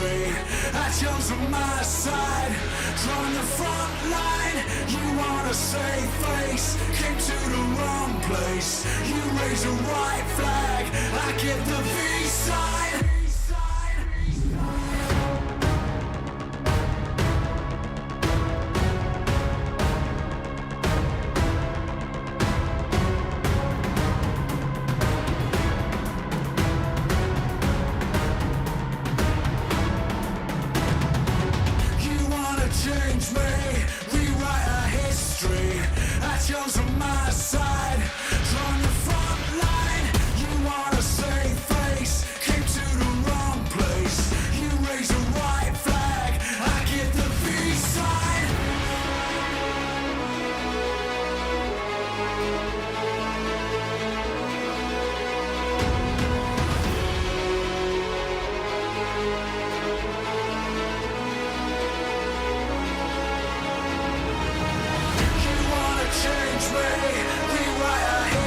history. I chose my side, drawn the front line. You want a safe face, came to the wrong place. You raise a white flag, I give the V sign. Change me, rewrite our history. I chose my side, drawn the front line. You want a safe face, came to the wrong place. You raise a white flag, I give the peace sign. Change me, rewrite our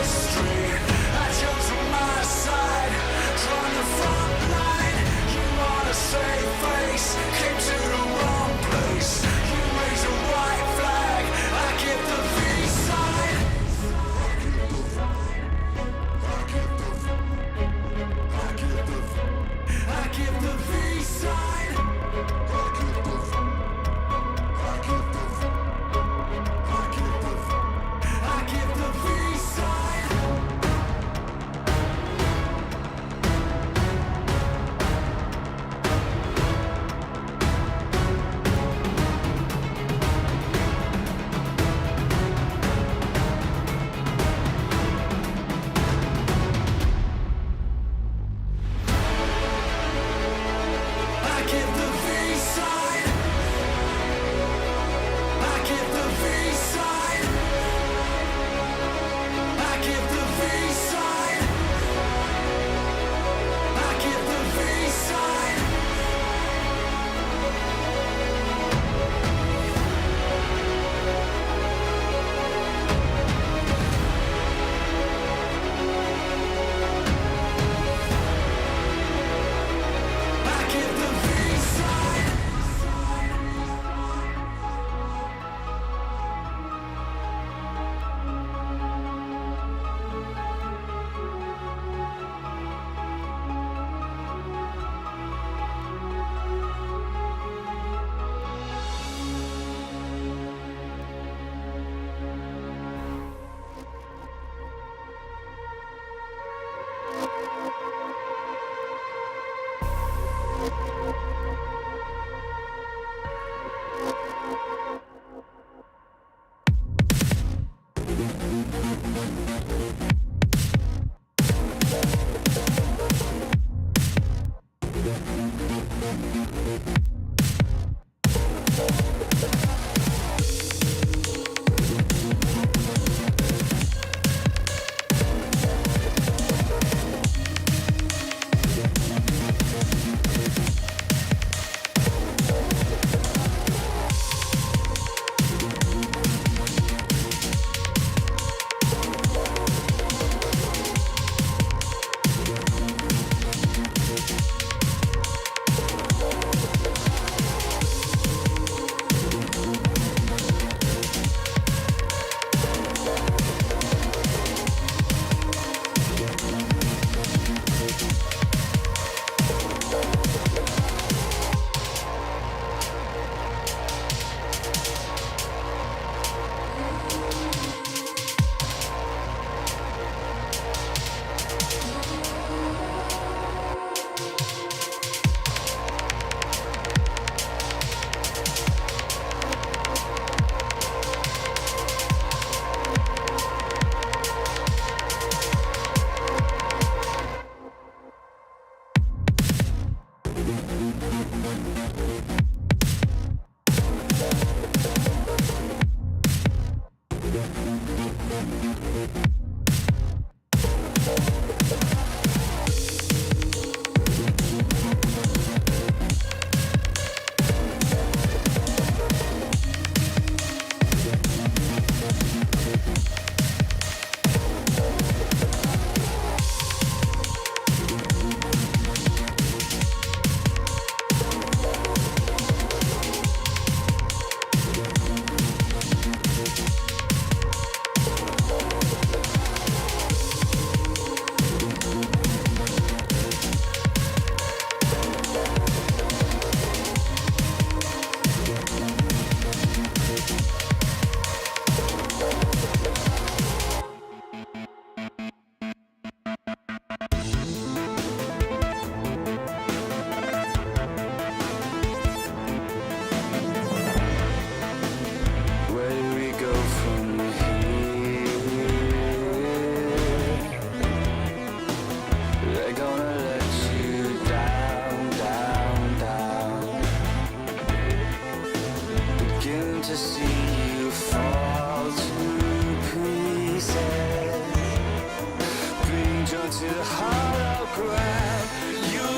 to the hollow ground. You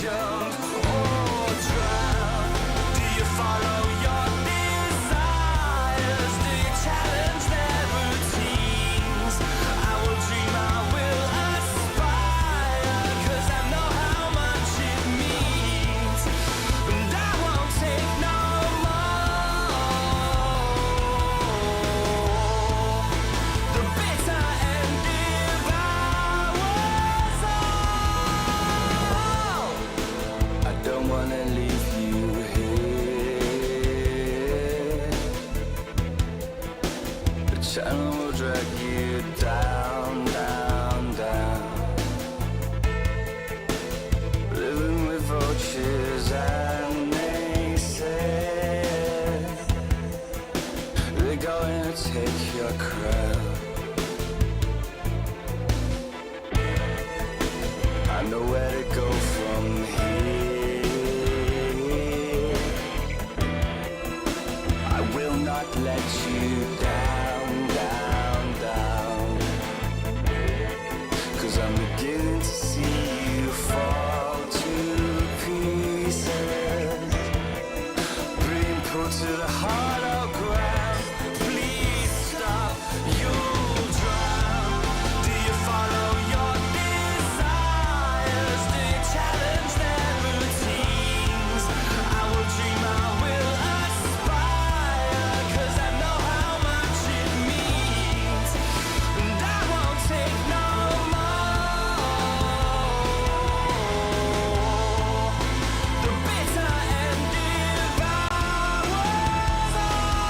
jump or drown. Do you follow your desires? Do you challenge their routines? I will dream, I will aspire, 'cause I know how much it means. And I won't take no more. The bitter end devours all. I don't wanna leave you here. The channel will drag you down, down, down. Living with vultures and naysayers. They're going to take your crown. I know where to go from here. I will not let you down, down, down. 'Cause I'm beginning to see you fall to pieces. Being pulled to the hollow ground. Please stop, you'll drown. Do you follow your desires? Do you challenge their routines? I will dream, I will aspire, 'cause I know how much it means. And I won't take no more. The bitter end devours all.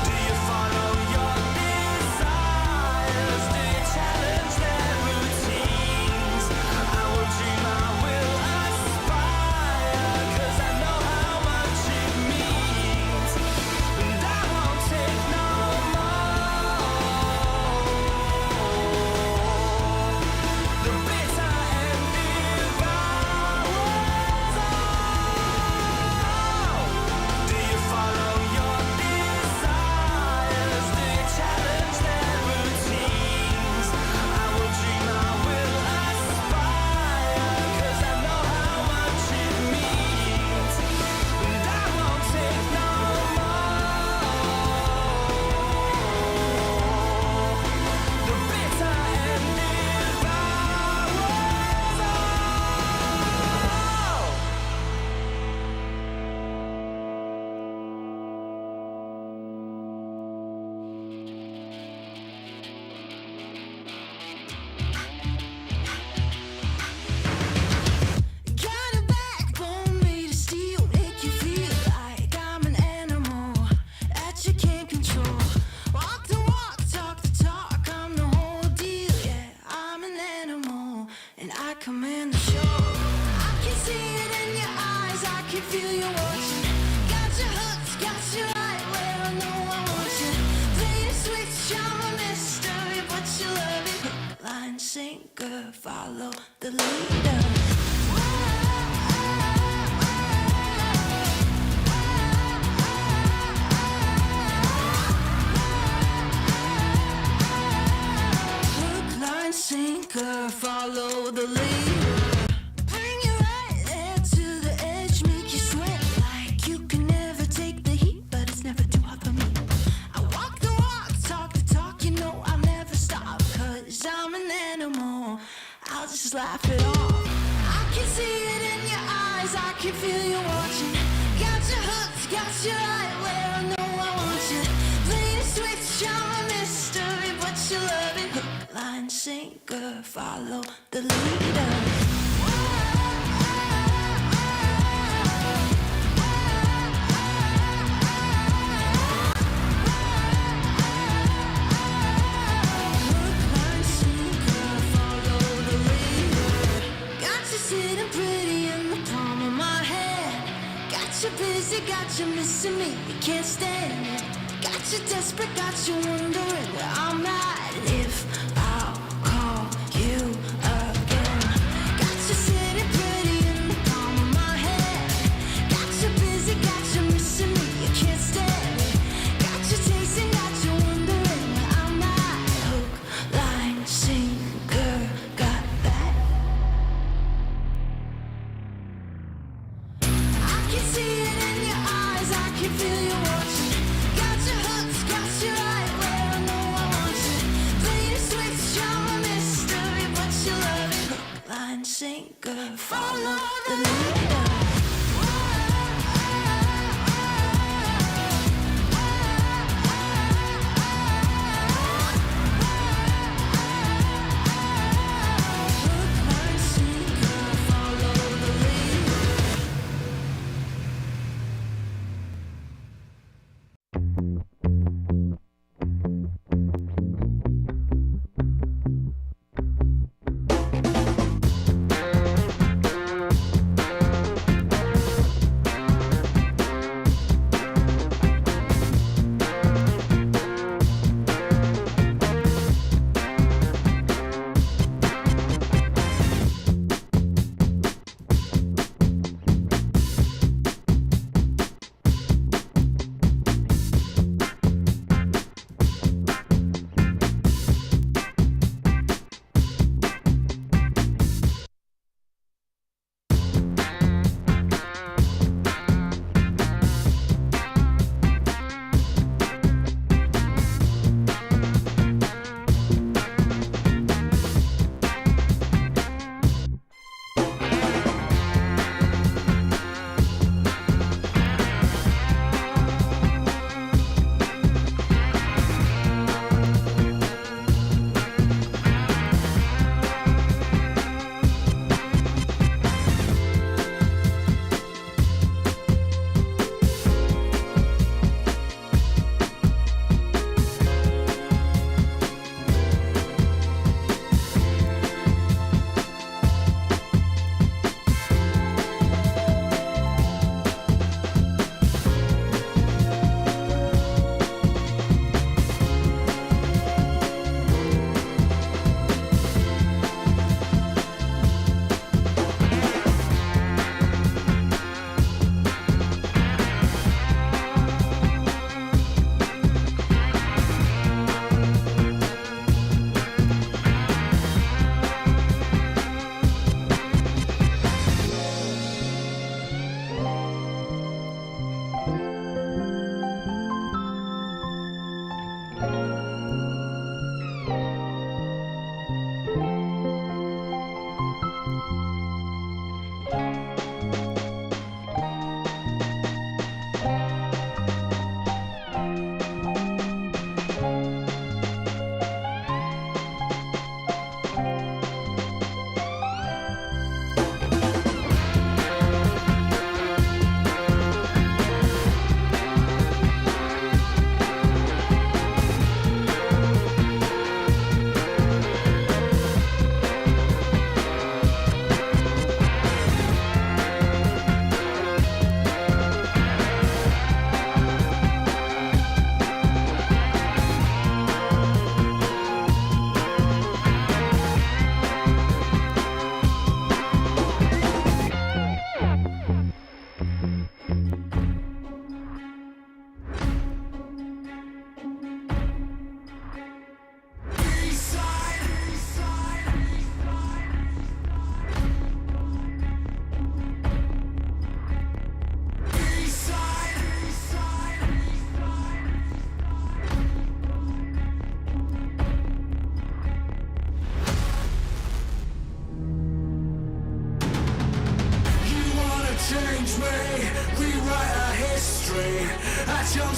Do you follow your desires? Do you challenge their routines? I will dream, I will aspire, 'cause I know how much it means. And I won't take no more. The bitter end devours all. Do you follow your desires? Do you challenge their routines? I will dream, I will aspire, 'cause I know how much it means. And I won't take no more. The bitter end devours all. Got a backbone made of steel, make you feel like I'm an animal that you can't control. Walk the walk, talk the talk, I'm the whole deal. Yeah, I'm an animal and I command the show. I can see it in your eyes, I can feel you watching. Got your hooks, got you right where I know I want you. Play the switch, I'm a mystery, but you love it. Hook, line, sinker, follow the leader. Hook, line, sinker, follow the leader. Bring you right there to the edge, make you sweat like you can never take the heat, but it's never too hot for me. I walk the walk, talk the talk, you know I'll never stop, 'cause I'm an animal, I'll just laugh it off. I can see it in your eyes, I can feel you watching. Got your hooks, got you right where I know I want you. Play the switch, I'm a mystery, but you love it. Hook, line, sinker, follow the leader. you busy, got you missing me, you can't stand it. Got you desperate, got you wondering where I'm at. If I'll call you again. Got you sitting pretty in the palm of my hand. Got you busy, got you missing me, you can't stand it. Got you chasing, got you wondering where I'm at. Hook, line, sinker, got that. I can see it in your eyes, I can feel you watching. Got your hooks, got you right where I know I want you. Play the switch, you're a mystery, but you love it. Hook, line, sinker, follow the leader. Hook, line, sinker, follow the leader.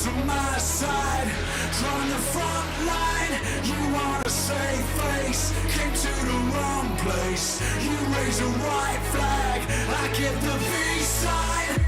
on my side, on the front line. You want a safe face, came to the wrong place. You raise a white flag, I get the V-side.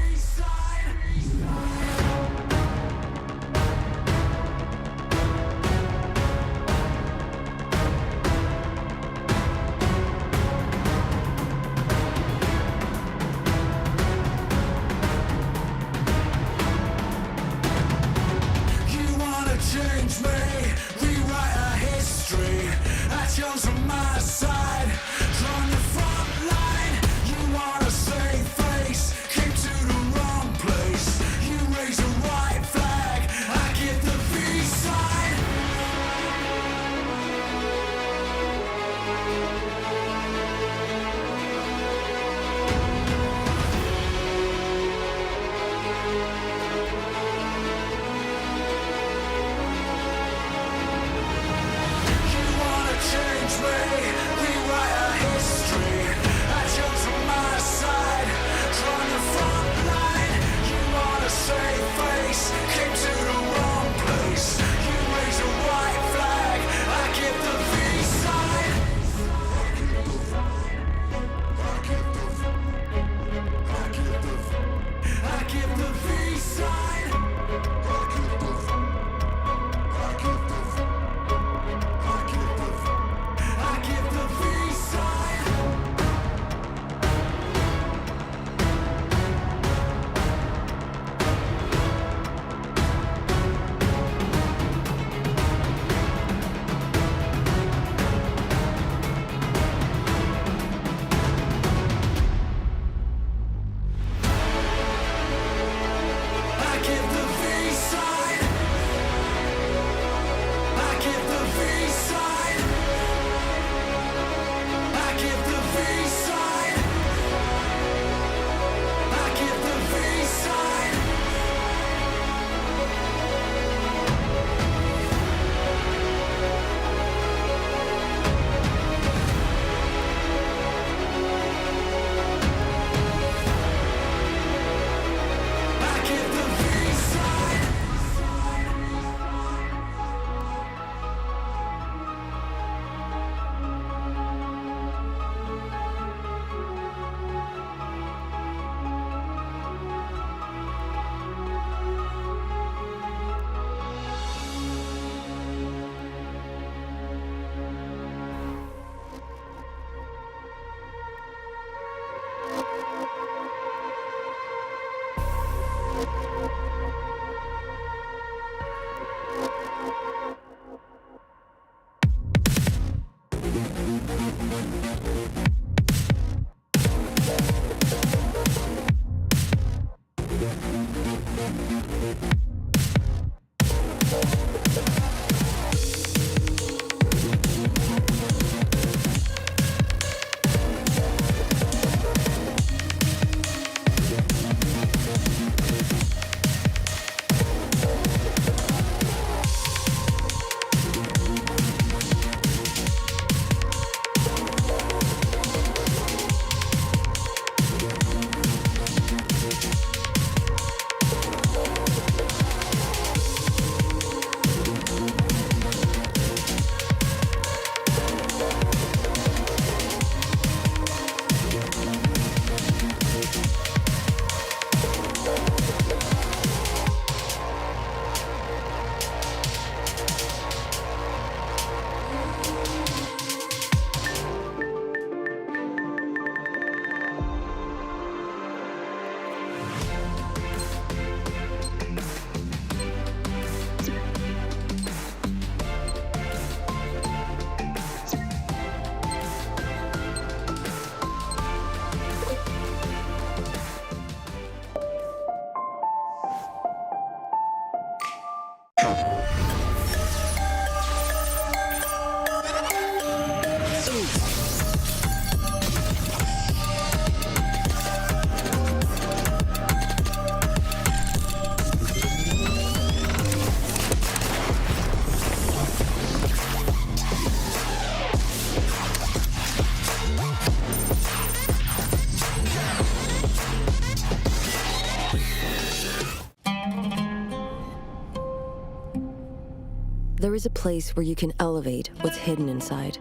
There is a place where you can elevate what's hidden inside,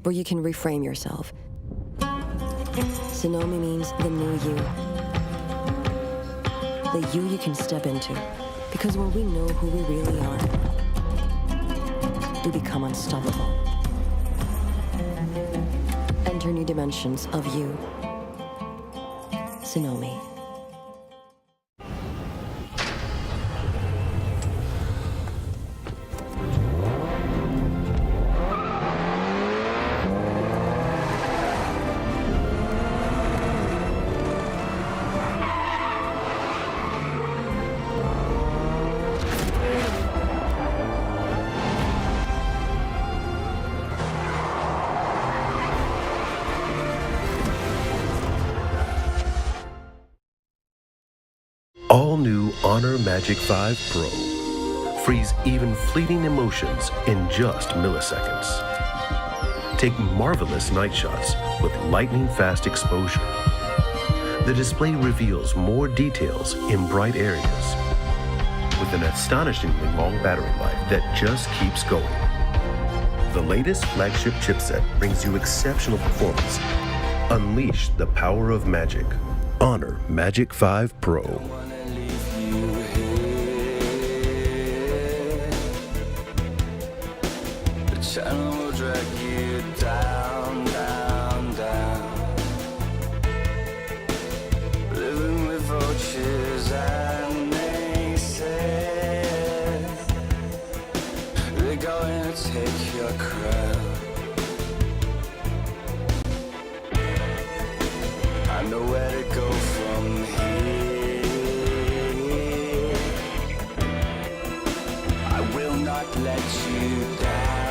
where you can reframe yourself. Tsunomi means the new you. The you can step into. Because when we know who we really are, we become unstoppable. Enter new dimensions of you. Tsunomi. All new Honor Magic 5 Pro. Freeze even fleeting emotions in just milliseconds. Take marvelous night shots with lightning-fast exposure. The display reveals more details in bright areas with an astonishingly long battery life that just keeps going. The latest flagship chipset brings you exceptional performance. Unleash the power of magic. Honor Magic 5 Pro. Channel will drag you down, down, down. Living with vultures and maces. They're going to take your crown. I know where to go from here. I will not let you down.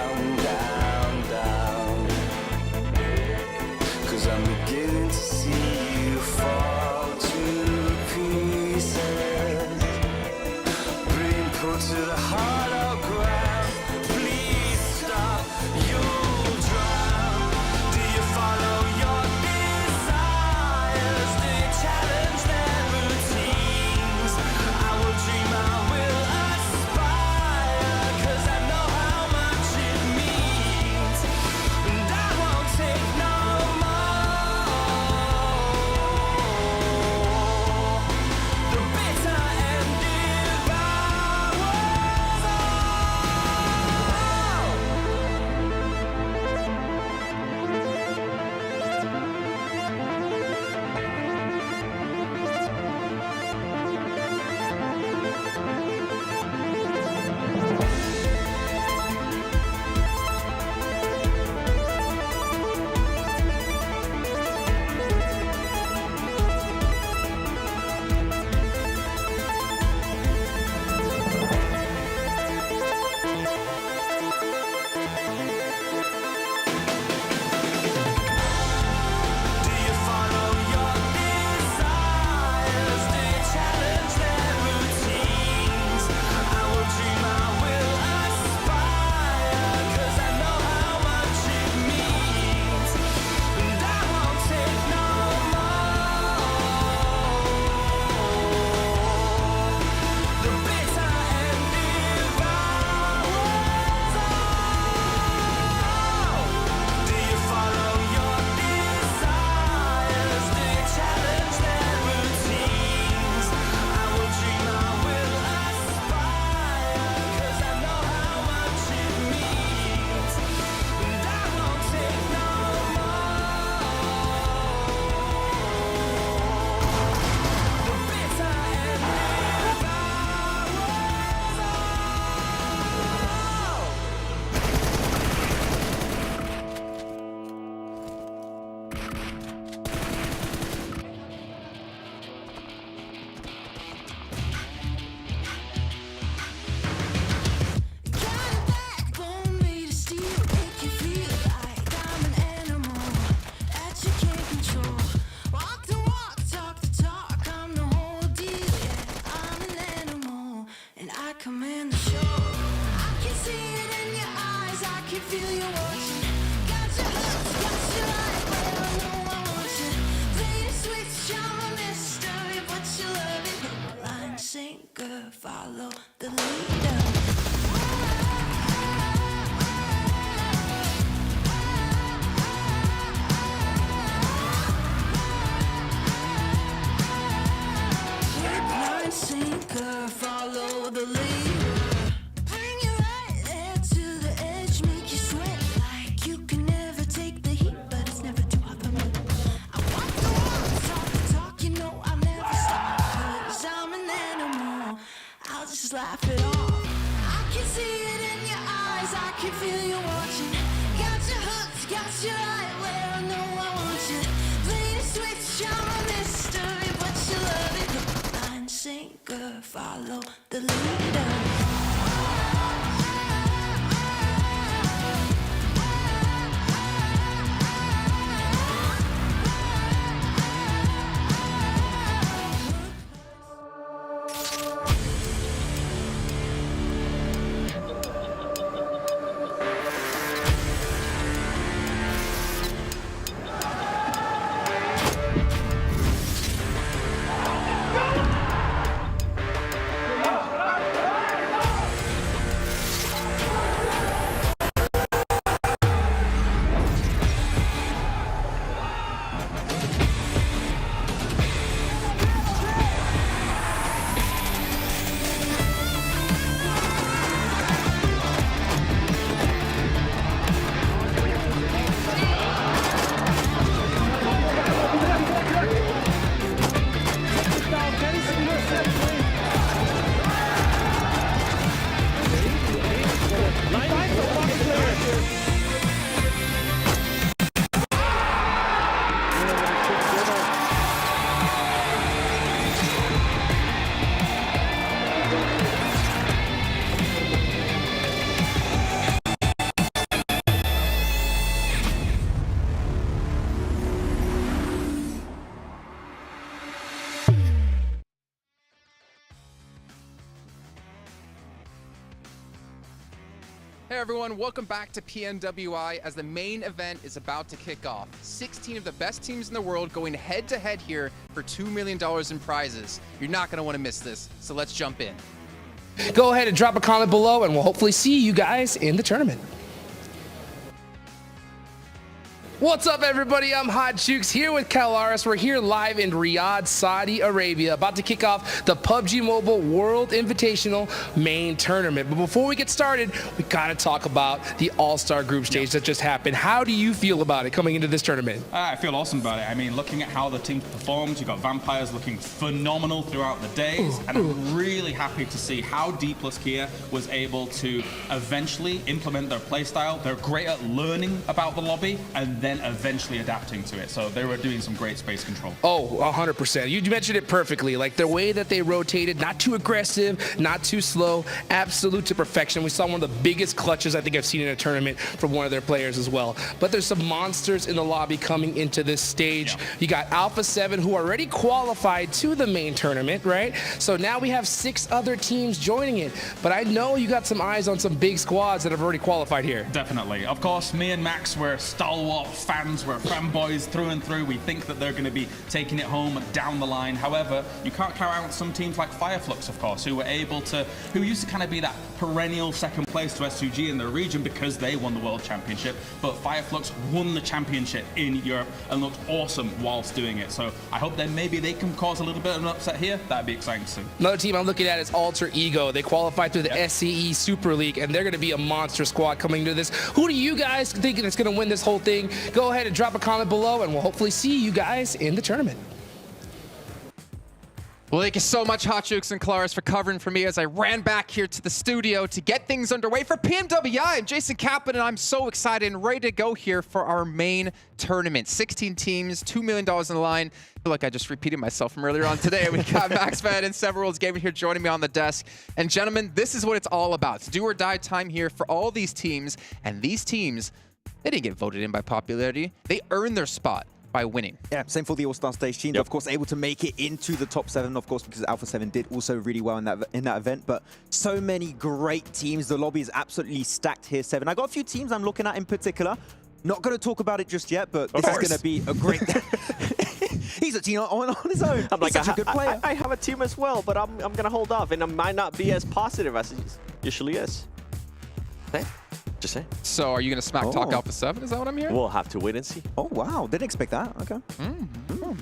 follow the leader. Sinker, follow the leader. Bring you right there to the edge, make you sweat like you can never take the heat, but it's never too hot for me. I walk the walk, talk the talk, you know I'll never stop, 'cause I'm an animal. I'll just laugh it off. I can see it in your eyes, I can feel you watching. Got your hooks, got your right where I know I want you. Play the switch, I'm a mystery, but you love it. Sinker, follow the leader. Hey everyone, welcome back to PMWI as the main event is about to kick off. 16 of the best teams in the world going head to head here for $2 million in prizes. You're not going to want to miss this, so let's jump in. Go ahead and drop a comment below and we'll hopefully see you guys in the tournament. What's up, everybody? I'm Hot Jukes here with Kalaris. We're here live in Riyadh, Saudi Arabia, about to kick off the PUBG Mobile World Invitational Main Tournament. But before we get started, we gotta talk about the All-Star Group Stage that just happened. How do you feel about it coming into this tournament? I feel awesome about it. I mean, looking at how the team performed, you've got Vampires looking phenomenal throughout the days, and I'm really happy to see how Dplus KIA was able to eventually implement their playstyle. They're great at learning about the lobby, and then eventually adapting to it. So they were doing some great space control. Oh, 100%. You mentioned it perfectly. Like the way that they rotated, not too aggressive, not too slow, absolute to perfection. We saw one of the biggest clutches I think I've seen in a tournament from one of their players as well. But there's some monsters in the lobby coming into this stage. Yeah. You got Alpha7 who already qualified to the main tournament, right? So now we have 6 other teams joining it. But I know you got some eyes on some big squads that have already qualified here. Definitely. Of course, me and Max were stalwart fans, we're fanboys through and through. We think that they're going to be taking it home down the line. However, you can't count out some teams like Flux, of course, who used to kind of be that perennial second place to S2G in their region because they won the World Championship. But Flux won the championship in Europe and looked awesome whilst doing it. So I hope that maybe they can cause a little bit of an upset here. That'd be exciting to see. Another team I'm looking at is Alter Ego. They qualified through the SCE Super League, and they're going to be a monster squad coming to this. Who do you guys think is going to win this whole thing? Go ahead and drop a comment below, and we'll hopefully see you guys in the tournament. Well, thank you so much, Hot Jukes and Kalaris, for covering for me as I ran back here to the studio to get things underway for PMWI. I'm Jason Kaplan, and I'm so excited and ready to go here for our main tournament. 16 teams, $2 million on the line. I feel like I just repeated myself from earlier on today. We got Max and Several Worlds Gaming here joining me on the desk. And gentlemen, this is what it's all about. It's do or die time here for all these teams. And these teams, they didn't get voted in by popularity. They earned their spot by winning. Yeah, same for the All-Star Stage teams. Of course, able to make it into the top 7, of course, because Alpha7 did also really well in that event. But so many great teams. The lobby is absolutely stacked here, 7. I got a few teams I'm looking at in particular. Not going to talk about it just yet, but this is going to be a great... He's a team on his own. I'm He's such a good player. I have a team as well, but I'm going to hold off, and I might not be as positive as it usually is. Hey, just saying. So are you going to smack talk Alpha7? Is that what I'm hearing? We'll have to wait and see. Oh, wow. Didn't expect that. Okay.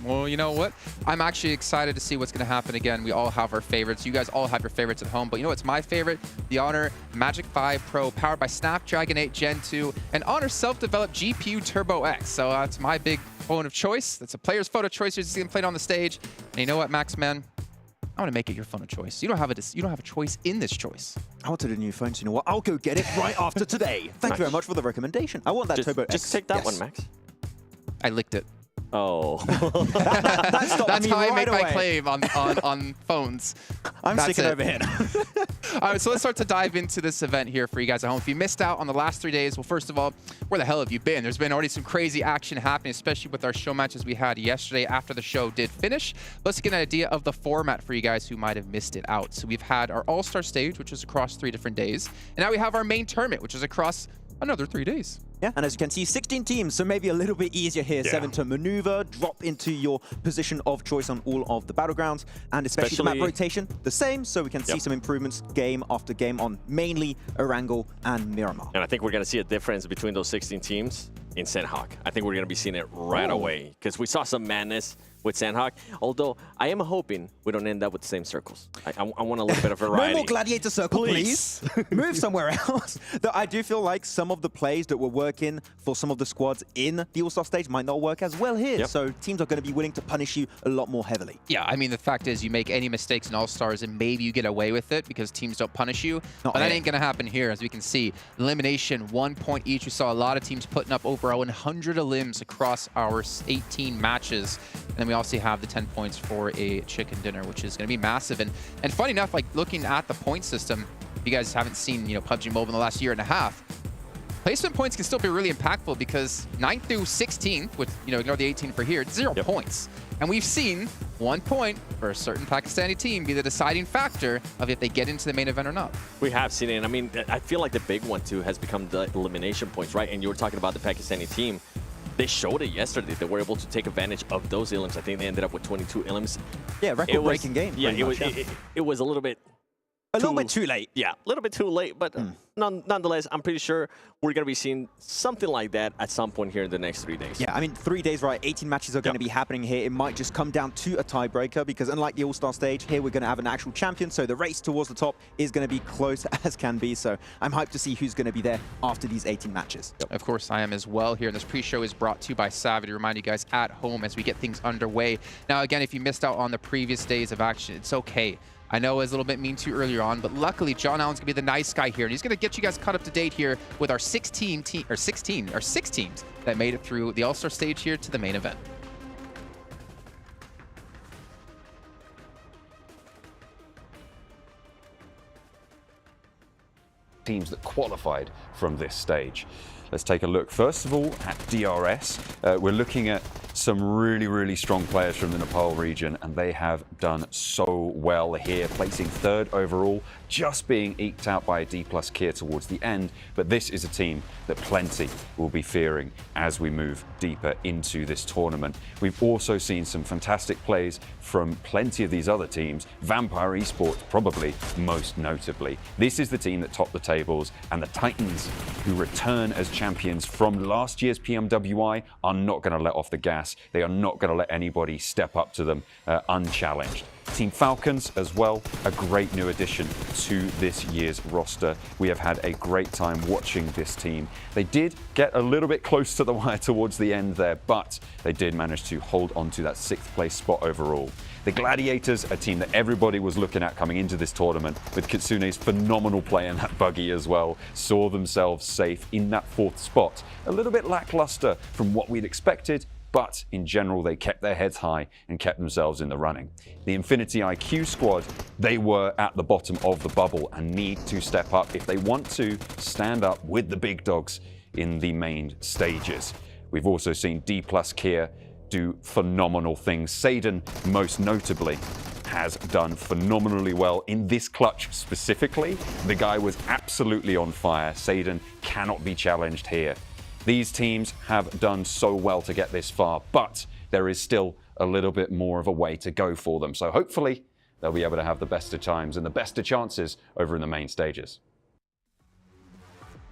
Well, you know what? I'm actually excited to see what's going to happen again. We all have our favorites. You guys all have your favorites at home. But you know what's my favorite? The Honor Magic 5 Pro, powered by Snapdragon 8 Gen 2 and Honor self-developed GPU Turbo X. So that's my big phone of choice. That's a player's photo choice. You're just going to play it on the stage. And you know what, Max, man? I want to make it your phone of choice. You don't have a choice in this choice. I wanted a new phone, so you know what? I'll go get it right after today. Thank you very much for the recommendation. I want that Turbo X. Just take that one, Max. I licked it. Oh. That's how I make my claim on phones. I'm sticking over here. All right, so let's start to dive into this event here for you guys at home. If you missed out on the last 3 days, well, first of all, where the hell have you been? There's been already some crazy action happening, especially with our show matches we had yesterday after the show did finish. Let's get an idea of the format for you guys who might have missed it out. So we've had our All-Star Stage, which is across 3 different days. And now we have our main tournament, which is across another 3 days. Yeah, and as you can see, 16 teams, so maybe a little bit easier here, 7 to maneuver, drop into your position of choice on all of the battlegrounds, and especially the map rotation, the same, so we can see some improvements game after game on mainly Erangel and Miramar. And I think we're going to see a difference between those 16 teams in Sandhawk. I think we're going to be seeing it right away, because we saw some madness with Sandhawk, although I am hoping we don't end up with the same circles. I want a little bit of variety. No more gladiator circle, please. Move somewhere else. Though I do feel like some of the plays that were working for some of the squads in the All-Star Stage might not work as well here. So teams are going to be willing to punish you a lot more heavily. Yeah, I mean, the fact is you make any mistakes in All-Stars and maybe you get away with it because teams don't punish you. But that ain't going to happen here. As we can see, elimination, 1 point each. We saw a lot of teams putting up over 100 elims across our 18 matches. And then we also have the 10 points for a chicken dinner, which is going to be massive. And funny enough, like looking at the point system, if you guys haven't seen, PUBG Mobile in the last year and a half, placement points can still be really impactful because 9th through 16th, with, ignore the 18 for here, it's 0 points. And we've seen 1 point for a certain Pakistani team be the deciding factor of if they get into the main event or not. We have seen it. And I mean, I feel like the big one, too, has become the elimination points, right? And you were talking about the Pakistani team. They showed it yesterday. They were able to take advantage of those elims. I think they ended up with 22 elims. Yeah, record-breaking game. Yeah, it was a little bit... A little bit too late. Yeah, a little bit too late, but nonetheless, I'm pretty sure we're going to be seeing something like that at some point here in the next 3 days. Yeah, I mean, 3 days, right? 18 matches are going to be happening here. It might just come down to a tiebreaker because unlike the All-Star Stage, here we're going to have an actual champion, so the race towards the top is going to be close as can be. So I'm hyped to see who's going to be there after these 18 matches. Of course, I am as well here. And this pre-show is brought to you by Savvy to remind you guys at home as we get things underway. Now, again, if you missed out on the previous days of action, it's okay. I know it was a little bit mean to earlier on, but luckily John Allen's gonna be the nice guy here, and he's gonna get you guys caught up to date here with our 6 teams that made it through the All-Star Stage here to the main event. Teams that qualified from this stage. Let's take a look first of all at DRS. We're looking at some really strong players from the Nepal region, and they have done so well here, placing 3rd overall, just being eked out by a Dplus KIA towards the end. But this is a team that plenty will be fearing as we move deeper into this tournament. We've also seen some fantastic plays from plenty of these other teams, Vampire Esports probably most notably. This is the team that topped the tables, and the Titans, who return as champions from last year's PMWI, are not going to let off the gas. They are not going to let anybody step up to them unchallenged. Team Falcons as well, a great new addition to this year's roster. We have had a great time watching this team. They did get a little bit close to the wire towards the end there, but they did manage to hold on to that 6th place spot overall. The Gladiators, a team that everybody was looking at coming into this tournament, with Kitsune's phenomenal play in that buggy as well, saw themselves safe in that 4th spot. A little bit lackluster from what we'd expected, but in general, they kept their heads high and kept themselves in the running. The Infinity IQ squad, they were at the bottom of the bubble and need to step up if they want to stand up with the big dogs in the main stages. We've also seen Dplus KIA do phenomenal things. Satan, most notably, has done phenomenally well in this clutch specifically. The guy was absolutely on fire. Satan cannot be challenged here. These teams have done so well to get this far, but there is still a little bit more of a way to go for them. So hopefully they'll be able to have the best of times and the best of chances over in the main stages.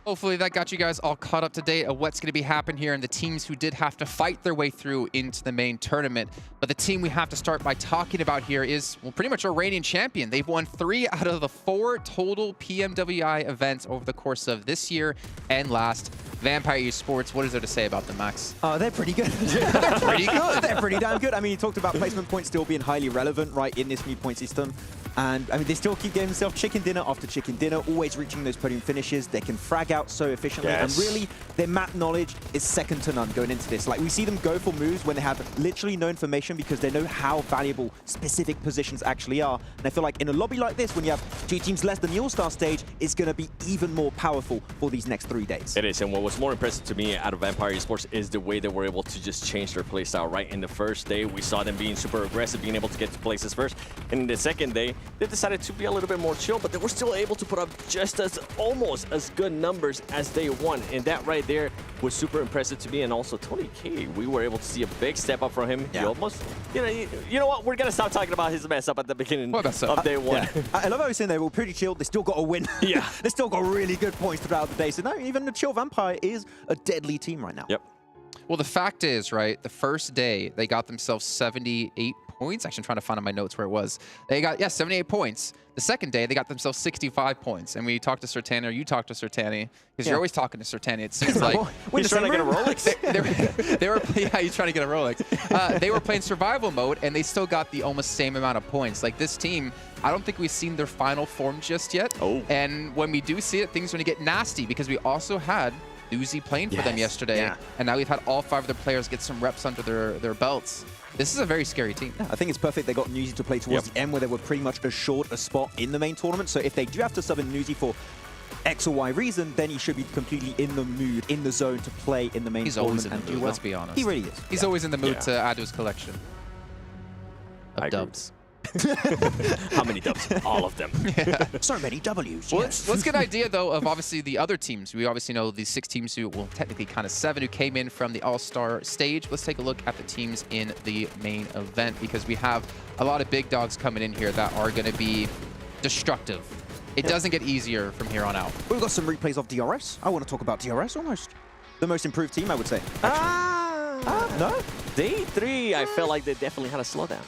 Hopefully that got you guys all caught up to date of what's going to be happening here and the teams who did have to fight their way through into the main tournament. But the team we have to start by talking about here is, well, pretty much our reigning champion. They've won 3 out of the 4 total PMWI events over the course of this year and last. Vampire Esports, what is there to say about them, Max? They're pretty good. They're pretty good. They're pretty damn good. I mean, you talked about placement points still being highly relevant, right, in this new point system. And, I mean, they still keep getting themselves chicken dinner after chicken dinner, always reaching those podium finishes. They can frag out so efficiently. Yes. And really, their map knowledge is second to none going into this. Like, we see them go for moves when they have literally no information because they know how valuable specific positions actually are. And I feel like in a lobby like this, when you have 2 teams less than the All-Star stage, it's going to be even more powerful for these next 3 days. It is, and what was more impressive to me out of Vampire Esports is the way they were able to just change their playstyle. Right in the first day, we saw them being super aggressive, being able to get to places first. And in the second day, they decided to be a little bit more chill, but they were still able to put up just almost as good numbers as day 1. And that right there was super impressive to me. And also Tony K, we were able to see a big step up from him. Yeah. He almost, you know what? We're gonna stop talking about his mess up at the beginning of day 1. Yeah. I love how he's saying they were pretty chilled. They still got a win. Yeah. They still got really good points throughout the day. So no, even the chill Vampire is a deadly team right now. Yep. Well, the fact is, right, the first day, they got themselves 78 points. Actually, I'm trying to find on my notes where it was. They got, 78 points. The second day, they got themselves 65 points. And we talked to Sertani, or you talked to Sertani, because you're always talking to Sertani. It seems like he's trying to get a Rolex. they were, yeah, he's trying to get a Rolex. They were playing survival mode, and they still got the almost same amount of points. Like, this team, I don't think we've seen their final form just yet. Oh. And when we do see it, things are going to get nasty, because we also had Uzi playing for them yesterday, and now we've had all 5 of their players get some reps under their belts. This is a very scary team. Yeah, I think it's perfect they got Nuzi to play towards the end where they were pretty much assured a spot in the main tournament. So if they do have to sub in Nuzi for X or Y reason, then he should be completely in the mood, in the zone to play in the main tournament. He's always in the and mood, do well. let's be honest. He really is. He's always in the mood to add to his collection of dubs. How many dubs? All of them. So many W's. Well, yes. let's get an idea, though, of obviously the other teams. We obviously know these 6 teams who, well, technically kind of 7 who came in from the All-Star stage. Let's take a look at the teams in the main event, because we have a lot of big dogs coming in here that are going to be destructive. It doesn't get easier from here on out. We've got some replays of DRS. I want to talk about DRS almost. The most improved team, I would say. No? Day 3, I felt like they definitely had a slowdown.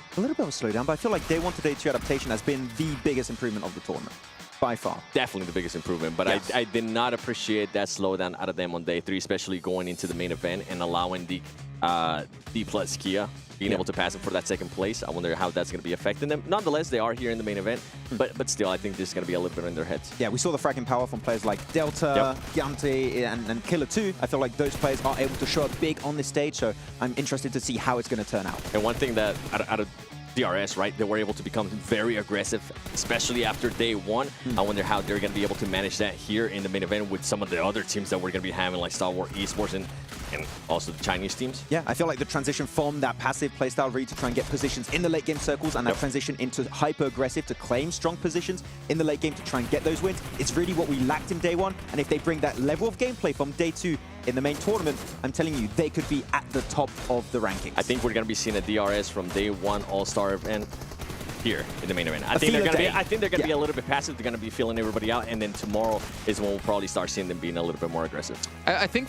A little bit of a slowdown, but I feel like day 1 to day 2 adaptation has been the biggest improvement of the tournament, by far. Definitely the biggest improvement, but yes. I did not appreciate that slowdown out of them on day 3, especially going into the main event and allowing the Dplus KIA being able to pass him for that second place. I wonder how that's going to be affecting them. Nonetheless, they are here in the main event, but still, I think this is going to be a little bit in their heads. Yeah, we saw the fragging power from players like Delta, Giante, and Killer 2. I feel like those players are able to show up big on this stage, so I'm interested to see how it's going to turn out. And one thing that out of DRS, right, they were able to become very aggressive, especially after day 1. I wonder how they're going to be able to manage that here in the main event with some of the other teams that we're going to be having, like Star Wars Esports and also the Chinese teams. Yeah, I feel like the transition from that passive playstyle really to try and get positions in the late game circles and that transition into hyper-aggressive to claim strong positions in the late game to try and get those wins. It's really what we lacked in day 1, and if they bring that level of gameplay from day 2 in the main tournament, I'm telling you, they could be at the top of the rankings. I think we're going to be seeing a DRS from day 1 All-Star event here in the main event. I think they're going to be a little bit passive. They're going to be feeling everybody out, and then tomorrow is when we'll probably start seeing them being a little bit more aggressive. I think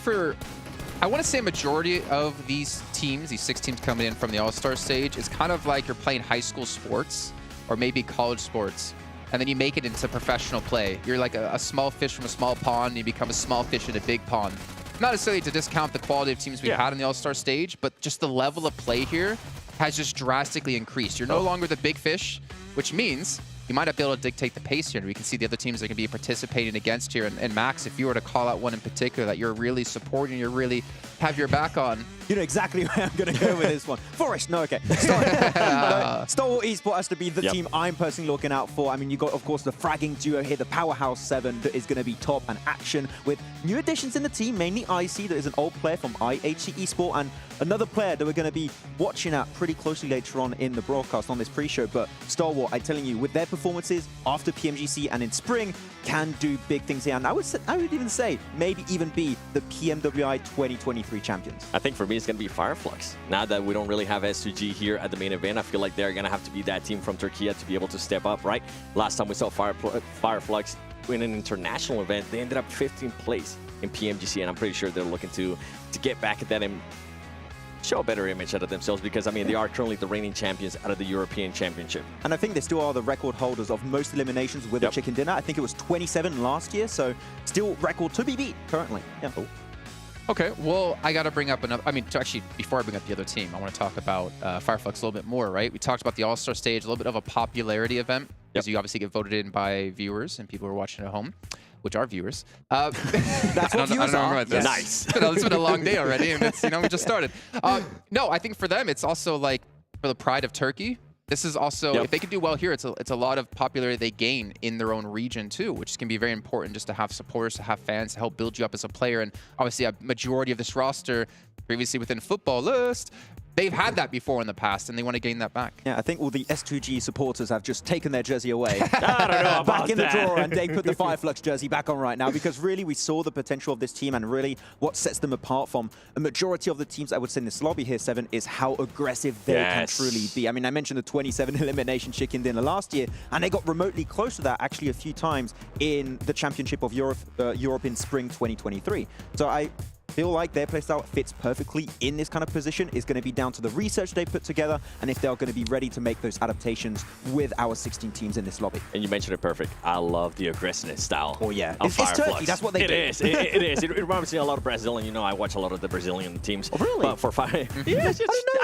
I want to say a majority of these teams, these 6 teams coming in from the All-Star stage, it's kind of like you're playing high school sports or maybe college sports, and then you make it into professional play. You're like a small fish from a small pond, and you become a small fish in a big pond. Not necessarily to discount the quality of teams we've had on the All-Star stage, but just the level of play here has just drastically increased. You're no longer the big fish, which means you might not be able to dictate the pace here. We can see the other teams that are going to be participating against here. And Max, if you were to call out one in particular that you're really supporting, you really have your back on. You know exactly where I'm going to go with this one. Forest, no, okay. Star Wars Esports has to be the team I'm personally looking out for. I mean, you got, of course, the fragging duo here, the Powerhouse 7 that is going to be top and action with new additions in the team, mainly IC, that is an old player from IHC Esports, and another player that we're going to be watching at pretty closely later on in the broadcast on this pre-show. But Star Wars, I'm telling you, with their performance performances after PMGC and in spring can do big things here. And I would even say maybe even be the PMWI 2023 champions. I think for me, it's going to be Flux. Now that we don't really have S2G here at the main event, I feel like they're going to have to be that team from Turkey to be able to step up, right? Last time we saw Flux in an international event, they ended up 15th place in PMGC, and I'm pretty sure they're looking to get back at that and show a better image out of themselves, because I mean they are currently the reigning champions out of the European Championship. And I think they still are the record holders of most eliminations with a chicken dinner. I think it was 27 last year, so still record to be beat currently. Yeah. Okay, well, I got to bring up another. I mean, actually, before I bring up the other team, I want to talk about Flux a little bit more, right? We talked about the All-Star Stage, a little bit of a popularity event, because you obviously get voted in by viewers and people who are watching at home, which are viewers. That's what viewers are. Yes. Nice. It's been a long day already, and it's, we just started. No, I think for them, it's also like for the pride of Turkey. This is also, if they can do well here, it's a lot of popularity they gain in their own region too, which can be very important just to have supporters, to have fans, to help build you up as a player. And obviously a majority of this roster previously within Football List, they've had that before in the past, and they want to gain that back. Yeah, I think all the S2G supporters have just taken their jersey away. I don't know back in the drawer, and they put the Flux jersey back on right now, because really we saw the potential of this team, and really what sets them apart from a majority of the teams I would say in this lobby here, Seven, is how aggressive they can truly be. I mean, I mentioned the 27 elimination chicken dinner last year, and they got remotely close to that actually a few times in the Championship of Europe in spring 2023. So I feel like their playstyle fits perfectly in this kind of position. Is going to be down to the research they put together, and if they're going to be ready to make those adaptations with our 16 teams in this lobby. And you mentioned it perfect. I love the aggressiveness style. Oh yeah, it's Turkey. That's what they do. It is. It reminds me a lot of Brazil, and I watch a lot of the Brazilian teams. Oh really? But for Fire, yeah,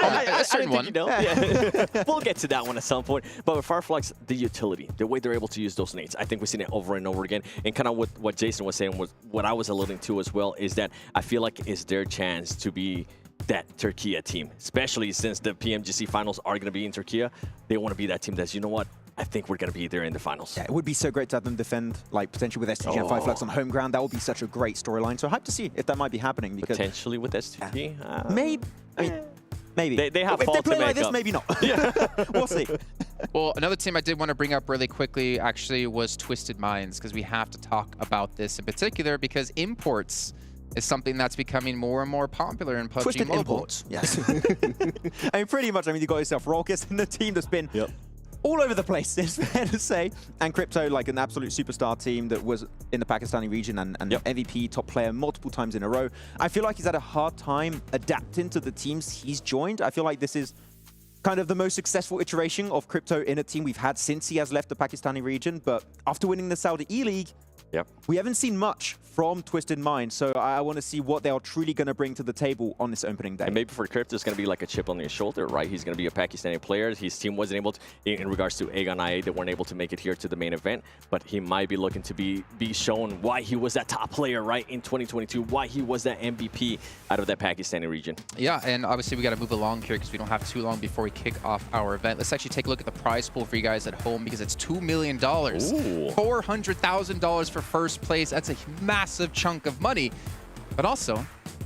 I didn't think you know. Yeah. We'll get to that one at some point. But with Flux, the utility, the way they're able to use those nades, I think we've seen it over and over again. And kind of what Jason was saying was what I was alluding to as well, is that I feel like it's their chance to be that Turkey team, especially since the PMGC finals are going to be in Turkey. They want to be that team that's, you know what, I think we're going to be there in the finals. Yeah, it would be so great to have them defend, like, potentially with S2G and Flux on home ground. That would be such a great storyline. So hyped to see if that might be happening. Because potentially with S2G? Maybe. I mean, maybe. They have if they play to like this, up. maybe not. We'll see. Well, another team I did want to bring up really quickly actually was Twisted Minds, because we have to talk about this in particular, because imports is something that's becoming more and more popular in PUBG Twisted Mobile. imports, yes. I mean, pretty much, I mean, you got yourself Raucous in the team that's been all over the place, it's fair to say. And Crypto, like an absolute superstar team that was in the Pakistani region and MVP, top player multiple times in a row. I feel like he's had a hard time adapting to the teams he's joined. I feel like this is kind of the most successful iteration of Crypto in a team we've had since he has left the Pakistani region. But after winning the Saudi E-League, we haven't seen much from Twisted Minds, so I want to see what they are truly going to bring to the table on this opening day. And maybe for Crypto, it's going to be like a chip on his shoulder, right? He's going to be a Pakistani player. His team wasn't able to, in regards to Aegon IA, they weren't able to make it here to the main event, but he might be looking to be shown why he was that top player, right, in 2022, why he was that MVP out of that Pakistani region. Yeah, and obviously we got to move along here because we don't have too long before we kick off our event. Let's actually take a look at the prize pool for you guys at home, because it's $2 million. $400,000 for first place. That's a massive chunk of money. But also,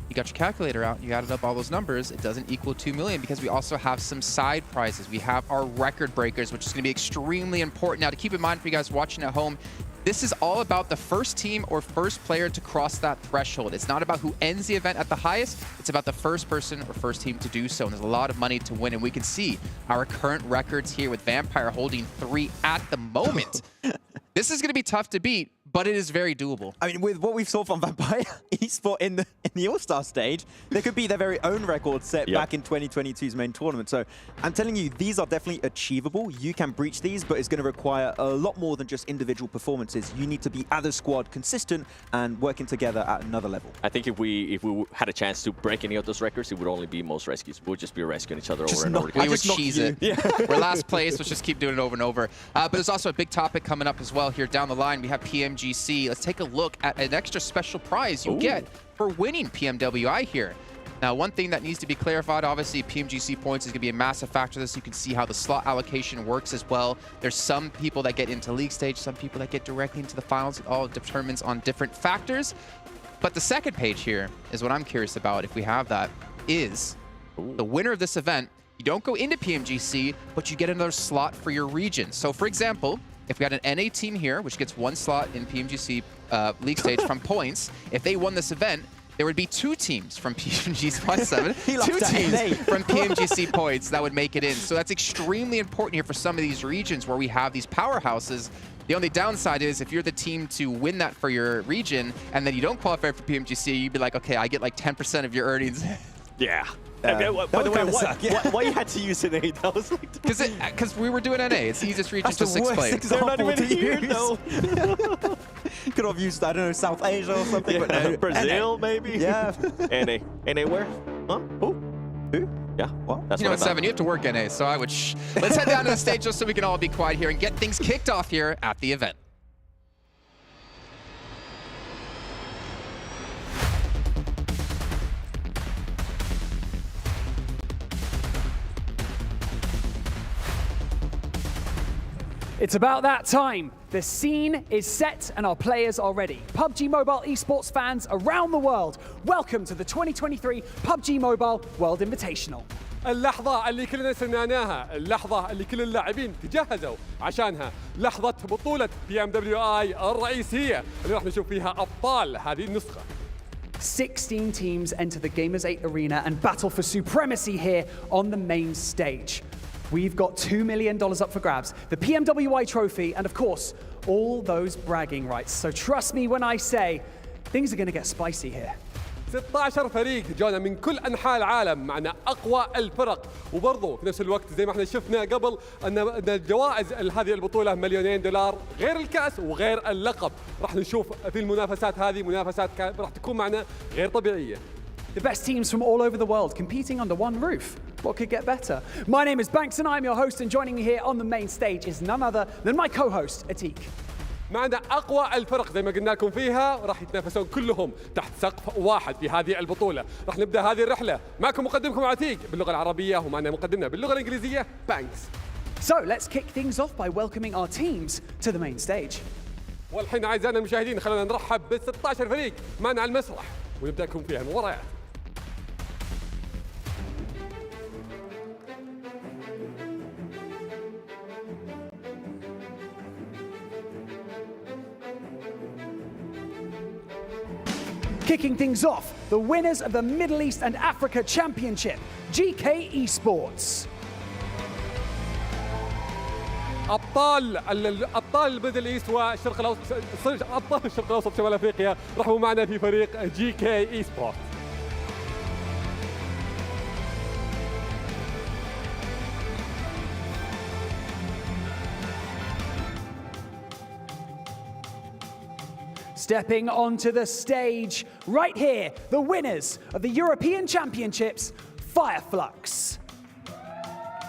you got your calculator out, you added up all those numbers, it doesn't equal 2 million, because we also have some side prizes. We have our record breakers, which is going to be extremely important. Now, to keep in mind for you guys watching at home, this is all about the first team or first player to cross that threshold. It's not about who ends the event at the highest. It's about the first person or first team to do so. And there's a lot of money to win. And we can see our current records here with Vampire holding 3 at the moment. This is going to be tough to beat, but it is very doable. I mean, with what we've saw from Vampire Esports in the All-Star stage, they could be their very own record set back in 2022's main tournament. So I'm telling you, these are definitely achievable. You can breach these, but it's going to require a lot more than just individual performances. You need to be as a squad consistent and working together at another level. I think if we had a chance to break any of those records, it would only be most rescues. We'll just be rescuing each other over and over again. We would cheese it. We're last place. Let's just keep doing it over and over. But there's also a big topic coming up as well here down the line. We have PMGC. Let's take a look at an extra special prize you get for winning PMWI here. Now, one thing that needs to be clarified, obviously, PMGC points is going to be a massive factor to this. You can see how the slot allocation works as well. There's some people that get into league stage, some people that get directly into the finals. It all determines on different factors. But the second page here is what I'm curious about, if we have that, is the winner of this event. You don't go into PMGC, but you get another slot for your region. So, for example, if we had an NA team here, which gets 1 slot in PMGC League stage from points, if they won this event, there would be 2 teams from PMGC 7, 2 teams from PMGC points that would make it in. So that's extremely important here for some of these regions where we have these powerhouses. The only downside is if you're the team to win that for your region and then you don't qualify for PMGC, you'd be like, okay, I get like 10% of your earnings. Yeah. By the way, why you had to use an 8? That was like... Because we were doing NA. It's the easiest region to explain. They're not even here, though. Could have used, I don't know, South Asia or something. Yeah, but no. Brazil, maybe? Yeah. NA. NA where? Huh? Who? Yeah. What? That's you know, what at 7, you have to work NA, so I would let's head down to the stage just so we can all be quiet here and get things kicked off here at the event. It's about that time. The scene is set and our players are ready. PUBG Mobile esports fans around the world, welcome to the 2023 PUBG Mobile World Invitational. اللحظة اللي كلنا استناناها، اللحظة اللي كل اللاعبين تجهزوا عشانها، لحظة بطولة PMWI الرئيسية اللي راح نشوف فيها أبطال هذه النسخة. 16 teams enter the Gamers8 arena and battle for supremacy here on the main stage. We've got $2 million up for grabs, the PMWI trophy, and of course, all those bragging rights. So trust me when I say, things are going to get spicy here. 16 فريق جانا من كل أنحاء العالم، معنا أقوى الفرق، وبرضه في نفس الوقت زي ما احنا شفنا قبل أن الجوائز هذه البطولة $2,000,000 غير الكأس وغير اللقب. راح نشوف في المنافسات هذه منافسات راح تكون معنا غير طبيعية. The best teams from all over the world competing under one roof. What could get better? My name is Banks and I'm your host, and joining me here on the main stage is none other than my co-host, Atik. معنا أقوى الفرق زي ما قلنا لكم فيها، راح يتنافسون كلهم تحت سقف واحد في هذه البطولة. راح نبدأ هذه الرحلة. معكم مقدمكم عتيق باللغة العربية ومعنا مقدمنا باللغة الإنجليزية بانكس. So let's kick things off by welcoming our teams to the main stage. والحين أعزائنا المشاهدين خلونا نرحب ب 16 فريق معنا على المسرح ونبدأ لكم فيها المباريات. Kicking things off, the winners of the Middle East and Africa Championship, GK Esports. أبطال الميدل إيست والشرق الأوسط، أبطال الشرق الأوسط شمال أفريقيا رحبوا معنا في فريق GK Esports. Stepping onto the stage, right here, the winners of the European Championships, Flux.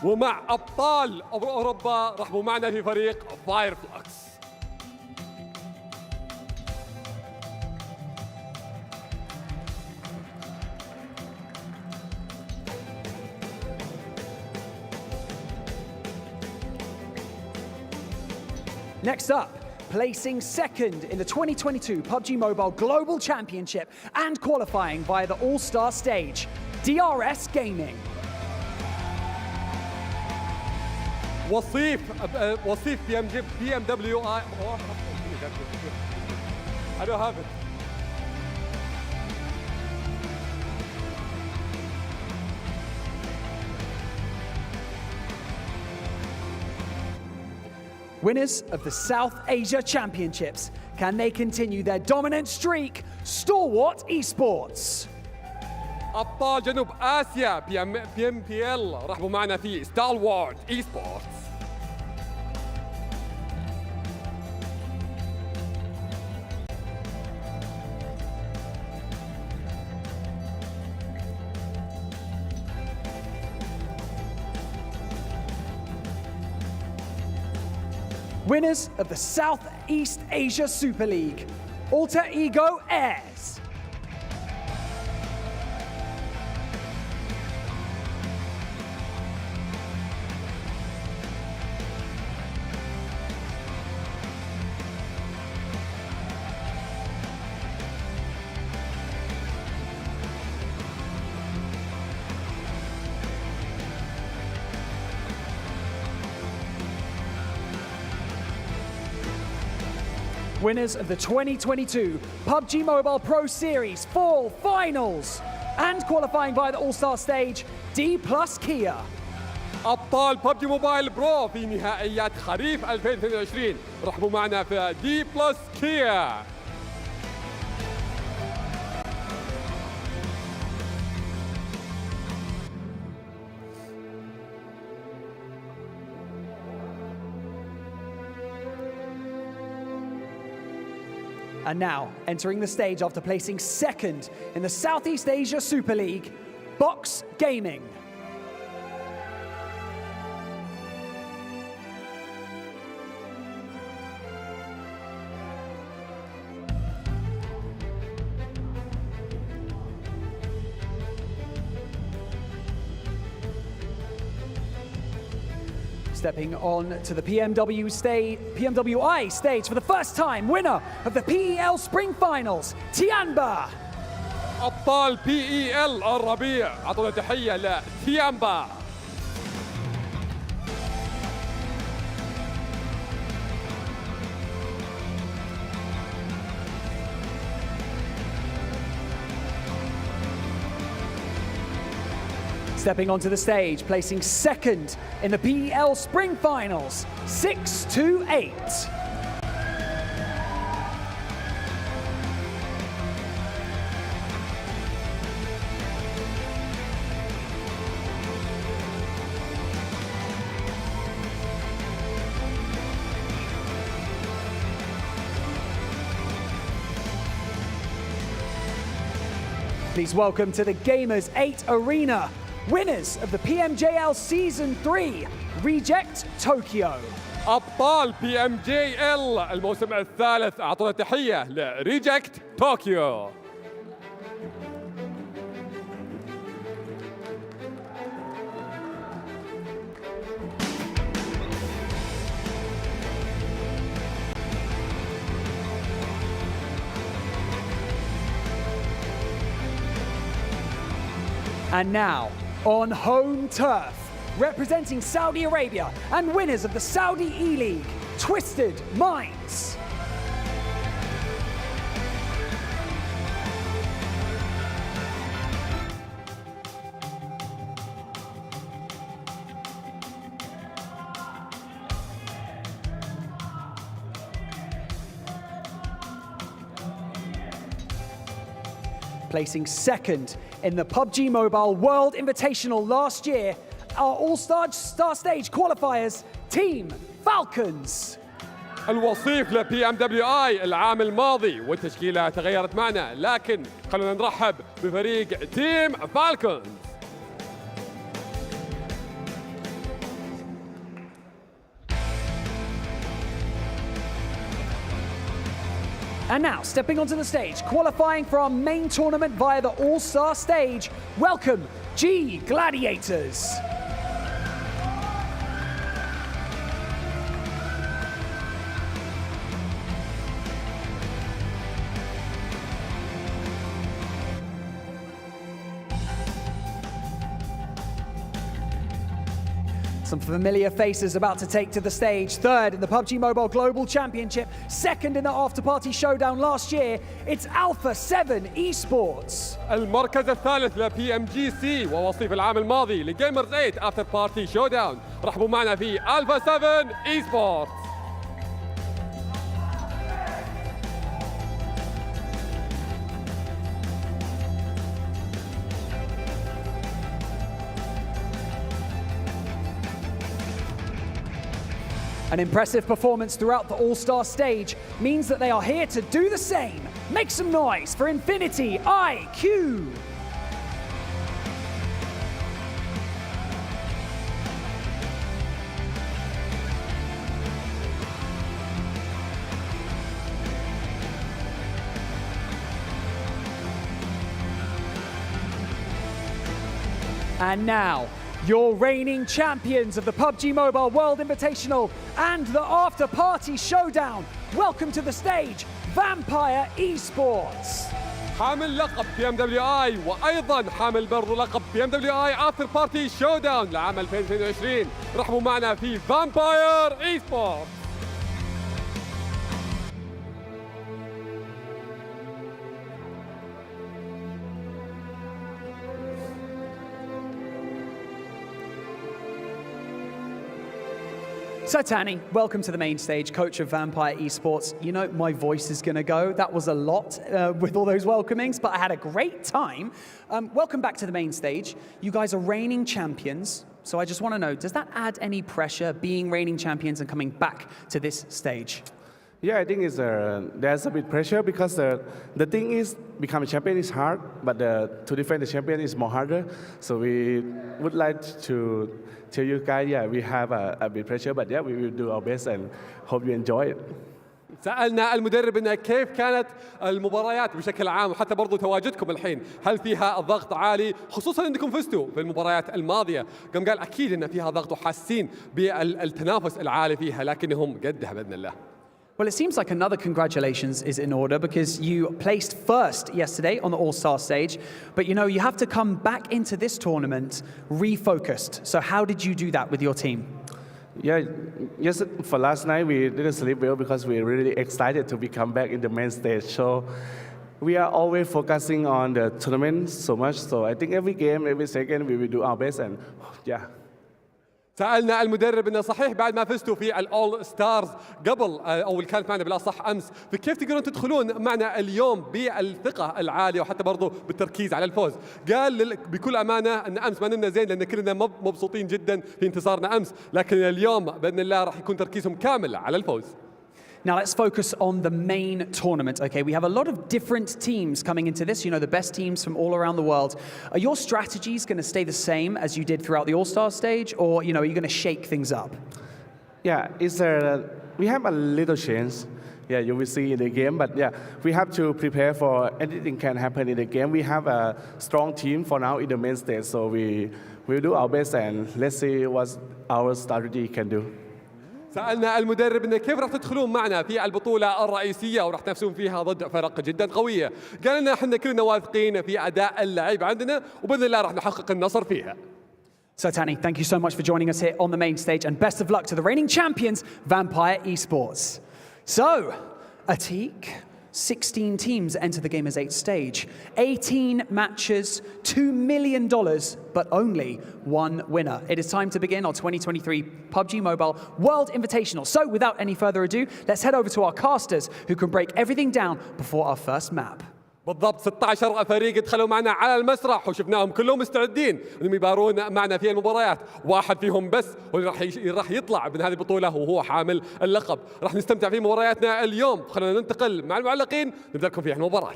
ومع أبطال أوروبا رحبوا معنا في فريق Flux. Next up, placing second in the 2022 PUBG Mobile Global Championship and qualifying via the All-Star Stage, DRS Gaming. وصيف PMWI. I don't have it. Winners of the South Asia Championships, can they continue their dominant streak? Stalwart Esports. أبطال جنوب آسيا PMPL رحبوا معنا في Stalwart Esports. Winners of the Southeast Asia Super League, Alter Ego Airs. winners of the 2022 PUBG Mobile Pro Series Fall Finals, and qualifying via the All-Star Stage, Dplus KIA. أبطال PUBG موبايل برو في نهائيات خريف 2022. رحبوا معنا في Dplus KIA. And now, entering the stage after placing second in the Southeast Asia Super League, Box Gaming. Stepping on to the PMWI stage for the first time, winner of the PEL Spring Finals, Tianba. أبطال PEL الربيع، أعطونا تحية لتيامبا. Stepping onto the stage, placing second in the PEL Spring Finals, 6-8. Please welcome to the Gamers8 Arena, winners of the PMJL Season 3, Reject Tokyo. أبطال PMJL الموسم الثالث، أعطونا تحية لريجكت طوكيو. And now, on home turf, representing Saudi Arabia and winners of the Saudi E-League, Twisted Minds. Placing second in the PUBG Mobile World Invitational last year, our All-Star Stage qualifiers, Team Falcons. الوصيف ل PMWI العام الماضي والتشكيلة تغيرت معنا، لكن خلونا نرحب بفريق تيم فالكونز. And now, stepping onto the stage, qualifying for our main tournament via the All-Star Stage, welcome G Gladiators. Some familiar faces about to take to the stage. Third in the PUBG Mobile Global Championship. Second in the After Party Showdown last year. It's Alpha7 Esports. المركز الثالث ل PMGC ووصيف العام الماضي لجيمرز 8 After Party Showdown. رحبوا معنا في Alpha7 Esports. An impressive performance throughout the All-Star Stage means that they are here to do the same. Make some noise for Infinity IQ. And now, your reigning champions of the PUBG Mobile World Invitational and the After Party Showdown. Welcome to the stage, Vampire Esports. حامل لقب PMWI وأيضا حامل برضو لقب PMWI After Party Showdown لعام 2022. رحبوا معنا في Vampire Esports. So Tani, welcome to the main stage, coach of Vampire Esports. You know, my voice is going to go. That was a lot with all those welcomings, but I had a great time. Welcome back to the main stage. You guys are reigning champions. So I just want to know, does that add any pressure, being reigning champions and coming back to this stage? Yeah, I think there's a bit pressure because the thing is, becoming a champion is hard, but to defend the champion is more harder. So we would like to tell you guys, yeah, we have a bit pressure, but yeah, we will do our best and hope you enjoy it. سألنا المدرب إنه كيف كانت المباريات بشكل عام وحتى برضو تواجدكم الحين، هل فيها الضغط عالي خصوصا انكم فزتوا في المباريات الماضية؟ قام قال أكيد إن فيها ضغط وحاسين بالتنافس العالي فيها، لكنهم قدها بإذن الله. Well, it seems like another congratulations is in order because you placed first yesterday on the All-Stars Stage, but you know, you have to come back into this tournament refocused. So how did you do that with your team? Yeah, yes, for last night we didn't sleep well because we're really excited to become back in the main stage. So we are always focusing on the tournament so much. So I think every game, every second, we will do our best and yeah. سألنا المدرب انه صحيح بعد ما فزتوا في الأول ستارز قبل او اللي كانت معنا بالاصح امس، فكيف تقدرون تدخلون معنا اليوم بالثقة العالية وحتى برضو بالتركيز على الفوز؟ قال بكل امانة ان امس ما نمنا زين لان كلنا مبسوطين جدا في انتصارنا امس، لكن اليوم باذن الله راح يكون تركيزهم كامل على الفوز. Now let's focus on the main tournament. Okay, we have a lot of different teams coming into this, you know, the best teams from all around the world. Are your strategies going to stay the same as you did throughout the All-Star stage, or, you know, are you going to shake things up? Yeah, we have a little chance. Yeah, you will see in the game, but yeah, we have to prepare for anything can happen in the game. We have a strong team for now in the main stage, so we will do our best and let's see what our strategy can do. سألنا المدرب إنه كيف راح تدخلون معنا في البطولة الرئيسية وراح تنافسون فيها ضد فرق جدا قوية. قال لنا احنا كلنا واثقين في أداء اللعيبة عندنا وبإذن الله راح نحقق النصر فيها. So Tani, thank you so much for joining us here on the main stage and best of luck to the reigning champions, Vampire Esports. So, Atik, 16 teams enter the Gamers8 stage. 18 matches, $2 million, but only one winner. It is time to begin our 2023 PUBG Mobile World Invitational. So without any further ado, let's head over to our casters who can break everything down before our first map. بالضبط 16 فريق دخلوا معنا على المسرح وشفناهم كلهم مستعدين انهم يبارون معنا في المباريات، واحد فيهم بس راح يطلع من هذه البطوله وهو حامل اللقب. راح نستمتع في مبارياتنا اليوم، خلينا ننتقل مع المعلقين نبدا لكم في المباراه.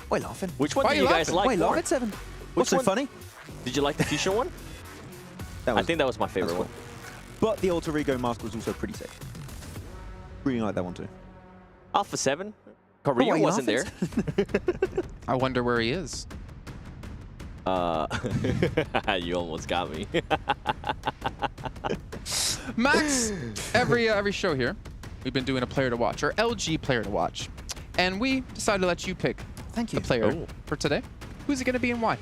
Why laughing? Which one do you guys like Why more? laughing, Seven? What's so funny? Did you like the future one? I think that was my favorite one. But the alter ego mask was also pretty sick. Really like that one too. Alpha7? Korea wasn't there. I wonder where he is. You almost got me. Max, every show here, we've been doing a player to watch, or LG player to watch. And we decided to let you pick the player for today. Who's it going to be and why?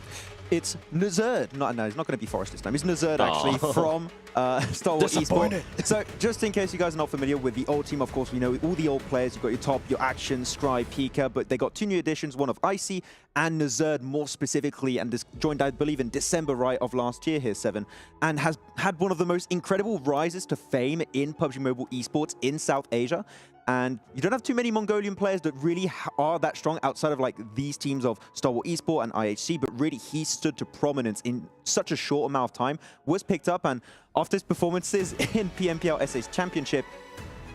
It's Nazerd. No, it's not going to be Forest this time. It's Nazerd, actually, from Star Wars Esports. So, just in case you guys are not familiar with the old team, of course, we know all the old players. You've got your top, your Action, Scribe, Pika, but they got 2 new additions, one of Icy and Nazerd more specifically, and this joined, I believe, in December, right, of last year here, Seven, and has had one of the most incredible rises to fame in PUBG Mobile Esports in South Asia. And you don't have too many Mongolian players that really are that strong outside of like these teams of Star Wars Esports and IHC, but really he stood to prominence in such a short amount of time, was picked up, and after his performances in PMWI SAS Championship,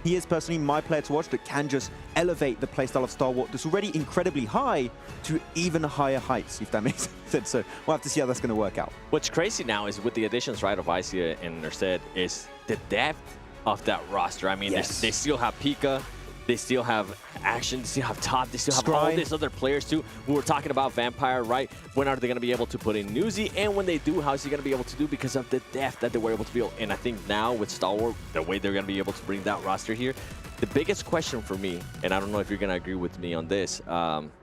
he is personally my player to watch that can just elevate the playstyle of Star Wars that's already incredibly high to even higher heights, if that makes sense. So we'll have to see how that's going to work out. What's crazy now is with the additions, right, of Icy and Nerset is the depth of that roster. I mean, they still have Pika, they still have Action, they still have Top, they still have all these other players too. We were talking about Vampire, right? When are they going to be able to put in Newsy? And when they do, how is he going to be able to do because of the depth that they were able to build? And I think now with Star Wars, the way they're going to be able to bring that roster here, the biggest question for me, and I don't know if you're going to agree with me on this,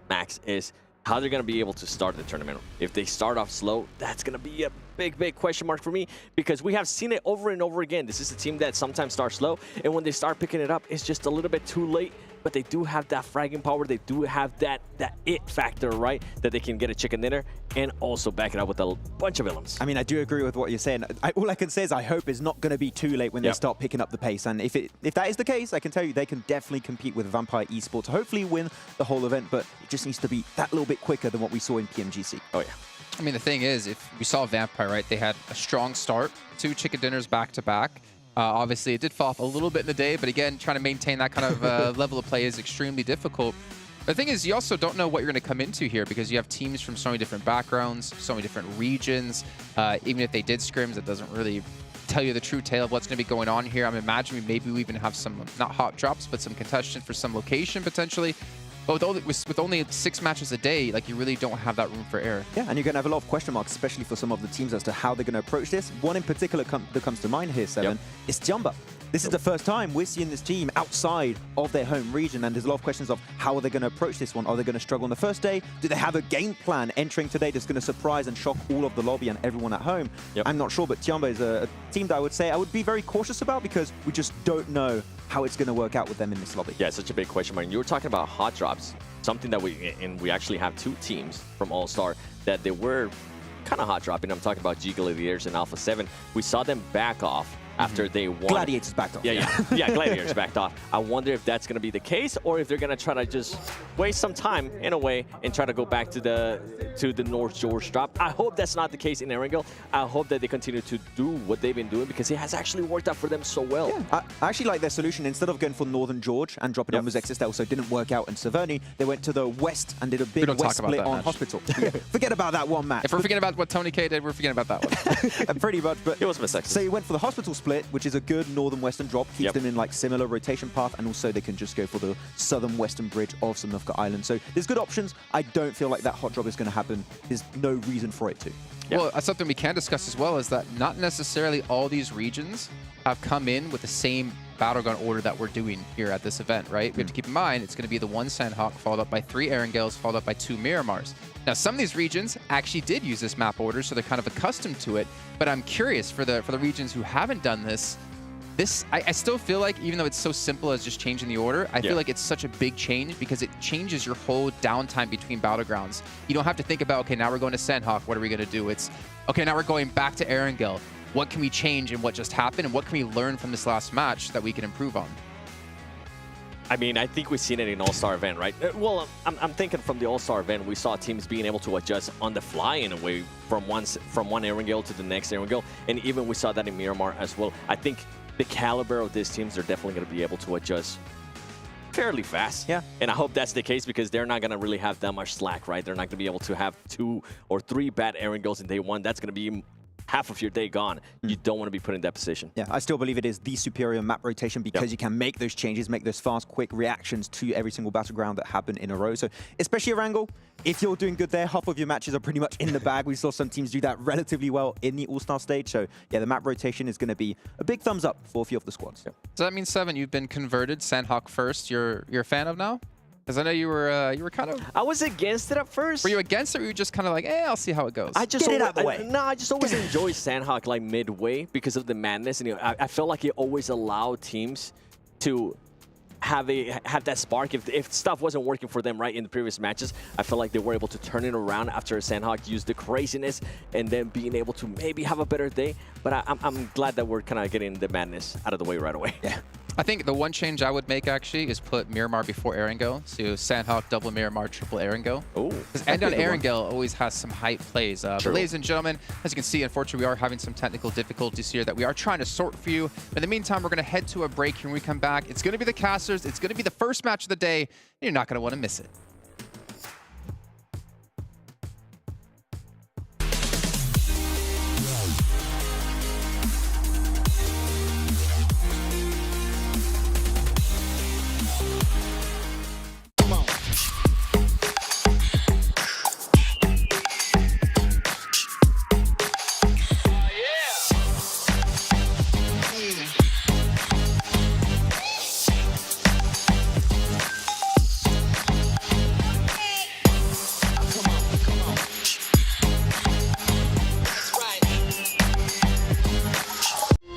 Max, is how they're going to be able to start the tournament. If they start off slow, that's going to be a big question mark for me because we have seen it over and over again. This is a team that sometimes starts slow, and when they start picking it up, it's just a little bit too late. but they do have that fragging power. They do have that it factor, right? That they can get a chicken dinner and also back it up with a bunch of villains. I mean, I do agree with what you're saying. All I can say is I hope it's not going to be too late when they start picking up the pace. And if that is the case, I can tell you they can definitely compete with Vampire Esports, hopefully win the whole event, but it just needs to be that little bit quicker than what we saw in PMGC. Oh, yeah. I mean, the thing is, if we saw Vampire, right, they had a strong start, 2 chicken dinners back-to-back. Obviously, it did fall off a little bit in the day, but again, trying to maintain that kind of level of play is extremely difficult. The thing is, you also don't know what you're going to come into here because you have teams from so many different backgrounds, so many different regions. Even if they did scrims, it doesn't really tell you the true tale of what's going to be going on here. I'm imagining maybe we even have some, not hot drops, but some contestation for some location potentially. But with only 6 matches a day, like, you really don't have that room for error. Yeah, and you're going to have a lot of question marks, especially for some of the teams as to how they're going to approach this. One in particular that comes to mind here, Seven, is Jumba. This is the first time we're seeing this team outside of their home region, and there's a lot of questions of how are they going to approach this one? Are they going to struggle on the first day? Do they have a game plan entering today that's going to surprise and shock all of the lobby and everyone at home? I'm not sure, but Jumba is a team that I would say I would be very cautious about because we just don't know how it's going to work out with them in this lobby. Yeah, it's such a big question mark. You were talking about hot drops, something that we actually have 2 teams from All-Star that they were kind of hot dropping. I'm talking about G Gladiators and Alpha7. We saw them back off after they won. Gladiators backed off. Yeah, Gladiators backed off. I wonder if that's going to be the case or if they're going to try to just waste some time in a way and try to go back to the North George drop. I hope that's not the case in Erangel. I hope that they continue to do what they've been doing because it has actually worked out for them so well. Yeah, I actually like their solution. Instead of going for Northern George and dropping on Muzexis, that also didn't work out in Severny. They went to the West and did a big West split on Hospital. Forget about that one match. If we're forgetting about what Tony K did, we're forgetting about that one. Pretty much, but it was Muzexis. So you went for the Hospital split, which is a good northern western drop, keeps them in like similar rotation path, and also they can just go for the southern western bridge of Samnufka Island. So there's good options. I don't feel like that hot drop is going to happen. There's no reason for it to. Well, something we can discuss as well is that not necessarily all these regions have come in with the same Battleground order that we're doing here at this event, right? We have to keep in mind it's going to be the 1 Sandhawk followed up by 3 Erangels followed up by 2 Miramars. Now, some of these regions actually did use this map order, so they're kind of accustomed to it. But I'm curious for the regions who haven't done this. I still feel like, even though it's so simple as just changing the order, I feel like it's such a big change because it changes your whole downtime between Battlegrounds. You don't have to think about, okay, now we're going to Sandhawk, what are we going to do? It's, okay, now we're going back to Erangel. What can we change in what just happened, and what can we learn from this last match that we can improve on? I mean, I think we've seen it in All-Star event, right? Well, I'm thinking from the All-Star event, we saw teams being able to adjust on the fly in a way from one Erangel to the next Erangel, and even we saw that in Miramar as well. I think the caliber of these teams are definitely going to be able to adjust fairly fast. Yeah. And I hope that's the case because they're not going to really have that much slack, right? They're not going to be able to have 2 or 3 bad Erangels in day 1. That's going to be half of your day gone. You don't want to be put in that position. Yeah, I still believe it is the superior map rotation because you can make those changes, make those fast, quick reactions to every single battleground that happen in a row. So especially Erangel, if you're doing good there, half of your matches are pretty much in the bag. We saw some teams do that relatively well in the All-Star stage. So yeah, the map rotation is going to be a big thumbs up for a few of the squads. Does that mean, Seven, you've been converted Sandhawk first? You're a fan of now? Because I know you were kind of... I was against it at first. Were you against it, or were you just kind of like, I'll see how it goes? I just I just always enjoy Sandhawk like midway because of the madness. And I felt like it always allowed teams to have that spark. If stuff wasn't working for them right in the previous matches, I felt like they were able to turn it around after Sandhawk used the craziness and then being able to maybe have a better day. But I'm glad that we're kind of getting the madness out of the way right away. Yeah. I think the one change I would make, actually, is put Miramar before Erangel. So Sandhawk, double Miramar, triple Erangel. Oh. Because End on Erangel always has some hype plays. But ladies and gentlemen, as you can see, unfortunately, we are having some technical difficulties here that we are trying to sort for you. But in the meantime, we're going to head to a break here when we come back. It's going to be the casters. It's going to be the first match of the day. And you're not going to want to miss it.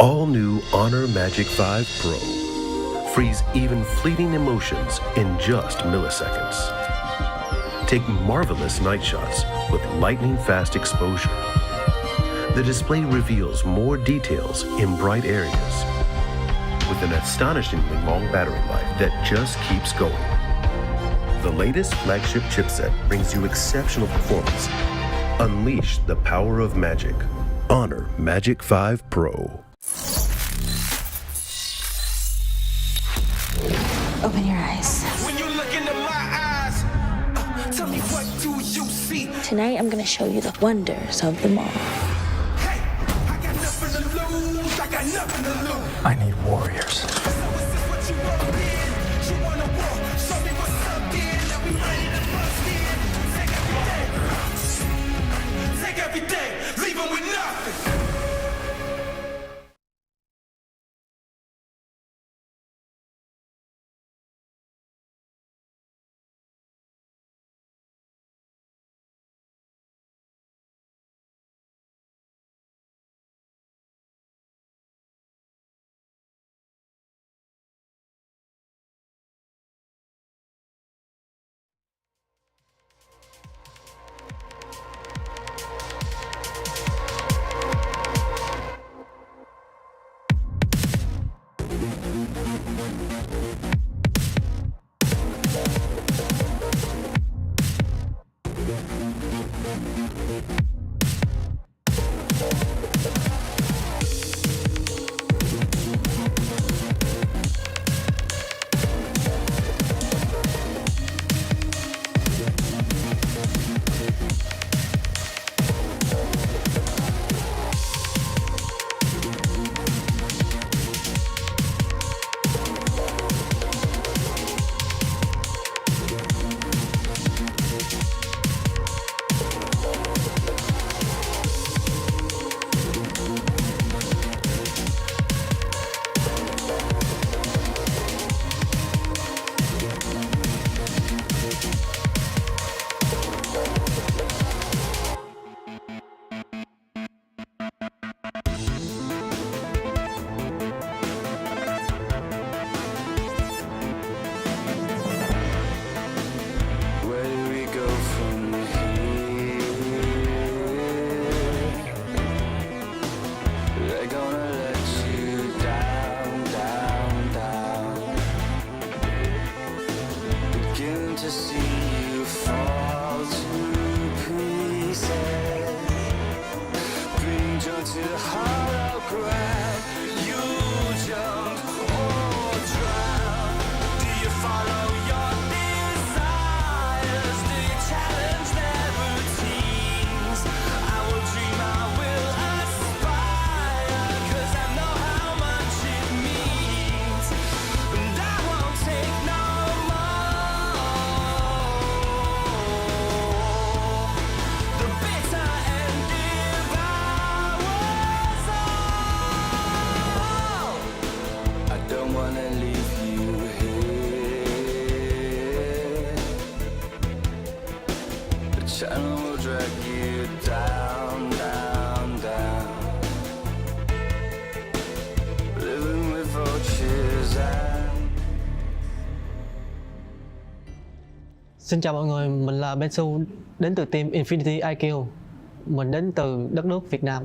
All new Honor Magic 5 Pro freeze even fleeting emotions in just milliseconds. Take marvelous night shots with lightning-fast exposure. The display reveals more details in bright areas with an astonishingly long battery life that just keeps going. The latest flagship chipset brings you exceptional performance. Unleash the power of magic. Honor Magic 5 Pro. Open your eyes. When you look into my eyes, tell me what do you see? Tonight, I'm gonna show you the wonders of the mall. Hey, I got nothing to lose. I got nothing to lose. I need warriors. So is this what you want in? You wanna walk? Show me what's up in. Now we ready to bust in. Take everything, leave them with nothing. Xin chào mọi người, mình là Bensu đến từ team Infinity IQ. Mình đến từ đất nước Việt Nam.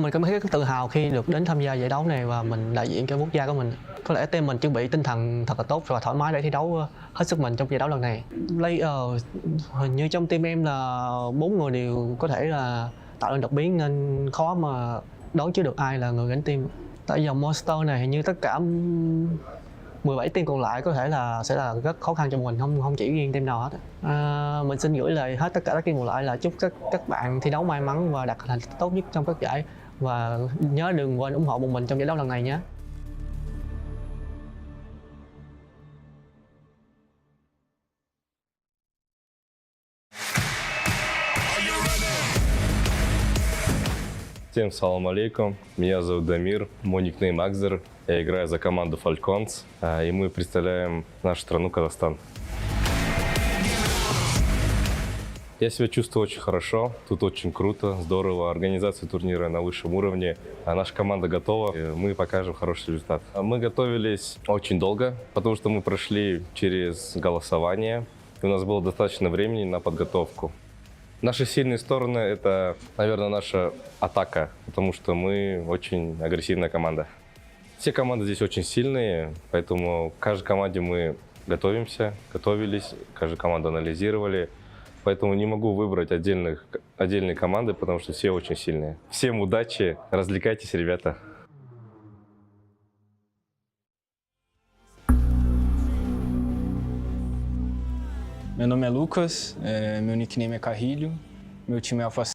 Mình cảm thấy rất tự hào khi được đến tham gia giải đấu này và mình đại diện cho quốc gia của mình. Có lẽ team mình chuẩn bị tinh thần thật là tốt và thoải mái để thi đấu hết sức mình trong giải đấu lần này. Player hình như trong team em là 4 người đều có thể là tạo nên đột biến nên khó mà đoán trước được ai là người gánh team. Tại dòng Monster này hình như tất cả 17 team còn lại có thể là sẽ là rất khó khăn cho mình, không chỉ riêng team nào hết. Mình xin gửi lời hết tất cả các team còn lại là chúc các bạn thi đấu may mắn và đạt thành tích tốt nhất trong các giải, và nhớ đừng quên ủng hộ bọn mình trong giải đấu lần này nhé. Всем салам алейкум, меня зовут Дамир, мой никнейм Акзер, я играю за команду Falcons, и мы представляем нашу страну Казахстан. Я себя чувствую очень хорошо, тут очень круто, здорово, организация турнира на высшем уровне, а наша команда готова, и мы покажем хороший результат. Мы готовились очень долго, потому что мы прошли через голосование, и у нас было достаточно времени на подготовку. Наши сильные стороны — это, наверное, наша атака, потому что мы очень агрессивная команда. Все команды здесь очень сильные, поэтому к каждой команде мы готовились, каждую команду анализировали. Поэтому не могу выбрать отдельные команды, потому что все очень сильные. Всем удачи, развлекайтесь, rебята. Meu nome é Lucas, meu nickname é Carrilho, meu time é Alpha7.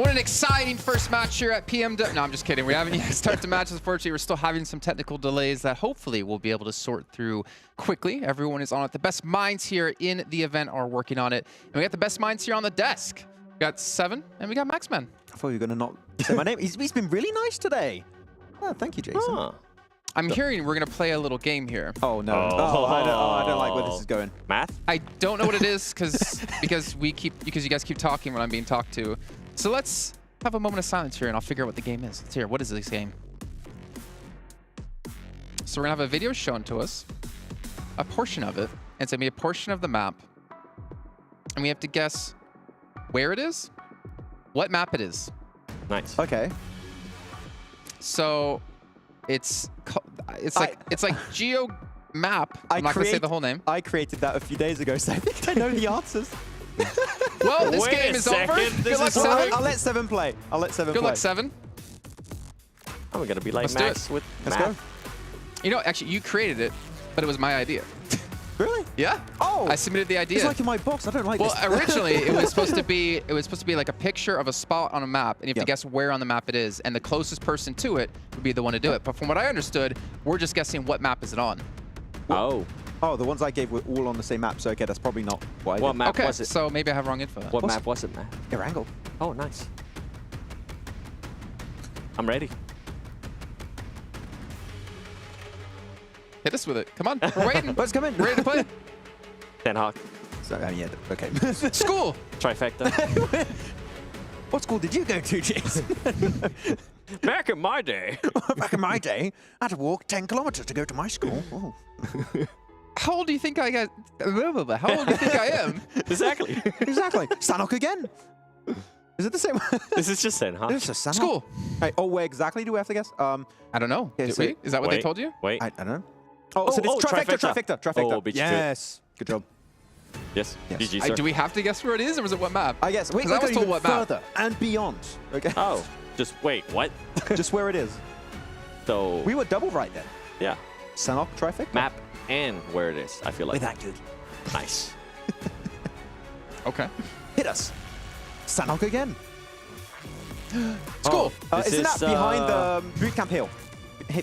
What an exciting first match here at PMW. No, I'm just kidding. We haven't yet started the match. Unfortunately, we're still having some technical delays that hopefully we'll be able to sort through quickly. Everyone is on it. The best minds here in the event are working on it. And we got the best minds here on the desk. We got 7 and we got Maxman. I thought you were going to not say my name. He's been really nice today. Oh, thank you, Jason. Huh. I'm hearing we're going to play a little game here. Oh, no. I don't like where this is going. Math? I don't know what it is because you guys keep talking when I'm being talked to. So let's have a moment of silence here and I'll figure out what the game is. Let's hear, what is this game? So we're gonna have a video shown to us, a portion of it. It's gonna be a portion of the map. And we have to guess where it is, what map it is. Nice. Okay. So it's like Geo Map. I'm not gonna say the whole name. I created that a few days ago, so I think I know the answers. Well, this game is over. Good luck, 7. I'll let 7 play. Good luck, 7. I'm gonna be like Let's Max with Let's math. go. You know, actually, you created it, but it was my idea. Really? Yeah. Oh. I submitted the idea. It's like in my box. I don't like well, this. originally it was supposed to be like a picture of a spot on a map, and you have to guess where on the map it is, and the closest person to it would be the one to do it. But from what I understood, we're just guessing what map is it on. Oh. Oh, the ones I gave were all on the same map, so okay, that's probably not what I did. What map was it? So maybe I have wrong info. What map was it, man? Erangel. Oh, nice. I'm ready. Hit us with it. Come on, we're waiting. Let's come in. We're ready to play. Ten Hawk. So, yeah, okay. School. Trifecta. What school did you go to, Jason? Back in my day. Back in my day, I had to walk 10 kilometers to go to my school. Oh. How old do you think I got? How old do you think I am? Exactly. Exactly. Sanok again. Is it the same one? This is just Sanok. This is Sanok. School. Right, oh, where exactly do we have to guess? I don't know. Okay, Did so we? Is that what they told you? Wait. I don't know. Oh, so it's trifecta. Oh, beat you to it. Yes. Good job. Yes. GG, sir. Do we have to guess where it is, or was it what map? I guess. Wait, 'Cause I was told what map. further and beyond. Okay. Oh, just wait. What? Just where it is. So We were double right then. yeah, Sanok trifecta. map and where it is. I feel like We're that good. nice. Okay. Hit us. Sanok again. School. Isn't that behind the bootcamp hill?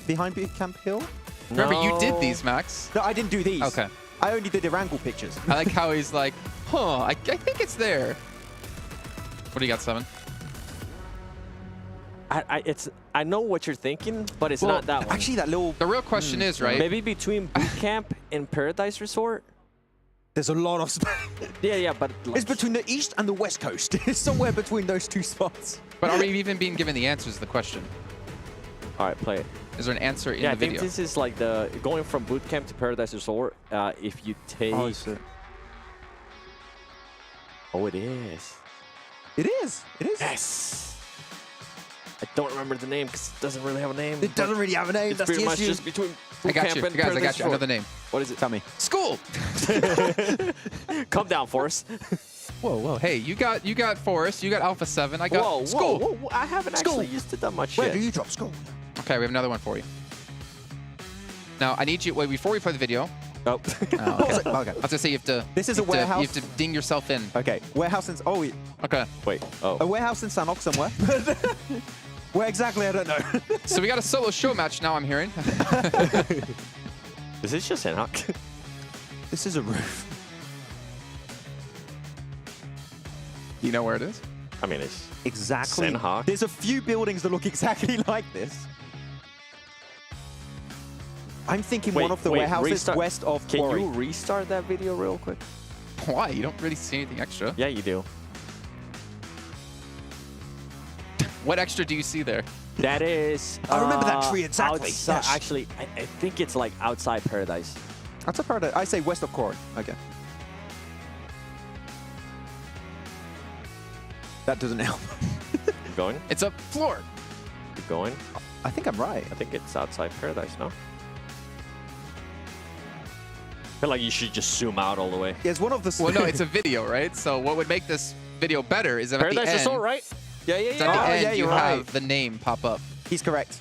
Behind bootcamp hill? Remember, you did No. these, Max. No, I didn't do these. Okay. I only did Erangel pictures. I like how he's like, huh, I think it's there. What do you got, 7? I know what you're thinking, but it's not that one. Actually, that little... The real question is, right? Maybe between bootcamp and Paradise Resort. There's a lot of... Yeah, but like, It's between the east and the west coast. It's somewhere between those two spots. But are we even being given the answers to the question? all right, play it. Is there an answer in Yeah, the I think video? this is like the going from bootcamp to Paradise Resort. If you take, Oh, is it? Oh, it is. It is. It is. Yes. I don't remember the name because it doesn't really have a name. It doesn't really have a name. It's That's pretty the much issue. just between I got bootcamp you, and guys. I Paradise got you. I know Resort. the name. What is it? Tell me. School. Calm down, Forrest. Whoa. Hey, you got Forest. You got Alpha7. I got School. Whoa. I haven't actually used to that much Where yet. do you drop school? Okay, we have another one for you. Now, I need you. Wait, before we play the video. Oh. Okay. I was gonna say you have to. This is you a have to- warehouse. You have to ding yourself in. Okay. Warehouse in... Oh, Okay. Wait. Oh. a warehouse in Sanok somewhere. Where exactly, I don't know. So we got a solo show match now, I'm hearing. Is this just Sanhok? This is a roof. You know where it is? I mean, it's Exactly. Sanhok. There's a few buildings that look exactly like this. I'm thinking one of the warehouses restart. west of Can Quarry. you restart that video real quick? Why? You don't really see anything extra. Yeah, you do. What extra do you see there? That is. I remember that tree exactly. Outside, Yes. Actually, I think it's like outside Paradise. That's a part of... I say west of Quarry. Okay. That doesn't help. Keep going. It's a floor. Keep going. I think I'm right. I think it's outside Paradise, no? I feel like you should just zoom out all the way. Yeah, it's one of the... Well, no, it's a video, right? So what would make this video better is if at the Paradise end, Resort, right? Yeah. is at the end yeah, you you're have right. the name pop up. He's correct.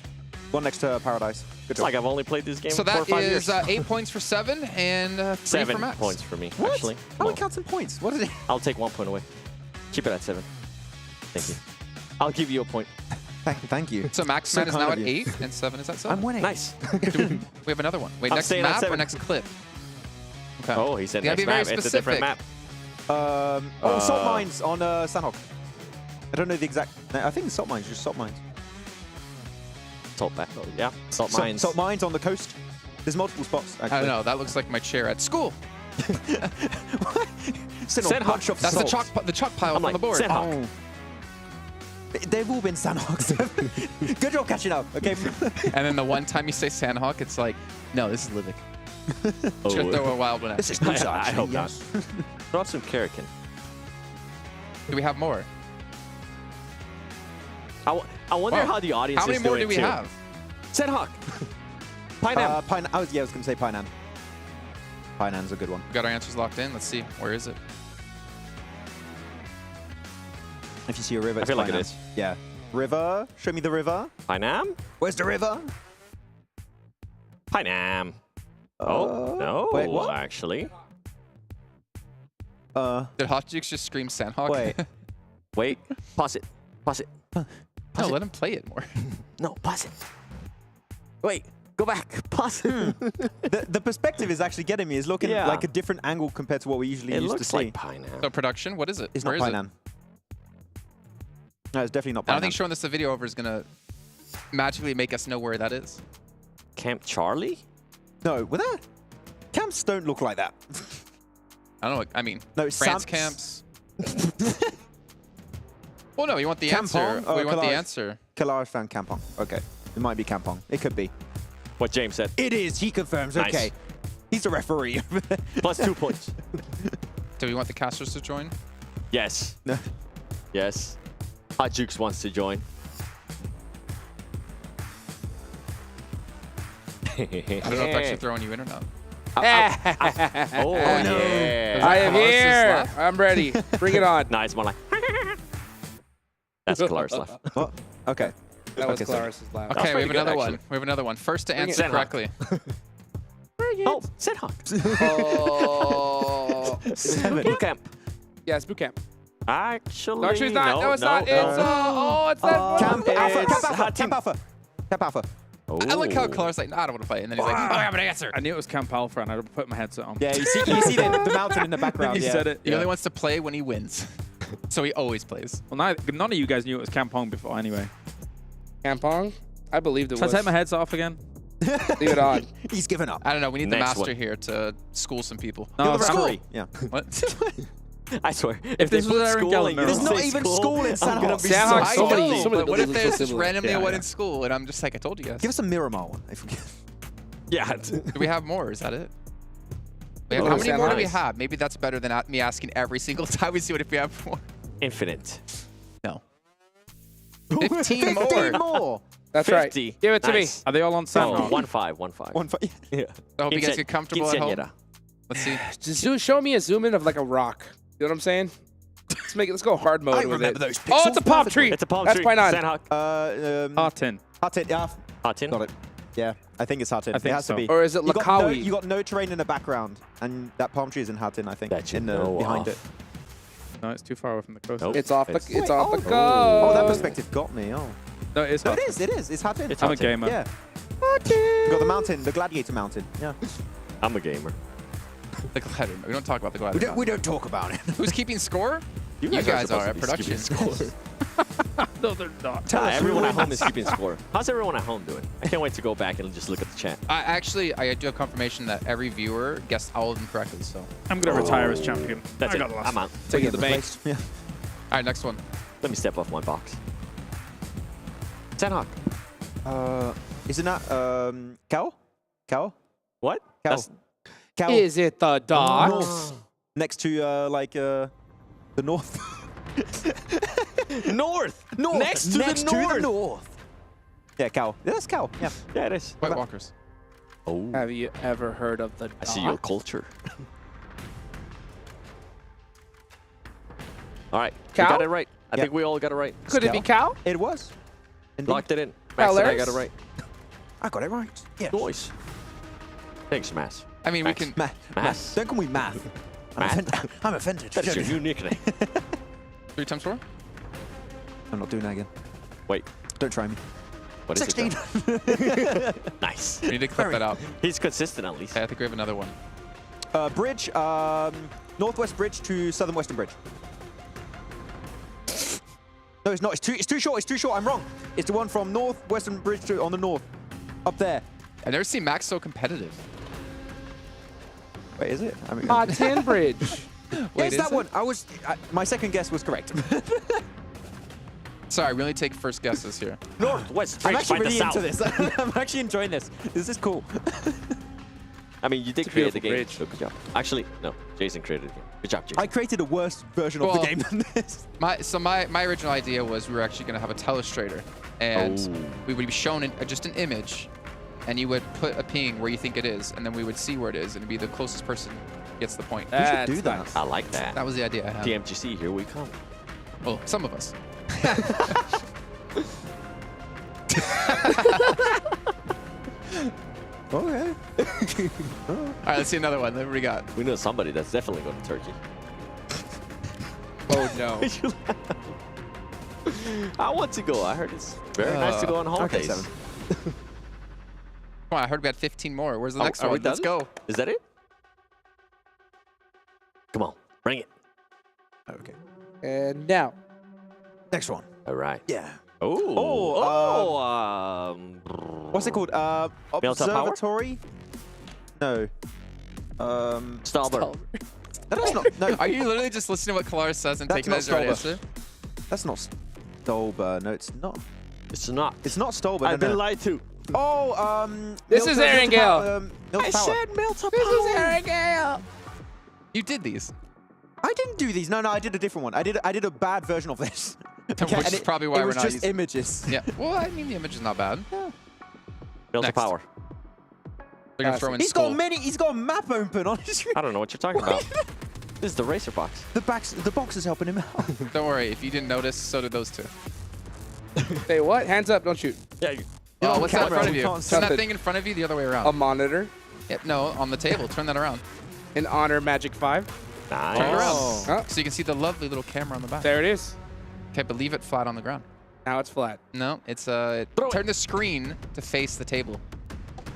One next to Paradise. Good It's job. like I've only played this game So for 4 or that 5 is years. 8 points for 7 and 3 7 for Max. points for me, What? actually. How No, many counts in points? What is it? I'll take 1 point away. Keep it at 7. Thank you. I'll give you a point. Thank you. So Max Man is now at 8 and 7 is at 7. I'm winning. Nice. We have another one. Wait, I'm next staying at map or 7. next clip? Okay. Oh, he said You gotta next be very map. It's a different specific. map. Salt mines on Sandhawk. I don't know the exact. I think it's salt mines, just salt mines. Salt back. Yeah. Salt mines. Salt mines on the coast. There's multiple spots. Actually. I don't know. That looks like my chair at school. Sandhawk. That's the chalk pile on the board. Oh. They've all been Sandhawks. Good job catching up. Okay. And then the one time you say Sandhawk, it's like, no, this is Livik. Just throw a wild one at This is you. Nusa. I hope not. Throw out some Karakin. Do we have more? I wonder Wow. how the audience How many is more doing do we too. have? Sandhawk. Pinam. I was going to say Painan. Painan's a good one. We got our answers locked in. Let's see. Where is it? If you see a river, I it's feel like it Painan. is. Yeah. River. Show me the river. Pinam? Where's the river? Pinam. Oh, no. Wait, what? Actually. Did Hot Jukes just scream Sandhawk? Wait. Wait. Pause it. Pause it. No, let him play it more. No, pause it. Wait. Go back. Pause it. The perspective is actually getting me. It's looking Yeah. like a different angle compared to what we usually It used to looks see. like Pinam. So production, what is it? It's Where not is it? Painan. No, it's definitely not Painan. I don't think showing this the video over is going to magically make us know where that is. Camp Charlie? No, with that. Camps don't look like that. I don't know. I mean, No, France camps. Well, no, you want the answer. Kampong? We want the Kalash. answer. Kalash found Kampong. Okay. It might be Kampong. It could be. What James said. It is. He confirms. Nice. Okay. He's a referee. Plus 2 points. Do we want the casters to join? Yes. No. Yes. Hot Jukes wants to join. I don't know if I'm actually throwing you in or not. Oh, no. yeah. I am Colaris' here. left? I'm ready. Bring it on. Nice, more like. That's Clara's left. What? Okay. That was Okay, so- Clara's laugh. Okay, we have pretty good, another one. actually. We have another one. First to Bring it. answer Sandhawk. correctly. Oh, Sandhawk. Oh. Boot camp. Yeah, it's boot camp. Actually, No, actually, it's not. No, it's no, not. no. It's it's that. Camp Alpha. It's Camp Alpha. Hot Team. Camp Alpha. Camp Alpha. I like how Clara's like, nah, I don't want to play. And then he's like, oh, I have an answer. I knew it was Camp Alpha, and I put my headset on. Yeah, you see the mountain in the background. He Yeah. said it. He only wants to play when he wins. So he always plays. Well, none of you guys knew it was Kampong before, anyway. Kampong? I believed it Should I was. take my headset off again? Leave it on. He's given up. I don't know. We need the Next master one. here to school some people. Oh, No, You're the school. referee. Yeah. What? I swear. If they this was put Aaron school and Gallagher. you There's don't not say even school, school in I'm gonna Sandhawk. be Sandhawk, I so somebody- know, somebody but what if builds a there's just similar- randomly Yeah, one yeah. in school and I'm just like, I told you guys. Give us a Miramar one. I forget. Yeah. Do we have more? Is that it? Wait, Oh, how many more do we nice. have? Maybe that's better than me asking every single time we see what if we have more. Infinite. No. 15 more. 15 more. That's 50. right. Give it to Nice. Are they all on Oh, Sandhawk? 1-5, 1-5. Yeah. I hope you guys get comfortable at home. Quinceañera. Let's see. Just show me a zoom in of like a rock. You know what I'm saying? Let's go hard mode I with remember it. those Oh, it's a pixels palm perfectly. tree. It's a palm That's tree. Painan. Sandhawk. Hot tin. Hot it. Yeah. Hot tin. Got it. Yeah. I think it's Hatin. I think it has so. to be. Or is it You got no- Lakawi? You got no terrain in the background, and that palm tree is in Hatin, I think. That you in the know behind of. it. No, it's too far away from the coast. Nope. It's off the. It's- It's off the Oh, coast. that perspective got me. Oh. No, it's No, not. it is. It is. It's Hatin. It's I'm a Hatin. gamer. Yeah. You got the mountain, the gladiator mountain. Yeah. I'm a gamer. The glider. We don't talk about the glider. We don't talk about it. Who's keeping score? You are guys supposed are to at be keeping production. score. No, they're not. Everyone at home is keeping score. How's everyone at home doing? I can't wait to go back and just look at the chat. I do have confirmation that every viewer guessed all of them correctly. So. I'm going to retire as champion. That's I it. got lost. I'm out. Take it to the bank. Yeah. All right, next one. Let me step off one box. Sandhawk. Isn't that cow? Cow? What? Cow. That's Cow. Is it the dock? North. Next to the north. north. North. Next to the north. Yeah, cow. Yeah, that's cow. Yeah. Yeah, it is. White Walkers. Oh. Have you ever heard of the dock? I see your culture. All right. We Cow? got it right. I Yeah. think we all got it right. Could it be cow? It was. Indeed. Locked it in. Max and I got it Colors? right. I got it right. Yeah. Noise. Thanks, Mass. I mean, Max. we can. Mass. Don't call me math. Math. I'm offended. That's your new nickname. 3 times 4? I'm not doing that again. Wait. Don't try me. What is 16. it? Nice. We need to clip that out. He's consistent at least. Okay, I think we have another one. Bridge, northwest bridge to southern western bridge. No, it's not. It's too short. It's too short. I'm wrong. It's the one from northwestern bridge to on the north, up there. I've never seen Max so competitive. Wait, is it? I mean, Tin Bridge. Wait, it's that one. My second guess was correct. Sorry, we only take first guesses here. Northwest I'm bridge actually by the really south. into this. I'm actually enjoying this. This is cool. I mean, you did create the game, so good job. Actually, no, Jason created the game. Good job, Jason. I created a worse version of the game than this. My original idea was we were actually going to have a telestrator, and we would be shown just an image, and you would put a ping where you think it is, and then we would see where it is, and it'd be the closest person gets the point. We should do that. I like that. That was the idea I had. TMGC, here we come. Well, some of us. Okay. All right, let's see another one. What do we got? We know somebody that's definitely going to Turkey. Oh, no. I want to go. I heard it's very nice to go on holidays. Okay, 7. Come on, I heard we had 15 more. Where's the next one? Let's go. Is that it? Come on, bring it. Okay. And now. Next one. All right. Yeah. What's it called? Observatory? No. Stalber. That's not. No. Are you literally just listening to what Kalaris says and taking that as your answer? That's not Stolber. No, it's not. It's not. It's not Stolber. I've been lied to. Oh, This is Aaron Gale. I said Milta This is Aaron Gale. You did these. I didn't do these. No, I did a different one. I did a bad version of this. Which is probably why we're not using. It was just using images. Yeah. Well, I mean, the image is not bad. Yeah. Milta Power. They're gonna throw in He's school. got a map open on his screen. I don't know what you're talking about. This is the racer box. The box is helping him out. Don't worry. If you didn't notice, so did those two. Hey, what? Hands up, don't shoot. Yeah. Oh, what's that in front of you? can't Turn that see. thing in front of you the other way around. A monitor. Yep, no, on the table. Turn that around. An Honor Magic 5. Nice. Turn it around. Oh. So you can see the lovely little camera on the back. There it is. Okay, but leave it flat on the ground. Now it's flat. No, it's turn the screen to face the table.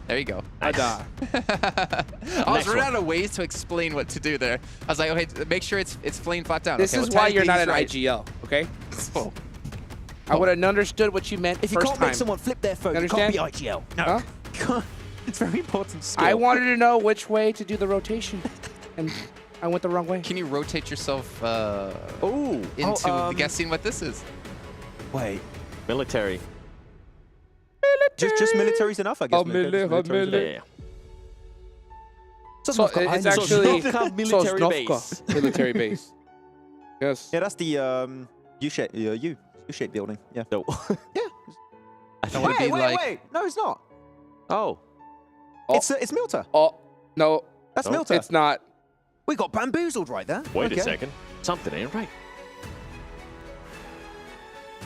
There you go. I die. I was running out of ways to explain what to do there. I was like, okay, make sure it's laying flat down. This okay, is well, why you're not technically an he's right. IGL, okay? Oh. I would have understood what you meant If you first can't time. make someone flip their phone, you Understand? can't be IGL. No. Huh? You can't. It's very important skill. I wanted to know which way to do the rotation, and I went the wrong way. Can you rotate yourself into guessing what this is? Wait. Military. Just military's enough, I guess. Yeah. So it's actually military base. Military base. Yes. Yeah, that's the U-shaped building. Yeah. No. Yeah. Wait. No, it's not. Oh. It's Milta. Oh, no. That's Milta. It's not. We got bamboozled right there. Wait a second. Something ain't right.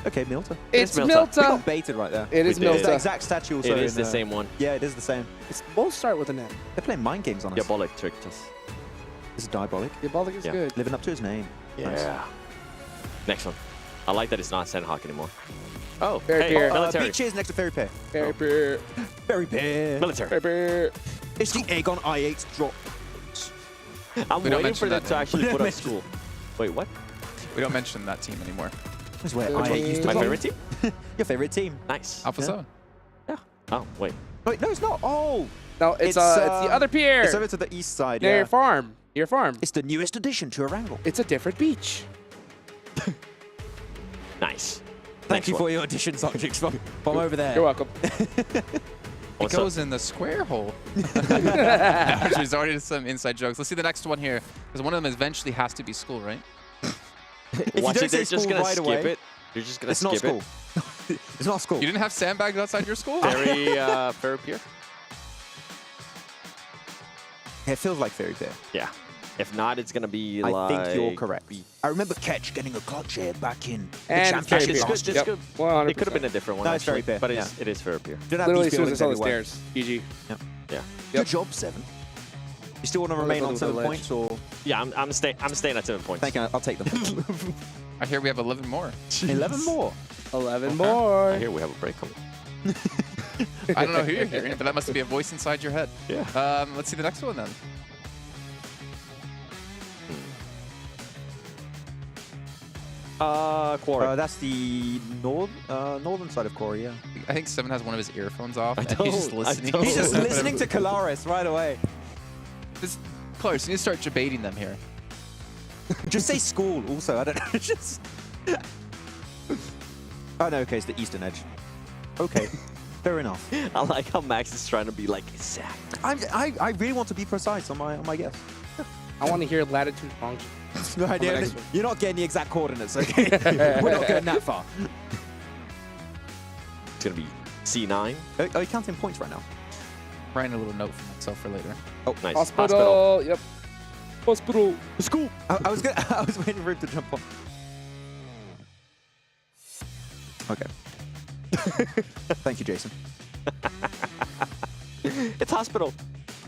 Okay, Milta. It's We Milta. got baited right there. It is We did. It's the Milta. exact statue also. It is the same one. Yeah, it is the same. It's both start with an M. They're playing mind games on us. Diabolic tricked us. This is Diabolic. Diabolic is Yeah. good. Living up to his name. Nice. Yeah. Next one. I like that it's not Sandhawk anymore. Oh, Fairy hey, Pier. military. Beaches next to Fairy Pair. Fairy Pier. Fairy Pair. Military. Fairy Pier. It's the Aegon I8 drop. I'm We don't waiting for mention them that to name. actually put up school. Wait, what? We don't mention that team anymore. That's where I8 used to My be. favorite team? Your favorite team. Nice. Alpha 7. Yeah. Oh, wait. Wait, no, it's not. Oh. No, it's the other pier. It's over to the east side, Near yeah. your farm. Your farm. It's the newest addition to Erangel. It's a different beach. Nice. Thank you for your additions, Objects from over there. You're welcome. It goes in the square hole. There's already some inside jokes. Let's see the next one here. Because one of them eventually has to be school, right? Watch don't it, say they're just school going to right skip away, it. You're just going to It's not skip school. it. It's not school. You didn't have sandbags outside your school? Fairy Pier? Yeah, it feels like Fairy Pair. Yeah. If not, it's going to be I like... think you're correct. I remember Ketch getting a clutch here back in the And Fairy championship Pier. last year. Just good. 100%. It could have been a different one. No, it's actually, Fairy Pier, but yeah. it is Fairy Pier. Didn't have Literally as these soon as I saw the buildings stairs. GG. Yep. Yeah. Good job, 7. You still want to remain on 7 points, or? Yeah, I'm staying at 7 points. Thank you. I'll take them. I hear we have 11 more. 11 more. 11 more. I hear we have a break coming. I don't know who you're hearing, but that must be a voice inside your head. Yeah. Let's see the next one then. Quarry. That's the northern side of Quarry, yeah. I think Seven has one of his earphones off. I and he's just don't. listening. He's just listening to Kalaris right away. Close. You need to start debating them here. Just say school also. I don't know. Just. Oh no, okay, it's the eastern edge. Okay, fair enough. I like how Max is trying to be like exact. I really want to be precise on my guess. I want to hear latitude longitude. No idea. You're not getting the exact coordinates, okay? We're not going that far. It's gonna be C9. Are you counting points right now? Writing a little note for myself for later. Oh, nice. Hospital. Yep. Hospital. School. I was waiting for him to jump on. Okay. Thank you, Jason. It's hospital.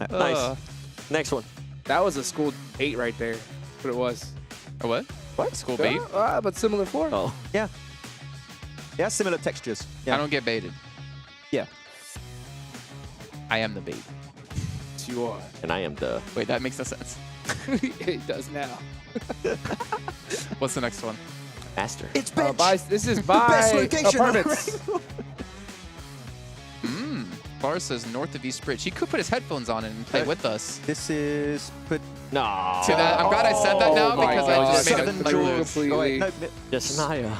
Nice. Next one. That was a school 8 right there. What it was. A what? What? School bait? But similar form. Oh. Yeah. Yeah, similar textures. Yeah. I don't get baited. Yeah. I am the bait. You are. And I am the... Wait, that makes no sense. It does now. What's the next one? Master. It's bench. This is the best by location. apartments. Bar says north of East Bridge. He could put his headphones on and play with us. This is... No. See that? I'm glad I said that now my because God. I just made Southern him like Georgia. lose. completely. Oh, wait, no, Yesnaya.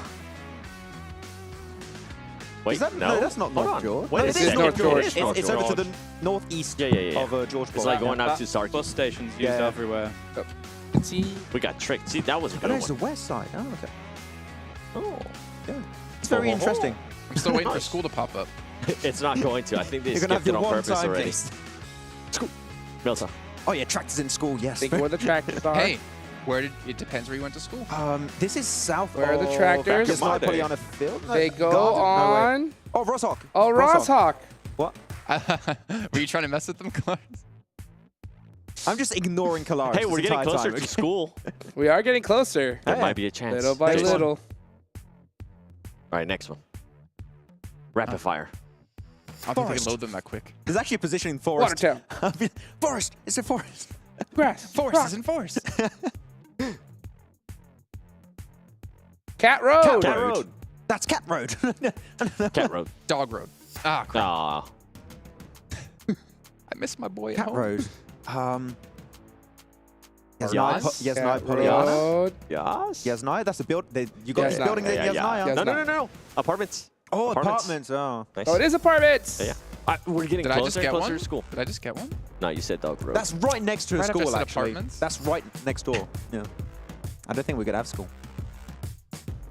Wait, is that, no, that's not Hold North on. George. Wait, No, it's it is North George. It's over to the northeast of George. It's like going out to Sarky. Bus stations used everywhere. See? We got tricked. See, that was a Oh, good no, it's one. the west side. Oh, okay. Oh. Yeah. It's very interesting. I'm still waiting for Nice. school to pop up. It's not going to. I think they You're going to have skipped the it on one purpose time already. case. School. Milsa. Oh, yeah, tractors in school, yes. Think where the tractors are. Hey, it depends where you went to school. This is south Where are of... the tractors? It's not probably on a field. No, They go garden? No, on... oh, Rosshawk. Oh, Rosshawk. What? Were you trying to mess with them, Clarence? I'm just ignoring Kalaris. Hey, we're getting closer to school. We are getting closer. There might be a chance. Little by Next one. little. All right, next one. Rapid fire. I don't think we can load them that quick. There's actually a position in forest. Watertown. Forest. It's a forest. Grass. Forest is in forest. Cat Road. Cat Road. That's Cat Road. Cat Road. Dog Road. Ah, crap. Ah. I missed my boy at Cat home. Road. Yes. Road. Yes. Yasnaya, that's the build. You got this Yasnaya. building there, Yasnaya. No. Apartments. Oh, apartments. Oh. Nice. Oh, it is apartments. Yeah. We're getting Did I closer just and get closer one? to school. Did I just get one? No, you said Dog Road. That's right next to a Right after I school, said actually. apartments? That's right next door. Yeah. I don't think we could have school.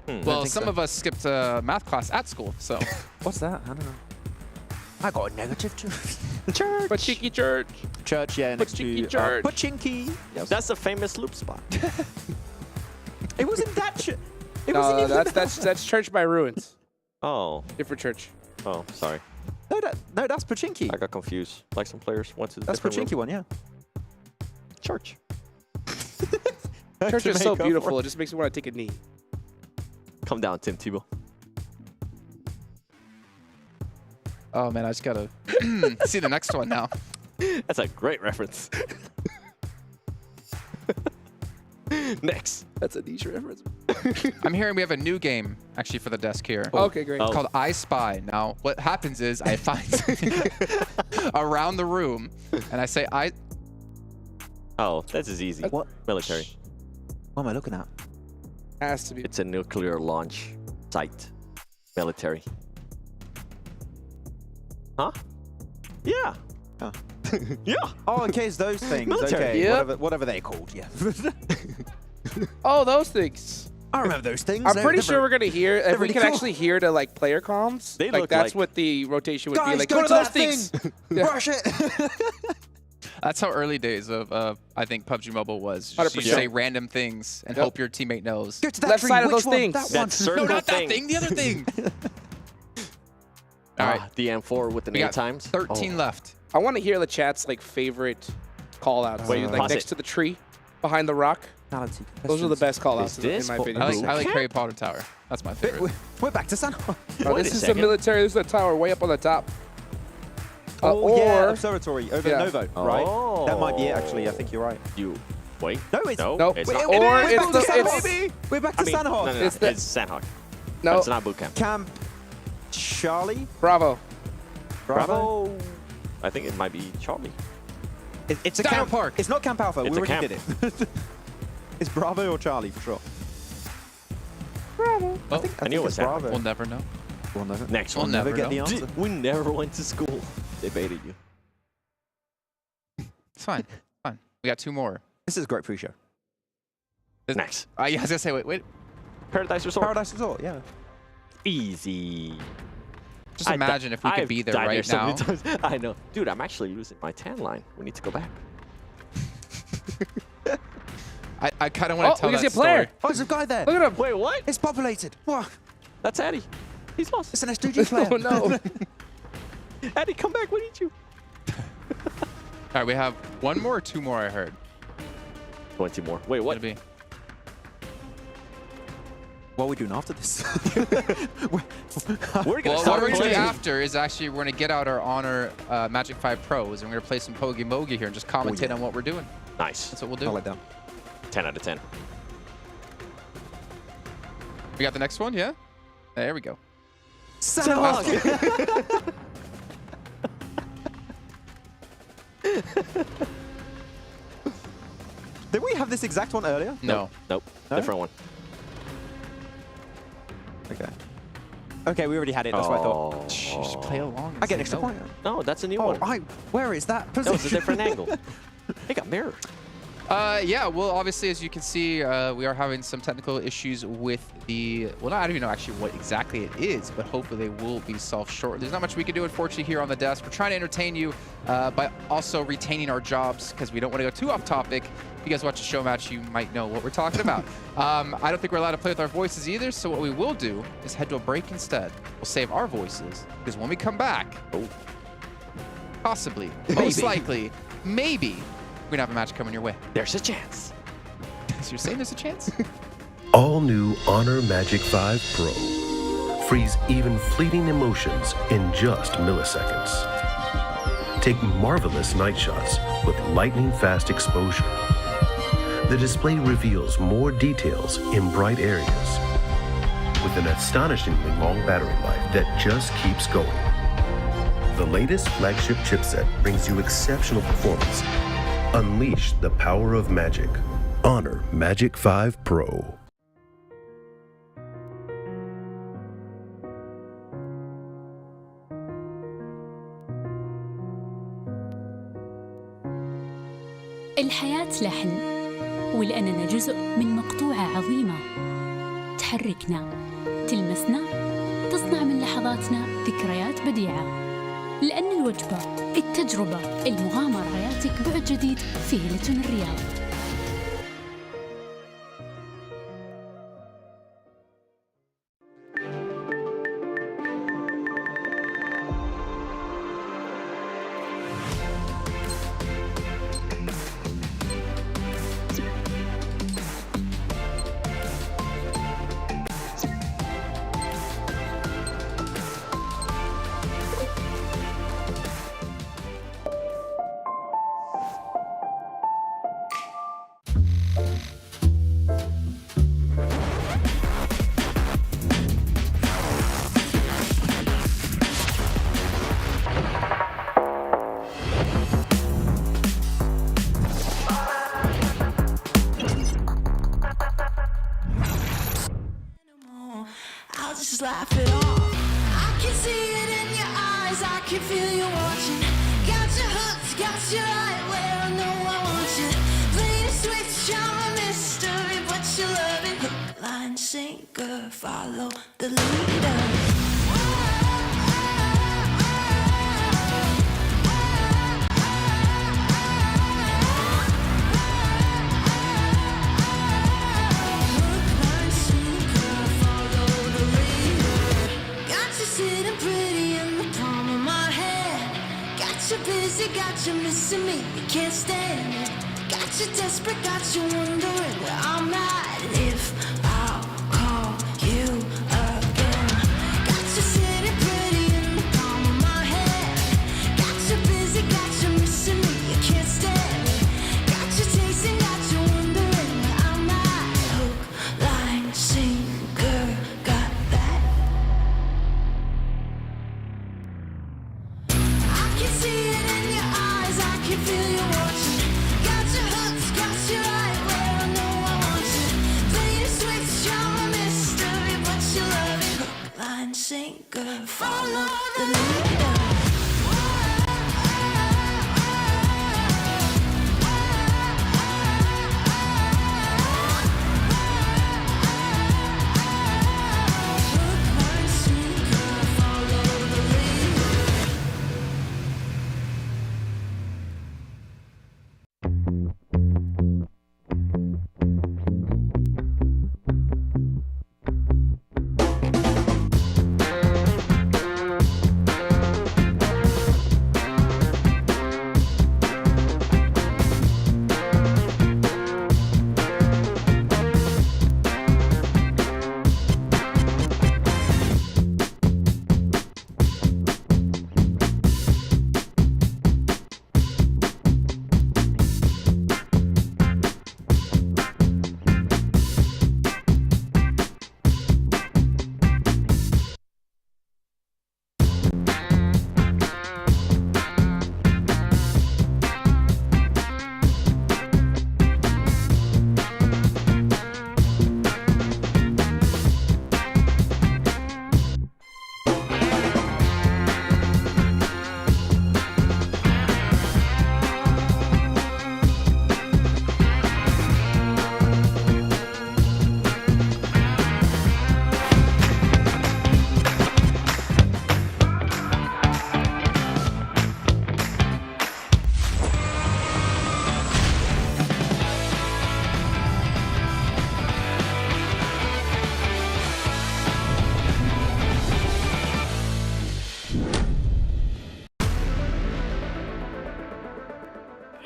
Well, some of us skipped math class at school, so. What's that? I don't know. I got a negative too. Church. Pachinki Church. Church, yeah, next Pachinki to Church. Pachinki. Yes. That's a famous loop spot. It wasn't that church. No, that's Church by Ruins. Oh. Different church. Oh, sorry. No, that's Pachinki. I got confused. Like some players went to the That's different Pachinki room. one, yeah. Church. Church is so beautiful. It just makes me want to take a knee. Come down, Tim Tebow. Oh, man, I just got to see the next one now. That's a great reference. Next. That's a niche reference. I'm hearing we have a new game, actually, for the desk here. Okay, great. It's called I Spy. Now, what happens is I find something around the room, and I say, Oh, that's as easy. What? Military. What am I looking at? Has to be. It's a nuclear launch site. Military. Huh? Yeah. Oh. Yeah. Oh, in case those things. Military. Okay, Yep. whatever they're called, yeah. Oh, those things. I remember those things. I'm pretty sure we're gonna hear if we really can cool. actually hear the like player comms. They like look that's like- what the rotation would Guys, be like. go Go to to those that things. thing. Rush it. That's how early days of, I think, PUBG Mobile was. Just you 100%. say random things and hope your teammate knows. Go to that Left tree. side of Which those one? things. That That one. circle No, not thing. that thing, the other thing. All right. The M4 with the We name got times. 13 left. I want to hear the chat's like favorite call outs. Wait, like pause next it. to the tree, behind the rock. Hospitality. Those are the best call-outs Is in my this opinion. I like Harry Potter Tower. That's my favorite. We're back to Sandhawk. Oh, this is a military. This is a tower way up on the top. Oh, yeah, or observatory over Novo, right? That might be it, actually. I think you're right. Wait. No, it's Nope. It's Wait, not. Or we're it's back to Sandhawk. the We're back to Sandhawk. No, It's it's Sandhawk. No. It's not boot camp. Camp Charlie? Bravo. Bravo? I think it might be Charlie. It's a Dino camp. Park. It's not Camp Alpha. It's we a already camp. did it. It's Bravo or Charlie for sure. Bravo. I knew it was Bravo. Bravo. We'll never know. We'll never. Next We'll one. never get the know. answer. We never went to school. They baited you. It's fine. Fine. We got 2 more. This is a great pre-show. Next. I was gonna say, wait. Paradise Resort. Paradise Resort, yeah. Easy. Just imagine if we could be there died right so now. many times. I know. Dude, I'm actually losing my tan line. We need to go back. I kind of want to tell we that can see a player. story. Oh, there's a guy there. Look at him. Wait, what? It's populated. What? That's Eddie. He's lost. It's an S2G player. Oh, no. Eddie, come back. We need you. All right, we have 1 more or 2 more, I heard. 20 more. Wait, what? Gonna be. What are we doing after this? We're gonna Well, what start we're going to do playing. after is actually we're going to get out our Honor Magic 5 Pros, and we're going to play some Pogi Mogi here and just commentate on what we're doing. Nice. That's what we'll do. I'll let down. 10 out of 10. We got the next one, yeah? There we go. Sandhawk. Did we have this exact one earlier? No. Nope. No? Different one. Okay. Okay, we already had it. That's what I thought. Just play along. I get an extra point. No, that's a new Oh, one. where is that That position? was a different angle. It got mirrored. Yeah, well, obviously, as you can see, we are having some technical issues with the... Well, I don't even know actually what exactly it is, but hopefully they will be solved shortly. There's not much we can do, unfortunately, here on the desk. We're trying to entertain you by also retaining our jobs because we don't want to go too off topic. If you guys watch a show match, you might know what we're talking about. I don't think we're allowed to play with our voices either, so what we will do is head to a break instead. We'll save our voices because when we come back, possibly, most likely, maybe, we're going to have a match coming your way. There's a chance. So you're saying there's a chance? All new Honor Magic 5 Pro. Freeze even fleeting emotions in just milliseconds. Take marvelous night shots with lightning fast exposure. The display reveals more details in bright areas with an astonishingly long battery life that just keeps going. The latest flagship chipset brings you exceptional performance. Unleash the power of magic. Honor Magic 5 Pro. الحياة لحن ولأننا جزء من مقطوعة عظيمة تحركنا تلمسنا تصنع من لحظاتنا ذكريات بديعة لأن الوجبة التجربة المغامرة حياتك بعد جديد في هيلتون الرياض. I'll just laugh it off. I can see it in your eyes, I can feel you watching. Got you hooked, got you right where I know I want you. Play the switch, I'm a mystery, but you love it. Hook, line, sinker, follow the leader. Sitting pretty in the palm of my hand. Got you busy, got you missing me. You can't stand it. Got you desperate, got you wondering where I'm at. If I'll call you again. Got you sitting pretty in the palm of my hand. Got you busy, got you missing me, you can't stand me. Got you chasing, got you wondering where I'm at. Hook, line, sinker, got that. I can see it in your eyes, I can feel you watching. Got your hooks, got you right where I know I want you. Play the switch, you're a mystery, but you love it. Hook, line, sinker, follow the leader.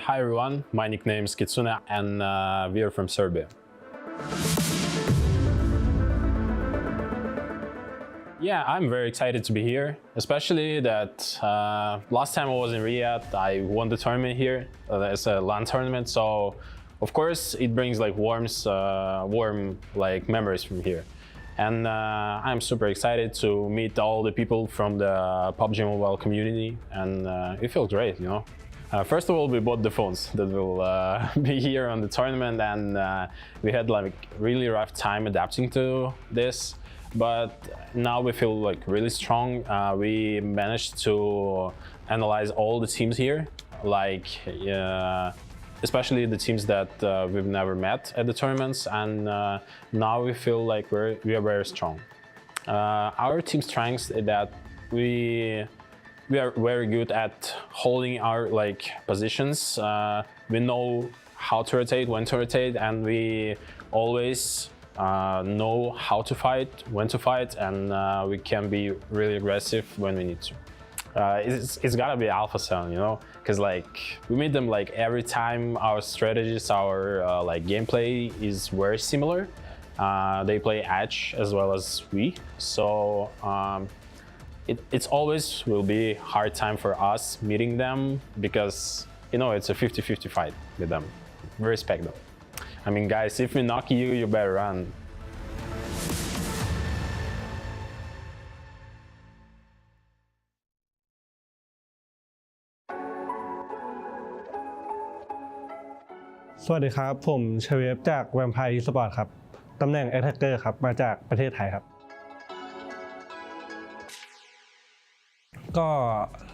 Hi everyone, my nickname is Kitsune and we are from Serbia. Yeah, I'm very excited to be here, especially that last time I was in Riyadh, I won the tournament here. It's a LAN tournament, so of course it brings like warm like memories from here. And I'm super excited to meet all the people from the PUBG Mobile community, and it feels great, you know. First of all, we bought the phones that will be here on the tournament, and we had like really rough time adapting to this, but now we feel like really strong. We managed to analyze all the teams here, like especially the teams that we've never met at the tournaments, and now we feel like we are very strong. Our team strengths is that we are very good at holding our positions. We know how to rotate, when to rotate, and we always know how to fight, when to fight, and we can be really aggressive when we need to. It's gotta be Alpha7, you know, because we meet them every time. Our strategies, our gameplay is very similar. They play Edge as well as we, so it's always will be hard time for us meeting them, because you know it's a 50-50 fight with them. We respect them. I mean, guys, if we knock you, you better run. สวัสดีครับผมเชเวฟจาก Vampire Esports ครับตำแหน่ง Attacker ครับมาจากประเทศไทยครับก็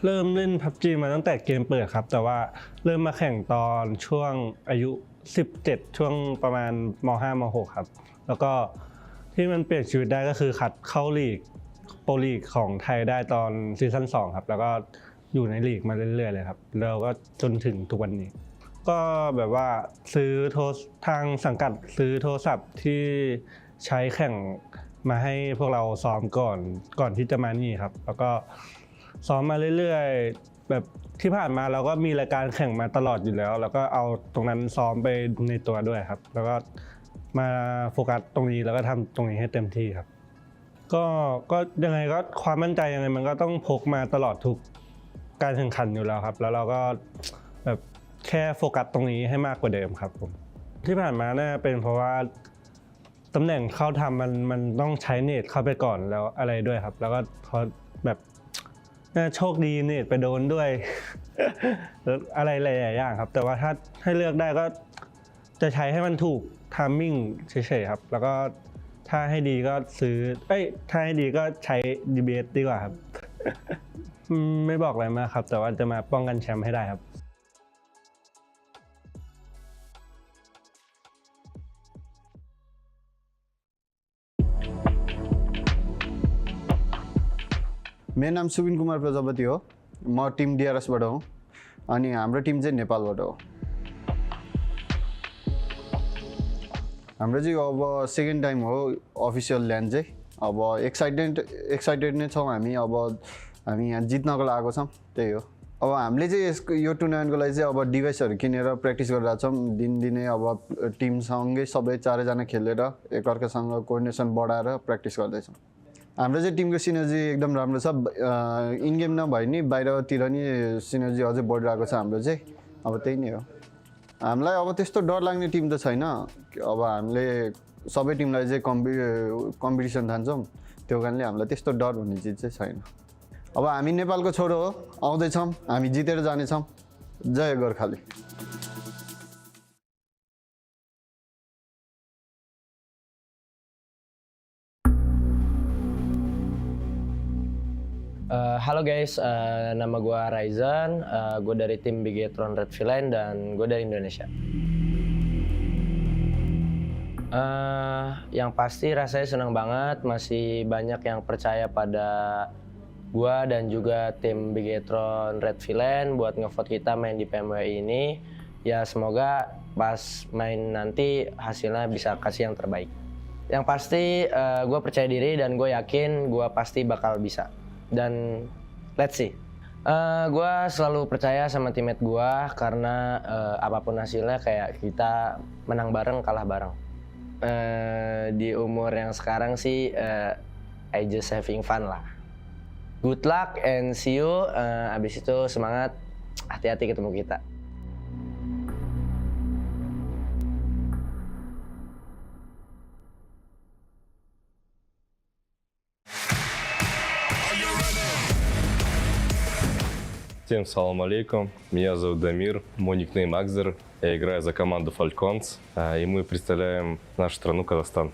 เริ่มเล่น PUBG มาตั้งแต่เกมเปิดครับแต่ว่าเริ่มมาแข่งตอนช่วงอายุ17ช่วงประมาณม.5 ม.6 ครับแล้วก็ที่มันเปลี่ยนชีวิตได้ก็คือคัดเข้าลีกโปรลีกของไทยได้ตอนซีซั่น2ครับแล้วก็อยู่ในลีกมาเรื่อยๆเลยครับแล้วก็จนถึงทุกวันนี้ก็แบบว่าซื้อทางสังกัดซื้อโทรศัพท์ที่ใช้แข่งมาให้พวกเราซ้อมก่อนที่จะมานี่ครับแล้วก็ซ้อมมาเรื่อยๆแบบ ที่ผ่านมาเราก็มีรายการแข่งมาตลอดอยู่แล้วแล้วก็เอาตรงนั้นซ้อมไปในตัวด้วยครับแล้วก็มาโฟกัสตรงนี้แล้วก็ทำตรงนี้ให้เต็มที่ครับก็ยังไงก็ความมั่นใจยังไงมันก็ต้องพกมาตลอดทุกการแข่งขันอยู่แล้วครับแล้วเราก็แบบแค่โฟกัสตรงนี้ให้มากกว่าเดิมครับผมที่ผ่านมาน่าเป็นเพราะว่าตำแหน่งเข้าทำมันต้องใช้เนตเข้าไปก่อนแล้วอะไรด้วยครับแล้วก็พอแบบน่าโชคดีเนตไปโดนด้วย แล้วอะไรหลายๆอย่างครับแต่ว่าถ้าให้เลือกได้ก็จะใช้ให้มันถูกไทมิ่งเฉยๆครับแล้วก็ถ้าให้ดีก็ถ้าให้ดีก็ใช้ DBS ดีกว่าครับ ไม่บอกอะไรมากครับแต่ว่าจะมาป้องกันแชมป์ให้ได้ครับ मेरो नाम सुबिन कुमार प्रजापति हो म Tim DRS बाट हो अनि हाम्रो Tim चाहिँ नेपालबाट हो हाम्रो चाहिँ अब सेकेन्ड टाइम हो अफिसियल ल्यान्ड चाहिँ अब एक्साइटेड नै छौँ हामी अब हामी यहाँ जित्नको लागेको छौँ त्यही हो अब हामीले चाहिँ यो टुर्नामेन्टको लागि चाहिँ अब डिभाइसहरू किनेर प्र्याक्टिस गरिरहेको छौँ दिनदिनै अब टिमसँगै सबै चारैजना खेलेर एकअर्कासँग कोअर्डिनेसन बढाएर प्र्याक्टिस गर्दैछौँ हाम्रो चाहिँ टिमको सिनर्जी एकदम राम्रो छ इन गेम नभए नि बाहिरतिर नि सिनर्जी अझै बढिरहेको छ हाम्रो चाहिँ अब त्यही नै हो हामीलाई अब त्यस्तो डर लाग्ने टिम त छैन अब हामीले सबै टिमलाई चाहिँ कम्पिटिसन ठान्छौँ त्यो कारणले हामीलाई त्यस्तो डर भन्ने चिज चाहिँ छैन अब हामी नेपालको छोरो हो आउँदैछौँ हामी जितेर जानेछौँ जय Gorkhali Halo guys, nama gue Raizan, gue dari tim Bigetron Red Villain dan gue dari Indonesia. Yang pasti rasanya senang banget, masih banyak yang percaya pada gue dan juga tim Bigetron Red Villain buat ngevote kita main di PMWI ini. Ya semoga pas main nanti hasilnya bisa kasih yang terbaik. Yang pasti gue percaya diri dan gue yakin gue pasti bakal bisa. Dan let's see, gue selalu percaya sama teammate gue karena apapun hasilnya kayak kita menang bareng kalah bareng. Di umur yang sekarang sih I just having fun lah. Good luck and see you. Abis itu semangat, hati-hati ketemu kita. Всем салам алейкум, меня зовут Дамир, мой никнейм Акзер, я играю за команду Falcons, и мы представляем нашу страну Казахстан.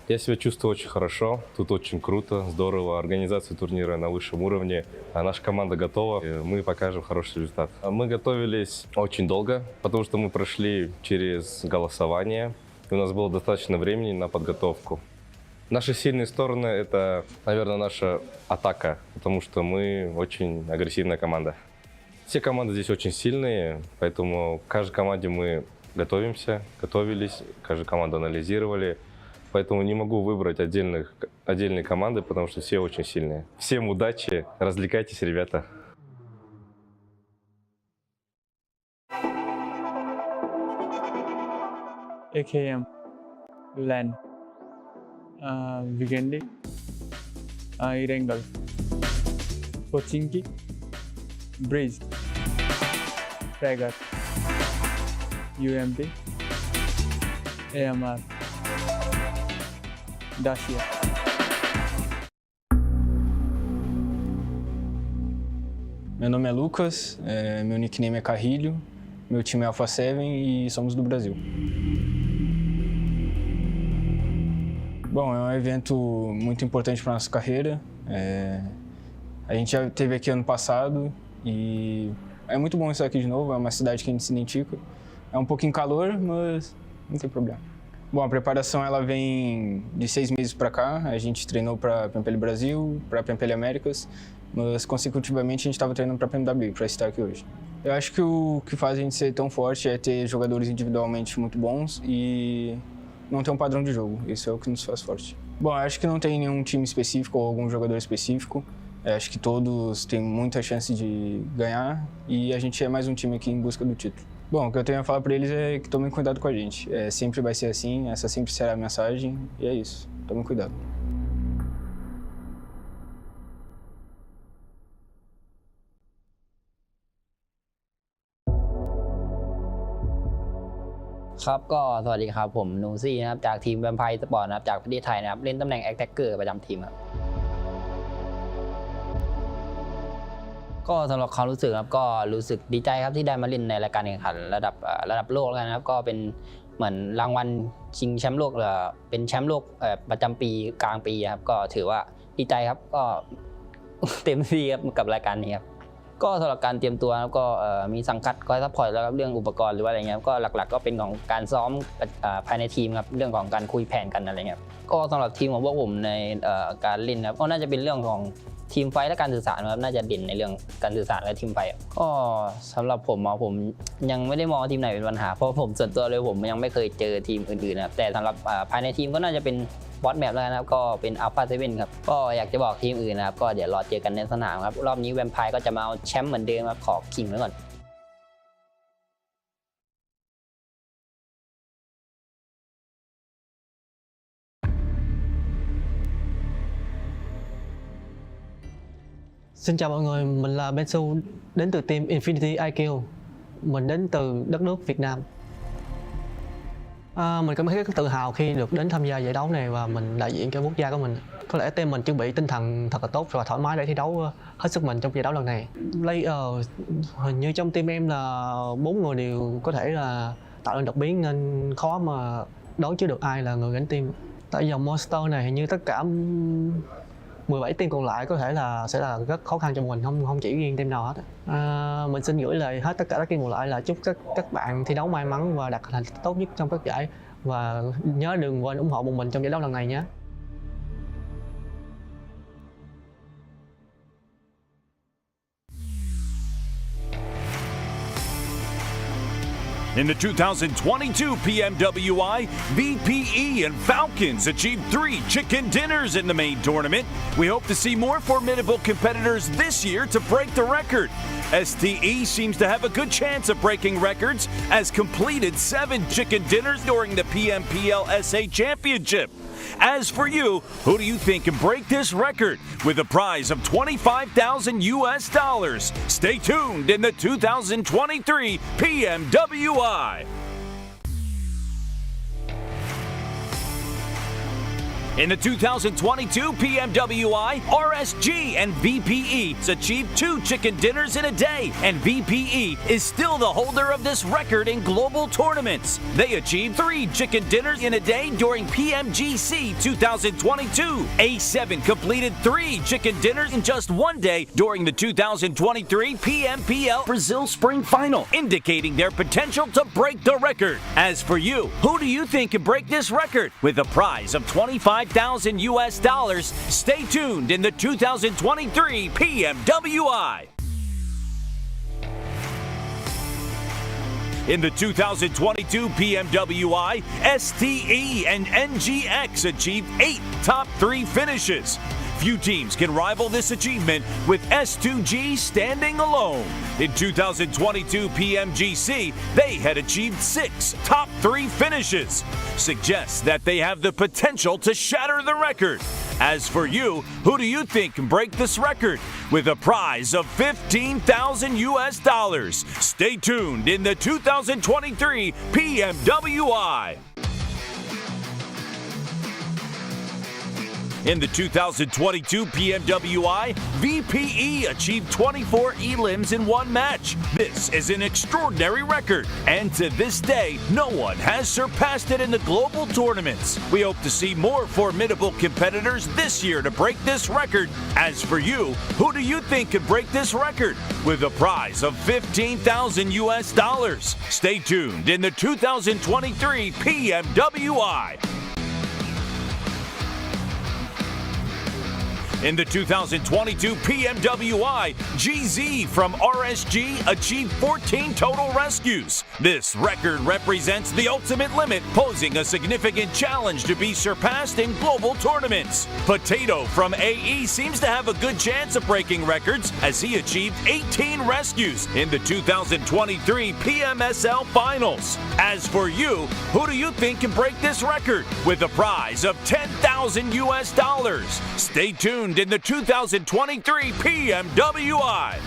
Я себя чувствую очень хорошо, тут очень круто, здорово, организация турнира на высшем уровне, наша команда готова, и мы покажем хороший результат. Мы готовились очень долго, потому что мы прошли через голосование, и у нас было достаточно времени на подготовку. Наши сильные стороны — это, наверное, наша атака, потому что мы очень агрессивная команда. Все команды здесь очень сильные, поэтому к каждой команде мы готовились, каждую команду анализировали. Поэтому не могу выбрать отдельные команды, потому что все очень сильные. Всем удачи, развлекайтесь, ребята. AKM, LAN, Vigendi, Irengal, Pochinki, Breeze, Fragger, UMP, AMR, Dacia. Meu nome é Lucas, meu nickname é Carrilho, meu time é Alpha7 e somos do Brasil. Bom, é um evento muito importante para a nossa carreira. A gente já esteve aqui ano passado e é muito bom estar aqui de novo, é uma cidade que a gente se identifica. É um pouquinho calor, mas não tem problema. Bom, a preparação ela vem de 6 meses para cá. A gente treinou para a PMPL Brasil, para a PMPL Américas, mas consecutivamente a gente estava treinando para a PMWI, para estar aqui hoje. Eu acho que o que faz a gente ser tão forte é ter jogadores individualmente muito bons e não ter um padrão de jogo. Isso é o que nos faz forte. Bom, eu acho que não tem nenhum time específico ou algum jogador específico. Acho que todos têm muita chance de ganhar e a gente é mais um time aqui em busca do título. Bom, o que eu tenho a falar para eles é que tomem cuidado com a gente. Sempre vai ser assim, essa sempre será a mensagem e é isso. Tomem cuidado.ครับก็สวัสดีครับผมนูซี่นะครับจากทีมแวมไพร์สปอร์ตนะครับจากประเทศไทยนะครับเล่นตำแหน่งแอคแท็กเกอร์ประจำทีมครับก็สำหรับความรู้สึกครับก็รู้สึกดีใจครับที่ได้มาเล่นในรายการแข่งขันระดับโลกแล้วกันครับก็เป็นเหมือนรางวัลชิงแชมป์โลกเป็นแชมป์โลกประจำปีกลางปีครับก็ถือว่าดีใจครับก็เต็มที่ครับกับรายการนี้ครับก็สำหรับการเตรียมตัวก็มีสังกัดคอยซัพพอร์ตแล้วครับเรื่องอุปกรณ์หรือว่าอะไรเงี้ยก็หลักๆก็เป็นของการซ้อมภายในทีมครับเรื่องของการคุยแผนกันอะไรเงี้ยก็สำหรับทีมของพวกผมในการเล่นครับก็น่าจะเป็นเรื่องของทีมไฟและการสื่อสารครับน่าจะเด่นในเรื่องการสื่อสารและทีมไฟก็สำหรับผมยังไม่ได้มองทีมไหนเป็นปัญหาเพราะผมส่วนตัวเลยผมยังไม่เคยเจอทีมอื่นๆนะครับแต่สำหรับภายในทีมก็น่าจะเป็นบอสแมปแล้วนะครับก็เป็น Alpha7 ครับก็อยากจะบอกทีมอื่นนะครับก็เดี๋ยวรอเจอกันในสนามครับรอบนี้แวมไพร์ก็จะมาเอาแชมป์เหมือนเดิมครับขอคิงไว้ก่อน Xin chào mọi người, mình là Bensu đến từ team Infinity IQ. Mình đến từ đất nước Việt Nam. Mình cảm thấy rất tự hào khi được đến tham gia giải đấu này và mình đại diện cho quốc gia của mình. Có lẽ team mình chuẩn bị tinh thần thật là tốt và thoải mái để thi đấu hết sức mình trong giải đấu lần này. Player hình như trong team em là 4 người đều có thể là tạo nên đột biến nên khó mà đoán trước được ai là người gánh team. Tại dòng Monster này hình như tất cả 17 team còn lại có thể là sẽ là rất khó khăn cho mình, không chỉ riêng team nào hết. Mình xin gửi lời hết tất cả các team còn lại là chúc các bạn thi đấu may mắn và đạt thành tích tốt nhất trong các giải và nhớ đừng quên ủng hộ bọn mình trong giải đấu lần này nhé. In the 2022 PMWI, VPE and Falcons achieved 3 chicken dinners in the main tournament. We hope to see more formidable competitors this year to break the record. STE seems to have a good chance of breaking records as completed 7 chicken dinners during the PMPL SA Championship. As for you, who do you think can break this record with a prize of $25,000 US? Stay tuned in the 2023 PMWI. In the 2022 PMWI, RSG and VPE achieved 2 chicken dinners in a day, and VPE is still the holder of this record in global tournaments. They achieved 3 chicken dinners in a day during PMGC 2022. A7 completed 3 chicken dinners in just 1 day during the 2023 PMPL Brazil Spring Final, indicating their potential to break the record. As for you, who do you think can break this record with a prize of $25,000 US? Stay tuned in the 2023 PMWI. In the 2022 PMWI, STE and NGX achieved 8 top 3 finishes. Few teams can rival this achievement, with S2G standing alone. In 2022 PMGC, they had achieved 6 top 3 finishes. Suggests that they have the potential to shatter the record. As for you, who do you think can break this record with a prize of $15,000 US? Stay tuned in the 2023 PMWI. In the 2022 PMWI, VPE achieved 24 elims in 1 match. This is an extraordinary record, and to this day, no one has surpassed it in the global tournaments. We hope to see more formidable competitors this year to break this record. As for you, who do you think could break this record with a prize of $15,000 US? Stay tuned in the 2023 PMWI. In the 2022 PMWI, GZ from RSG achieved 14 total rescues. This record represents the ultimate limit, posing a significant challenge to be surpassed in global tournaments. Potato from AE seems to have a good chance of breaking records as he achieved 18 rescues in the 2023 PMSL Finals. As for you, who do you think can break this record with a prize of $10,000 US? Stay tuned in the 2023 PMWI.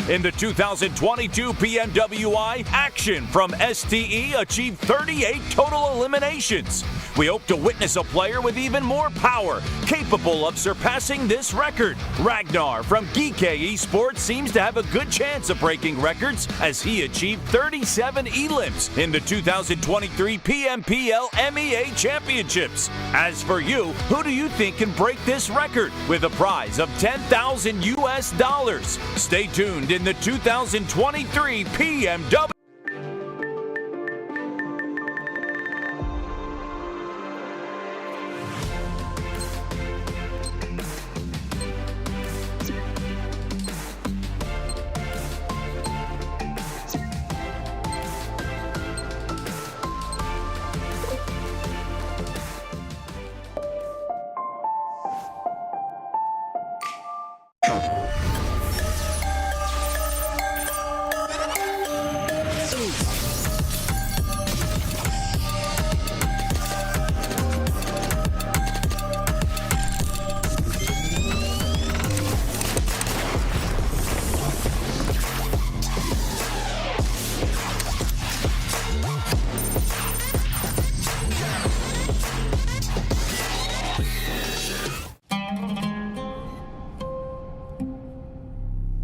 In the 2022 PMWI, Action from STE achieved 38 total eliminations. We hope to witness a player with even more power, capable of surpassing this record. Ragnar from DRS Esports seems to have a good chance of breaking records as he achieved 37 elims in the 2023 PMPL MEA Championships. As for you, who do you think can break this record with a prize of $10,000 US? Stay tuned in the 2023 PMW.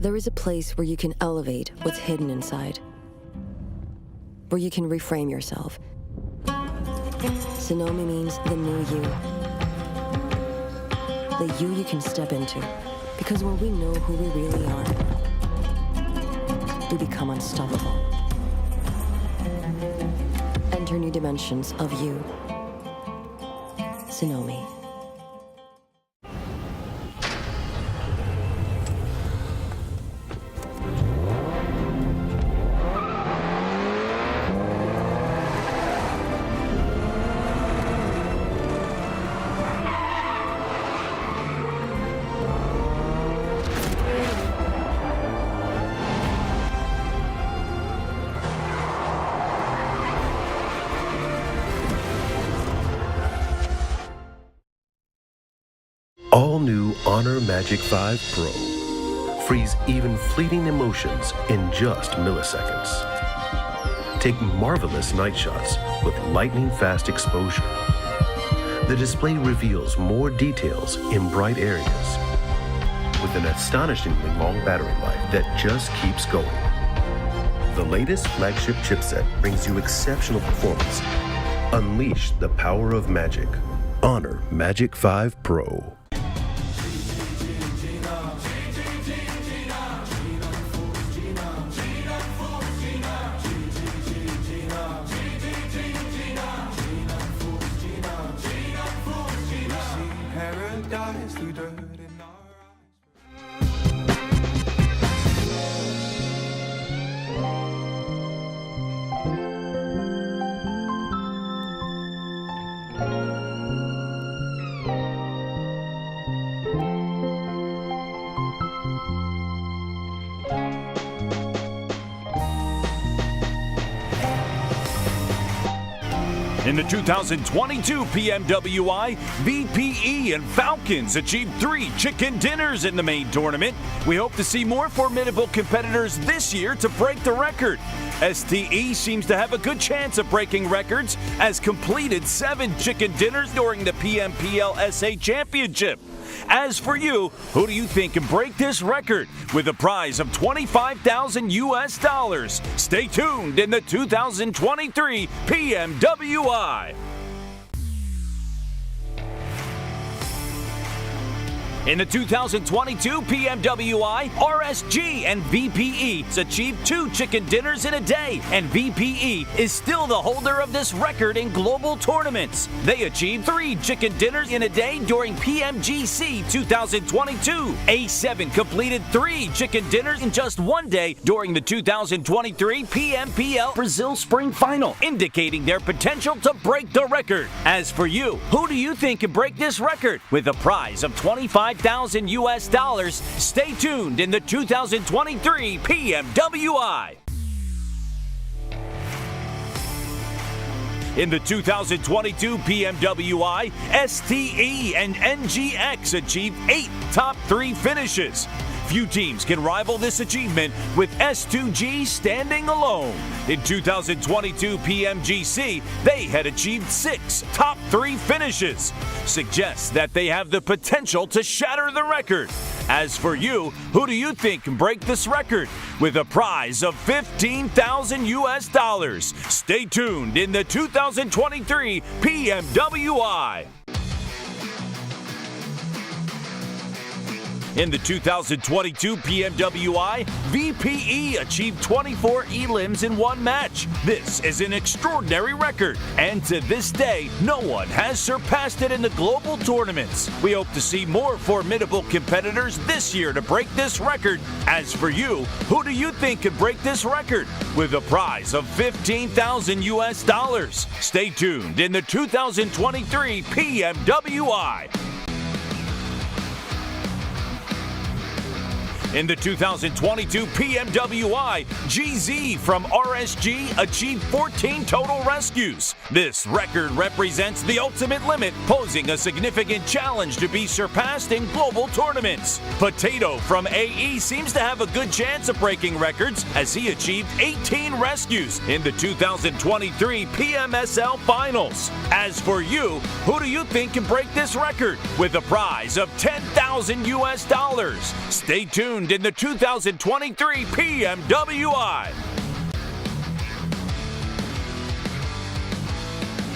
There is a place where you can elevate what's hidden inside, where you can reframe yourself. Tsunami means the new you. The you can step into. Because when we know who we really are, we become unstoppable. Enter new dimensions of you. Tsunami. All new Honor Magic 5 Pro. Freeze even fleeting emotions in just milliseconds. Take marvelous night shots with lightning-fast exposure. The display reveals more details in bright areas with an astonishingly long battery life that just keeps going. The latest flagship chipset brings you exceptional performance. Unleash the power of magic. Honor Magic 5 Pro. In the 2022 PMWI, VPE and Falcons achieved 3 chicken dinners in the main tournament. We hope to see more formidable competitors this year to break the record. STE seems to have a good chance of breaking records as completed 7 chicken dinners during the PMPL SA Championship. As for you, who do you think can break this record with a prize of $25,000 US? Stay tuned in the 2023 PMWI. In the 2022 PMWI, RSG and VPE achieved 2 chicken dinners in a day, and VPE is still the holder of this record in global tournaments. They achieved 3 chicken dinners in a day during PMGC 2022. A7 completed 3 chicken dinners in just 1 day during the 2023 PMPL Brazil Spring Final, indicating their potential to break the record. As for you, who do you think can break this record? With a prize of $25,000 US, stay tuned in the 2023 PMWI. In the 2022 PMWI, STE and NGX achieved 8 top 3 finishes. Few teams can rival this achievement, with S2G standing alone. In 2022 PMGC, they had achieved 6 top 3 finishes. Suggests that they have the potential to shatter the record. As for you, who do you think can break this record? With a prize of $15,000 US. Stay tuned in the 2023 PMWI. In the 2022 PMWI, VPE achieved 24 elims in 1 match. This is an extraordinary record, and to this day, no one has surpassed it in the global tournaments. We hope to see more formidable competitors this year to break this record. As for you, who do you think could break this record? With a prize of $15,000 US. Stay tuned in the 2023 PMWI. In the 2022 PMWI, GZ from RSG achieved 14 total rescues. This record represents the ultimate limit, posing a significant challenge to be surpassed in global tournaments. Potato from AE seems to have a good chance of breaking records, as he achieved 18 rescues in the 2023 PMSL Finals. As for you, who do you think can break this record? With a prize of $10,000 US. Stay tuned in the 2023 PMWI.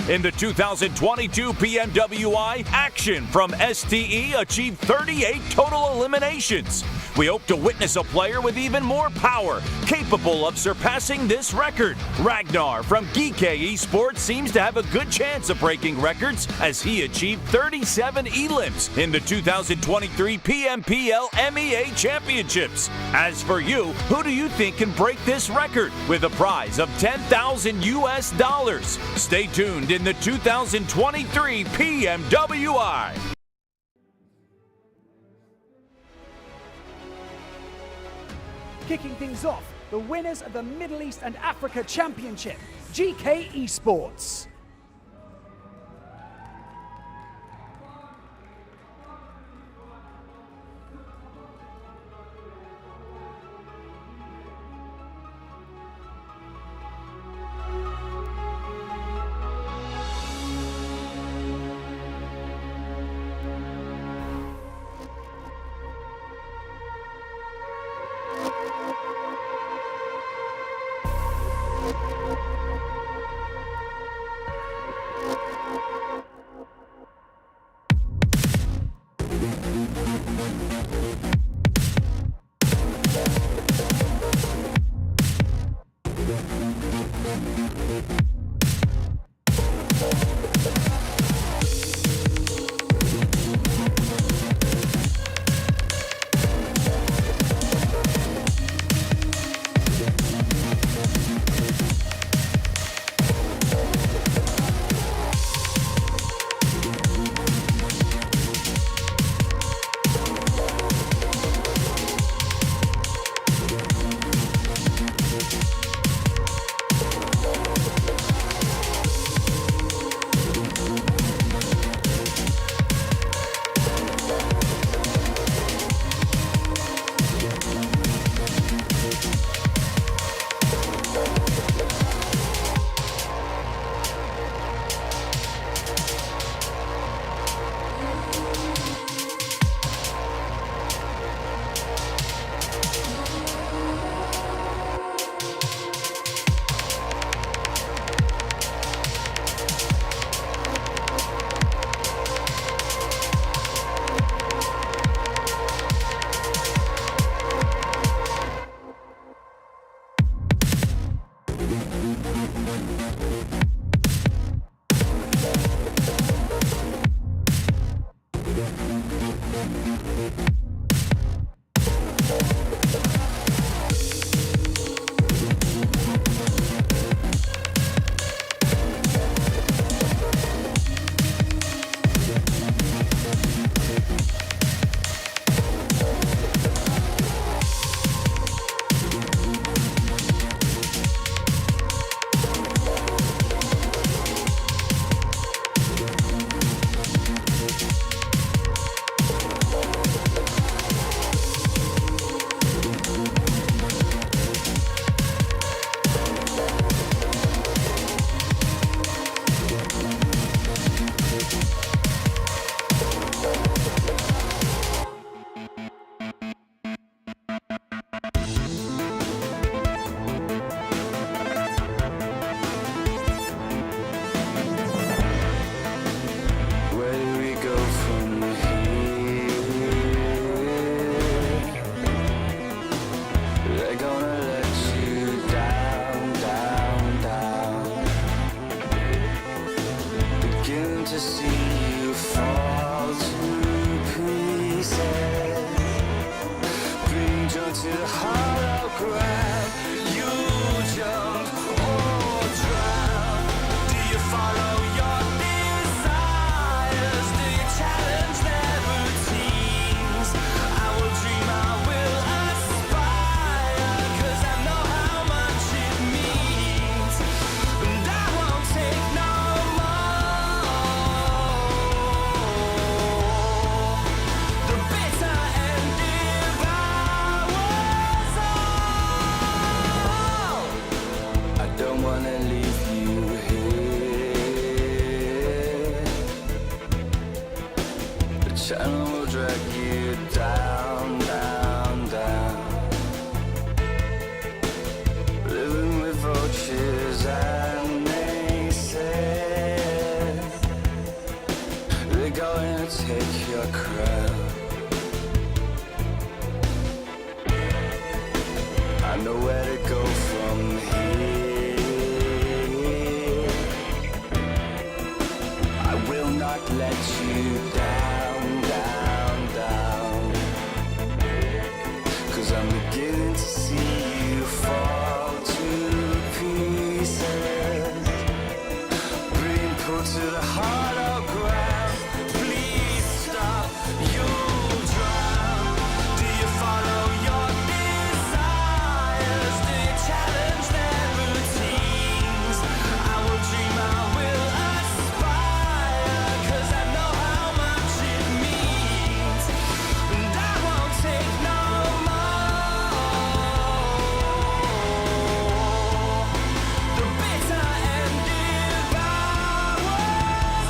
In the 2022 PMWI, Action from STE achieved 38 total eliminations. We hope to witness a player with even more power, capable of surpassing this record. Ragnar from DRS Esports seems to have a good chance of breaking records, as he achieved 37 elims in the 2023 PMPL MEA Championships. As for you, who do you think can break this record? With a prize of $10,000 US. Stay tuned in the 2023 PMWI. Kicking things off, the winners of the Middle East and Africa Championship, GK Esports. to the hologram. You jump or drown. Do you follow your desires? Do you challenge their routines? I will dream, I will aspire, 'cause I know how much it means, and I won't take no the bitter end if I was old. I don't wanna leave you here. The channel will drag you down, down, down. Living with vultures and naysayers. They're going to take your crown. I know where to go from here. I will not let you down, down, down. 'Cause I'm beginning to see you fall to pieces. Being pulled to the hologram. Please stop, you'll drown. Do you follow your desires? Do you challenge their routines? I will dream, I will aspire, 'cause I know how much it means, and I won't take no more. The bitter end if I was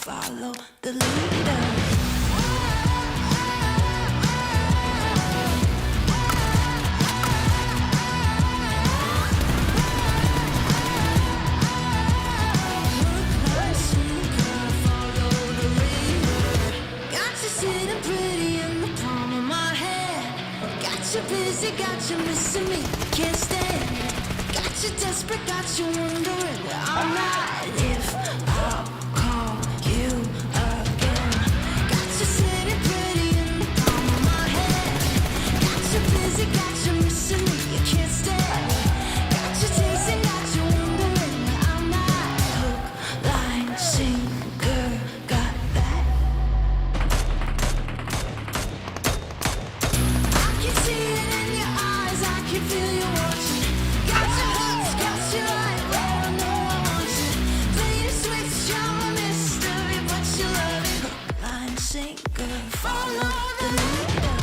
follow the leader. desperate, got you wondering where I'm at. If I'll call you again, got you sitting pretty in the palm of my hand. Got you busy, got you missing me, you can't stand. Got you chasing, got you wondering where I'm at. Hook, line, sinker, got that. I can see it in your eyes, I can feel you watching. Got your hooks, got you right where I know I want you. Play the switch, you're a mystery, but you love it. Hook, line, sinker, follow the leader.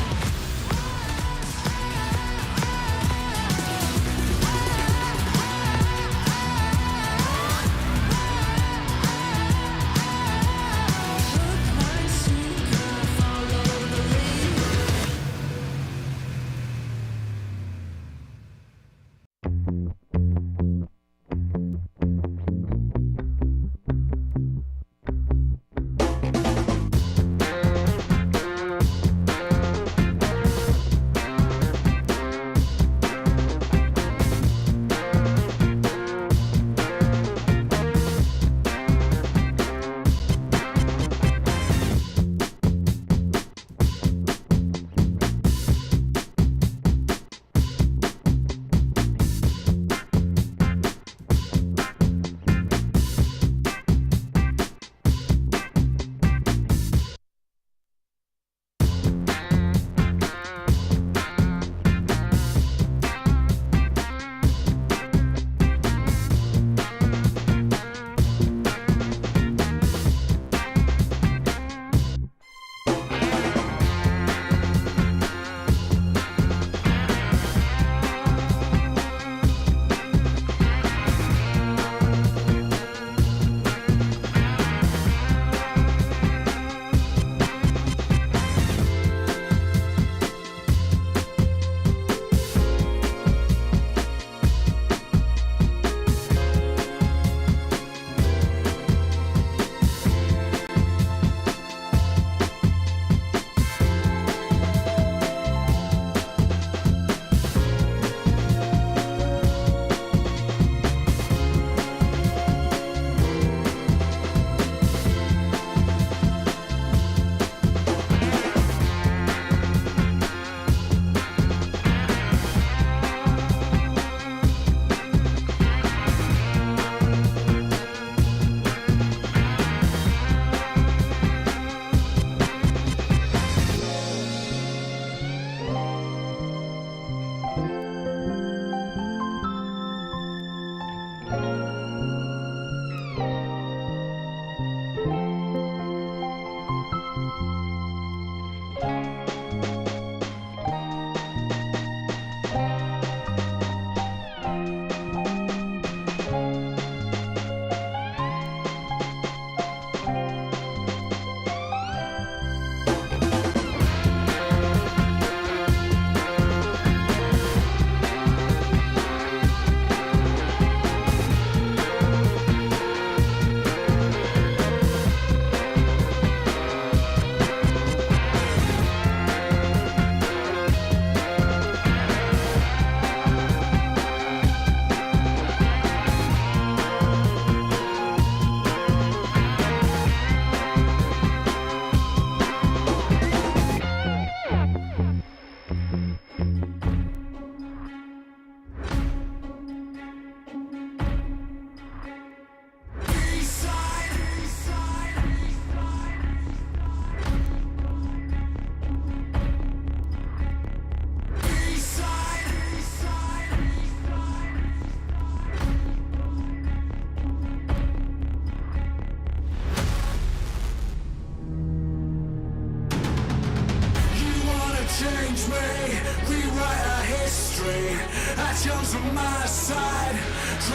Actions on my side,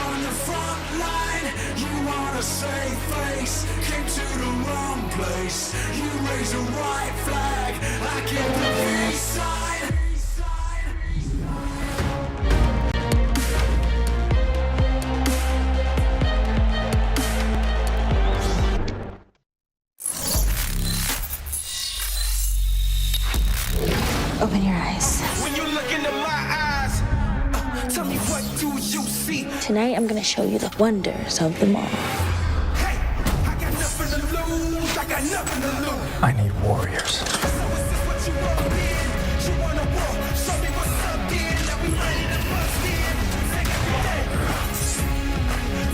on the front line. You want a safe face, came to the wrong place. You raise a white flag, I get the B-side. Open your eyes. When you look into my eyes, tell me Tonight, I'm gonna show you the wonders of the mall. I need warriors.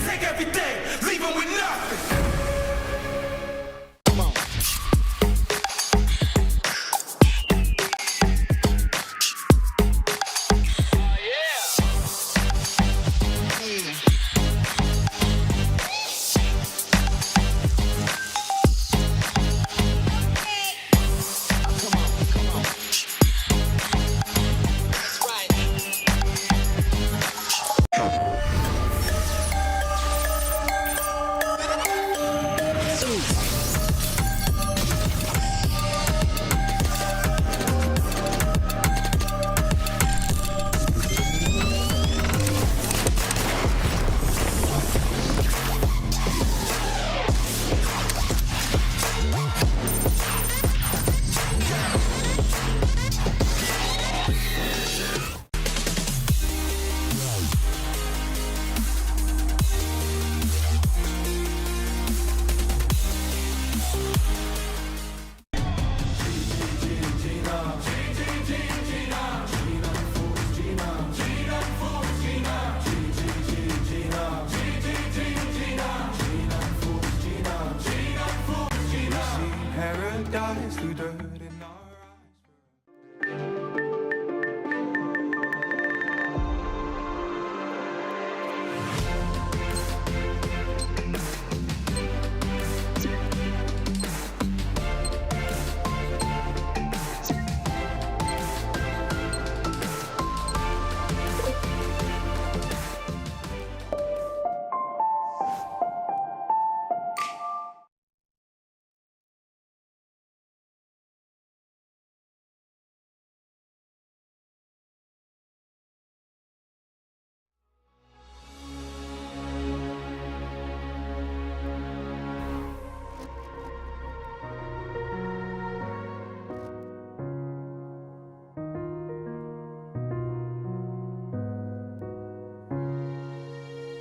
Take everything, leave them with nothing.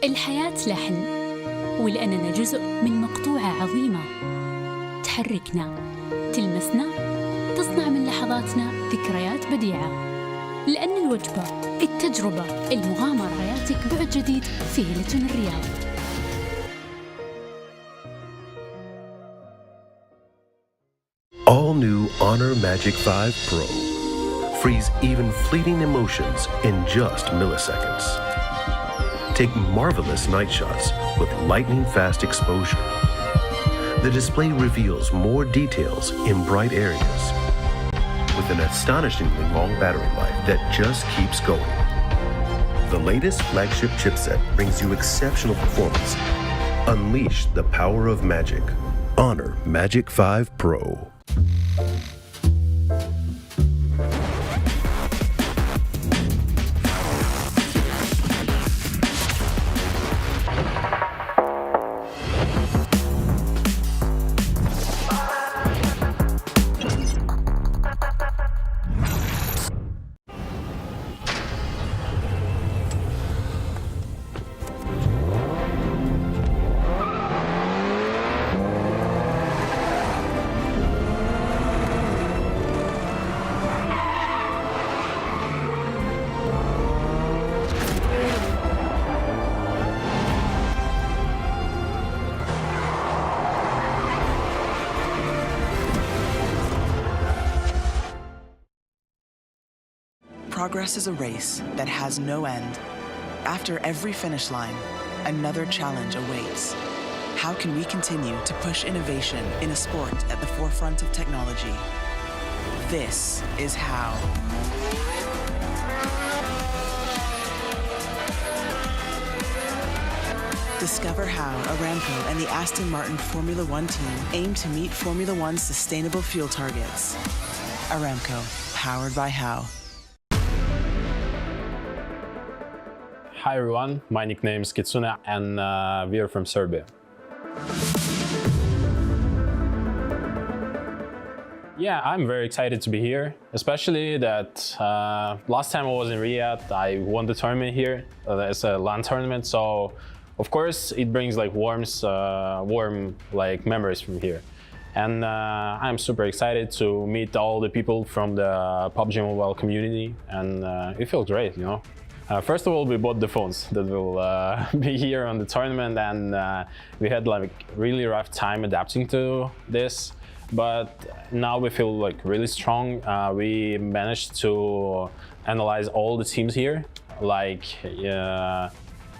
الحياة لحن، ولأننا جزء من مقطوعة عظيمة تحركنا، تلمسنا، تصنع من لحظاتنا ذكريات بديعة. لأن الوجبة، التجربة، المغامرة، حياتك بعد جديد في هيلتون الرياض. All new Honor Magic 5 Pro. Freeze even fleeting emotions in just milliseconds. Take marvelous night shots with lightning-fast exposure. The display reveals more details in bright areas with an astonishingly long battery life that just keeps going. The latest flagship chipset brings you exceptional performance. Unleash the power of magic. Honor Magic 5 Pro. Progress is a race that has no end. After every finish line, another challenge awaits. How can we continue to push innovation in a sport at the forefront of technology? This is how. Discover how Aramco and the Aston Martin Formula One team aim to meet Formula One's sustainable fuel targets. Aramco, powered by How. Hi everyone, my nickname is Kitsune and we are from Serbia. Yeah, I'm very excited to be here, especially that last time I was in Riyadh, I won the tournament here. It's a LAN tournament, so of course it brings like warm like memories from here. And I'm super excited to meet all the people from the PUBG Mobile community, and it feels great, you know. First of all, we bought the phones that will be here on the tournament, and we had like really rough time adapting to this. But now we feel like really strong. We managed to analyze all the teams here, like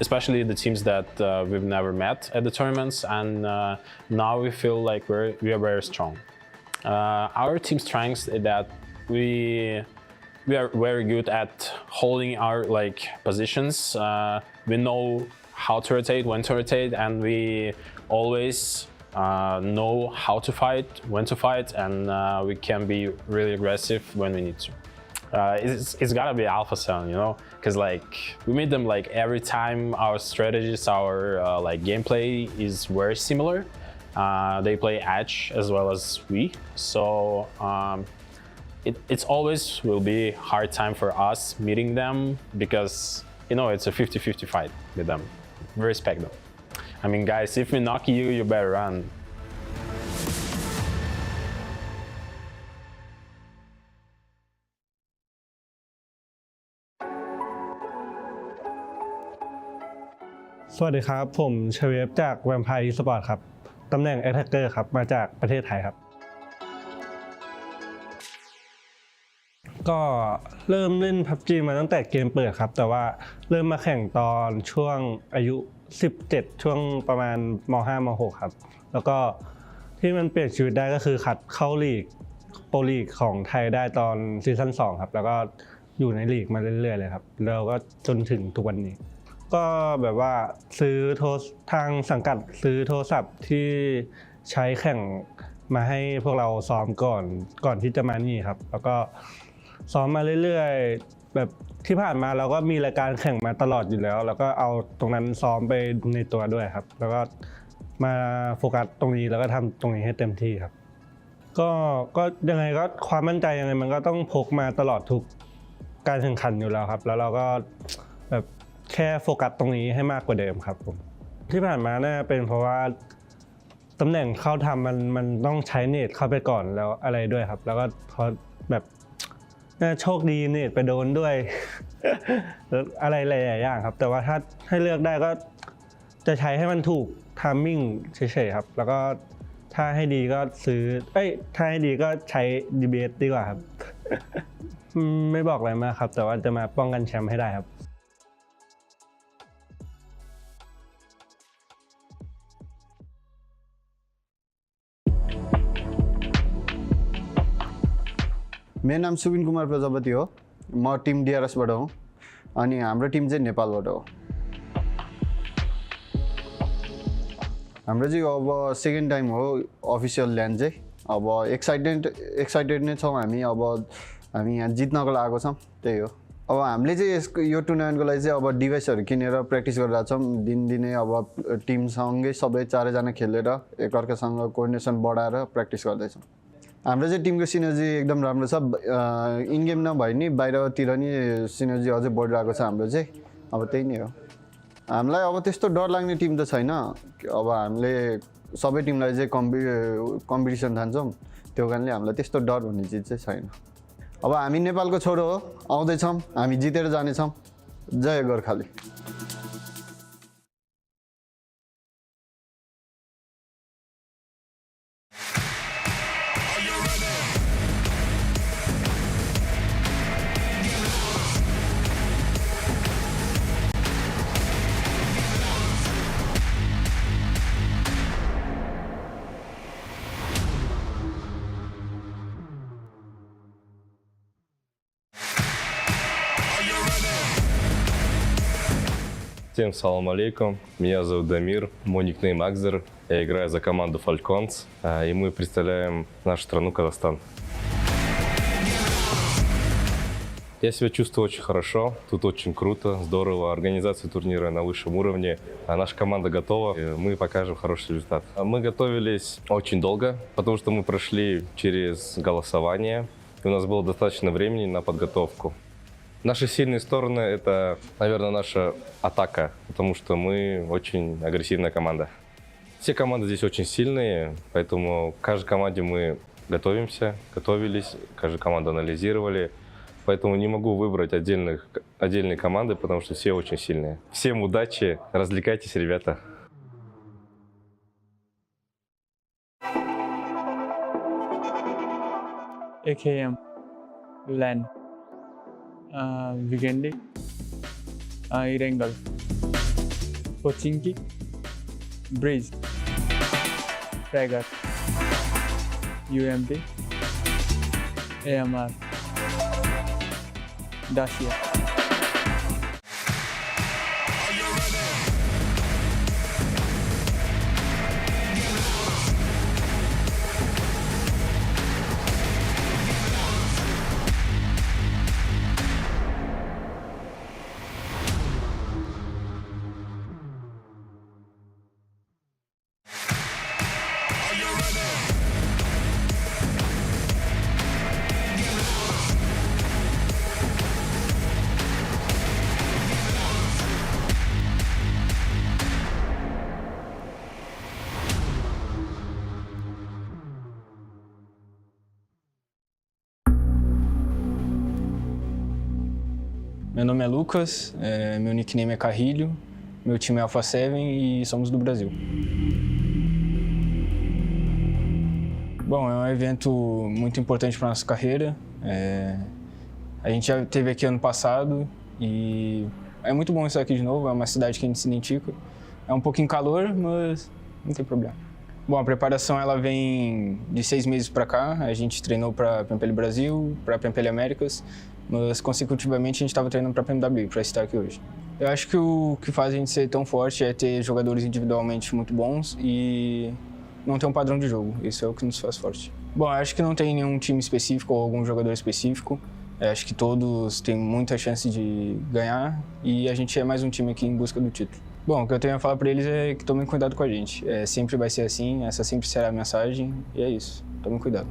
especially the teams that we've never met at the tournaments, and now we feel like we are very strong. Our team strengths is that we are very good at holding our like positions. We know how to rotate, when to rotate, and we always know how to fight, when to fight, and we can be really aggressive when we need to. It's gotta be Alpha7, you know, because like we meet them like every time. Our strategies, our like gameplay is very similar. They play edge as well as we, so it's always will be hard time for us meeting them, because you know it's a 50-50 fight with them. We respect them. I mean, guys, if we knock you, you better run.สวัสดีครับผมเชเวฟจาก Vampire Esports ครับตำแหน่ง Attacker ครับมาจากประเทศไทยครับก็เริ่มเล่น PUBG มาตั้งแต่เกมเปิดครับแต่ว่าเริ่มมาแข่งตอนช่วงอายุ17ช่วงประมาณม.5 ม.6 ครับแล้วก็ที่มันเปลี่ยนชีวิตได้ก็คือคัดเข้าลีกโปรลีกของไทยได้ตอนซีซั่น2ครับแล้วก็อยู่ในลีกมาเรื่อยๆเลยครับแล้วก็จนถึงทุกวันนี้ก็แบบว่าซื้อทางสังกัดซื้อโทรศัพท์ที่ใช้แข่งมาให้พวกเราซ้อมก่อนที่จะมานี่ครับแล้วก็ซ้อมมาเรื่อยๆแบบที่ผ่านมาเราก็มีรายการแข่งมาตลอดอยู่แล้วแล้วก็เอาตรงนั้นซ้อมไปในตัวด้วยครับแล้วก็มาโฟกัสตรงนี้แล้วก็ทำตรงนี้ให้เต็มที่ครับก็ยังไงก็ความมั่นใจยังไงมันก็ต้องพกมาตลอดทุกการแข่งขันอยู่แล้วครับแล้วเราก็แบบแค่โฟกัสตรงนี้ให้มากกว่าเดิมครับผมที่ผ่านมาน่าเป็นเพราะว่าตำแหน่งเข้าทำมันต้องใช้เนตเข้าไปก่อนแล้วอะไรด้วยครับแล้วก็พอแบบโชคดีเนตไปโดนด้วยอะไรหลายอย่างครับแต่ว่าถ้าให้เลือกได้ก็จะใช้ให้มันถูกไทมิ่งเฉยๆครับแล้วก็ถ้าให้ดีก็ถ้าให้ดีก็ใช้ DRS ดีกว่าครับไม่บอกอะไรมากครับแต่ว่าจะมาป้องกันแชมป์ให้ได้ครับमेरो नाम सुबिन कुमार प्रजापति हो म Tim DRS बाट हो अनि हाम्रो Tim चाहिँ नेपालबाट हो हाम्रो चाहिँ अब सेकेन्ड टाइम हो अफिसियल ल्यान्ड चाहिँ अब एक्साइटेड नै छौँ हामी यहाँ जित्नको लागि आएको छौँ त्यही हो अब हामीले चाहिँ यो टुर्नामेन्टको लागि चाहिँ अब डिभाइसहरू किनेर प्र्याक्टिस गरिरहेको छौँ दिनदिनै अब टिमसँगै सबै चारैजना खेलेर एकअर्कासँग कोअर्डिनेसन बढाएर प्र्याक्टिस गर्दैछौँ हाम्रो चाहिँ टिमको सिनर्जी एकदम राम्रो छ इन गेम नभए नि बाहिरतिर नि सिनर्जी अझै बढिरहेको छ हाम्रो चाहिँ अब त्यही नै हो हामीलाई अब त्यस्तो डर लाग्ने टिम त छैन अब हामीले सबै टिमलाई चाहिँ कम्पिटिसन ठान्छौँ त्यो कारणले हामीलाई त्यस्तो डर भन्ने चिज चाहिँ छैन अब हामी नेपालको छोरो हो आउँदैछौँ हामी जितेर जानेछौँ जय Gorkhali Всем салам алейкум, меня зовут Дамир, мой никнейм Акзер, я играю за команду Falcons, и мы представляем нашу страну Казахстан. Я себя чувствую очень хорошо, тут очень круто, здорово, организация турнира на высшем уровне, наша команда готова, и мы покажем хороший результат. Мы готовились очень долго, потому что мы прошли через голосование, и у нас было достаточно времени на подготовку. Наши сильные стороны — это, наверное, наша атака, потому что мы очень агрессивная команда. Все команды здесь очень сильные, поэтому к каждой команде мы готовимся, готовились, каждую команду анализировали. Поэтому не могу выбрать отдельные команды, потому что все очень сильные. Всем удачи, развлекайтесь, ребята. AKM, LAN, Vigendi, Irangal, Pochinki, Breeze, Fragger, UMP, AMR, Dacia. Meu nome é Lucas, meu nickname é Carrilho, meu time é Alpha7 e somos do Brasil. Bom, é um evento muito importante para a nossa carreira. A gente já esteve aqui ano passado e é muito bom estar aqui de novo, é uma cidade que a gente se identifica. É um pouquinho calor, mas não tem problema. Bom, a preparação ela vem de 6 meses para cá, a gente treinou para PMPL Brasil, para PMPL Américas, mas consecutivamente a gente estava treinando para PMWI, para estar aqui hoje. Eu acho que o que faz a gente ser tão forte é ter jogadores individualmente muito bons e não ter um padrão de jogo. Isso é o que nos faz forte. Bom, eu acho que não tem nenhum time específico ou algum jogador específico. Eu acho que todos têm muita chance de ganhar e a gente é mais um time aqui em busca do título. Bom, o que eu tenho a falar para eles é que tomem cuidado com a gente. Sempre vai ser assim, essa sempre será a mensagem e é isso. Tomem cuidado.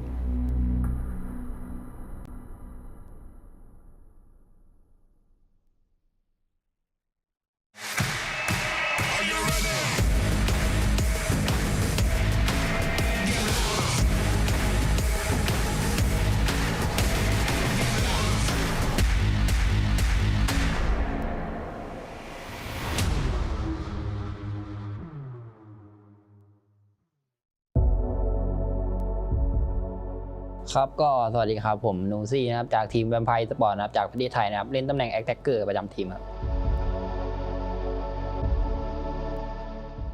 ครับก็สวัสดีครับผมนูซี่นะครับจากทีมแวมไพร์สปอร์ตนะครับจากประเทศไทยนะครับเล่นตำแหน่งแอคแท็กเกอร์ประจำทีมครับ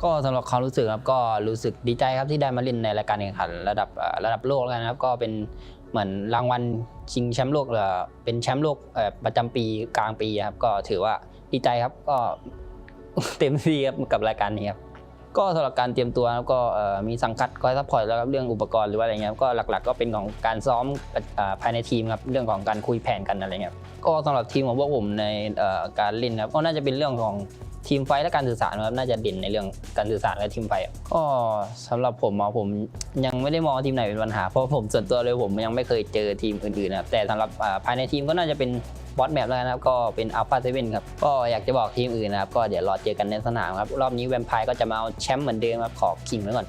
ก็สำหรับความรู้สึกครับก็รู้สึกดีใจครับที่ได้มาเล่นในรายการแข่งขันระดับโลกแล้วกันนะครับก็เป็นเหมือนรางวัลชิงแชมป์โลกเป็นแชมป์โลกประจำปีกลางปีครับก็ถือว่าดีใจครับก็เต็มที่ครับกับรายการนี้ครับก็สำหรับการเตรียมตัวก็มีสังกัดคอยซัพพอร์ตแล้วครับเรื่องอุปกรณ์หรือว่าอะไรเงี้ยก็หลักๆก็เป็นของการซ้อมภายในทีมครับเรื่องของการคุยแผนกันอะไรเงี้ยก็สำหรับทีมของพวกผมในการเล่นครับก็น่าจะเป็นเรื่องของทีมไฟและการสื่อสารครับน่าจะเด่นในเรื่องการสื่อสารและทีมไฟก็สำหรับผมยังไม่ได้มองทีมไหนเป็นปัญหาเพราะผมส่วนตัวเลยผมยังไม่เคยเจอทีมอื่นๆนะครับแต่สำหรับภายในทีมก็น่าจะเป็นบอสแมปแล้วนะครับก็เป็น Alpha7 ครับก็อยากจะบอกทีมอื่นนะครับก็เดี๋ยวรอเจอกันในสนามครับรอบนี้แวมไพร์ก็จะมาเอาแชมป์เหมือนเดิมครับขอขิงไว้ก่อน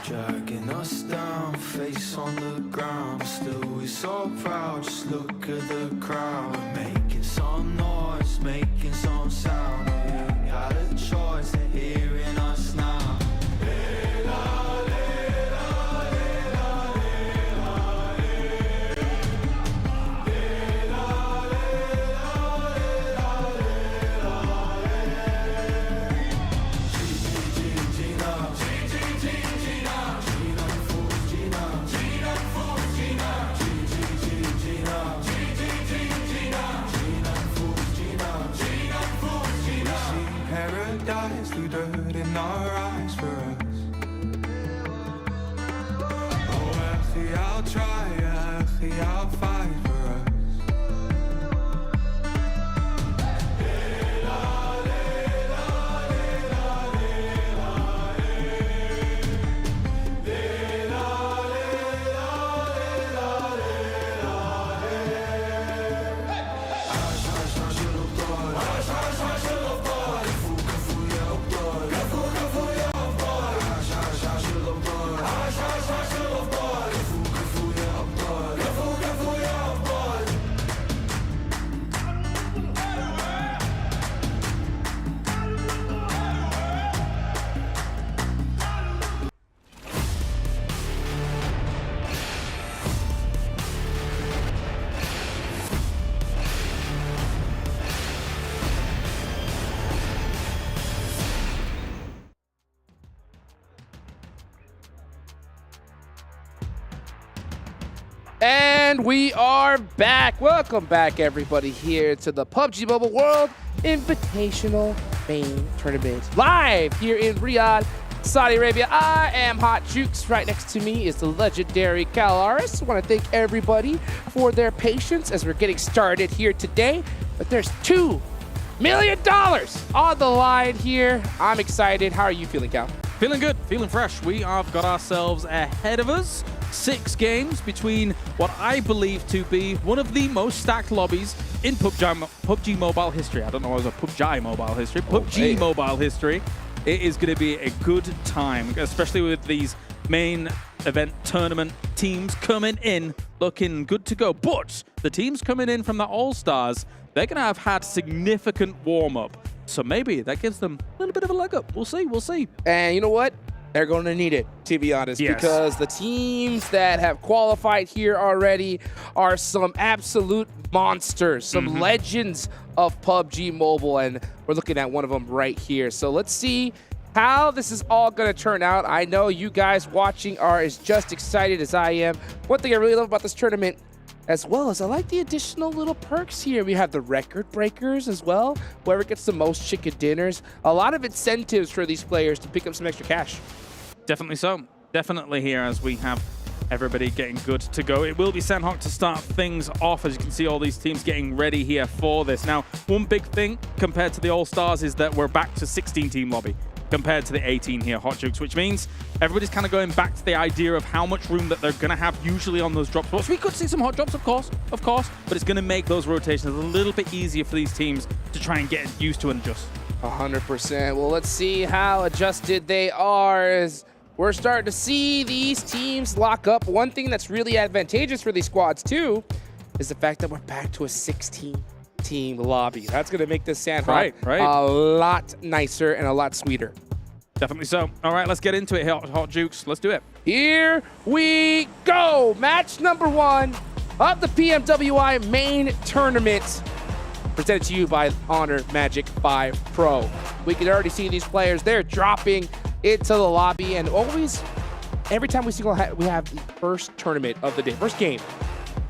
Dragging us down, face on the ground. Still we're so proud, just look at the crowd. Making some noise, making some sound. We ain't got a choice, they're hearing us now. And we are back. Welcome back, everybody, here to the PUBG Mobile World Invitational Main Tournament. Live here in Riyadh, Saudi Arabia. I am Hot Jukes. Right next to me is the legendary Calaris. I want to thank everybody for their patience as we're getting started here today. But there's $2 million on the line here. I'm excited. How are you feeling, Cal? Feeling good, feeling fresh. We have got ourselves ahead of us 6 games between what I believe to be one of the most stacked lobbies in PUBG Mobile history. I don't know if it was a PUBG Mobile history. PUBG Mobile history. It is going to be a good time, especially with these main event tournament teams coming in looking good to go. But the teams coming in from the All-Stars, they're going to have had significant warm-up. So maybe that gives them a little bit of a leg up. We'll see, we'll see. And you know what? They're going to need it, to be honest, because the teams that have qualified here already are some absolute monsters, some legends of PUBG Mobile, and we're looking at one of them right here. So let's see how this is all going to turn out. I know you guys watching are as just excited as I am. One thing I really love about this tournament, as well as I like the additional little perks here. We have the record breakers as well. Whoever gets the most chicken dinners. A lot of incentives for these players to pick up some extra cash. Definitely so. Definitely here as we have everybody getting good to go. It will be Sandhawk to start things off. As you can see, all these teams getting ready here for this. Now, one big thing compared to the All-Stars is that we're back to 16-team lobby compared to the 18 here, Hot Jukes, which means everybody's kind of going back to the idea of how much room that they're going to have usually on those drop spots. We could see some hot drops, of course, but it's going to make those rotations a little bit easier for these teams to try and get used to and adjust. 100%. Well, let's see how adjusted they are as we're starting to see these teams lock up. One thing that's really advantageous for these squads, too, is the fact that we're back to a 16-team lobby. That's going to make this Sandhawk a lot nicer and a lot sweeter. Definitely so. All right, let's get into it, Hot Jukes. Let's do it. Here we go. Match number 1 of the PMWI Main Tournament, presented to you by Honor Magic 5 Pro. We can already see these players. They're dropping into the lobby, and always, every time we have the first tournament of the day, first game,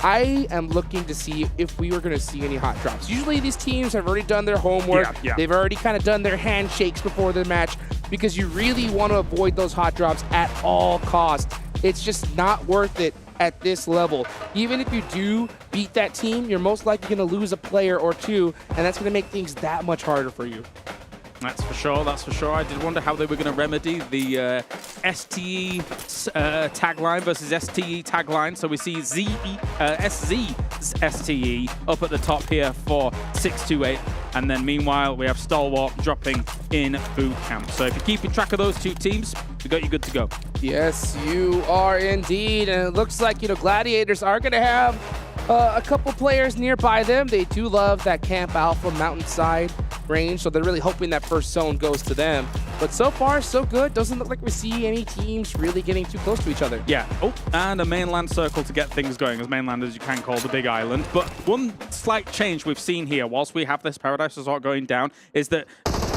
I am looking to see if we were going to see any hot drops. Usually these teams have already done their homework. They've already kind of done their handshakes before the match, because you really want to avoid those hot drops at all costs. It's just not worth it at this level. Even if you do beat that team, you're most likely going to lose a player or two, and that's going to make things that much harder for you. That's for sure, that's for sure. I did wonder how they were going to remedy the STE tagline versus STE tagline. So we see SZ STE up at the top here for 628. And then meanwhile, we have Stalwart dropping in boot camp. So if you're keeping track of those two teams, we got you good to go. Yes, you are indeed. And it looks like, Gladiators are going to have a couple players nearby them. They do love that Camp Alpha mountainside range, so they're really hoping that first zone goes to them. But so far, so good. Doesn't look like we see any teams really getting too close to each other. Yeah. Oh, and a mainland circle to get things going, as mainland as you can call the big island. But one slight change we've seen here, whilst we have this Paradise Resort going down, is that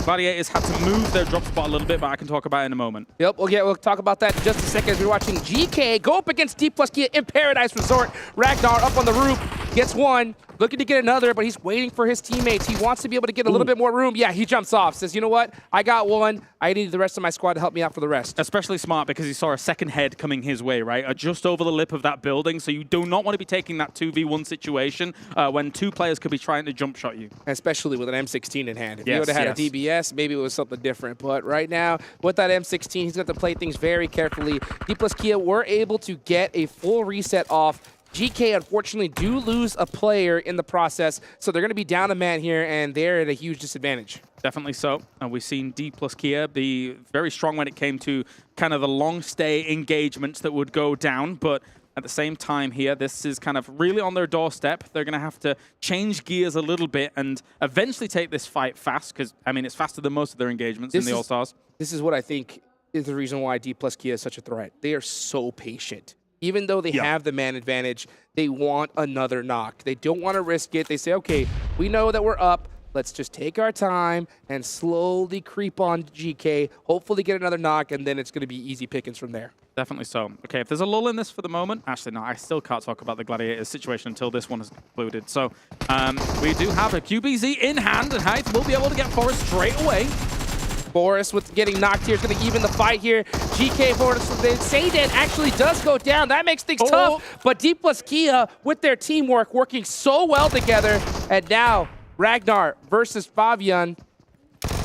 Gladiators had to move their drop spot a little bit, but I can talk about it in a moment. Yep, we'll talk about that in just a second as we're watching GK go up against Dplus KIA in Paradise Resort. Ragnar up on the roof, gets one, looking to get another, but he's waiting for his teammates. He wants to be able to get a little bit more room. Yeah, he jumps off, says, you know what? I got one. I need the rest of my squad to help me out for the rest. Especially smart because he saw a second head coming his way, right? Just over the lip of that building, so you do not want to be taking that 2v1 situation when two players could be trying to jump shot you. Especially with an M16 in hand. If he would have had a DBS, maybe it was something different. But right now, with that M16, he's got to play things very carefully. Dplus KIA were able to get a full reset off. GK, unfortunately, do lose a player in the process, so they're going to be down a man here, and they're at a huge disadvantage. Definitely so. And we've seen Dplus KIA be very strong when it came to kind of the long stay engagements that would go down, but at the same time here, this is kind of really on their doorstep. They're going to have to change gears a little bit and eventually take this fight fast, because, I mean, it's faster than most of their engagements in the All-Stars. This is what I think is the reason why Dplus KIA is such a threat. They are so patient. Even though they have the man advantage, they want another knock. They don't want to risk it. They say, okay, we know that we're up. Let's just take our time and slowly creep on GK, hopefully get another knock, and then it's going to be easy pickings from there. Definitely so. Okay, if there's a lull in this for the moment, actually, no, I still can't talk about the Gladiators situation until this one is concluded. So we do have a QBZ in hand, and Height will be able to get Forest straight away. Forest with getting knocked here is going to even the fight here. GK Forest, Sayden actually does go down. That makes things tough, but Dplus KIA with their teamwork working so well together. And now Ragnar versus Fabian.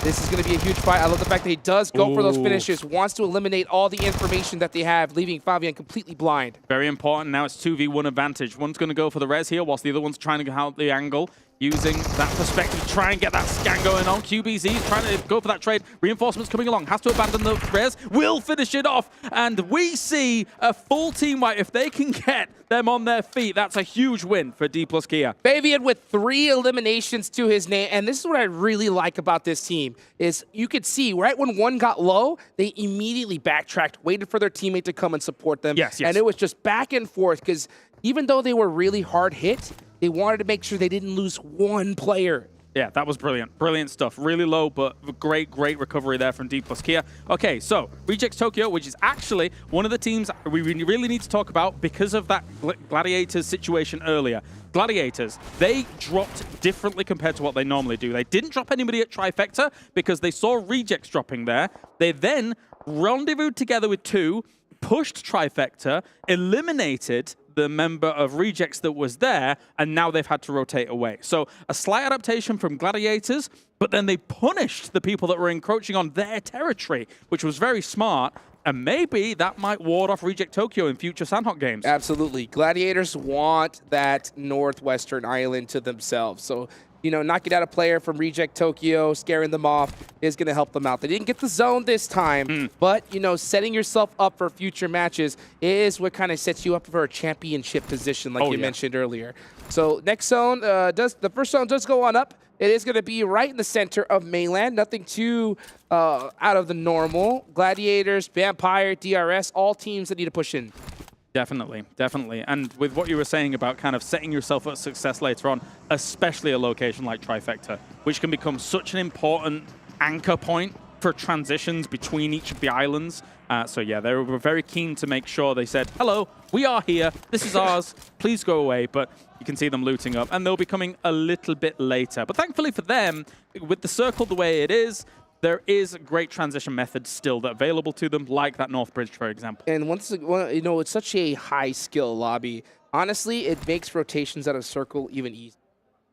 This is going to be a huge fight. I love the fact that he does go for those finishes, wants to eliminate all the information that they have, leaving Fabian completely blind. Very important. Now it's 2v1 advantage. One's going to go for the res here, whilst the other one's trying to get out the angle. Using that perspective to try and get that scan going on. QBZ trying to go for that trade. Reinforcements coming along. Has to abandon the res. Will finish it off. And we see a full team wipe. If they can get them on their feet, that's a huge win for Dplus KIA. Fabian with 3 eliminations to his name. And this is what I really like about this team is you could see right when one got low, they immediately backtracked, waited for their teammate to come and support them. Yes. And it was just back and forth because even though they were really hard hit, they wanted to make sure they didn't lose one player. Yeah, that was brilliant. Brilliant stuff. Really low, but great recovery there from Dplus KIA. Okay, so Rejects Tokyo, which is actually one of the teams we really need to talk about because of that Gladiators situation earlier. Gladiators, they dropped differently compared to what they normally do. They didn't drop anybody at Trifecta because they saw Rejects dropping there. They then rendezvoused together with 2, pushed Trifecta, eliminated the member of Rejects that was there, and now they've had to rotate away. So a slight adaptation from Gladiators, but then they punished the people that were encroaching on their territory, which was very smart, and maybe that might ward off Reject Tokyo in future Sandhawk games. Absolutely. Gladiators want that northwestern island to themselves. So, you know, knocking out a player from Reject Tokyo, scaring them off, is going to help them out. They didn't get the zone this time, but, you know, setting yourself up for future matches is what kind of sets you up for a championship position, like you mentioned earlier. So next zone, the first zone does go on up. It is going to be right in the center of mainland. Nothing too out of the normal. Gladiators, Vampire, DRS, all teams that need to push in. Definitely, definitely. And with what you were saying about kind of setting yourself up for success later on, especially a location like Trifecta, which can become such an important anchor point for transitions between each of the islands. So yeah, they were very keen to make sure they said, hello, we are here, this is ours, please go away. But you can see them looting up, and they'll be coming a little bit later. But thankfully for them, with the circle the way it is, there is great transition methods still that are available to them, like that North Bridge, for example. And once you know, it's such a high skill lobby. Honestly, it makes rotations out of circle even easier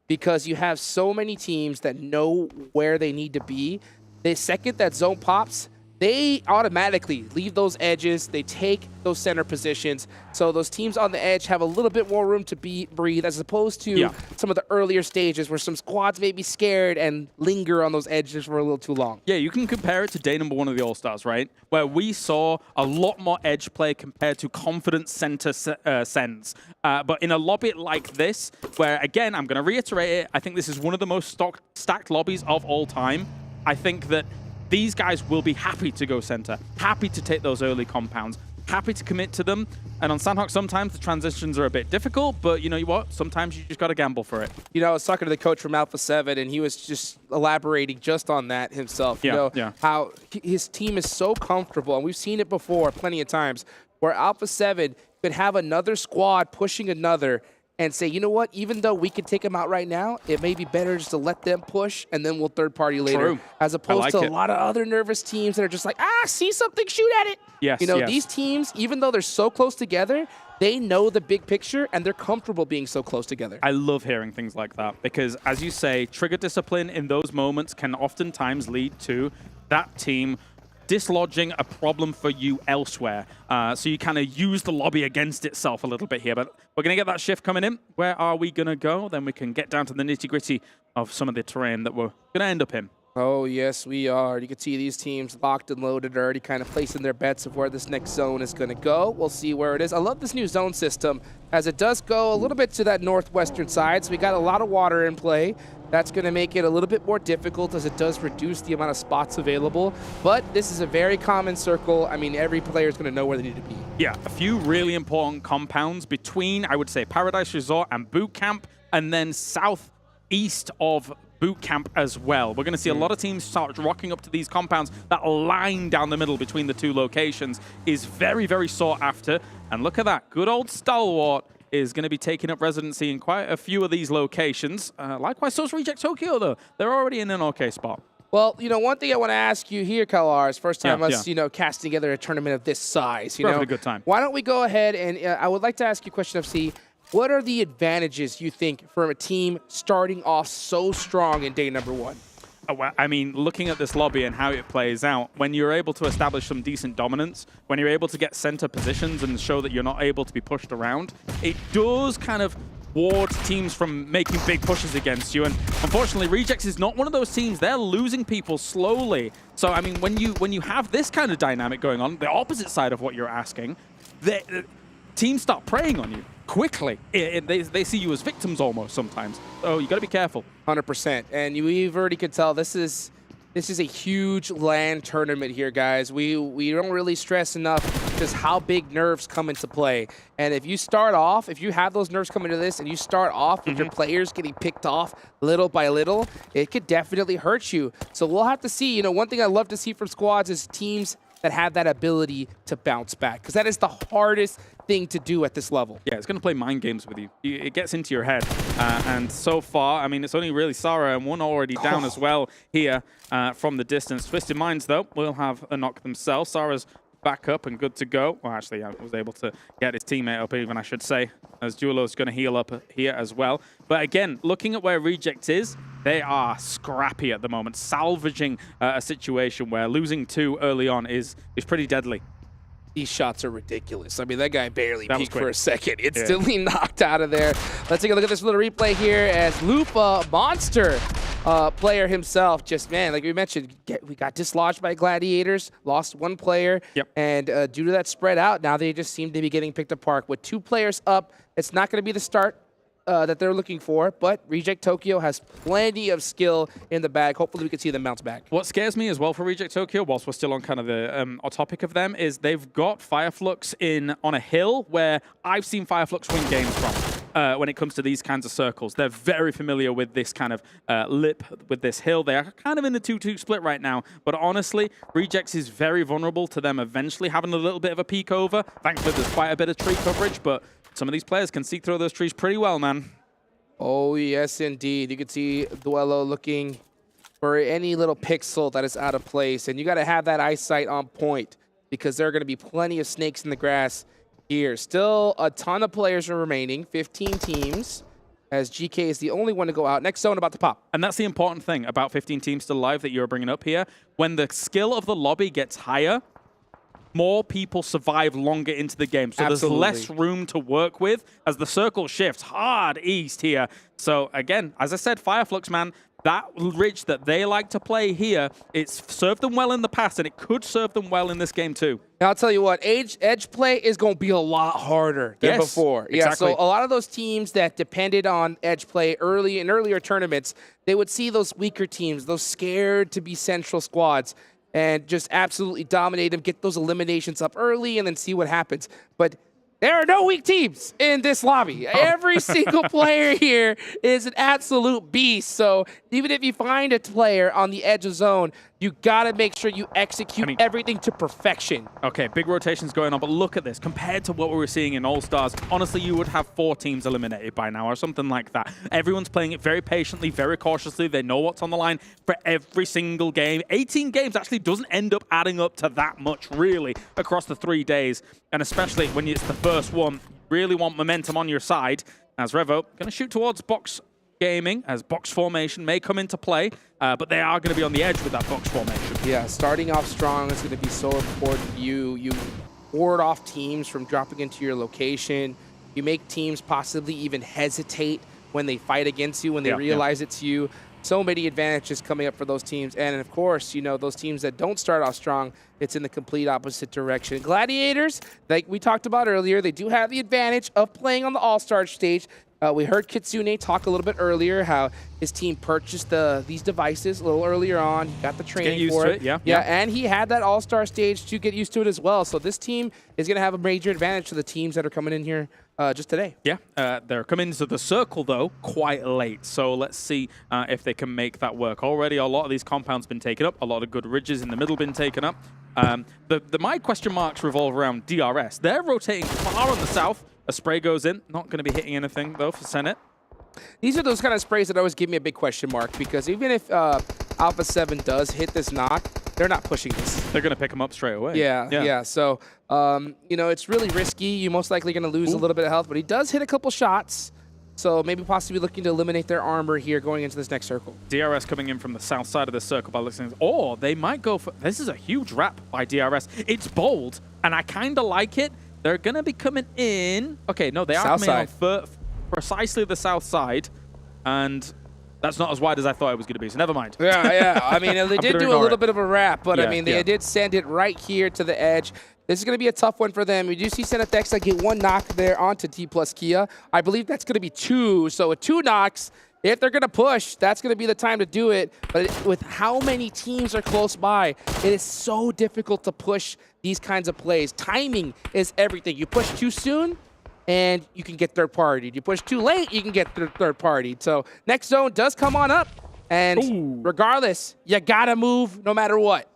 because you have so many teams that know where they need to be. The second that zone pops, they automatically leave those edges. They take those center positions. So those teams on the edge have a little bit more room to breathe as opposed to some of the earlier stages where some squads may be scared and linger on those edges for a little too long. Yeah, you can compare it to day number 1 of the All-Stars, right? Where we saw a lot more edge play compared to confident center sends. But in a lobby like this, where, again, I'm going to reiterate it, I think this is one of the most stacked lobbies of all time. I think that these guys will be happy to go center, happy to take those early compounds, happy to commit to them. And on Sandhawk, sometimes the transitions are a bit difficult, but you know what? Sometimes you just got to gamble for it. You know, I was talking to the coach from Alpha7, and he was just elaborating just on that himself. You know, how his team is so comfortable, and we've seen it before plenty of times, where Alpha7 could have another squad pushing another and say, you know what, even though we could take them out right now, it may be better just to let them push and then we'll third party later. True. As opposed to a lot of other nervous teams that are just like, see something, shoot at it. Yes, you know, these teams, even though they're so close together, they know the big picture and they're comfortable being so close together. I love hearing things like that because, as you say, trigger discipline in those moments can oftentimes lead to that team dislodging a problem for you elsewhere. So you kind of use the lobby against itself a little bit here. But we're going to get that shift coming in. Where are we going to go? Then we can get down to the nitty-gritty of some of the terrain that we're going to end up in. Oh, yes, we are. You can see these teams locked and loaded, already kind of placing their bets of where this next zone is going to go. We'll see where it is. I love this new zone system, as it does go a little bit to that northwestern side. So we got a lot of water in play. That's going to make it a little bit more difficult, as it does reduce the amount of spots available. But this is a very common circle. I mean, every player is going to know where they need to be. Yeah, a few really important compounds between, I would say, Paradise Resort and Boot Camp, and then southeast of boot camp as well. We're going to see a lot of teams start rocking up to these compounds. That line down the middle between the two locations is very, very sought after. And look at that. Good old Stalwart is going to be taking up residency in quite a few of these locations. Likewise, so is Reject Tokyo, though. They're already in an okay spot. Well, one thing I want to ask you here, Kalars, first time us, casting together a tournament of this size. We're having a good time. Why don't we go ahead and I would like to ask you a question, FC. What are the advantages you think for a team starting off so strong in day number 1? I mean, looking at this lobby and how it plays out, when you're able to establish some decent dominance, when you're able to get center positions and show that you're not able to be pushed around, it does kind of ward teams from making big pushes against you. And unfortunately, Rejects is not one of those teams. They're losing people slowly. So, I mean, when you have this kind of dynamic going on, the opposite side of what you're asking, teams start preying on you quickly. They see you as victims almost sometimes. So you got to be careful. 100%. And we've already could tell this is a huge LAN tournament here, guys. We don't really stress enough just how big nerves come into play. And if you start off, if you have those nerves come into this and you start off with your players getting picked off little by little, it could definitely hurt you. So we'll have to see. One thing I love to see from squads is teams that have that ability to bounce back, because that is the hardest thing to do at this level. Yeah, it's going to play mind games with you. It gets into your head. And so far, I mean, it's only really Sarah and one already down as well here from the distance. Twisted Minds, though, will have a knock themselves. Sarah's back up and good to go. Well, actually, I was able to get his teammate up even, I should say, as Duelo's going to heal up here as well. But again, looking at where Reject is, they are scrappy at the moment, salvaging a situation where losing 2 early on is pretty deadly. These shots are ridiculous. I mean, that guy barely peeked for a second. Instantly knocked out of there. Let's take a look at this little replay here as Lupa, monster player himself, just, man, like we mentioned, we got dislodged by Gladiators, lost 1 player, and due to that spread out, now they just seem to be getting picked apart. With 2 players up, it's not going to be the start that they're looking for, but Reject Tokyo has plenty of skill in the bag. Hopefully we can see them bounce back. What scares me as well for Reject Tokyo, whilst we're still on kind of the topic of them, is they've got Fireflux on a hill where I've seen Fireflux win games from. When it comes to these kinds of circles, they're very familiar with this kind of lip, with this hill. They are kind of in the 2-2 split right now, but honestly, Rejects is very vulnerable to them eventually having a little bit of a peek over. Thankfully, there's quite a bit of tree coverage, but some of these players can see through those trees pretty well, man. Oh, yes, indeed. You can see Duelo looking for any little pixel that is out of place, and you got to have that eyesight on point because there are going to be plenty of snakes in the grass here. Still a ton of players are remaining, 15 teams, as GK is the only one to go out. Next zone about to pop. And that's the important thing about 15 teams still alive that you're bringing up here. When the skill of the lobby gets higher, more people survive longer into the game. So there's less room to work with as the circle shifts hard east here. So again, as I said, Fireflux, man, that ridge that they like to play here, it's served them well in the past, and it could serve them well in this game too. Now, I'll tell you what, edge play is going to be a lot harder than before. Exactly. Yeah, so a lot of those teams that depended on edge play in earlier tournaments, they would see those weaker teams, those scared to be central squads, and just absolutely dominate them, get those eliminations up early, and then see what happens. But there are no weak teams in this lobby. Every single player here is an absolute beast. So even if you find a player on the edge of zone, you got to make sure you execute everything to perfection. Okay, big rotations going on, but look at this. Compared to what we were seeing in All-Stars, honestly, you would have 4 teams eliminated by now or something like that. Everyone's playing it very patiently, very cautiously. They know what's on the line for every single game. 18 games actually doesn't end up adding up to that much, really, across the 3 days. And especially when it's the first one, you really want momentum on your side. As Revo, going to shoot towards box gaming, as box formation may come into play, but they are going to be on the edge with that box formation. Yeah, starting off strong is going to be so important. You ward off teams from dropping into your location. You make teams possibly even hesitate when they fight against you, when they realize it's you. So many advantages coming up for those teams. And of course, those teams that don't start off strong, it's in the complete opposite direction. Gladiators, like we talked about earlier, they do have the advantage of playing on the All-Star stage. We heard Kitsune talk a little bit earlier how his team purchased these devices a little earlier on. He got the training for it. Yeah, and he had that All-Star stage to get used to it as well. So this team is going to have a major advantage to the teams that are coming in here just today. Yeah, they're coming into the circle, though, quite late. So let's see if they can make that work. Already, a lot of these compounds been taken up. A lot of good ridges in the middle been taken up. My question marks revolve around DRS. They're rotating far on the south. A spray goes in. Not going to be hitting anything, though, for Senate. These are those kind of sprays that always give me a big question mark, because even if Alpha7 does hit this knock, they're not pushing this. They're going to pick him up straight away. Yeah. So, you know, it's really risky. You're most likely going to lose a little bit of health, but he does hit a couple shots. So maybe possibly looking to eliminate their armor here going into this next circle. DRS coming in from the south side of the circle by listening. Or they might go for... This is a huge wrap by DRS. It's bold, and I kind of like it. They're going to be coming in. Okay, no, they are coming on precisely the south side. And that's not as wide as I thought it was going to be, so never mind. Yeah. I mean, they did do a little bit of a wrap, but Yeah, I mean, they did send it right here to the edge. This is going to be a tough one for them. We do see Senatexa get one knock there onto Dplus KIA. I believe that's going to be 2. So with 2 knocks, if they're going to push, that's going to be the time to do it. But with how many teams are close by, it is so difficult to push these kinds of plays. Timing is everything. You push too soon, and you can get third-partied. You push too late, you can get third-partied. So next zone does come on up, and regardless, you got to move no matter what.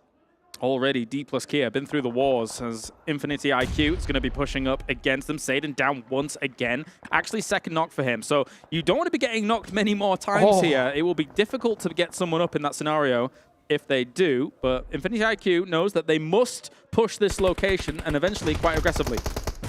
Already, Dplus KIA been through the wars as Infinity IQ is going to be pushing up against them. Satan down once again. Actually, second knock for him. So you don't want to be getting knocked many more times here. It will be difficult to get someone up in that scenario if they do. But Infinity IQ knows that they must push this location and eventually quite aggressively.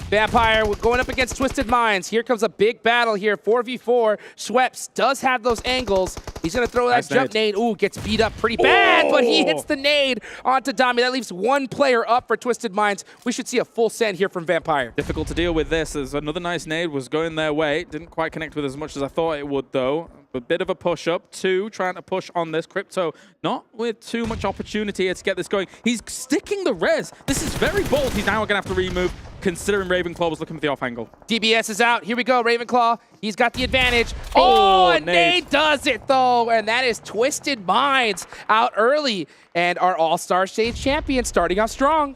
Vampire going up against Twisted Minds. Here comes a big battle here, 4v4. Schweppes does have those angles. He's going to throw that jump nade. Ooh, gets beat up pretty bad, but he hits the nade onto Dami. That leaves one player up for Twisted Minds. We should see a full send here from Vampire. Difficult to deal with this as another nice nade was going their way. Didn't quite connect with as much as I thought it would, though. A bit of a push-up. 2 trying to push on this. Crypto not with too much opportunity here to get this going. He's sticking the res. This is very bold. He's now going to have to remove, considering Ravenclaw was looking for the off angle. DBS is out. Here we go, Ravenclaw. He's got the advantage. Oh, and Nade does it, though. And that is Twisted Minds out early. And our All-Stars Stage champion starting off strong.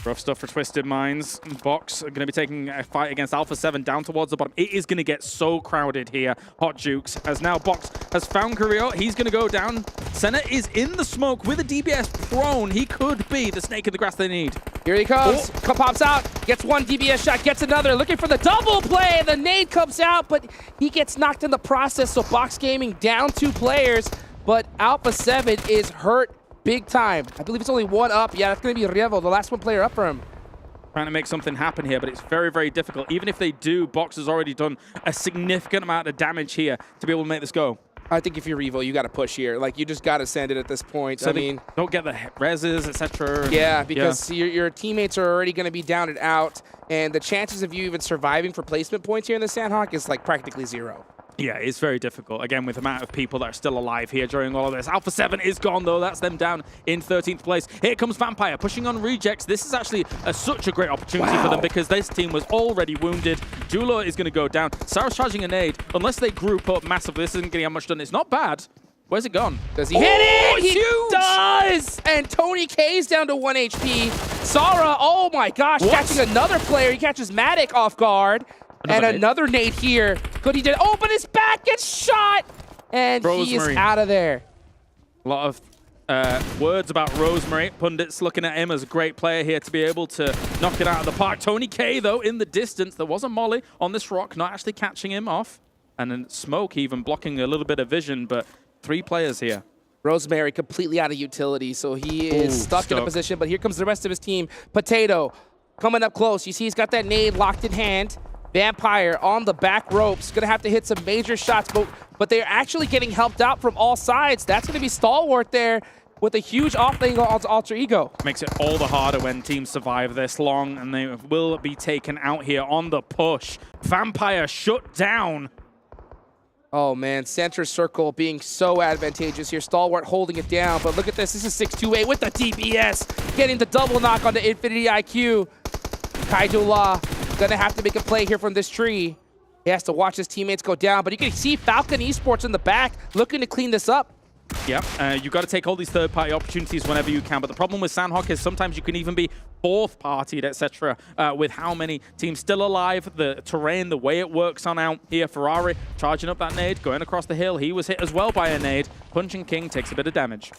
Rough stuff for Twisted Minds. Box are going to be taking a fight against Alpha7 down towards the bottom. It is going to get so crowded here. Hot Jukes, as now Box has found Carrillo. He's going to go down. Senna is in the smoke with a DBS prone. He could be the snake in the grass they need. Here he comes. Pops out. Gets one DBS shot. Gets another. Looking for the double play. The nade comes out, but he gets knocked in the process. So Box Gaming down 2 players, but Alpha7 is hurt big time. I believe it's only 1 up. Yeah, that's going to be Revo, the last 1 player up for him. Trying to make something happen here, but it's very, very difficult. Even if they do, Box has already done a significant amount of damage here to be able to make this go. I think if you're Revo, you got to push here. Like, you just got to send it at this point. So I mean, don't get the reses, etc. Yeah, because your teammates are already going to be down and out, and the chances of you even surviving for placement points here in the Sandhawk is like practically 0. Yeah, it's very difficult. Again, with the amount of people that are still alive here during all of this. Alpha7 is gone, though. That's them down in 13th place. Here comes Vampire, pushing on rejects. This is actually such a great opportunity for them because this team was already wounded. Jula is going to go down. Sarah's charging a nade. Unless they group up massively, this isn't going to get much done. It's not bad. Where's it gone? Does he hit it? He does! And Tony K's down to 1 HP. Sarah, oh my gosh, catching another player. He catches Matic off guard. Another nade here. Could he do it? Oh, but his back gets shot! And he is out of there. A lot of words about Rosemary. Pundits looking at him as a great player here to be able to knock it out of the park. Tony K, though, in the distance. There was a molly on this rock, not actually catching him off. And then Smoke even blocking a little bit of vision, but 3 players here. Rosemary completely out of utility, so he is stuck in a position. But here comes the rest of his team. Potato coming up close. You see he's got that nade locked in hand. Vampire on the back ropes. Going to have to hit some major shots, but they're actually getting helped out from all sides. That's going to be Stalwart there with a huge off angle on Alter Ego. Makes it all the harder when teams survive this long, and they will be taken out here on the push. Vampire shut down. Oh, man. Center circle being so advantageous here. Stalwart holding it down, but look at this. This is 628 with the DBS. Getting the double knock on the Infinity IQ. Kaiju La gonna have to make a play here from this tree. He has to watch his teammates go down, but you can see Falcon Esports in the back looking to clean this up. Yep, you've got to take all these third-party opportunities whenever you can. But the problem with Sandhawk is sometimes you can even be fourth-partied, etc. With how many teams still alive, the terrain, the way it works on out here. Ferrari charging up that nade, going across the hill. He was hit as well by a nade. Punching King takes a bit of damage.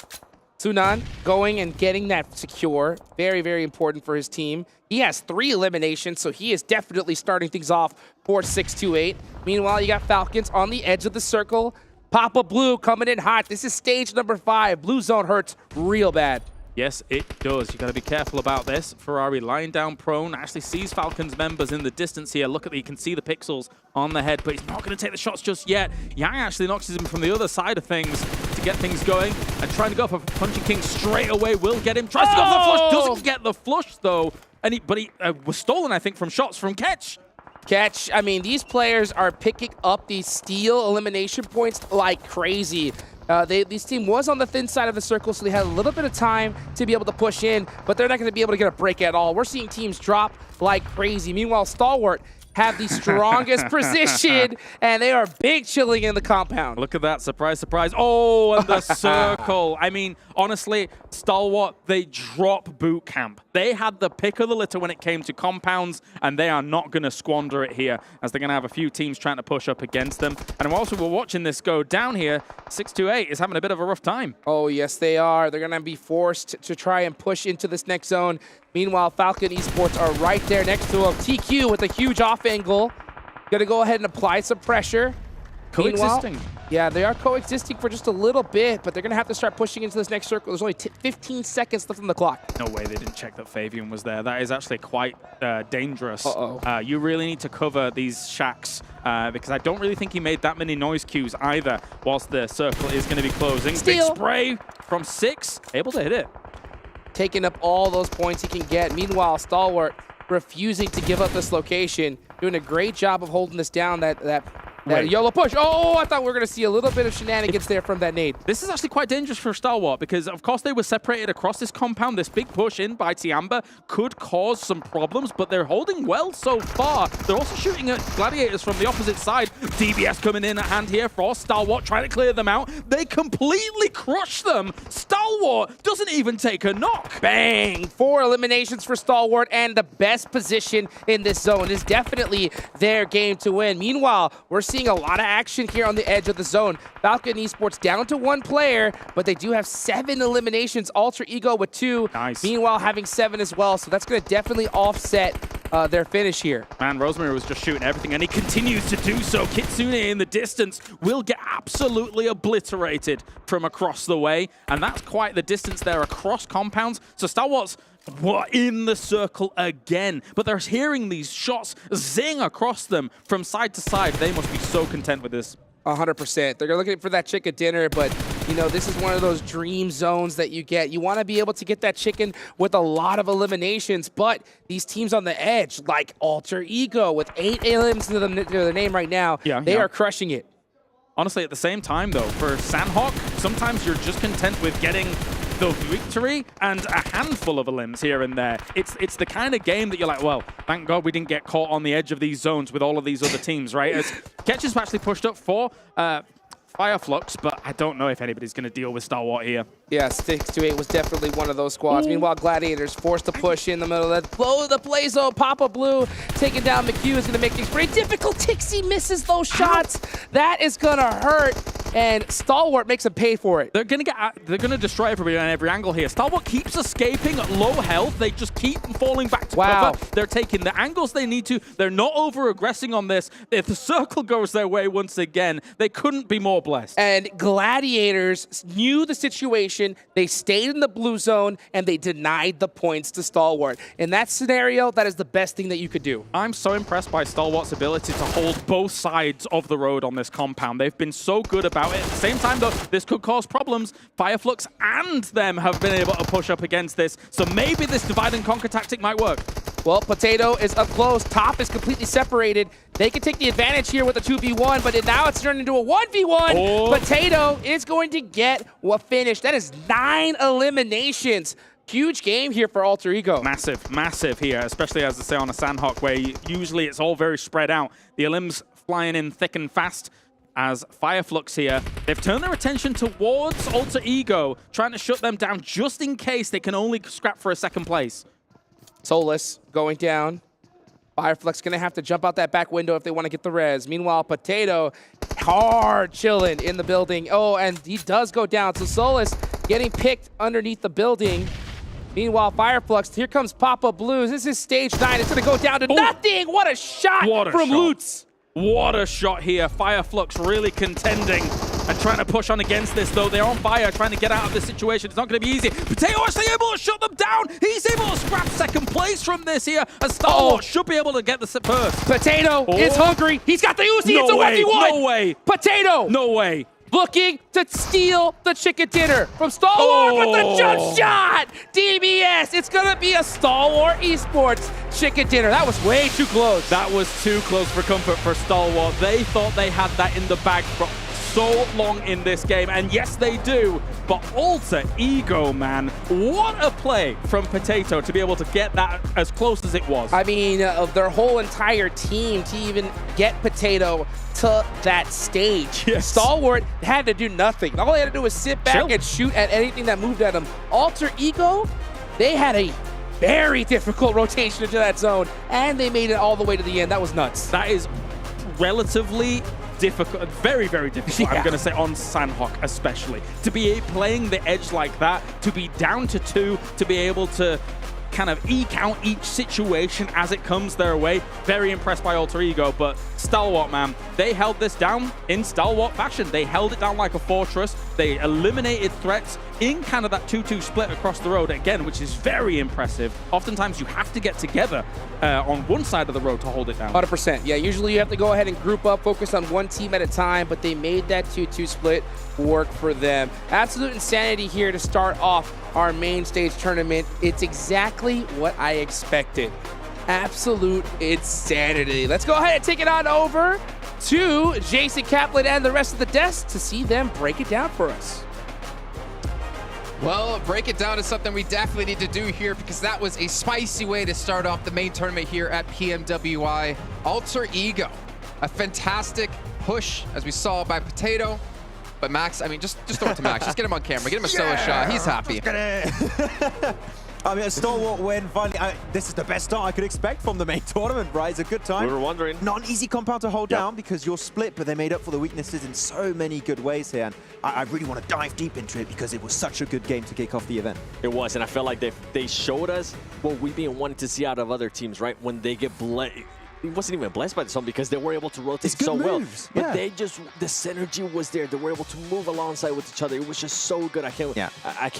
Sunan going and getting that secure. Very, very important for his team. He has 3 eliminations, so he is definitely starting things off for 628. Meanwhile, you got Falcons on the edge of the circle. Papa Blue coming in hot. This is stage number 5. Blue zone hurts real bad. Yes, it does. You got to be careful about this. Ferrari lying down prone, actually sees Falcons members in the distance here. Look at you can see the pixels on the head, but he's not going to take the shots just yet. Yang actually knocks him from the other side of things to get things going, and trying to go for Punching King straight away will get him. Tries to go for the flush, doesn't get the flush though, and he was stolen, I think, from shots from Ketch. Catch, I mean, these players are picking up these steal elimination points like crazy. This team was on the thin side of the circle, so they had a little bit of time to be able to push in, but they're not going to be able to get a break at all. We're seeing teams drop like crazy. Meanwhile, Stalwart have the strongest position, and they are big chilling in the compound. Look at that. Surprise, surprise. Oh, and the circle. I mean, honestly, Stalwart, they drop boot camp. They had the pick of the litter when it came to compounds, and they are not going to squander it here, as they're going to have a few teams trying to push up against them. And whilst we're watching this go down here, 628 is having a bit of a rough time. Oh, yes, they are. They're going to be forced to try and push into this next zone. Meanwhile, Falcon Esports are right there next to him. TQ with a huge off angle. Going to go ahead and apply some pressure. Coexisting. Meanwhile, yeah, they are coexisting for just a little bit, but they're going to have to start pushing into this next circle. There's only 15 seconds left on the clock. No way they didn't check that Fabian was there. That is actually quite dangerous. Uh-oh. You really need to cover these shacks because I don't really think he made that many noise cues either whilst the circle is going to be closing. Steal. Big spray from 6, able to hit it. Taking up all those points he can get. Meanwhile, Stalwart refusing to give up this location. Doing a great job of holding this down, that YOLO push. Oh, I thought we were going to see a little bit of shenanigans there from that nade. This is actually quite dangerous for Stalwart because, of course, they were separated across this compound. This big push in by Tiamba could cause some problems, but they're holding well so far. They're also shooting at Gladiators from the opposite side. DBS coming in at hand here for Stalwart, trying to clear them out. They completely crush them. Stalwart doesn't even take a knock. Bang! 4 eliminations for Stalwart, and the best position in this zone is definitely their game to win. Meanwhile, we're seeing a lot of action here on the edge of the zone. Falcon Esports down to 1 player, but they do have 7 eliminations. Alter Ego with 2. Nice. Meanwhile, having 7 as well, so that's going to definitely offset their finish here. Man, Rosemary was just shooting everything, and he continues to do so. Kitsune in the distance will get absolutely obliterated from across the way, and that's quite the distance there across compounds. So Stalwart's in the circle again, but they're hearing these shots zing across them from side to side. They must be so content with this. 100%. They're looking for that chicken dinner, but you know, this is one of those dream zones that you get. You want to be able to get that chicken with a lot of eliminations, but these teams on the edge, like Alter Ego, with 8 elims to their name right now, they are crushing it. Honestly, at the same time, though, for Sandhawk, sometimes you're just content with getting the victory and a handful of elims here and there. It's the kind of game that you're like, well, thank God we didn't get caught on the edge of these zones with all of these other teams, right? As Ketch has actually pushed up for Flux, but I don't know if anybody's going to deal with Stalwart here. Yeah, 628 was definitely one of those squads. Meanwhile, Gladiators forced to push in the middle of that. Blow the play zone. Papa Blue taking down McHugh is going to make things pretty difficult. Tixie misses those shots. That is going to hurt, and Stalwart makes him pay for it. They're going to destroy everybody on every angle here. Stalwart keeps escaping at low health. They just keep falling back to cover. They're taking the angles they need to. They're not over-aggressing on this. If the circle goes their way once again, they couldn't be more blessed. And Gladiators knew the situation. They stayed in the blue zone, and they denied the points to Stalwart. In that scenario, that is the best thing that you could do. I'm so impressed by Stalwart's ability to hold both sides of the road on this compound. They've been so good about it. At the same time, though, this could cause problems. Fireflux and them have been able to push up against this, so maybe this divide and conquer tactic might work. Well, Potato is up close. Top is completely separated. They can take the advantage here with a 2v1, but now it's turned into a 1v1. Oh. Potato is going to get a finish. That is 9 eliminations. Huge game here for Alter Ego. Massive, massive here, especially as I say on a Sandhawk, where usually it's all very spread out. The elims flying in thick and fast as Flux here. They've turned their attention towards Alter Ego, trying to shut them down just in case they can only scrap for a second place. Solus going down. Flux going to have to jump out that back window if they want to get the res. Meanwhile, Potato hard chilling in the building. Oh, and he does go down. So Solus getting picked underneath the building. Meanwhile, Flux, here comes Papa Blues. This is stage 9. It's going to go down to nothing. What a shot from Lutz. What a shot here. Flux really contending and trying to push on against this, though. They're on fire, trying to get out of this situation. It's not going to be easy. Potato actually able to shut them down. He's able to scrap second place from this here. And Star should be able to get the first. Potato is hungry. He's got the Uzi. No it's a way. 1v1. No way. Potato. No way. Looking to steal the chicken dinner from Stalwart with the jump shot! DBS, it's gonna be a Stalwart Esports chicken dinner. That was way too close. That was too close for comfort for Stalwart. They thought they had that in the bag for so long in this game, and yes they do, but Alter Ego, man, what a play from Potato to be able to get that as close as it was. I mean, of their whole entire team to even get Potato to that stage. Yes. Stalwart had to do nothing. All they had to do was sit back and shoot at anything that moved at them. Alter Ego, they had a very difficult rotation into that zone, and they made it all the way to the end. That was nuts. That is relatively difficult, very, very difficult, I'm going to say, on Sanhok especially. To be playing the edge like that, to be down to 2, to be able to kind of eke out each situation as it comes their way. Very impressed by Alter Ego, but Stalwart, man, they held this down in Stalwart fashion. They held it down like a fortress. They eliminated threats in kind of that 2-2 split across the road again, which is very impressive. Oftentimes you have to get together on one side of the road to hold it down. 100%. Yeah, usually you have to go ahead and group up, focus on one team at a time, but they made that 2-2 split work for them. Absolute insanity here to start off our main stage tournament. It's exactly what I expected. Absolute insanity. Let's go ahead and take it on over to Jason Kaplan and the rest of the desk to see them break it down for us. Well, break it down is something we definitely need to do here because that was a spicy way to start off the main tournament here at PMWI. Alter Ego, a fantastic push, as we saw by Potato. But Max, I mean, just throw it to Max. Just get him on camera. Get him a solo shot. He's happy. I mean, a Stalwart win, finally. This is the best start I could expect from the main tournament, right? It's a good time. We were wondering. Not an easy compound to hold down because you're split, but they made up for the weaknesses in so many good ways here. And I really want to dive deep into it because it was such a good game to kick off the event. It was, and I felt like they showed us what we've been wanting to see out of other teams, right? When they get it wasn't even blessed by the sun because they were able to rotate so well. But they just, the synergy was there. They were able to move alongside with each other. It was just so good. I can't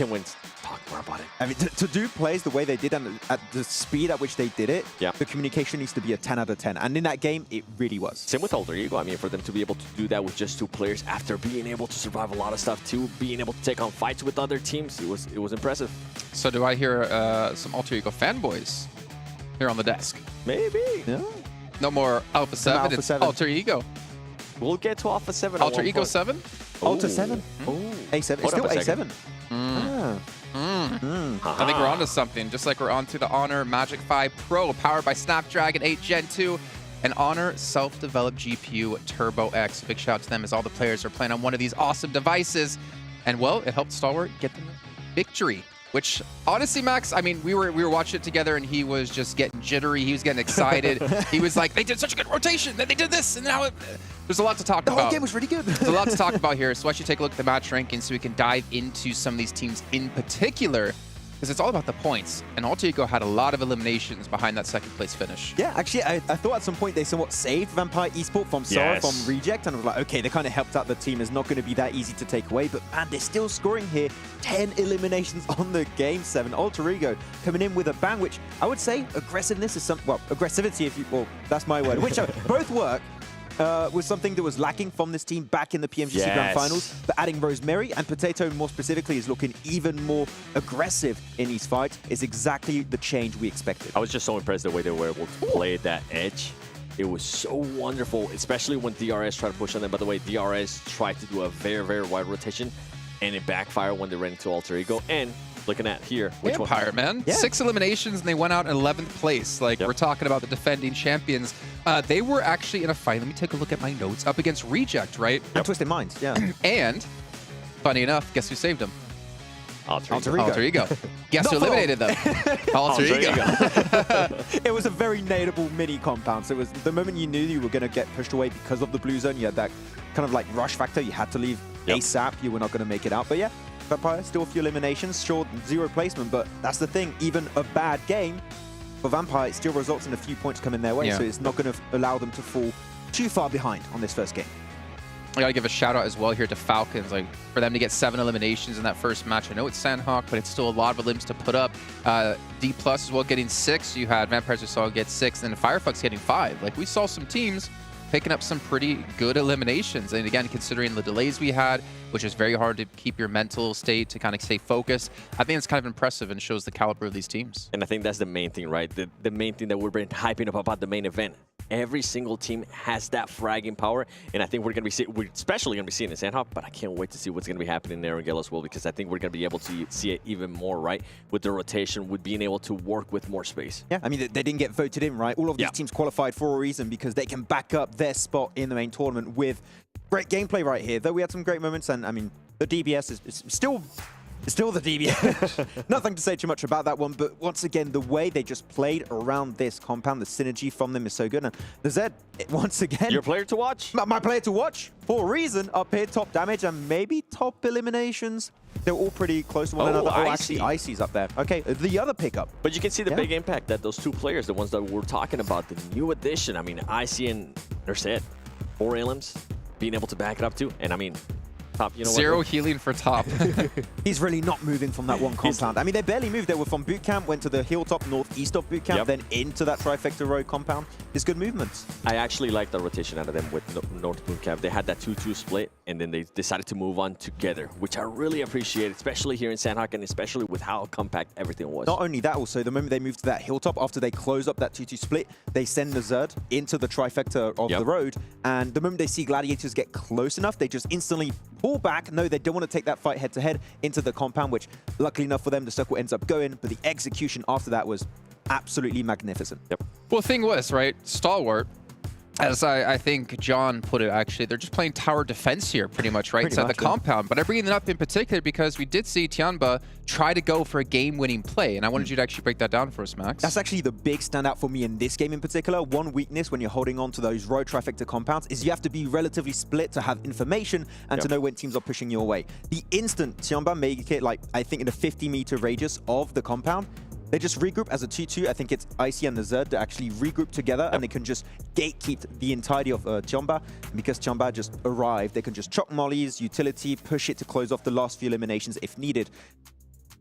wait to talk more about it. I mean, to do plays the way they did and at the speed at which they did it, the communication needs to be a 10 out of 10. And in that game, it really was. Same with Alter Ego. I mean, for them to be able to do that with just 2 players after being able to survive a lot of stuff too, being able to take on fights with other teams, it was impressive. So do I hear some Alter Ego fanboys here on the desk? Maybe. Yeah. No more Alpha7, it's Alter Ego. We'll get to Alpha7. Alter Ego 7? Alter 7? Oh. A7. It's still A7. I think we're onto something, just like we're onto the Honor Magic 5 Pro, powered by Snapdragon 8 Gen 2, and Honor self-developed GPU Turbo X. Big shout out to them as all the players are playing on one of these awesome devices. And well, it helped Stalwart get the victory. Which, honestly, Max, I mean, we were watching it together, and he was just getting jittery. He was getting excited. He was like, they did such a good rotation. Then they did this, and now there's a lot to talk about. The whole game was really good. There's a lot to talk about here. So why don't you take a look at the match ranking so we can dive into some of these teams in particular, because it's all about the points. And Alter Ego had a lot of eliminations behind that second place finish. Yeah, actually, I thought at some point they somewhat saved Vampire Esports from Sora, from Reject, and I was like, okay, they kind of helped out the team. It's not going to be that easy to take away, but man, they're still scoring here. 10 eliminations on the game 7. Alter Ego coming in with a bang, which I would say aggressiveness is aggressivity, if you, well, that's my word, which both work. Was something that was lacking from this team back in the PMGC Grand Finals. But adding Rosemary and Potato more specifically is looking even more aggressive in these fights is exactly the change we expected. I was just so impressed the way they were able to play that edge. It was so wonderful, especially when DRS tried to push on them. By the way, DRS tried to do a very, very wide rotation, and it backfired when they ran into Alter Ego. And looking at here. Which Vampire, one? man. Yeah. 6 eliminations, and they went out in 11th place. Like, we're talking about the defending champions. They were actually in a fight. Let me take a look at my notes. Up against Reject, right? And Twisted Minds, yeah. And, funny enough, guess who saved them? Alter Ego. Guess who eliminated them? Alter Ego. It was a very nadeable mini compound. So it was the moment you knew you were going to get pushed away because of the blue zone, you had that kind of like rush factor. You had to leave ASAP. You were not going to make it out. But yeah, Vampire, still a few eliminations. Sure, 0 placement, but that's the thing. Even a bad game for Vampire, it still results in a few points coming their way. Yeah. So it's not going to allow them to fall too far behind on this first game. I gotta give a shout out as well here to Falcons, like for them to get 7 eliminations in that first match. I know it's Sandhawk, but it's still a lot of limbs to put up. Dplus as well getting 6. You had Vampires we saw get 6, and Fireflux getting 5. Like we saw some teams picking up some pretty good eliminations. And again, considering the delays we had, which is very hard to keep your mental state to kind of stay focused, I think it's kind of impressive and shows the caliber of these teams. And I think that's the main thing, right? The main thing that we've been hyping up about the main event. Every single team has that fragging power, and I think we're especially going to be seeing it in Sandhawk, but I can't wait to see what's going to be happening there in Gale as well, because I think we're going to be able to see it even more, right? With the rotation, with being able to work with more space. Yeah, I mean, they didn't get voted in, right? All of these teams qualified for a reason because they can back up their spot in the main tournament with great gameplay right here. Though we had some great moments, and I mean, the DBS is still the DBS. Nothing to say too much about that one, but once again, the way they just played around this compound, the synergy from them is so good. And the Zed, once again... Your player to watch? My player to watch, for a reason, up here, top damage and maybe top eliminations. They're all pretty close to one another. Oh, actually, Icy's up there. Okay, the other pickup. But you can see the big impact that those 2 players, the ones that we're talking about, the new addition, I mean, Icy and Nerset, 4 elims, being able to back it up too. And I mean... Top, you know 0 healing for top. He's really not moving from that one compound. I mean, they barely moved. They were from boot camp, went to the hilltop northeast of boot camp, then into that trifecta road compound. It's good movements. I actually like the rotation out of them with North boot camp. They had that 2-2 split, and then they decided to move on together, which I really appreciate, especially here in Sandhawk, and especially with how compact everything was. Not only that, also, the moment they moved to that hilltop, after they close up that 2-2 split, they send the Zerd into the trifecta of the road, and the moment they see Gladiators get close enough, they just instantly pull back. No, they don't want to take that fight head-to-head into the compound, which, luckily enough for them, the circle ends up going, but the execution after that was absolutely magnificent. Well, the thing was, right, Stalwart, as I think John put it, actually, they're just playing tower defense here, pretty much, right, inside the compound. But I bring it up in particular because we did see Tianba try to go for a game-winning play, and I wanted you to actually break that down for us, Max. That's actually the big standout for me in this game in particular. One weakness when you're holding on to those road trifecta compounds is you have to be relatively split to have information and to know when teams are pushing your way. The instant Tianba make it, like, I think in a 50-meter radius of the compound, they just regroup as a 2-2. I think it's Icy and the Zerd that actually regroup together, and they can just gatekeep the entirety of Tianba. And because Tianba just arrived, they can just chuck mollies, utility, push it to close off the last few eliminations if needed.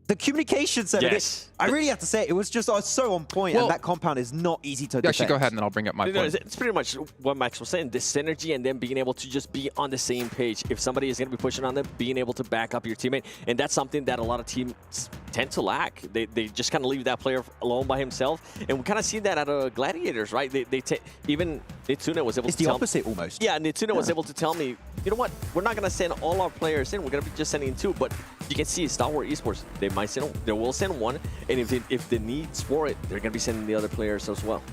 The communication center, I really have to say, it was just so on point, and that compound is not easy to defend. Actually, go ahead, and then I'll bring up my point. It's pretty much what Max was saying, the synergy and then being able to just be on the same page. If somebody is going to be pushing on them, being able to back up your teammate, and that's something that a lot of teams tend to lack. They just kind of leave that player alone by himself, and we kind of see that out of Gladiators, right? Even Nitsuna was able to tell... It's the opposite, almost. Yeah, Nitsuna was able to tell me, you know what, we're not going to send all our players in, we're going to be just sending 2, but you can see Stalwart Esports, they will send 1, and if the needs for it, they're going to be sending the other players as well.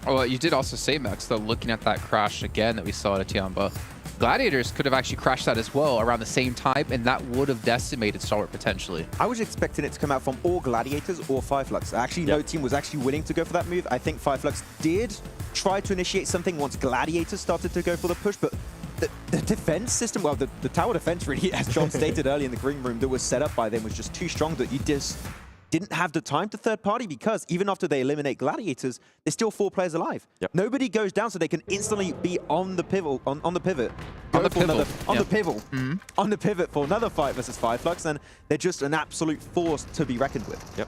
Oh, well, you did also say, Max, though, looking at that crash again that we saw at Tianba, Gladiators could have actually crashed that as well around the same time, and that would have decimated Stalwart potentially. I was expecting it to come out from all Gladiators or Fireflux. Actually, no team was actually willing to go for that move. I think Fireflux did try to initiate something once Gladiators started to go for the push, but the defense system, well, the tower defense really, as John stated earlier in the green room, that was set up by them was just too strong that you just didn't have the time to third party, because even after they eliminate Gladiators, there's still 4 players alive. Nobody goes down, so they can instantly be on the pivot, on the pivot for another fight versus Fireflux, and they're just an absolute force to be reckoned with.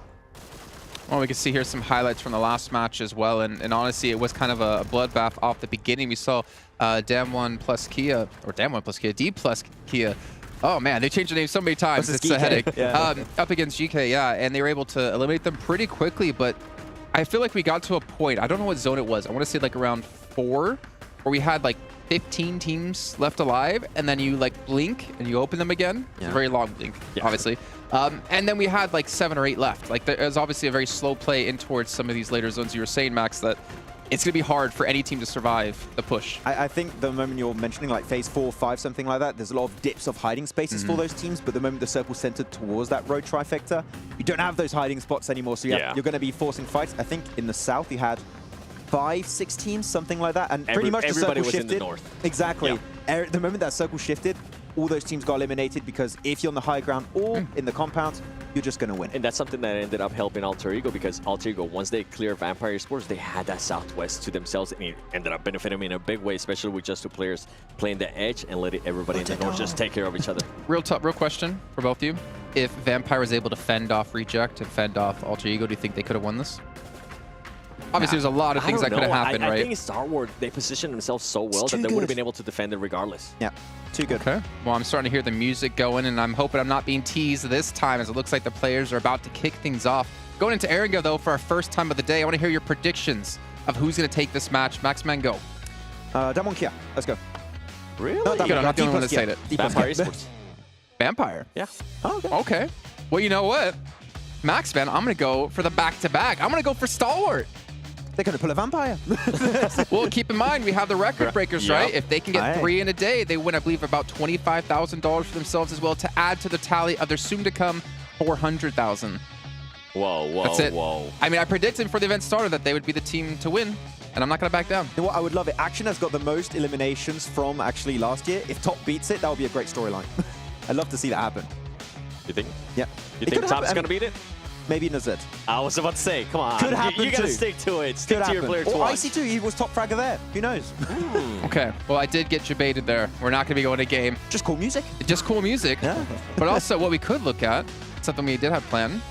Well, we can see here some highlights from the last match as well, and honestly, it was kind of a bloodbath off the beginning. We saw Dplus KIA, Dplus KIA. Oh man, they changed the name so many times, it's a headache. Up against GK, and they were able to eliminate them pretty quickly, but I feel like we got to a point, I don't know what zone it was, I want to say like around 4, where we had like 15 teams left alive, and then you like blink and you open them again. It's a very long blink, obviously. And then we had like 7 or 8 left. Like there's obviously a very slow play in towards some of these later zones. You were saying, Max, that it's going to be hard for any team to survive the push. I think the moment you're mentioning like phase 4, 5, something like that, there's a lot of dips of hiding spaces for those teams, but the moment the circle's centered towards that road trifecta, you don't have those hiding spots anymore, so you're going to be forcing fights. I think in the south you had 5, 6 teams, something like that, and pretty much the circle shifted. In the north. Exactly. Yeah. The moment that circle shifted, all those teams got eliminated because if you're on the high ground or in the compound, you're just going to win. And that's something that ended up helping Alter Ego, because Alter Ego, once they cleared Vampire Esports, they had that southwest to themselves, and it ended up benefiting them in a big way, especially with just 2 players playing the edge and letting everybody in the north just take care of each other. Real question for both of you. If Vampire was able to fend off Reject and fend off Alter Ego, do you think they could have won this? Obviously, there's a lot of things that could have happened, right? I think Star Wars, they positioned themselves so well that they would have been able to defend it regardless. Yeah, too good. Okay. Well, I'm starting to hear the music going, and I'm hoping I'm not being teased this time, as it looks like the players are about to kick things off. Going into Erringo, though, for our first time of the day, I want to hear your predictions of who's going to take this match. Max Man, go. Dplus KIA. Let's go. Really? No, I'm not the only one that said it. Vampire Esports. Vampire? Yeah. Oh, okay. Well, you know what? Max Man, I'm going to go for the back-to-back. I'm going to go for Stalwart. They're going to pull a vampire. Well, keep in mind, we have the record breakers, right? If they can get 3 in a day, they win, I believe, about $25,000 for themselves as well to add to the tally of their soon-to-come $400,000. Whoa. That's it. I mean, I predicted before the event started that they would be the team to win, and I'm not going to back down. You know what? I would love it. Action has got the most eliminations from actually last year. If Top beats it, that would be a great storyline. I'd love to see that happen. You think? Yeah. You think Top's going to beat it? Maybe Nazet. I was about to say, come on. Could happen. You got to stick to it. Stick to your player to Or watch. Icy too. He was top fragger there. Who knows? Okay. Well, I did get debated there. We're not going to be going to game. Just cool music. Just cool music. Yeah. But also, what we could look at, something we did have planned,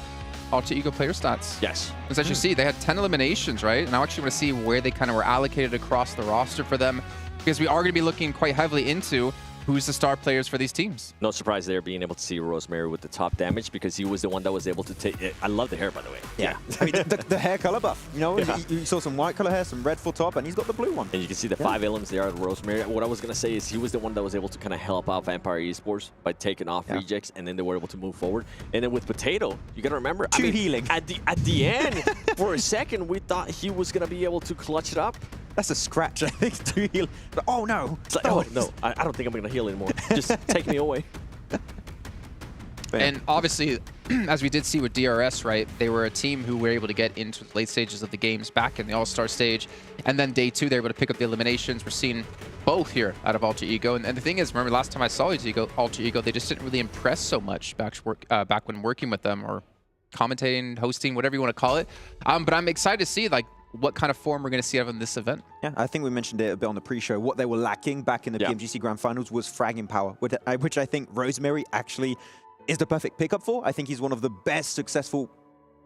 Alter Ego player stats. Yes. Because as you see, they had 10 eliminations, right? And I actually want to see where they kind of were allocated across the roster for them, because we are going to be looking quite heavily into who's the star players for these teams. No surprise there being able to see Rosemary with the top damage, because he was the one that was able to take it. I love the hair, by the way. Yeah. I mean, the hair color buff. You know, you saw some white color hair, some red full top, and he's got the blue one. And you can see the 5 elements there at Rosemary. What I was going to say is he was the one that was able to kind of help out Vampire Esports by taking off rejects, and then they were able to move forward. And then with Potato, you got to remember, healing. At the end, for a second, we thought he was going to be able to clutch it up. That's a scratch, I think, to heal. But, oh, no. It's like, oh, no, I don't think I'm going to heal anymore. Just take me away. And obviously, as we did see with DRS, right, they were a team who were able to get into the late stages of the games back in the All-Star stage. And then day 2, they were able to pick up the eliminations. We're seeing both here out of Alter Ego. And the thing is, remember last time I saw Alter Ego, they just didn't really impress so much back when working with them, or commentating, hosting, whatever you want to call it. But I'm excited to see, like, what kind of form we're going to see out of this event. Yeah, I think we mentioned it a bit on the pre-show. What they were lacking back in the PMGC Grand Finals was fragging power, which I think Rosemary actually is the perfect pickup for. I think he's one of the best successful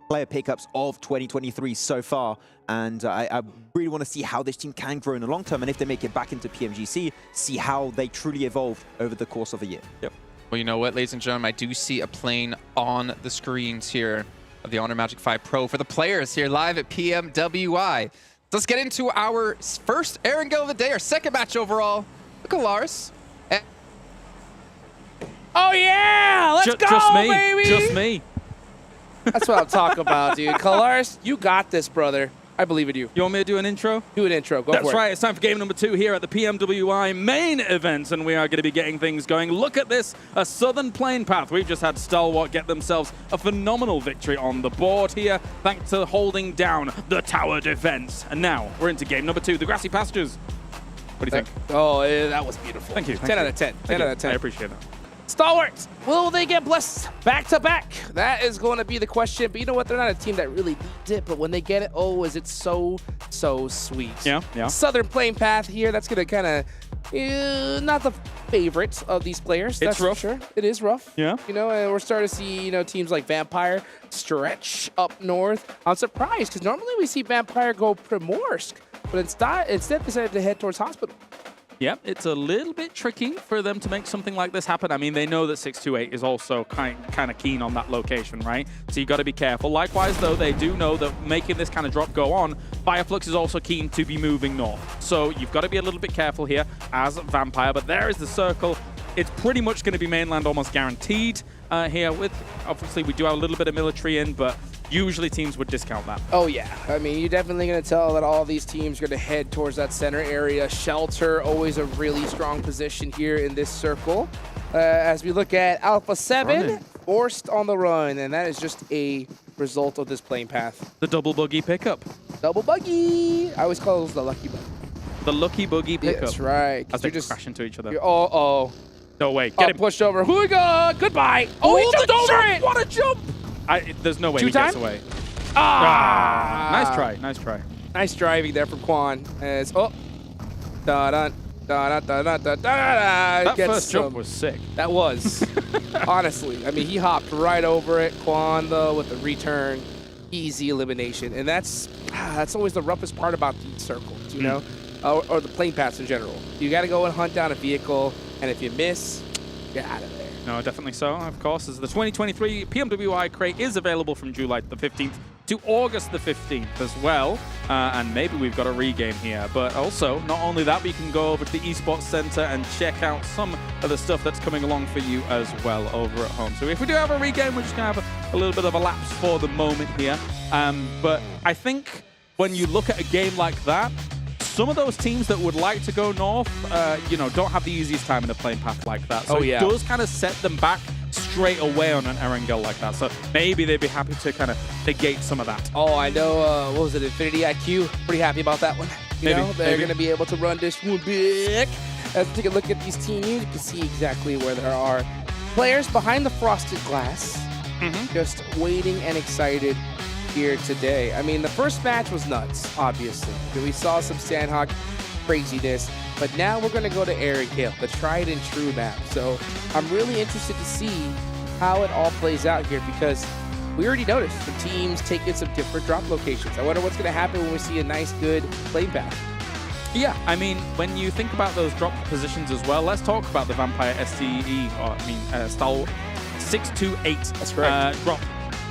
player pickups of 2023 so far, and I really want to see how this team can grow in the long term, and if they make it back into PMGC, see how they truly evolved over the course of a year. Yep. Well, you know what, ladies and gentlemen, I do see a plane on the screens here of the Honor Magic 5 Pro for the players here live at PMWI. Let's get into our first Erringo of the day, our second match overall. Look at Lars. Oh, yeah! Let's go, just me, baby! Just me. That's what I'm talking about, dude. Lars, you got this, brother. I believe in you. You want me to do an intro? Do an intro. Go for it. That's right. It's time for game number 2 here at the PMWI main event, and we are going to be getting things going. Look at this, a Southern Plane Path. We've just had Stalwart get themselves a phenomenal victory on the board here, thanks to holding down the tower defense. And now we're into game number 2, the Grassy Pastures. What do you think? Oh, that was beautiful. Thank you. 10 out of 10. 10 out of 10. I appreciate that. Stalwarts, will they get blessed back-to-back? That is going to be the question. But you know what? They're not a team that really needs it. But when they get it, oh, is it so sweet. Yeah. Southern Plane Path here. That's going to kind of not the favorite of these players. That's rough. For sure. It is rough. Yeah. You know, and we're starting to see, teams like Vampire stretch up north. I'm surprised because normally we see Vampire go Primorsk. But instead they decided to head towards Hospital. Yep, it's a little bit tricky for them to make something like this happen. I mean, they know that 628 is also kind of keen on that location, right? So you got to be careful. Likewise, though, they do know that making this kind of drop go on, Fireflux is also keen to be moving north. So you've got to be a little bit careful here as Vampire. But there is the circle. It's pretty much going to be mainland almost guaranteed. here. With obviously, we do have a little bit of military in, but usually teams would discount that. Oh, yeah. I mean, you're definitely going to tell that all these teams are going to head towards that center area. Shelter, always a really strong position here in this circle. As we look at Alpha7, forced on the run, and that is just a result of this playing path. The double buggy pickup. Double buggy. I always call those the lucky buggy. The lucky buggy pickup. That's right. As they just crash into each other. Oh. No way. Get him. Pushed over. Hooiga! Goodbye. Oh, he jumped over it. What a jump! There's no way he gets away. Nice try. Nice try. Nice driving there from Quan. As that first jump was sick. That was. Honestly. I mean, he hopped right over it. Quan, though, with the return. Easy elimination. And that's always the roughest part about these circles, you know? Or the plane paths in general. You got to go and hunt down a vehicle, and if you miss, get out of there. No, definitely so. Of course, as the 2023 PMWI crate is available from July the 15th to August the 15th as well. And maybe we've got a regame here. But also, not only that, we can go over to the Esports Center and check out some of the stuff that's coming along for you as well over at home. So if we do have a regame, we're just going to have a little bit of a lapse for the moment here. But I think when you look at a game like that, some of those teams that would like to go north, don't have the easiest time in a plane path like that. So it does kind of set them back straight away on an Erangel like that. So maybe they'd be happy to kind of negate some of that. Oh, I know. What was it? Infinity IQ. Pretty happy about that one. You know, they're going to be able to run this one big. Let's take a look at these teams. You can see exactly where there are players behind the frosted glass, just waiting and excited here today. I mean, the first match was nuts, obviously. We saw some Sandhawk craziness, but now we're going to go to Erangel, the tried and true map. So I'm really interested to see how it all plays out here, because we already noticed some teams taking some different drop locations. I wonder what's going to happen when we see a nice, good plane path. Yeah, I mean, when you think about those drop positions as well, let's talk about the Vampire STE, style 628 That's correct. Drop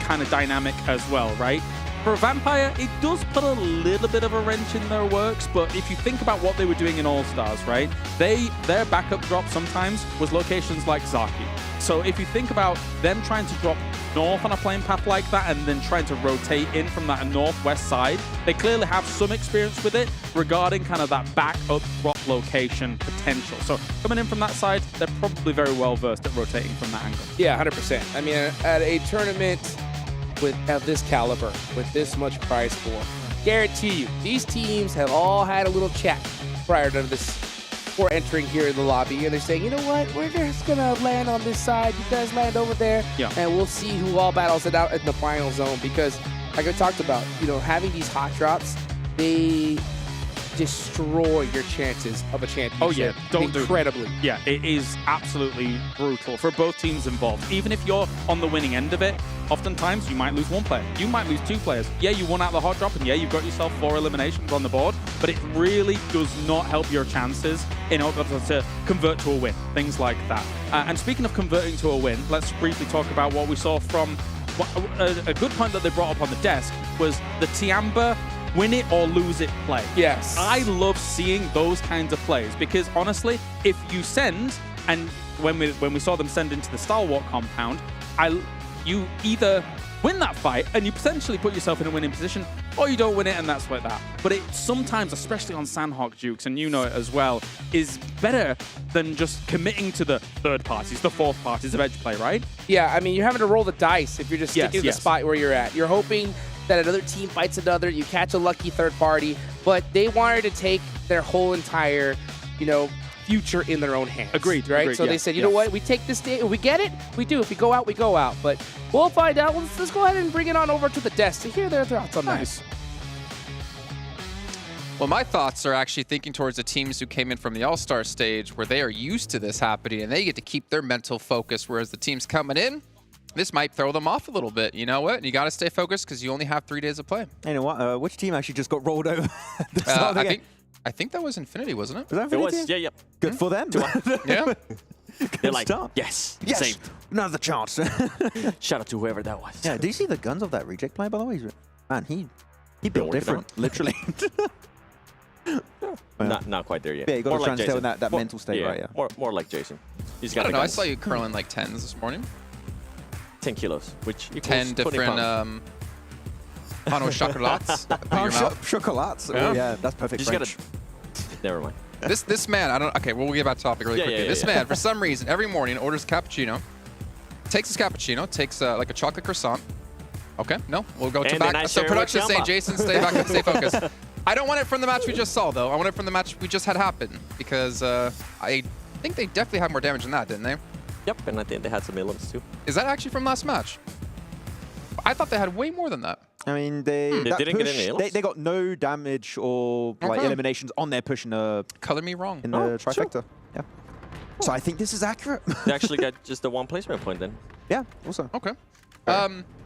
kind of dynamic as well, right? For a Vampire, it does put a little bit of a wrench in their works, but if you think about what they were doing in All-Stars, right? Their backup drop sometimes was locations like Zaki. So if you think about them trying to drop north on a plane path like that and then trying to rotate in from that northwest side, they clearly have some experience with it regarding kind of that backup drop location potential. So coming in from that side, they're probably very well versed at rotating from that angle. Yeah, 100%. I mean, at a tournament of this caliber, with this much prize pool, guarantee you, these teams have all had a little chat prior to this, before entering here in the lobby, and they're saying, you know what, we're just gonna land on this side, you guys land over there, and we'll see who all battles it out in the final zone. Because, like I talked about, having these hot drops, they destroy your chances of a championship. Oh yeah, incredibly. Yeah, it is absolutely brutal for both teams involved. Even if you're on the winning end of it, oftentimes you might lose one player, you might lose two players. Yeah, you won out the hot drop, and yeah, you've got yourself 4 eliminations on the board, but it really does not help your chances in order to convert to a win, things like that. And speaking of converting to a win, let's briefly talk about what we saw from a good point that they brought up on the desk was the Tiamba win it or lose it play. Yes. I love seeing those kinds of plays, because honestly, if you send, and when we saw them send into the Stalwart compound, you either win that fight and you potentially put yourself in a winning position, or you don't win it and that's like that. But it sometimes, especially on Sandhawk Dukes, and you know it as well, is better than just committing to the third parties, the fourth parties of edge play, right? Yeah, I mean, you're having to roll the dice if you're just sticking to the spot where you're at. You're hoping that another team fights another, you catch a lucky third party, but they wanted to take their whole entire, future in their own hands. Agreed. Right? So they said, you know what, we take this day, if we get it, we do. If we go out, we go out. But we'll find out. Let's go ahead and bring it on over to the desk to hear their thoughts on that. Well, my thoughts are actually thinking towards the teams who came in from the Allstars stage, where they are used to this happening and they get to keep their mental focus, whereas the teams coming in, this might throw them off a little bit. You know what? You got to stay focused because you only have 3 days of play. You know what? Which team actually just got rolled over? I think that was Infinity, wasn't it? Was that Infinity? It was, yeah. Good for them. Yeah. They're like, start. yes, Yes, another chance. Shout out to whoever that was. Yeah, do you see the guns of that reject player, by the way? Man, he built different, literally. Not quite there yet. Yeah, you got more to try like and stay Jason. in that mental state, right? Yeah. More like Jason. He's I got don't the know. I guns. saw you curling like 10s this morning. 10 kilos, which equals 10 different Pano chocolates. Chocolates. Yeah. Oh yeah, that's perfect. You just French. gotta. Never mind. This man, I don't. Okay, we'll get back to topic really quickly. This man, for some reason, every morning orders a cappuccino, takes his cappuccino, takes like a chocolate croissant. Okay, no, we'll go to back. So production saying, Jason, stay back, stay focused. I don't want it from the match we just saw, though. I want it from the match we just had happen because I think they definitely had more damage than that, didn't they? Yep, and I think they had some elims too. Is that actually from last match? I thought they had way more than that. I mean, they didn't get any elims? They got no damage or like eliminations on their push in the color me wrong in the trifecta. Yeah. So I think this is accurate. They actually got just the one placement point then. Yeah. Also. Okay.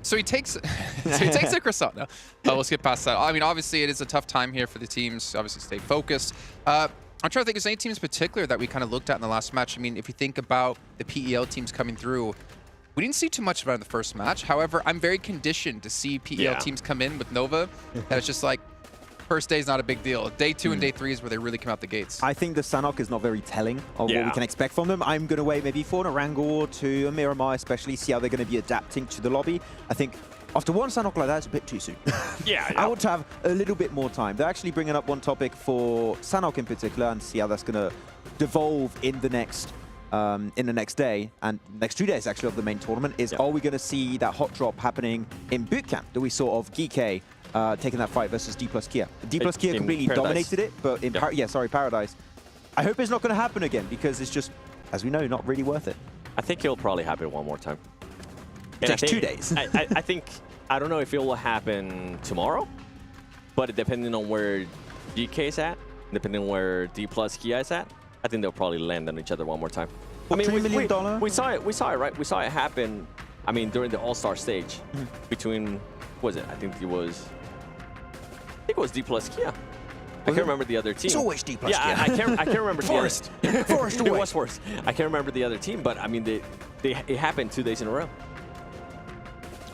So he takes a croissant now. We'll skip past that. I mean, obviously, it is a tough time here for the teams. Obviously, stay focused. I'm trying to think, is there any teams in particular that we kind of looked at in the last match? I mean, if you think about the PEL teams coming through, we didn't see too much about it in the first match. However, I'm very conditioned to see PEL teams come in with Nova. And it's just like, first day is not a big deal. Day 2 and day 3 is where they really come out the gates. I think the Sanhok is not very telling of what we can expect from them. I'm going to wait maybe for an Erangel or two, a Miramar especially, see how they're going to be adapting to the lobby. I think after one Sanhok like that, it's a bit too soon. I want to have a little bit more time. They're actually bringing up one topic for Sanhok in particular and see how that's going to devolve in the next day and next 2 days actually of the main tournament is are we going to see that hot drop happening in bootcamp that we saw of GK taking that fight versus Dplus KIA. Dplus KIA completely dominated it, but in Paradise. I hope it's not going to happen again because it's just, as we know, not really worth it. I think it'll probably happen one more time. It takes 2 days. I think, I don't know if it will happen tomorrow, but depending on where GK is at, depending on where Dplus KIA is at, I think they'll probably land on each other one more time. I mean, $3 million? we saw it, right? We saw it happen, I mean, during the All-Star stage between, what was it? I think it was Dplus KIA. I can't remember the other team. It's always Dplus KIA. I can't remember Forest. the other Forest away. It was Forest. I can't remember the other team, but I mean, it happened 2 days in a row.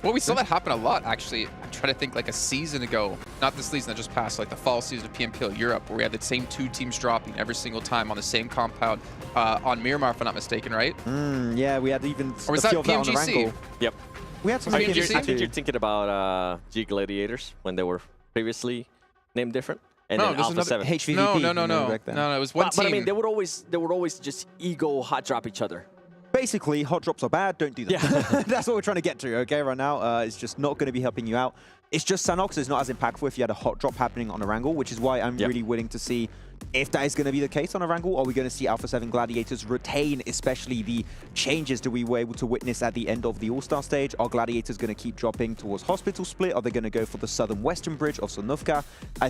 Well, we saw that happen a lot, actually. I'm trying to think like a season ago, not this season that just passed, like the fall season of PMPL Europe, where we had the same 2 teams dropping every single time on the same compound on Miramar, if I'm not mistaken, right? Yeah, we had even or was that PMGC? Yep. We had some I think you're thinking about G Gladiators when they were previously named different. And then Alpha7. HVVP. No, it was one team. But I mean, they would always just ego hot drop each other. Basically, hot drops are bad, don't do that. That's what we're trying to get to, okay, right now. It's just not going to be helping you out. It's just Sanox is not as impactful if you had a hot drop happening on Erangel, which is why I'm really willing to see if that is going to be the case on Erangel. Are we going to see Alpha7 Gladiators retain, especially the changes that we were able to witness at the end of the All-Star stage? Are Gladiators going to keep dropping towards Hospital Split? Are they going to go for the southern-western bridge of Sonovka? I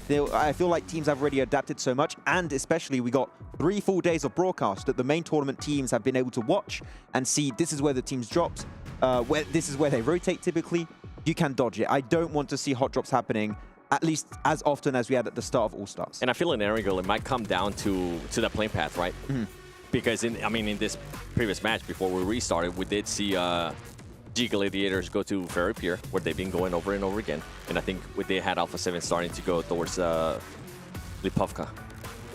feel like teams have already adapted so much, and especially we got 3 full days of broadcast that the main tournament teams have been able to watch and see this is where the teams dropped, this is where they rotate typically. You can dodge it. I don't want to see hot drops happening at least as often as we had at the start of All-Stars. And I feel in Erangel, it might come down to the plane path, right? Because, in this previous match, before we restarted, we did see G Gladiators go to Ferry Pier, where they've been going over and over again. And I think they had Alpha7 starting to go towards Lipovka.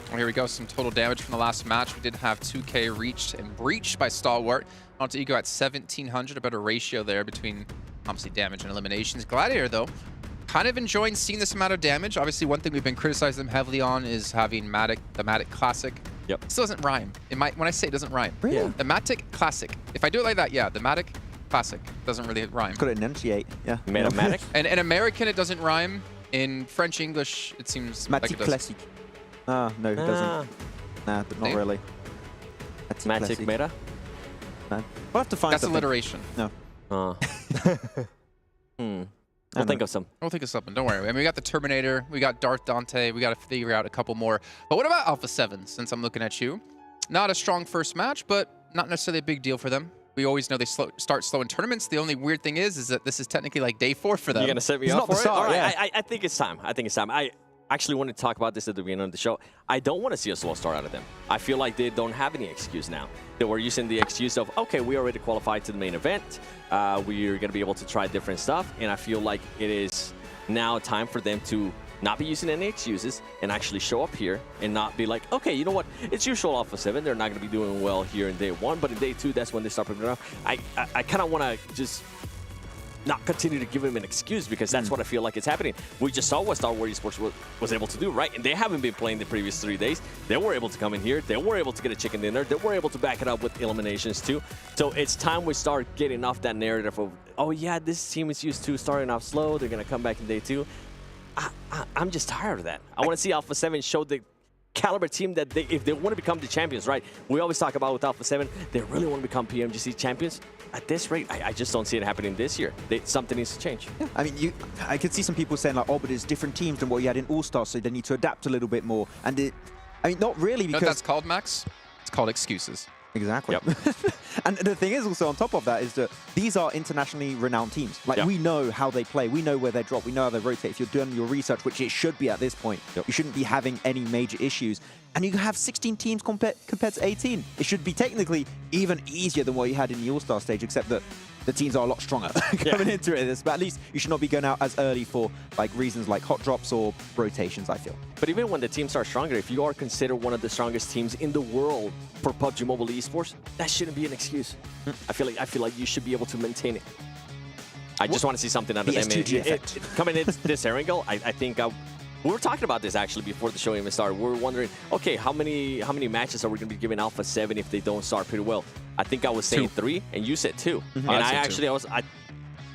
Well, here we go, some total damage from the last match. We did have 2K reached and breached by Stalwart. Onto Ego at 1,700, a better ratio there between, obviously, damage and eliminations. Gladiator, though, kind of enjoying seeing this amount of damage. Obviously, one thing we've been criticizing them heavily on is having the Matic Classic. Yep. It still doesn't rhyme. When I say it doesn't rhyme. Really? Yeah. The Matic Classic. If I do it like that, yeah, the Matic Classic doesn't really rhyme. It's got to enunciate, yeah. You made a Matic? And in American, it doesn't rhyme. In French, English, it seems like it does. Classic. Ah, no, it doesn't. Nah, but not really. Matic Meta? No. We'll have to find That's something. alliteration. No. We'll think of some. We'll think of something. Don't worry. I mean, we got the Terminator. We got Darth Dante. We got to figure out a couple more. But what about Alpha7, since I'm looking at you? Not a strong first match, but not necessarily a big deal for them. We always know they start slow in tournaments. The only weird thing is that this is technically like day 4 for them. You're going to set me up for it? All right, I think it's time. I think it's time. I actually wanted to talk about this at the beginning of the show. I don't want to see a slow start out of them. I feel like they don't have any excuse now. They were using the excuse of, okay, we already qualified to the main event. We're going to be able to try different stuff. And I feel like it is now time for them to not be using any excuses and actually show up here and not be like, okay, you know what? It's usual Alpha7. They're not going to be doing well here in day 1, but in day 2, that's when they start picking it up. I kind of want to just not continue to give him an excuse, because that's what I feel like is happening. We just saw what Star Wars Esports was able to do, right? And they haven't been playing the previous 3 days. They were able to come in here. They were able to get a chicken dinner. They were able to back it up with eliminations too. So it's time we start getting off that narrative of, oh yeah, this team is used to starting off slow. They're going to come back in day 2. I'm just tired of that. I want to see Alpha7 show the caliber team that if they want to become the champions, right? We always talk about with Alpha7, they really want to become PMGC champions. At this rate, I just don't see it happening this year. Something needs to change. Yeah, I mean, I could see some people saying like, oh, but it's different teams than what you had in All-Stars, so they need to adapt a little bit more. And I mean, not really, because... You know what that's called, Max? It's called excuses. Exactly. Yep. And the thing is also on top of that is that these are internationally renowned teams. Like we know how they play, we know where they drop, we know how they rotate. If you're doing your research, which it should be at this point, you shouldn't be having any major issues. And you have 16 teams compared to 18. It should be technically even easier than what you had in the All-Star stage, except that the teams are a lot stronger coming into it. But at least you should not be going out as early for like reasons like hot drops or rotations, I feel. But even when the teams are stronger, if you are considered one of the strongest teams in the world for PUBG Mobile Esports, that shouldn't be an excuse. I feel like you should be able to maintain it. I just want to see something out of them. Coming into this angle, I think we were talking about this actually before the show even started. We were wondering, okay, how many matches are we going to be giving Alpha7 if they don't start pretty well? I think I was saying 3, and you said 2. And I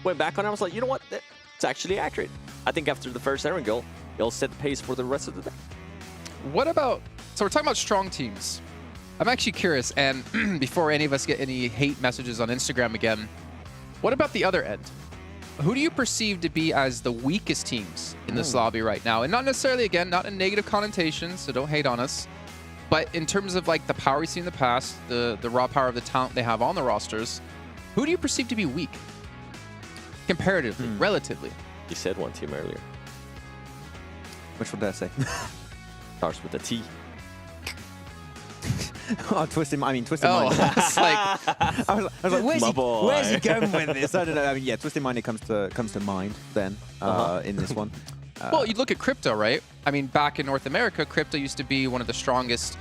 went back on it. I was like, you know what? It's actually accurate. I think after the first angle, it'll set the pace for the rest of the day. What about, so we're talking about strong teams. I'm actually curious, and before any of us get any hate messages on Instagram again, what about the other end? Who do you perceive to be as the weakest teams in this lobby right now? And not necessarily, again, not in negative connotations, so don't hate on us. But in terms of like the power we've seen in the past, the raw power of the talent they have on the rosters, who do you perceive to be weak? Comparatively, relatively. You said one team earlier. Which one did I say? Starts with a T. Oh, Twisted Mind. I mean, Twisted Mind. I was like, where's he going with this? I don't know. I mean, yeah, Twisted Mind, it comes to mind then in this one. Well, you look at Crypto, right? I mean, back in North America, Crypto used to be one of the strongest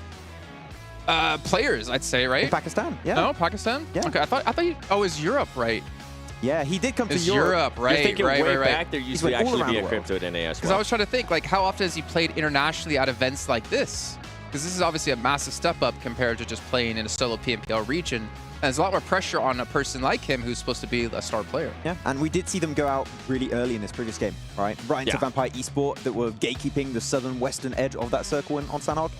players, I'd say, right? In Pakistan, yeah. No, Pakistan? Yeah. Okay, I thought you, oh, it's Europe, right? Yeah, he did come to Europe, right? You're thinking right, way right. back, there used to actually be a Crypto at NA as well. Because I was trying to think, like, how often has he played internationally at events like this? Because this is obviously a massive step up compared to just playing in a solo PMPL region. And there's a lot more pressure on a person like him who's supposed to be a star player. Yeah, and we did see them go out really early in this previous game, right? Right into Vampire Esport that were gatekeeping the southern western edge of that circle on Sanhok.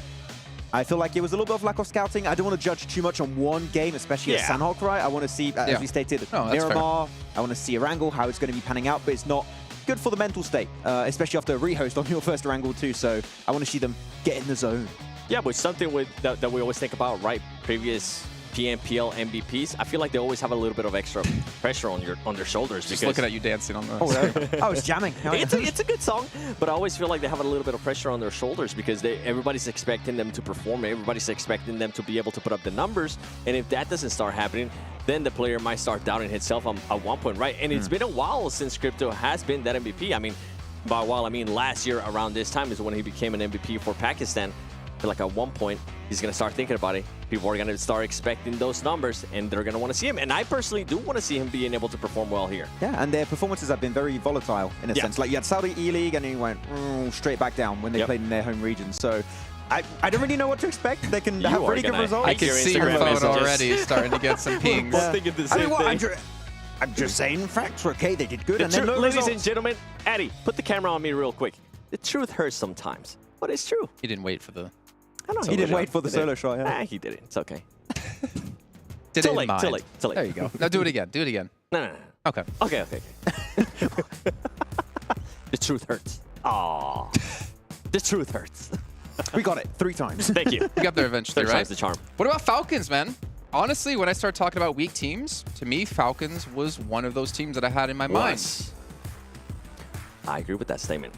I feel like it was a little bit of lack of scouting. I don't want to judge too much on one game, especially at Sanhok, right? I want to see, as we stated, Miramar. I want to see Erangel, how it's going to be panning out, but it's not good for the mental state, especially after a rehost on your first Erangel too. So I want to see them get in the zone. Yeah, but something that we always think about, right? Previous PMPL MVPs, I feel like they always have a little bit of extra pressure on their shoulders. Just looking at you dancing on the... Oh, I was jamming. It's a good song, but I always feel like they have a little bit of pressure on their shoulders because everybody's expecting them to perform. Everybody's expecting them to be able to put up the numbers. And if that doesn't start happening, then the player might start doubting himself at one point, right? And it's been a while since Crypto has been that MVP. I mean, by a while, I mean last year around this time is when he became an MVP for Pakistan. I feel like at one point, he's going to start thinking about it. People are going to start expecting those numbers, and they're going to want to see him. And I personally do want to see him being able to perform well here. Yeah, and their performances have been very volatile in a sense. Like you had Saudi E-League, and then he went straight back down when they played in their home region. So I don't really know what to expect. They can have pretty good results. I can see your phone already starting to get some pings. Thinking the same thing. I'm just saying facts. Okay, they did good. And then ladies and gentlemen, Addy, put the camera on me real quick. The truth hurts sometimes, but it's true. He didn't wait for the... I know, he didn't wait for the solo shot. Yeah. He did it. It's okay. Too late. There you go. Now do it again. Do it again. No. Okay. Okay. The truth hurts. Aww. The truth hurts. We got it 3 times. Thank you. We got there eventually, right? Time's the charm. What about Falcons, man? Honestly, when I start talking about weak teams, to me, Falcons was one of those teams that I had in my mind. I agree with that statement.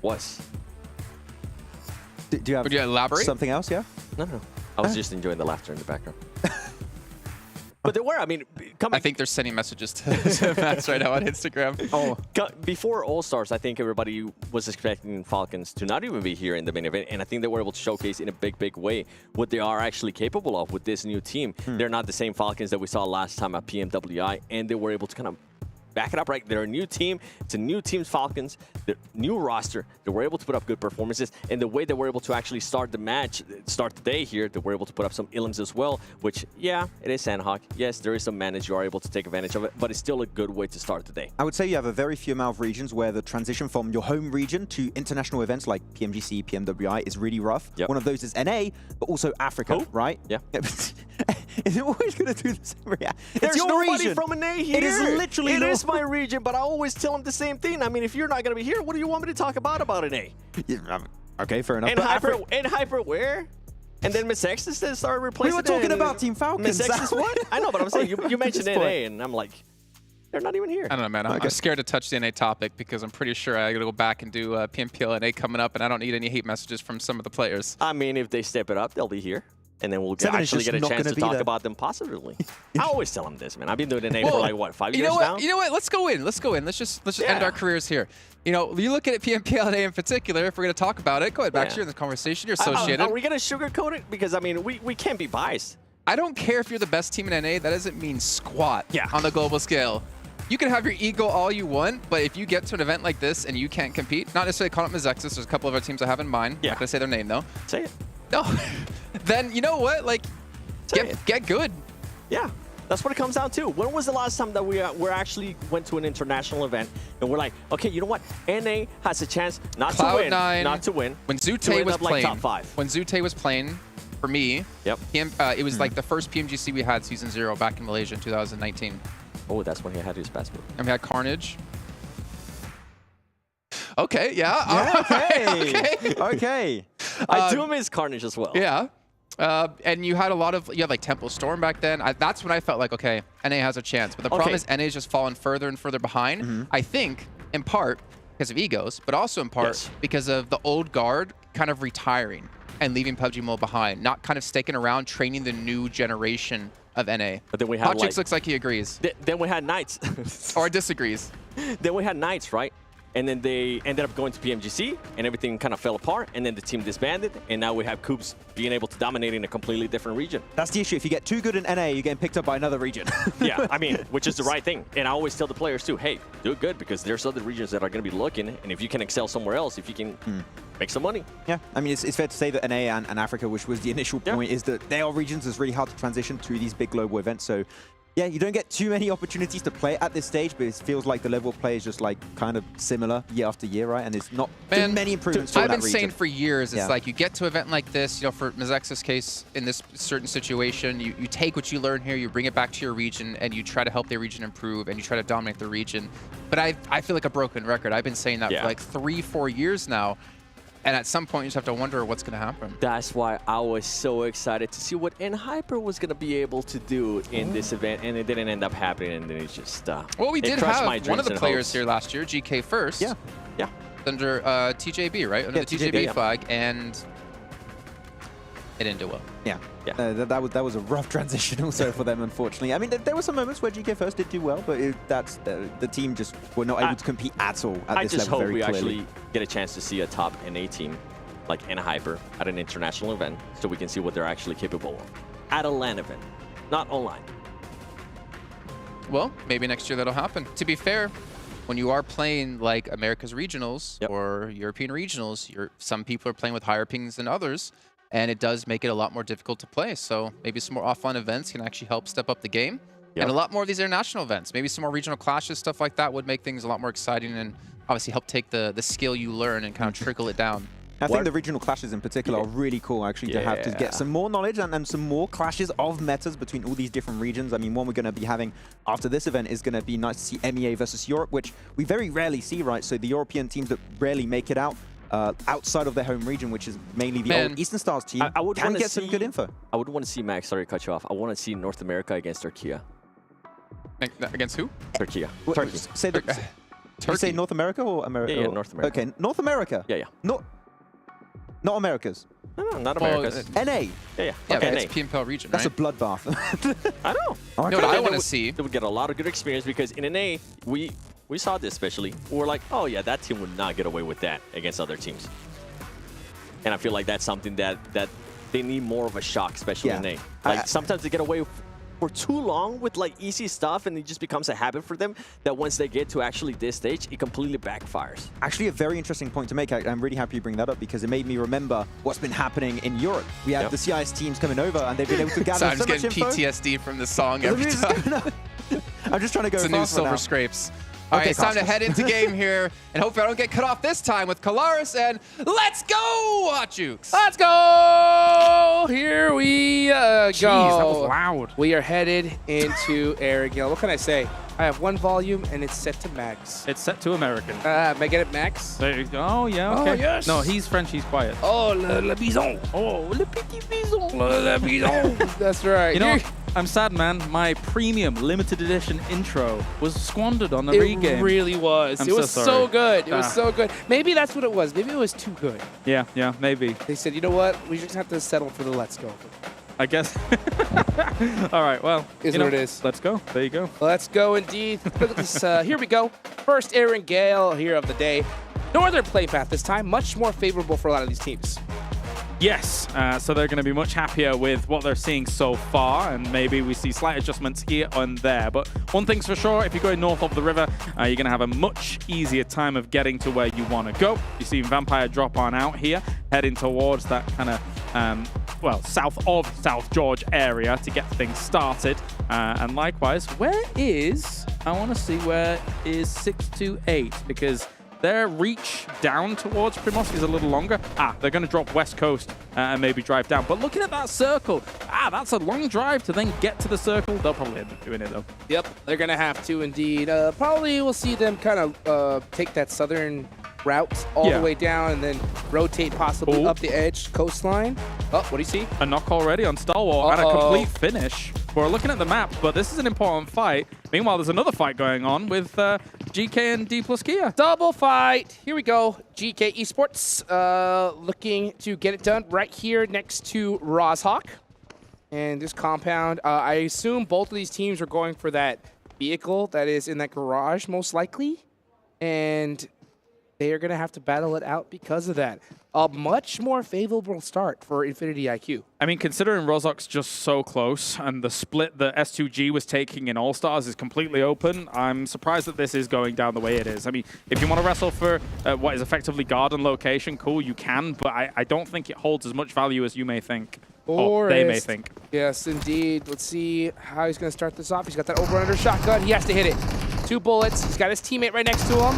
Was. Do you have Would you elaborate? something else, yeah? No. I was just enjoying the laughter in the background. But there were, I mean... I think they're sending messages to Max right now on Instagram. Before All-Stars, I think everybody was expecting Falcons to not even be here in the main event, and I think they were able to showcase in a big way what they are actually capable of with this new team. They're not the same Falcons that we saw last time at PMWI, and they were able to kind of back it up, right? They're a new team. It's a new team, Falcons. The new roster. They were able to put up good performances. And the way they were able to actually start the match, start the day here, they were able to put up some elims as well, which, yeah, it is Sandhawk. Yes, there is some manage. You are able to take advantage of it, but it's still a good way to start the day. I would say you have a very few amount of regions where the transition from your home region to international events like PMGC, PMWI is really rough. Yep. One of those is NA, but also Africa, right? Yeah. Is it always going to do the same reaction? There's your nobody region. from NA here. It is literally It is my region, but I always tell them the same thing. I mean, if you're not going to be here, what do you want me to talk about NA? Yeah, okay, fair enough. And Hyper where? And then Miss X started replacing. We were talking about Team Falcons. Miss X is what? I know, but I'm saying you mentioned NA, and I'm like, they're not even here. I don't know, man. I'm scared to touch the NA topic because I'm pretty sure I got to go back and do PMPL NA coming up, and I don't need any hate messages from some of the players. I mean, if they step it up, they'll be here. And then we'll actually get a chance to talk about them positively. I always tell them this, man. I've been doing NA for like, what, 5 years now? You know what? Let's go in. Let's just end our careers here. You know, you look at PMPL NA in particular, if we're going to talk about it, go ahead, Baxter, in the conversation. You're associated. Are we going to sugarcoat it? Because, I mean, we can't be biased. I don't care if you're the best team in NA. That doesn't mean squat on the global scale. You can have your ego all you want, but if you get to an event like this and you can't compete, not necessarily calling it Mizexus, there's a couple of other teams I have in mind. I'm not going to say their name, though. Say it. No. Then, you know what? Like, get good. Yeah, that's what it comes down to. When was the last time that we actually went to an international event and we're like, okay, you know what? NA has a chance not to win. Not to win. When Zute was playing, like top 5. When Zute was playing, for me, it was like the first PMGC we had, Season 0, back in Malaysia in 2019. Oh, that's when he had his best move. And we had Carnage. Okay, yeah. Okay. I do miss Carnage as well. Yeah. And you had like Temple Storm back then. That's when I felt like, okay, NA has a chance. But the problem is NA is just fallen further and further behind. I think, in part, because of egos, but also in part because of the old guard kind of retiring and leaving PUBG Mobile behind, not kind of sticking around, training the new generation of NA. But then we had Hotchix looks like he agrees. Then we had Knights. Or disagrees. Then we had Knights, right? And then they ended up going to PMGC, and everything kind of fell apart, and then the team disbanded, and now we have Coops being able to dominate in a completely different region. That's the issue. If you get too good in NA, you're getting picked up by another region. Yeah, I mean, which is the right thing. And I always tell the players too, hey, do it good, because there's other regions that are going to be looking, and if you can excel somewhere else, if you can make some money. Yeah, I mean, it's fair to say that NA and Africa, which was the initial point, is that they are regions that's really hard to transition to these big global events. So yeah, you don't get too many opportunities to play at this stage, but it feels like the level of play is just like kind of similar year after year, right? And it's not too many improvements. I've been saying for years, it's like you get to an event like this, you know, for Mizex's case, in this certain situation, you take what you learn here, you bring it back to your region, and you try to help the region improve, and you try to dominate the region. But I feel like a broken record. I've been saying that for like 3-4 years now. And at some point, you just have to wonder what's going to happen. That's why I was so excited to see what Hyper was going to be able to do in this event, and it didn't end up happening, and then it just well, we did have one of the players here last year, GK First. Yeah. Under TJB, right? Under the TJB flag, and it didn't do well. Yeah. That was a rough transition also for them, unfortunately. I mean, there were some moments where GK First did do well, but the team just were not able to compete at all at this level very clearly. I just hope we actually get a chance to see a top NA team like Hyper at an international event, so we can see what they're actually capable of at a LAN event, not online. Well, maybe next year that'll happen. To be fair, when you are playing like America's regionals or European regionals, some people are playing with higher pings than others. And it does make it a lot more difficult to play. So maybe some more offline events can actually help step up the game. And a lot more of these international events. Maybe some more regional clashes, stuff like that would make things a lot more exciting and obviously help take the skill you learn and kind of trickle it down. I think the regional clashes in particular are really cool, actually, to have to get some more knowledge and some more clashes of metas between all these different regions. I mean, one we're going to be having after this event is going to be nice to see MEA versus Europe, which we very rarely see, right? So the European teams that rarely make it out outside of their home region, which is mainly the old Eastern Stars team, can get some good info. I would want to see Max, sorry to cut you off, I want to see North America against Turkey. Against who? Turkey. Turkey. Did you say North America or America? Yeah, North America. Okay, North America. Yeah. Not Americas. No, not Americas. NA. Yeah. Yeah, Okay. it's PMPL region, That's right? a bloodbath. I know. You know what I want to see? They would get a lot of good experience because in NA, we saw this especially. We're like, oh yeah, that team would not get away with that against other teams. And I feel like that's something that they need more of a shock, especially in NA. Like sometimes they get away for too long with like easy stuff, and it just becomes a habit for them that once they get to actually this stage, it completely backfires. Actually, a very interesting point to make. I'm really happy you bring that up because it made me remember what's been happening in Europe. We had the CIS teams coming over and they've been able to gather so I'm just much getting info. PTSD from the song every time. I'm just trying to go It's a new faster Silver now. Scrapes. All right, it's time to head into game here, and hopefully I don't get cut off this time with Kalaris, and let's go, Hotjukes! Let's go! Here we go. Jeez, that was loud. We are headed into Aaron Gale. What can I say? I have one volume, and it's set to max. It's set to American. May I get it max? There you go. Oh, yeah, okay. Oh, yes. No, he's French, he's quiet. Oh, le bison. Oh, le petit bison. Le bison. That's right. You know what? I'm sad, man. My premium limited edition intro was squandered on the regame. It really was. I'm It was so so sorry. good. It was so good. Maybe that's what it was. Maybe it was too good. Yeah, maybe. They said, you know what? We just have to settle for the let's go. I guess. All right, well, Is you know, what it is. Let's go. There you go. Let's go indeed. Look at this. Here we go. First Aaron Gale here of the day. Northern play path this time. Much more favorable for a lot of these teams. Yes, so they're going to be much happier with what they're seeing so far, and maybe we see slight adjustments here and there. But one thing's for sure, if you're going north of the river, you're going to have a much easier time of getting to where you want to go. You see Vampire drop on out here, heading towards that kind of, well, south of South George area to get things started. And likewise, where is, I want to see where is 628, because their reach down towards Primorsky is a little longer. They're going to drop west coast and maybe drive down. But looking at that circle, that's a long drive to then get to the circle. They'll probably end up doing it, though. Yep, they're going to have to indeed. Probably we'll see them kind of take that southern route all the way down and then rotate possibly up the edge coastline. Oh, what do you see? A knock already on Stalwart and a complete finish. We're looking at the map, but this is an important fight. Meanwhile, there's another fight going on with GK and Dplus KIA. Double fight. Here we go. GK Esports looking to get it done right here next to Rozhawk. And this compound, I assume both of these teams are going for that vehicle that is in that garage, most likely. And they are going to have to battle it out because of that. A much more favorable start for Infinity IQ. I mean, considering Rozhawk's just so close and the split that S2G was taking in All-Stars is completely open, I'm surprised that this is going down the way it is. I mean, if you want to wrestle for what is effectively garden location, cool, you can, but I don't think it holds as much value as you may think. Or they may think. Yes, indeed. Let's see how he's going to start this off. He's got that over-under shotgun. He has to hit it. 2 bullets. He's got his teammate right next to him.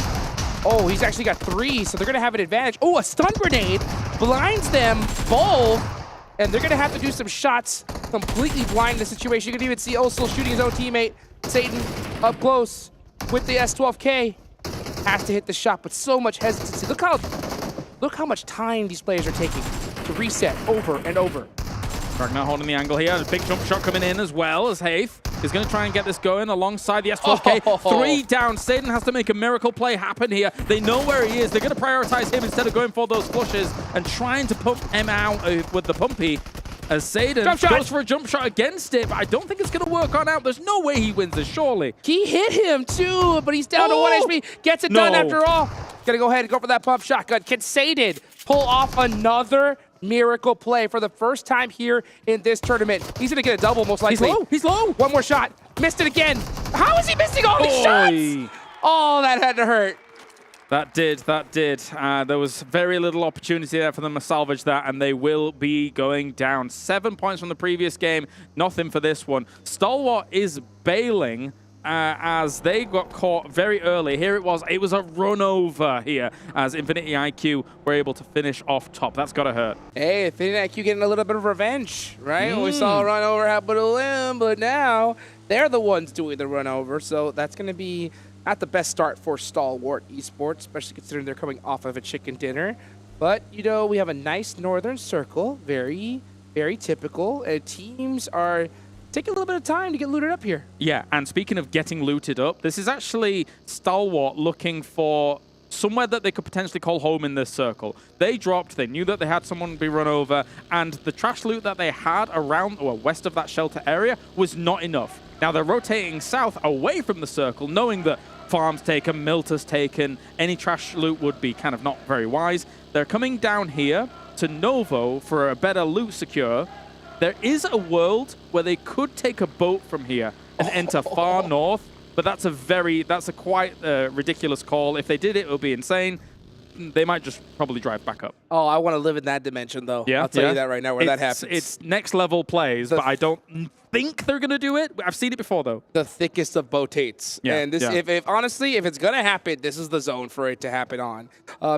Oh, he's actually got 3, so they're going to have an advantage. Oh, a stun grenade blinds them both, and they're going to have to do some shots, completely blind the situation. You can even see Osel shooting his own teammate. Satan up close with the S12K. Has to hit the shot, but so much hesitancy. Look how much time these players are taking to reset over and over. Ragnar holding the angle here. A big jump shot coming in as well as Haith is going to try and get this going alongside the S12K. 3 down. Satan has to make a miracle play happen here. They know where he is. They're going to prioritize him instead of going for those flushes and trying to pump him out with the pumpy. As Satan goes for a jump shot against it, but I don't think it's going to work on out. There's no way he wins this, surely. He hit him too, but he's down to 1 HP. Gets it done after all. Gonna go ahead and go for that pump shotgun. Can Satan pull off another miracle play for the first time here in this tournament? He's gonna get a double most likely. He's low. 1 more shot. Missed it again. How is he missing all these shots? Oh, that had to hurt. That did. There was very little opportunity there for them to salvage that, and they will be going down. 7 points from the previous game, nothing for this one. Stalwart is bailing as they got caught very early. Here it was a run over here as Infinity IQ were able to finish off top. That's got to hurt. Hey, Infinity IQ getting a little bit of revenge, right? We saw a run over happen to them, but now they're the ones doing the run over, so that's going to be not the best start for Stalwart Esports, especially considering they're coming off of a chicken dinner. But, you know, we have a nice northern circle, very, very typical. Teams are taking a little bit of time to get looted up here. Yeah, and speaking of getting looted up, this is actually Stalwart looking for somewhere that they could potentially call home in this circle. They dropped, they knew that they had someone be run over, and the trash loot that they had around or west of that shelter area was not enough. Now they're rotating south away from the circle, knowing that farms taken, Milta's taken, any trash loot would be kind of not very wise. They're coming down here to Novo for a better loot secure, There is a world where they could take a boat from here and enter far north, but that's a quite ridiculous call. If they did it, it would be insane. They might just probably drive back up. Oh, I want to live in that dimension, though. Yeah, I'll tell you that right now, where that happens. It's next level plays, but I don't think they're going to do it. I've seen it before, though. The thickest of botates. Yeah, and this, yeah. if honestly, if it's going to happen, this is the zone for it to happen on.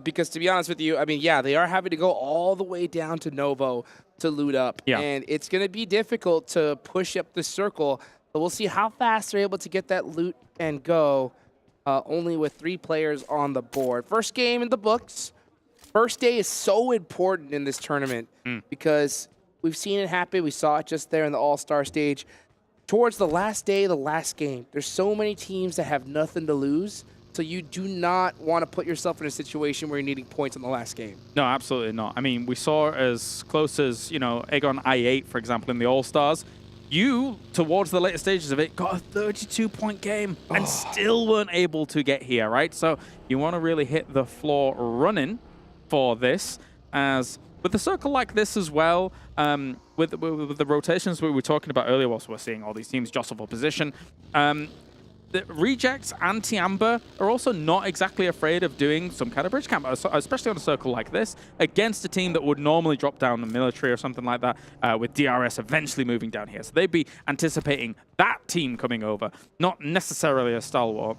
Because to be honest with you, I mean, yeah, they are having to go all the way down to Novo to loot up. Yeah. And it's going to be difficult to push up the circle. But we'll see how fast they're able to get that loot and go, only with 3 players on the board. First game in the books. First day is so important in this tournament because we've seen it happen. We saw it just there in the All-Star stage. Towards the last day, the last game, there's so many teams that have nothing to lose. So you do not want to put yourself in a situation where you're needing points in the last game. No, absolutely not. I mean, we saw as close as, you know, Aegon I8, for example, in the All-Stars. You, towards the later stages of it, got a 32-point game and still weren't able to get here, right? So you want to really hit the floor running for this, as with a circle like this as well, with the rotations we were talking about earlier, whilst we're seeing all these teams jostle for position, the Rejects and Tiamba are also not exactly afraid of doing some kind of bridge camp, especially on a circle like this, against a team that would normally drop down the military or something like that, with DRS eventually moving down here. So they'd be anticipating that team coming over, not necessarily a stalwart.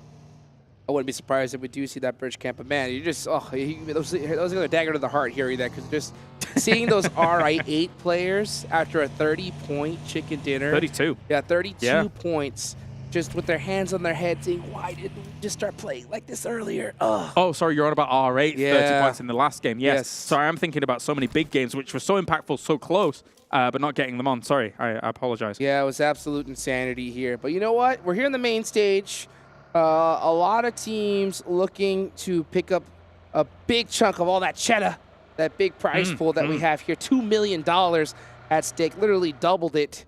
I wouldn't be surprised if we do see that bridge camp, but man, you just, that was another dagger to the heart hearing that, because just seeing those RI8 players after a 30-point chicken dinner. 32. Yeah, 32 points, just with their hands on their head saying, why didn't we just start playing like this earlier? Oh, sorry, you're on about R8, 30 points in the last game. Yes. Yes. Sorry, I'm thinking about so many big games, which were so impactful, so close, but not getting them on. Sorry, I apologize. Yeah, it was absolute insanity here. But you know what? We're here in the main stage. A lot of teams looking to pick up a big chunk of all that cheddar, that big prize pool that we have here. $2 million at stake, literally doubled it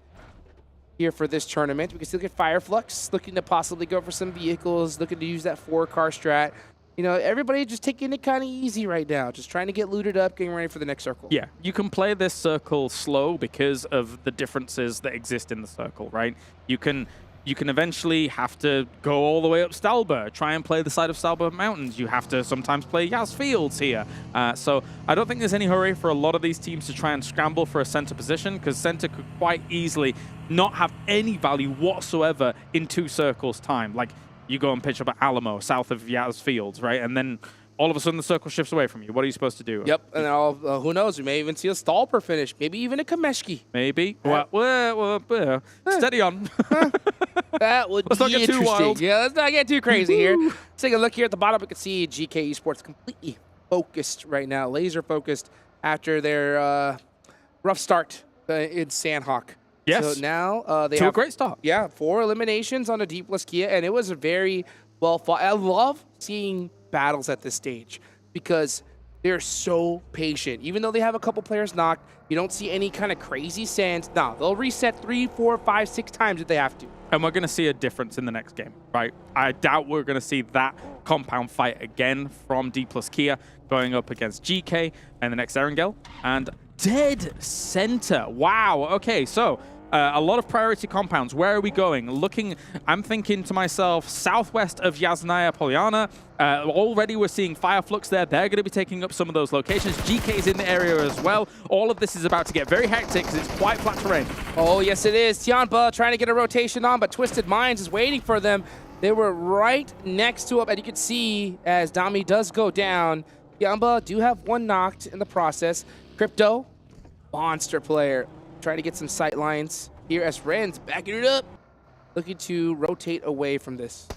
here for this tournament. We can still get Fireflux, looking to possibly go for some vehicles, looking to use that 4-car strat. You know, everybody just taking it kind of easy right now, just trying to get looted up, getting ready for the next circle. Yeah, you can play this circle slow because of the differences that exist in the circle, right? You can eventually have to go all the way up Stalber, try and play the side of Stalber Mountains. You have to sometimes play Yaz Fields here. So I don't think there's any hurry for a lot of these teams to try and scramble for a center position, because center could quite easily not have any value whatsoever in 2 circles time. Like, you go and pitch up at Alamo, south of Yaz Fields, right? And then all of a sudden the circle shifts away from you. What are you supposed to do? Yep, and who knows? We may even see a Stalper finish, maybe even a Kameshki. Maybe. Well, steady on. That would let's be not get interesting. too wild. Yeah, let's not get too crazy here. Let's take a look here at the bottom. We can see GK Esports completely focused right now, laser focused after their rough start in Sandhawk. Yes. So now they have have a great start. Yeah, 4 eliminations on the Dplus KIA, and it was a very well fought. I love seeing battles at this stage because they're so patient. Even though they have a couple players knocked, you don't see any kind of crazy sands. No, they'll reset 3, 4, 5, 6 times if they have to. And we're going to see a difference in the next game, right? I doubt we're going to see that compound fight again from Dplus KIA going up against GK and the next Erangel. And dead center. Wow. Okay, so a lot of priority compounds. Where are we going? I'm thinking to myself, southwest of Yasnaya Polyana. Already we're seeing Fireflux there. They're going to be taking up some of those locations. GK is in the area as well. All of this is about to get very hectic because it's quite flat terrain. Oh, yes, it is. Tianba trying to get a rotation on, but Twisted Minds is waiting for them. They were right next to him, and you can see as Dami does go down, Tianba do have 1 knocked in the process. Crypto, monster player, trying to get some sight lines here as Ren's backing it up, looking to rotate away from this.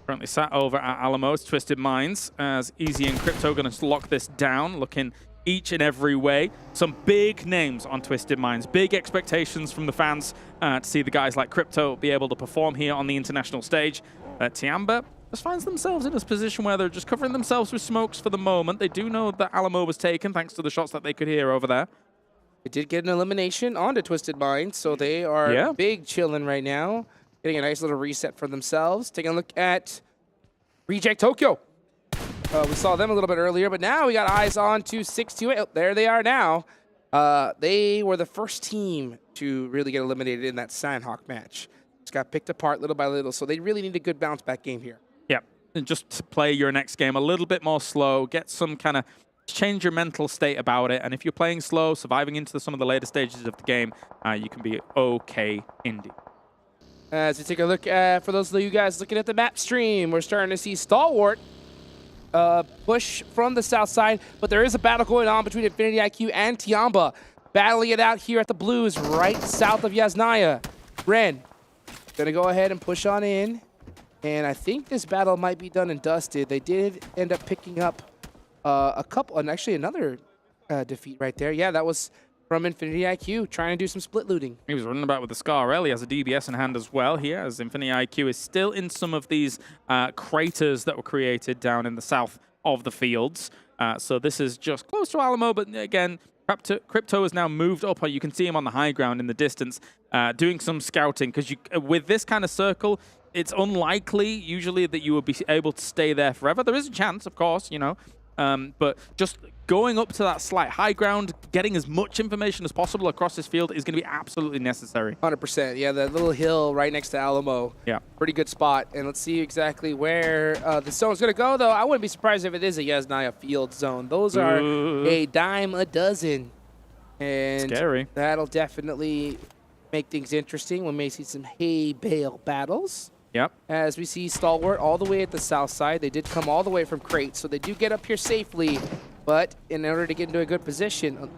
Currently sat over at Alamo's Twisted Minds as Easy and Crypto going to lock this down, looking each and every way. Some big names on Twisted Minds, big expectations from the fans to see the guys like Crypto be able to perform here on the international stage. Tiamba just finds themselves in this position where they're just covering themselves with smokes for the moment. They do know that Alamo was taken thanks to the shots that they could hear over there. They did get an elimination onto Twisted Minds, so they are big chilling right now. Getting a nice little reset for themselves. Taking a look at Reject Tokyo. We saw them a little bit earlier, but now we got eyes on to 628. Oh, there they are now. They were the first team to really get eliminated in that Sandhawk match. Just got picked apart little by little, so they really need a good bounce back game here. Yeah, and just to play your next game a little bit more slow, get some kind of change your mental state about it, and if you're playing slow, surviving into some of the later stages of the game, you can be okay indeed. As we take a look at, for those of you guys looking at the map stream, we're starting to see Stalwart push from the south side, but there is a battle going on between Infinity IQ and Tiamba, battling it out here at the Blues, right south of Yasnaya. Ren, gonna go ahead and push on in, and I think this battle might be done and dusted. They did end up picking up a couple, and actually another defeat right there. Yeah, that was from Infinity IQ, trying to do some split looting. He was running about with the Scar. He has a DBS in hand as well here, as Infinity IQ is still in some of these craters that were created down in the south of the fields. So this is just close to Alamo, but again, Crypto has now moved up. You can see him on the high ground in the distance, doing some scouting, because with this kind of circle, it's unlikely usually that you would be able to stay there forever. There is a chance, of course, you know, but just going up to that slight high ground, getting as much information as possible across this field is going to be absolutely necessary. 100%. Yeah, that little hill right next to Alamo. Yeah. Pretty good spot. And let's see exactly where the zone's going to go, though. I wouldn't be surprised if it is a Yasnaya field zone. Those are a dime a dozen. And scary. That'll definitely make things interesting. We may see some hay bale battles. Yep. As we see Stalwart all the way at the south side. They did come all the way from Crate, so they do get up here safely. But in order to get into a good position...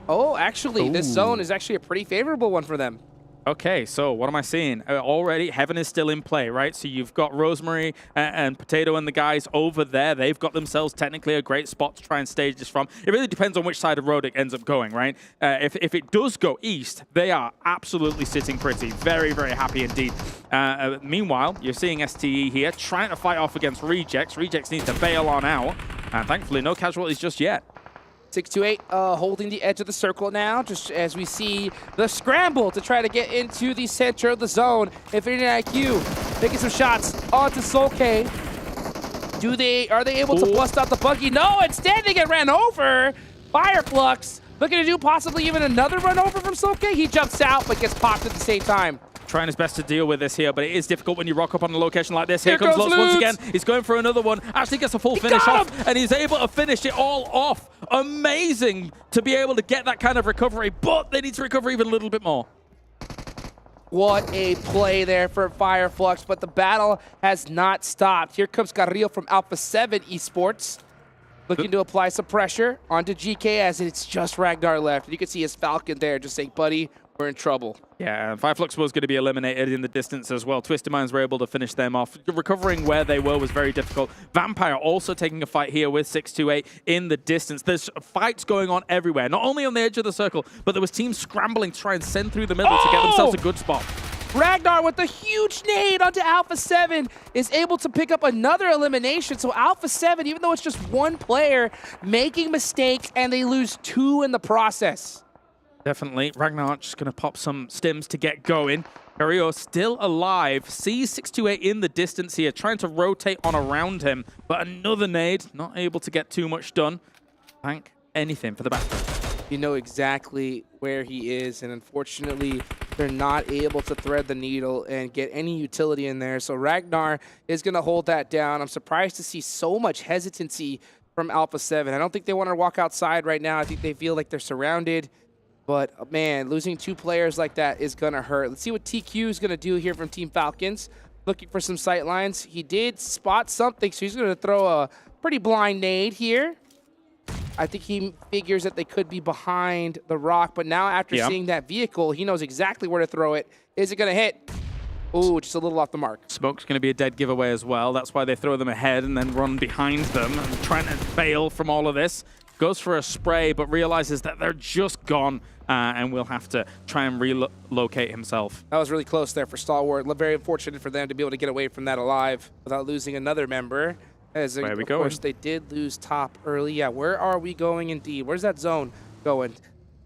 Oh, actually, this zone is actually a pretty favorable one for them. Okay, so what am I seeing? Already, Heaven is still in play, right? So you've got Rosemary and Potato and the guys over there. They've got themselves technically a great spot to try and stage this from. It really depends on which side of the road it ends up going, right? If it does go east, they are absolutely sitting pretty. Very, very happy indeed. Meanwhile, you're seeing STE here trying to fight off against Rejects. Rejects need to bail on out. And thankfully, no casualties just yet. 628 holding the edge of the circle now, just as we see the scramble to try to get into the center of the zone. Infinity IQ making some shots onto Solke. Are they able to bust out the buggy? No, instead they get ran over. Fireflux looking to do possibly even another run over from Solke. He jumps out but gets popped at the same time. Trying his best to deal with this here, but it is difficult when you rock up on a location like this. Here comes Lutz once again. He's going for another one. Actually gets a full finish off, and he's able to finish it all off. Amazing to be able to get that kind of recovery, but they need to recover even a little bit more. What a play there for Fireflux, but the battle has not stopped. Here comes Carrillo from Alpha7 Esports, looking to apply some pressure onto GK as it's just Ragnar left. And you can see his Falcon there just saying, buddy, we're in trouble. Yeah, Fireflux was going to be eliminated in the distance as well. Twisted Minds were able to finish them off. Recovering where they were was very difficult. Vampire also taking a fight here with 628 in the distance. There's fights going on everywhere, not only on the edge of the circle, but there was teams scrambling to try and send through the middle to get themselves a good spot. Ragnar with a huge nade onto Alpha7 is able to pick up another elimination. So Alpha7, even though it's just one player, making mistakes, and they lose 2 in the process. Definitely. Ragnar just going to pop some stims to get going. Carrillo still alive. Sees 628 in the distance here, trying to rotate on around him. But another nade, not able to get too much done. Thank anything for the back. You know exactly where he is, and unfortunately, they're not able to thread the needle and get any utility in there. So Ragnar is going to hold that down. I'm surprised to see so much hesitancy from Alpha7. I don't think they want to walk outside right now. I think they feel like they're surrounded. But, man, losing 2 players like that is going to hurt. Let's see what TQ is going to do here from Team Falcons. Looking for some sight lines. He did spot something, so he's going to throw a pretty blind nade here. I think he figures that they could be behind the rock. But now after seeing that vehicle, he knows exactly where to throw it. Is it going to hit? Ooh, just a little off the mark. Smoke's going to be a dead giveaway as well. That's why they throw them ahead and then run behind them, and trying to bail from all of this. Goes for a spray, but realizes that they're just gone, and will have to try and relocate himself. That was really close there for Stalwart. Very unfortunate for them to be able to get away from that alive without losing another member. As where are we of going? course, they did lose top early. Yeah, where are we going indeed? Where's that zone going?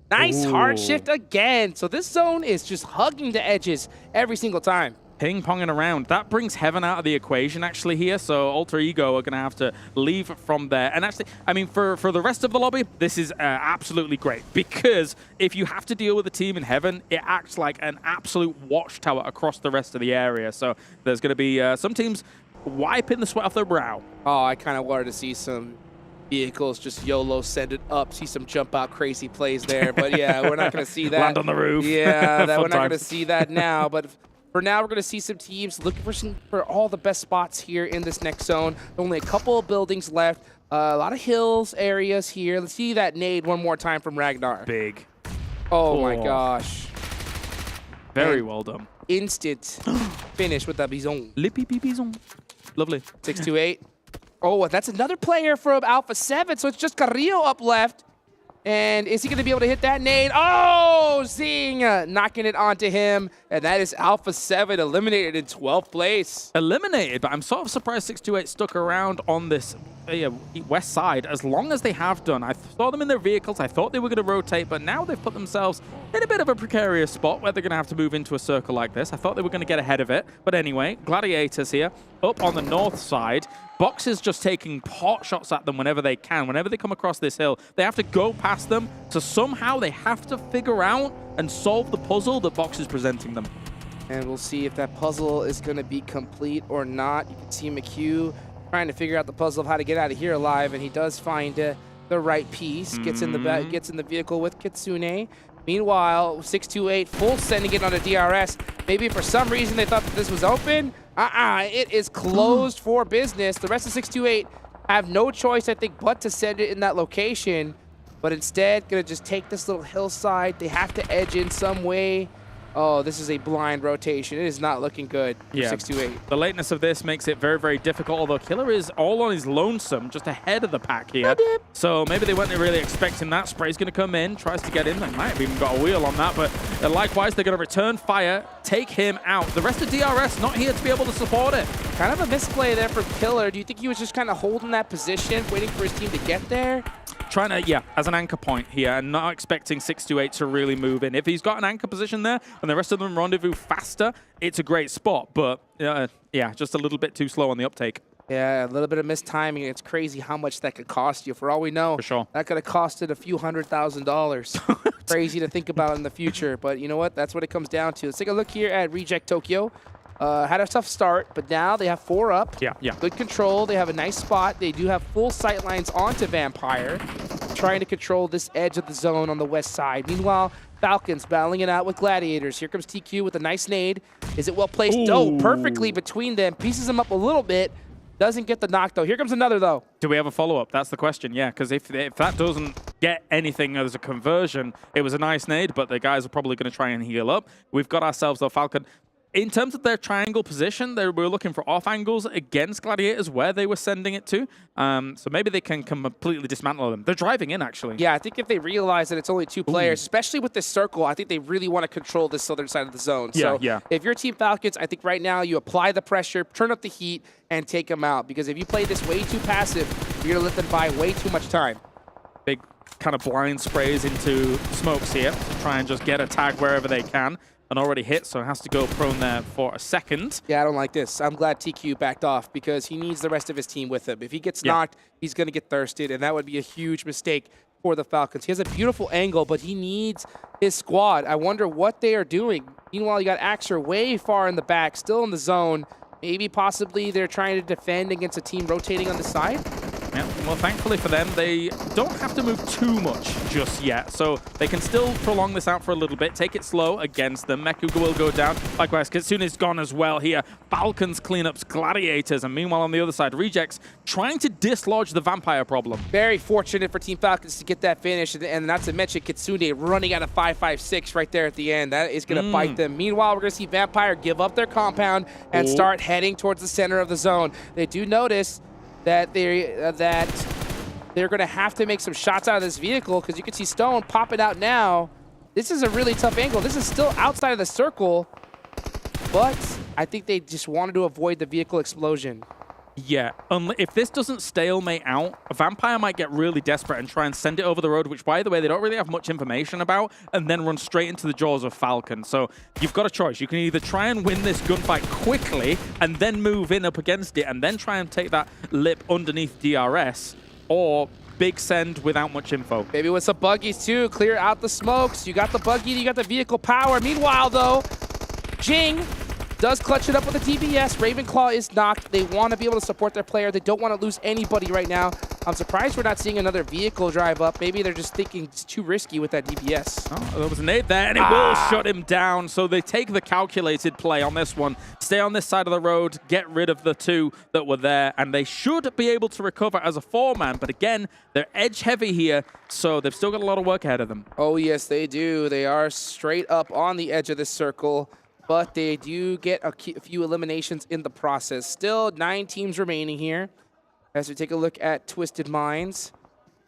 Nice hard shift again. So this zone is just hugging the edges every single time. Ping-ponging around. That brings Heaven out of the equation, actually, here. So Alter Ego are going to have to leave from there. And actually, I mean, for the rest of the lobby, this is absolutely great. Because if you have to deal with a team in Heaven, it acts like an absolute watchtower across the rest of the area. So there's going to be some teams wiping the sweat off their brow. Oh, I kind of wanted to see some vehicles just YOLO send it up, see some jump out crazy plays there. But yeah, we're not going to see that. Land on the roof. Yeah, we're not going to see that now. But for now, we're going to see some teams looking for all the best spots here in this next zone. Only a couple of buildings left. A lot of hills areas here. Let's see that nade one more time from Ragnar. Big. Oh my gosh. Very well done. Instant finish with that Bison. Lippy Bison. Lovely. 628. Oh, that's another player from Alpha7, so it's just Carrillo up left. And is he going to be able to hit that nade? Oh, Zing knocking it onto him. And that is Alpha7 eliminated in 12th place. Eliminated, but I'm sort of surprised 628 stuck around on this west side as long as they have done. I saw them in their vehicles. I thought they were going to rotate, but now they've put themselves in a bit of a precarious spot where they're going to have to move into a circle like this. I thought they were going to get ahead of it. But anyway, Gladiators here up on the north side. Box is just taking pot shots at them whenever they can. Whenever they come across this hill, they have to go past them. So somehow they have to figure out and solve the puzzle that Box is presenting them. And we'll see if that puzzle is going to be complete or not. You can see McHugh trying to figure out the puzzle of how to get out of here alive, and he does find the right piece. Gets in the vehicle with Kitsune. Meanwhile, 628 full sending it on a DRS. Maybe for some reason they thought that this was open. It is closed for business. The rest of 628 have no choice, I think, but to send it in that location. But instead, gonna just take this little hillside. They have to edge in some way. Oh, this is a blind rotation. It is not looking good for 628. The lateness of this makes it very, very difficult, although Killer is all on his lonesome, just ahead of the pack here. So maybe they weren't really expecting that. Spray's going to come in, tries to get in. They might have even got a wheel on that, but likewise, they're going to return fire, take him out. The rest of DRS not here to be able to support it. Kind of a misplay there from Killer. Do you think he was just kind of holding that position, waiting for his team to get there? Trying to, as an anchor point here, and not expecting 628 to really move in. If he's got an anchor position there, and the rest of them rendezvous faster, it's a great spot. But, just a little bit too slow on the uptake. Yeah, a little bit of mistiming. It's crazy how much that could cost you. For all we know, for sure, that could have costed a few $100,000. Crazy to think about in the future. But you know what? That's what it comes down to. Let's take a look here at Reject Tokyo. Had a tough start, but now they have 4 up. Yeah. Good control. They have a nice spot. They do have full sight lines onto Vampire, trying to control this edge of the zone on the west side. Meanwhile, Falcons battling it out with Gladiators. Here comes TQ with a nice nade. Is it well placed? Ooh. Oh, perfectly between them. Pieces them up a little bit. Doesn't get the knock, though. Here comes another, though. Do we have a follow-up? That's the question, yeah, because if that doesn't get anything as a conversion, it was a nice nade, but the guys are probably going to try and heal up. We've got ourselves, though, Falcon. In terms of their triangle position, they were looking for off angles against Gladiators where they were sending it to. So maybe they can completely dismantle them. They're driving in, actually. Yeah, I think if they realize that it's only 2 players, especially with this circle, I think they really want to control this southern side of the zone. So if you're Team Falcons, I think right now you apply the pressure, turn up the heat, and take them out. Because if you play this way too passive, you're going to let them buy way too much time. Big kind of blind sprays into smokes here to try and just get a tag wherever they can. And already hit, so it has to go prone there for a second. Yeah, I don't like this. I'm glad TQ backed off because he needs the rest of his team with him. If he gets knocked, he's going to get thirsted, and that would be a huge mistake for the Falcons. He has a beautiful angle, but he needs his squad. I wonder what they are doing. Meanwhile, you got Axer way far in the back, still in the zone. Maybe possibly they're trying to defend against a team rotating on the side. Yeah, well, thankfully for them, they don't have to move too much just yet. So they can still prolong this out for a little bit, take it slow against them. Meku will go down. Likewise, Kitsune's gone as well here. Falcons cleanups Gladiators. And meanwhile, on the other side, Rejects trying to dislodge the Vampire problem. Very fortunate for Team Falcons to get that finish. And not to mention Kitsune running out of 5.56 right there at the end. That is going to bite them. Meanwhile, we're going to see Vampire give up their compound and start heading towards the center of the zone. They do notice that they're going to have to make some shots out of this vehicle because you can see Stone popping out now. This is a really tough angle. This is still outside of the circle, but I think they just wanted to avoid the vehicle explosion. Yeah, if this doesn't stalemate out, Vampire might get really desperate and try and send it over the road, which, by the way, they don't really have much information about, and then run straight into the jaws of Falcon. So you've got a choice. You can either try and win this gunfight quickly and then move in up against it and then try and take that lip underneath DRS, or big send without much info. Maybe with some buggies too, clear out the smokes. You got the buggy, you got the vehicle power. Meanwhile though, Jing does clutch it up with a DBS. Ravenclaw is knocked. They want to be able to support their player. They don't want to lose anybody right now. I'm surprised we're not seeing another vehicle drive up. Maybe they're just thinking it's too risky with that DBS. Oh, there was a nade there, and it will shut him down. So they take the calculated play on this one. Stay on this side of the road, get rid of the two that were there, and they should be able to recover as a four-man. But again, they're edge-heavy here, so they've still got a lot of work ahead of them. Oh, yes, they do. They are straight up on the edge of this circle, but they do get a few eliminations in the process. Still 9 teams remaining here. As we take a look at Twisted Minds,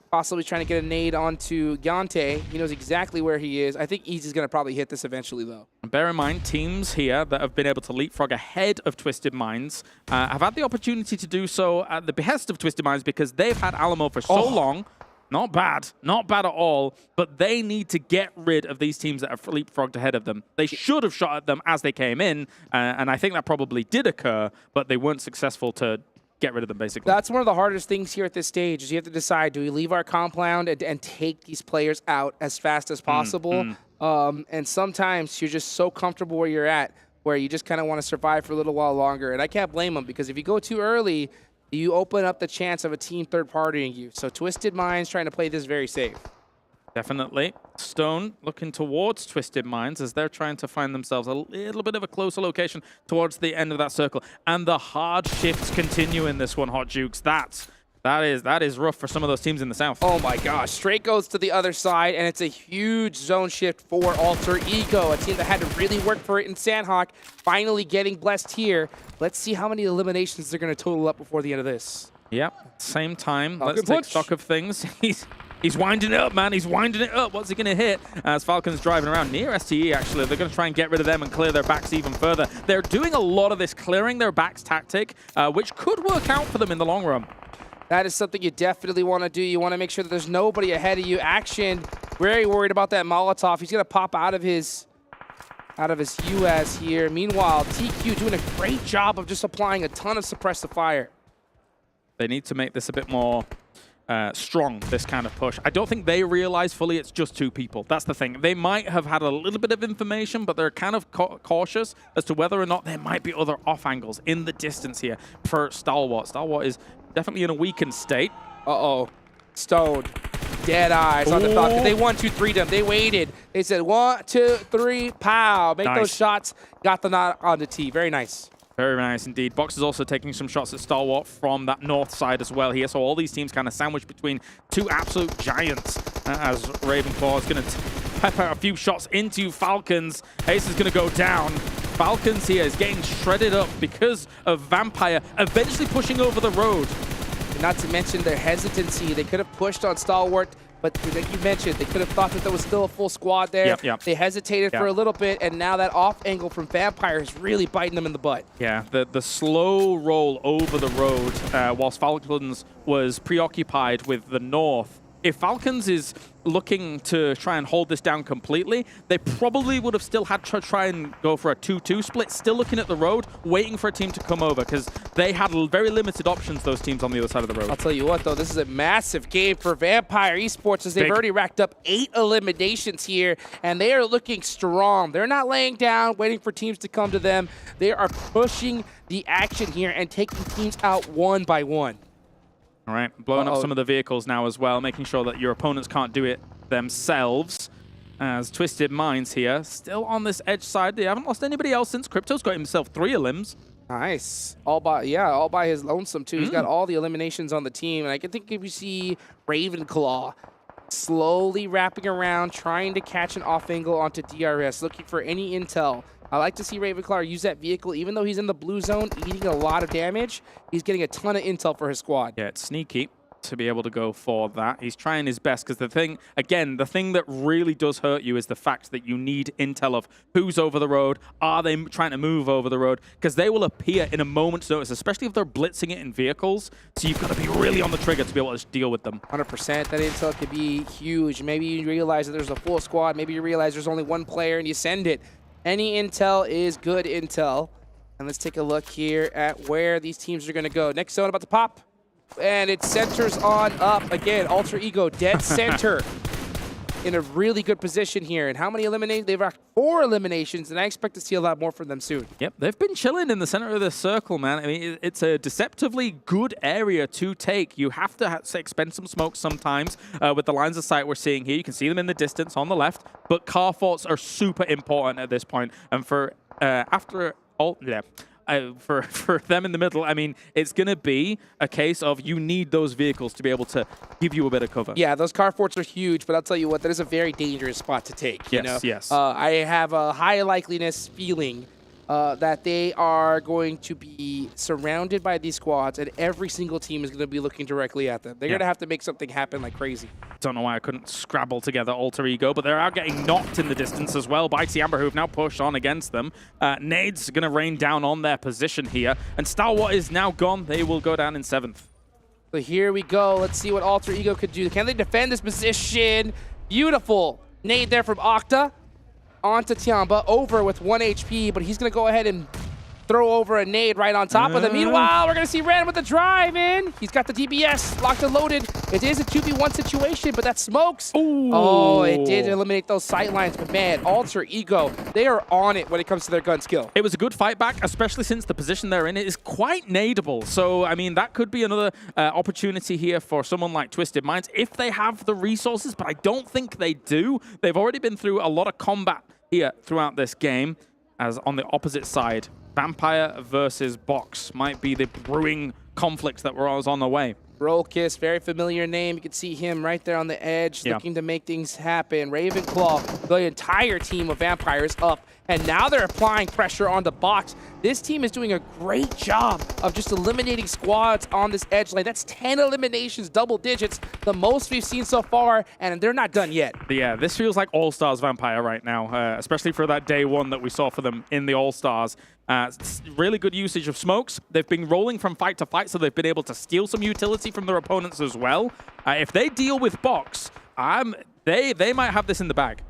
possibly trying to get a nade onto Yante. He knows exactly where he is. I think Easy's going to probably hit this eventually, though. And bear in mind, teams here that have been able to leapfrog ahead of Twisted Minds have had the opportunity to do so at the behest of Twisted Minds because they've had Alamo for so long. Not bad at all, but they need to get rid of these teams that have leapfrogged ahead of them. They should have shot at them as they came in, and I think that probably did occur, but they weren't successful to get rid of them, basically. That's one of the hardest things here at this stage is you have to decide, do we leave our compound and take these players out as fast as possible? And sometimes you're just so comfortable where you're at, where you just kind of want to survive for a little while longer. And I can't blame them, because if you go too early, you open up the chance of a team third-partying you. So Twisted Minds trying to play this very safe. Definitely. Stone looking towards Twisted Minds as they're trying to find themselves a little bit of a closer location towards the end of that circle. And the hard shifts continue in this one, Hot Jukes. That is rough for some of those teams in the south. Oh my gosh. Straight goes to the other side, and it's a huge zone shift for Alter Ego, a team that had to really work for it in Sandhawk, finally getting blessed here. Let's see how many eliminations they're going to total up before the end of this. Yep, same time. Let's take stock of things. He's winding it up, man. He's winding it up. What's he going to hit? As Falcon's driving around near STE, actually. They're going to try and get rid of them and clear their backs even further. They're doing a lot of this clearing their backs tactic, which could work out for them in the long run. That is something you definitely want to do. You want to make sure that there's nobody ahead of you. Action, very worried about that Molotov. He's going to pop out of his US here. Meanwhile, TQ doing a great job of just applying a ton of suppressive fire. They need to make this a bit more strong, this kind of push. I don't think they realize fully it's just 2 people. That's the thing. They might have had a little bit of information, but they're kind of cautious as to whether or not there might be other off angles in the distance here for Stalwart. Stalwart is definitely in a weakened state. Uh-oh. Stone. Dead eyes on the Falcon. They 1-2-3'd them. They waited. They said 1, 2, 3, pow. Make those shots. Got the knot on the tee. Very nice. Very nice indeed. Box is also taking some shots at Stalwart from that north side as well here. So all these teams kind of sandwiched between 2 absolute giants as Ravenclaw is going to pepper a few shots into Falcons. Ace is going to go down. Falcons here is getting shredded up because of Vampire eventually pushing over the road. Not to mention their hesitancy. They could have pushed on Stalwart, but like you mentioned, they could have thought that there was still a full squad there. They hesitated for a little bit, and now that off angle from Vampire is really biting them in the butt. Yeah, the slow roll over the road whilst Falcons was preoccupied with the north. If Falcons is looking to try and hold this down completely, they probably would have still had to try and go for a 2-2 split, still looking at the road, waiting for a team to come over, because they had very limited options, those teams on the other side of the road. I'll tell you what, though, this is a massive game for Vampire Esports as they've already racked up 8 eliminations here, and they are looking strong. They're not laying down, waiting for teams to come to them. They are pushing the action here and taking teams out one by one. All right, blowing up some of the vehicles now as well, making sure that your opponents can't do it themselves. As Twisted Minds here, still on this edge side. They haven't lost anybody else since Crypto's got himself 3 elims. Nice. All by his lonesome, too. He's got all the eliminations on the team. And I can think if you see Ravenclaw slowly wrapping around, trying to catch an off angle onto DRS, looking for any intel. I like to see Ravenclaw use that vehicle, even though he's in the blue zone, eating a lot of damage. He's getting a ton of intel for his squad. Yeah, it's sneaky. to be able to go for that. He's trying his best because the thing that really does hurt you is the fact that you need intel of who's over the road. Are they trying to move over the road? Because they will appear in a moment's notice, especially if they're blitzing it in vehicles. So you've got to be really on the trigger to be able to deal with them. 100%. That intel could be huge. Maybe you realize that there's a full squad. Maybe you realize there's only one player and you send it. Any intel is good intel. And let's take a look here at where these teams are going to go. Next zone about to pop. And it centers on up. Again, Alter Ego, dead center. In a really good position here. And how many eliminations? They've got 4 eliminations, and I expect to see a lot more from them soon. Yep, they've been chilling in the center of the circle, man. I mean, it's a deceptively good area to take. You have to expend some smoke sometimes with the lines of sight we're seeing here. You can see them in the distance on the left, but car forts are super important at this point. And for for them in the middle, I mean, it's going to be a case of you need those vehicles to be able to give you a bit of cover. Yeah, those car forts are huge, but I'll tell you what, that is a very dangerous spot to take. You know? Yes. I have a high likeliness feeling that they are going to be surrounded by these squads, and every single team is going to be looking directly at them. They're going to have to make something happen like crazy. Don't know why I couldn't scrabble together Alter Ego, but they're out getting knocked in the distance as well by Tiamba, who have now pushed on against them. Nade's going to rain down on their position here, and Stalwart is now gone. They will go down in 7th. So here we go. Let's see what Alter Ego could do. Can they defend this position? Beautiful. Nade there from Octa. Onto Tiamba, over with 1 HP, but he's going to go ahead and throw over a nade right on top of them. Meanwhile, we're going to see Ren with the drive in. He's got the DPS locked and loaded. It is a 2v1 situation, but that smokes. Ooh. Oh, it did eliminate those sight lines, but man, Alter Ego, they are on it when it comes to their gun skill. It was a good fight back, especially since the position they're in is quite nadeable. So, I mean, that could be another opportunity here for someone like Twisted Minds if they have the resources, but I don't think they do. They've already been through a lot of combat here throughout this game, as on the opposite side, Vampire versus Box might be the brewing conflict that was on the way. Brolkiss, very familiar name. You can see him right there on the edge, looking to make things happen. Ravenclaw, the entire team of Vampires up, and now they're applying pressure on the Box. This team is doing a great job of just eliminating squads on this edge lane. That's 10 eliminations, double digits, the most we've seen so far, and they're not done yet. Yeah, this feels like All-Stars Vampire right now, especially for that day 1 that we saw for them in the All-Stars. Really good usage of smokes. They've been rolling from fight to fight, so they've been able to steal some utility from their opponents as well. If they deal with Box, they might have this in the bag.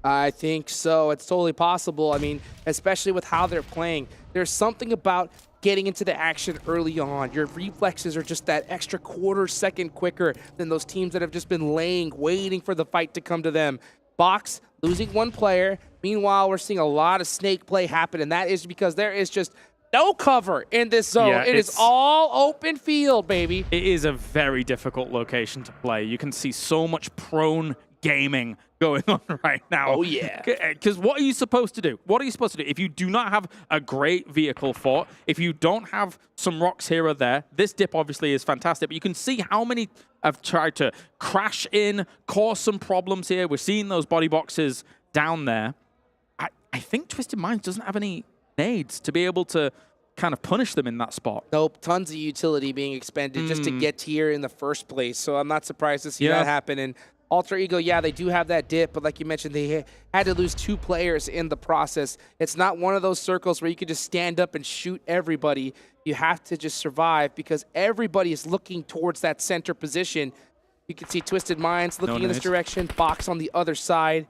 I think so. It's totally possible. I mean, especially with how they're playing. There's something about getting into the action early on. Your reflexes are just that extra quarter second quicker than those teams that have just been waiting for the fight to come to them. Box losing 1 player. Meanwhile, we're seeing a lot of snake play happen, and that is because there is just no cover in this zone. Yeah, it is all open field, baby. It is a very difficult location to play. You can see so much prone gaming going on right now. Oh, yeah. Because what are you supposed to do? What are you supposed to do? If you do not have a great vehicle fort, if you don't have some rocks here or there, this dip obviously is fantastic, but you can see how many have tried to crash in, cause some problems here. We're seeing those body boxes down there. I think Twisted Minds doesn't have any nades to be able to kind of punish them in that spot. Nope, tons of utility being expended just to get here in the first place, so I'm not surprised to see that happen. And Alter Ego, yeah, they do have that dip, but like you mentioned, they had to lose 2 players in the process. It's not one of those circles where you can just stand up and shoot everybody. You have to just survive because everybody is looking towards that center position. You can see Twisted Minds looking in this direction, Box on the other side.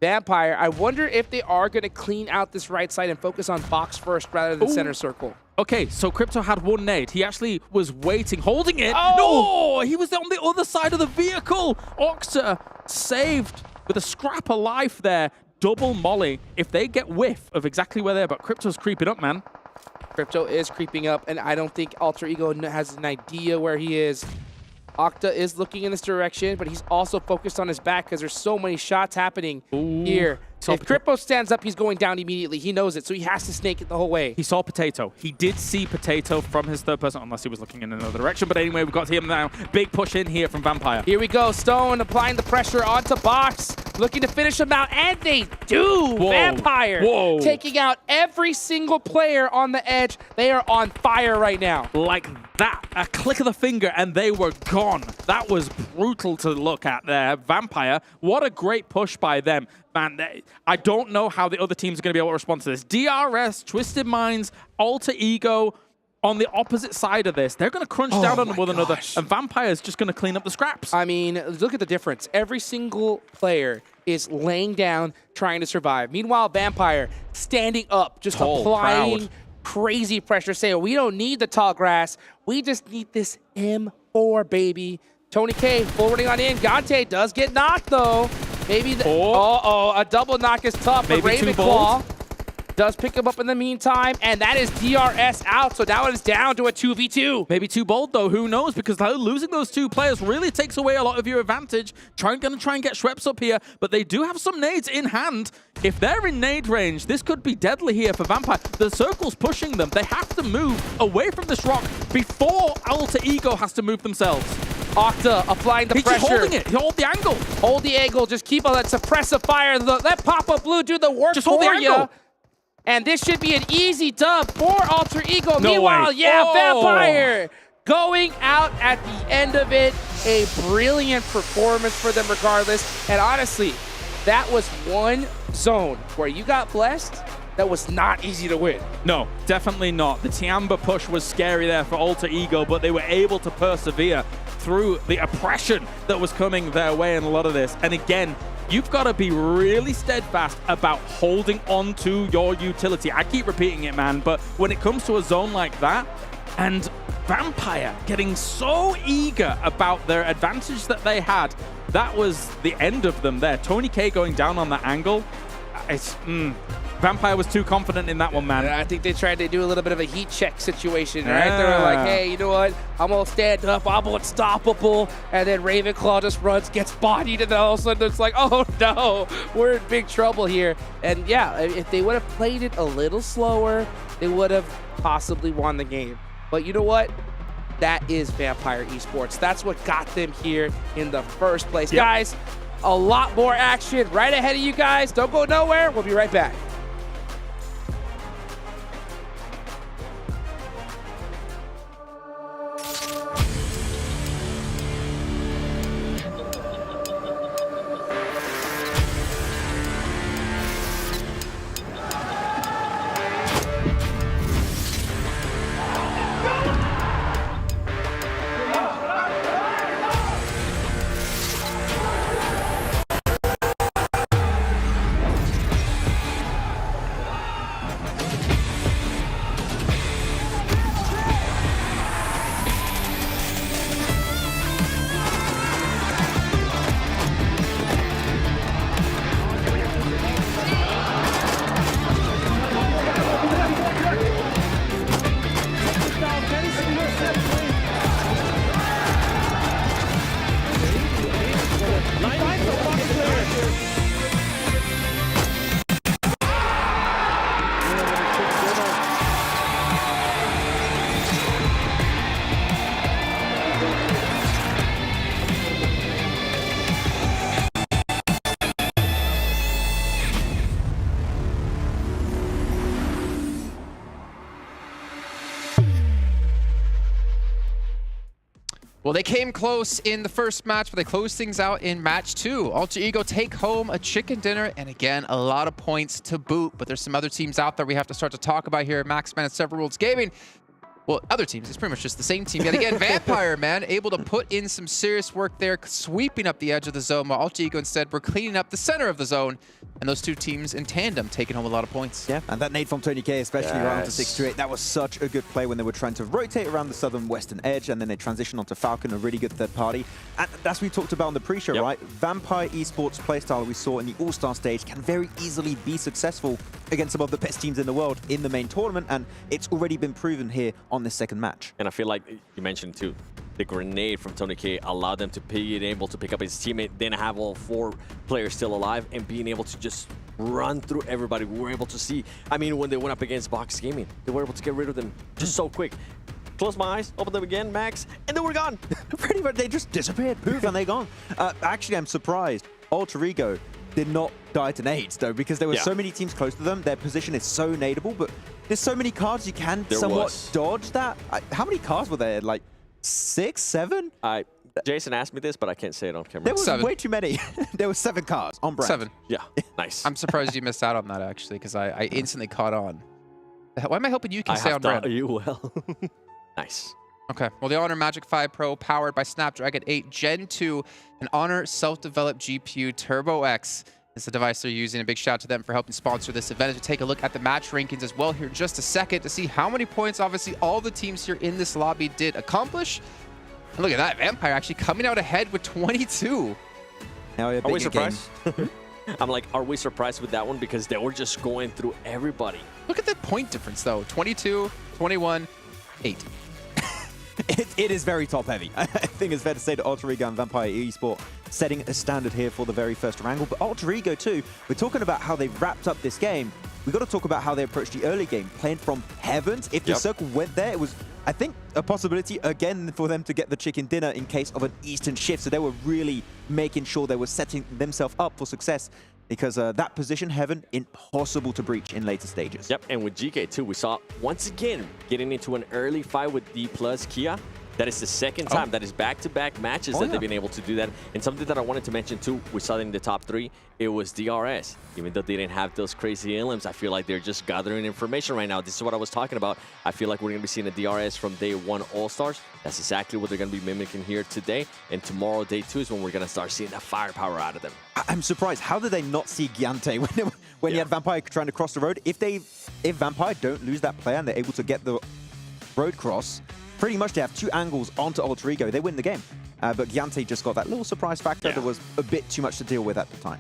Vampire, I wonder if they are going to clean out this right side and focus on Box first rather than center circle. Okay, so Crypto had 1 nade. He actually was waiting, holding it. Oh! No! He was on the other side of the vehicle. Octa saved with a scrap of life there. Double molly. If they get whiff of exactly where they're, but Crypto's creeping up, man. Crypto is creeping up, and I don't think Alter Ego has an idea where he is. Octa is looking in this direction, but he's also focused on his back because there's so many shots happening here. If Crypto stands up, he's going down immediately. He knows it, so he has to snake it the whole way. He saw Potato. He did see Potato from his third person, unless he was looking in another direction. But anyway, we've got him now. Big push in here from Vampire. Here we go. Stone applying the pressure onto Box. looking to finish them out, and they do. Whoa. Vampire taking out every single player on the edge. They are on fire right now. Like that, a click of the finger and they were gone. That was brutal to look at there. Vampire, what a great push by them. Man, I don't know how the other teams are going to be able to respond to this. DRS, Twisted Minds, Alter Ego, on the opposite side of this, they're going to crunch down on one another, and Vampire's just going to clean up the scraps. I mean, look at the difference. Every single player is laying down, trying to survive. Meanwhile, Vampire standing up, just applying crazy pressure, saying, we don't need the tall grass. We just need this M4, baby. Tony K forwarding on in. Gante does get knocked, though. Maybe the... a double knock is tough for Ravenclaw. Does pick him up in the meantime, and that is DRS out, so now it is down to a 2v2. Maybe too bold, though. Who knows? Because losing those two players really takes away a lot of your advantage. Going to try and get Schweppes up here, but they do have some nades in hand. If they're in nade range, this could be deadly here for Vampire. The circle's pushing them. They have to move away from this rock before Alter Ego has to move themselves. Octa applying the pressure. He's holding it. Hold the angle. Hold the angle. Just keep on that suppressive fire. Let Papa Blue do the work for you. And this should be an easy dub for Alter Ego. Meanwhile, Vampire going out at the end of it. A brilliant performance for them regardless. And honestly, that was one zone where you got blessed. That was not easy to win. No, definitely not. The Tiamba push was scary there for Alter Ego, but they were able to persevere through the oppression that was coming their way in a lot of this. And again, you've got to be really steadfast about holding on to your utility. I keep repeating it, man, but when it comes to a zone like that, and Vampire getting so eager about their advantage that they had, that was the end of them there. Tony K going down on that angle, Vampire was too confident in that one, man. I think they tried to do a little bit of a heat check situation, right? They were like, hey, you know what? I'm going to stand up. I'm unstoppable. And then Ravenclaw just runs, gets bodied, and then all of a sudden it's like, oh, no, we're in big trouble here. And yeah, if they would have played it a little slower, they would have possibly won the game. But you know what? That is Vampire Esports. That's what got them here in the first place. Yep. Guys, a lot more action right ahead of you guys. Don't go nowhere. We'll be right back. Well, they came close in the first match, but they closed things out in match 2. Alter Ego take home a chicken dinner, and again, a lot of points to boot. But there's some other teams out there we have to start to talk about here. Maxman and Several Worlds Gaming. Well, other teams, it's pretty much just the same team. Yet again, Vampire, man, able to put in some serious work there, sweeping up the edge of the zone, while Alter Ego instead were cleaning up the center of the zone. And those two teams in tandem taking home a lot of points. Yeah, and that nade from Tony K, especially right onto 628, that was such a good play when they were trying to rotate around the southern western edge, and then they transitioned onto Falcon, a really good third party. And that's what we talked about on the pre-show, right? Vampire Esports playstyle we saw in the All-Star Stage can very easily be successful against some of the best teams in the world in the main tournament, and it's already been proven here on this second match. And I feel like you mentioned too, the grenade from Tony K allowed them to be able to pick up his teammate, then have all 4 players still alive, and being able to just run through everybody. We were able to see, I mean, when they went up against Box Gaming, they were able to get rid of them just so quick. Close my eyes, open them again, Max, and they were gone. Pretty much, they just disappeared, poof, and they're gone. Actually, I'm surprised. Alter Ego did not die to nades, though, because there were so many teams close to them. Their position is so nadeable, but there's so many cards you can somewhat dodge that. How many cards were there? Like 6, 7? Jason asked me this, but I can't say it on camera. There was way too many. There were 7 cards on brand. 7. Yeah, nice. I'm surprised you missed out on that, actually, because I instantly caught on. Why am I hoping you can stay on brand? You will. Nice. Okay, well, the Honor Magic 5 Pro, powered by Snapdragon 8 Gen 2, an Honor self-developed GPU Turbo X is the device they're using. A big shout out to them for helping sponsor this event. As we take a look at the match rankings as well here in just a second to see how many points, obviously, all the teams here in this lobby did accomplish. And look at that, Vampire actually coming out ahead with 22. Are we surprised? I'm like, are we surprised with that one? Because they were just going through everybody. Look at the point difference, though. 22, 21, 8. It is very top-heavy. I think it's fair to say that Alter Ego and Vampire Esports setting a standard here for the very first wrangle. But Alter Ego, too, we're talking about how they wrapped up this game. We've got to talk about how they approached the early game, playing from heavens. If the circle went there, it was, I think, a possibility, again, for them to get the chicken dinner in case of an Eastern shift. So they were really making sure they were setting themselves up for success, because that position, heaven, impossible to breach in later stages. Yep, and with GK too, we saw once again getting into an early fight with Dplus KIA. That is the second time. That is back-to-back matches that they've been able to do that. And something that I wanted to mention too, we saw in the top 3, it was DRS. Even though they didn't have those crazy elims, I feel like they're just gathering information right now. This is what I was talking about. I feel like we're going to be seeing a DRS from day 1 All-Stars. That's exactly what they're going to be mimicking here today. And tomorrow, day 2, is when we're going to start seeing that firepower out of them. I'm surprised. How did they not see Giante when you had Vampire trying to cross the road? If Vampire don't lose that player and they're able to get the road cross, pretty much they have 2 angles onto Alter Ego, they win the game. But Giante just got that little surprise factor that was a bit too much to deal with at the time.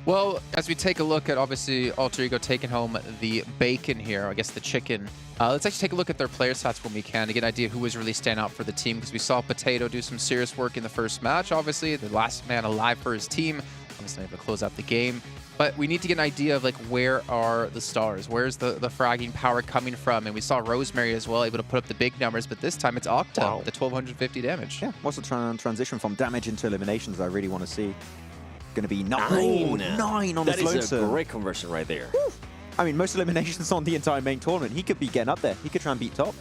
Well, as we take a look at, obviously, Alter Ego taking home the bacon here, I guess the chicken, let's actually take a look at their player stats when we can to get an idea of who was really standing out for the team, because we saw Potato do some serious work in the first match, obviously, the last man alive for his team, obviously able to close out the game. But we need to get an idea of, like, where are the stars? Where's the fragging power coming from? And we saw Rosemary as well, able to put up the big numbers, but this time it's Octa, the 1250 damage. Yeah, what's the transition from damage into eliminations I really want to see? Going to be 9 on this lone That is a great conversion right there. Woo. I mean, most eliminations on the entire main tournament. He could be getting up there. He could try and beat top.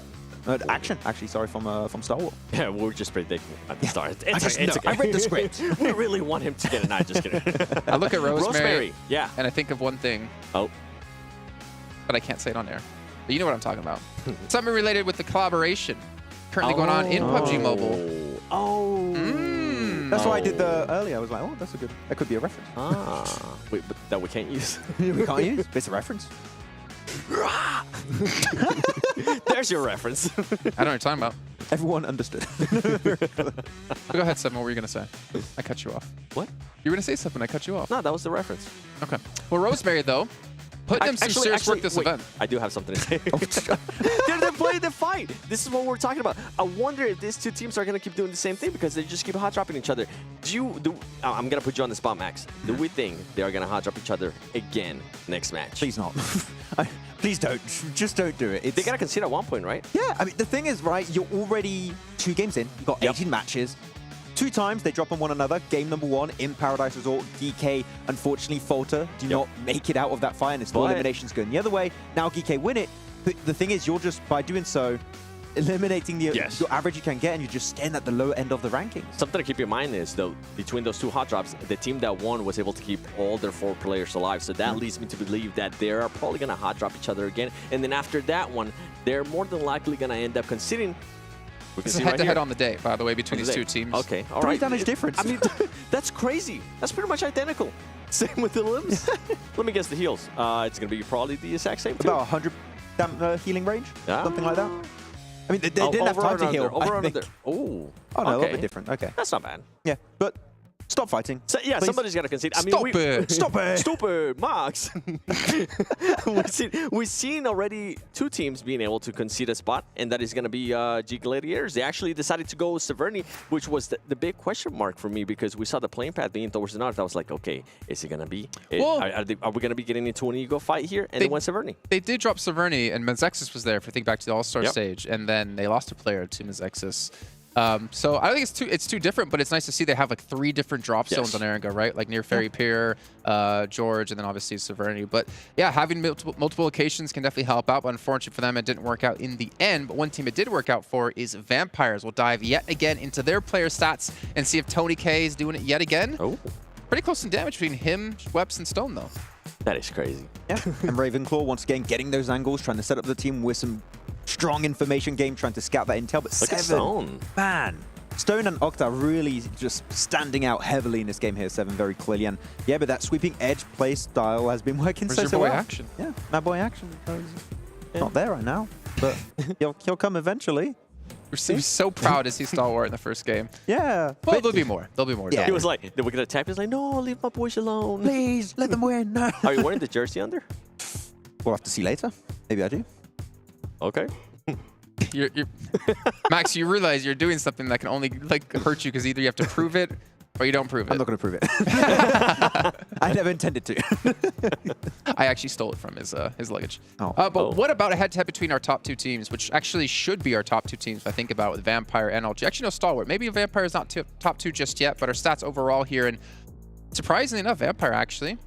Action, actually, sorry, from Star Wars. Yeah, we were just predicting at the start. It's okay. I read the script. We really want him to get an eye, just kidding. I look at Rosemary, yeah, and I think of one thing. Oh. But I can't say it on air. But you know what I'm talking about. Something related with the collaboration currently going on in PUBG Mobile. That's why I did the earlier. I was like, oh, that's a good. That could be a reference. Wait, but that we can't use. We can't use. It's a reference. There's your reference. I don't know what you're talking about. Everyone understood. Go ahead, Sam. What were you going to say? I cut you off. What? You were going to say something. I cut you off. No, that was the reference. Okay. Well, Rosemary, though, putting them some serious work this event. I do have something to say. They're playing the fight. This is what we're talking about. I wonder if these 2 teams are going to keep doing the same thing, because they just keep hot dropping each other. I'm going to put you on the spot, Max. Do we think they are going to hot drop each other again next match? Please not. Please don't. Just don't do it. They got to concede at one point, right? Yeah. I mean, the thing is, right, you're already 2 games in. You've got 18 matches. 2 times they drop on one another. Game number 1 in Paradise Resort. DK, unfortunately, falter. Do not make it out of that fight, and it's 4 eliminations going the other way. Now DK win it. But the thing is, you're just, by doing so, eliminating your average you can get, and you're just staying at the low end of the rankings. Something to keep in mind is, though, between those 2 hot drops, the team that won was able to keep all their 4 players alive. So that leads me to believe that they are probably going to hot drop each other again. And then after that one, they're more than likely going to end up conceding. It's a head-to-head on the day, by the way, between these 2 teams. Okay, all 3 right. damage difference. I mean, that's crazy. That's pretty much identical. Same with the limbs. Let me guess the heals. It's going to be probably the exact same, too. About 100 healing range, something like that. I mean, they didn't have time to heal. Over and under. Oh, no, a little bit different. Okay. That's not bad. Yeah, but stop fighting. So, yeah, please. Somebody's got to concede. Stop it. Stop it, Max. We've seen already 2 teams being able to concede a spot, and that is going to be G Gladiators. They actually decided to go with Severny, which was the big question mark for me, because we saw the playing path being towards the north. I was like, okay, is it going to be? Are we going to be getting into an ego fight here? And they went Severny. They did drop Severny, and Menzexis was there, if you think back to the All-Star stage, and then they lost a player to Menzexis. So I don't think it's too different, but it's nice to see they have like 3 different drop zones on Erangel, right? Like near Ferry Pier, George, and then obviously Severity. But yeah, having multiple locations can definitely help out. But unfortunately for them, it didn't work out in the end. But one team it did work out for is Vampires. We'll dive yet again into their player stats and see if Tony K is doing it yet again. Oh, pretty close in damage between him, Schweppes, and Stone though. That is crazy. Yeah, and Ravenclaw once again getting those angles, trying to set up the team with some strong information game, trying to scout that intel. But Look at Stone. Man, Stone and Octa really just standing out heavily in this game here. 7 very clearly, and yeah, but that sweeping edge play style has been working Where's so your boy well. Action? Yeah, my boy Action. Not there right now, but he'll come eventually. He was so proud to see Stalwart in the first game. Yeah. Well, there'll be more. There'll be more. Yeah. He was like, we're going to tap. He's like, no, leave my boys alone. Please, let them win. No. Are you wearing the jersey under? We'll have to see later. Maybe I do. Okay. You're Max, you realize you're doing something that can only like hurt you because either you have to prove it or you don't prove it. I'm not going to prove it. I never intended to. I actually stole it from his luggage. But what about a head-to-head between our top 2 teams, which actually should be our top 2 teams if I think about it, with Vampire and LG. Actually, no, Stalwart. Maybe Vampire is not top 2 just yet, but our stats overall here, and surprisingly enough, Vampire actually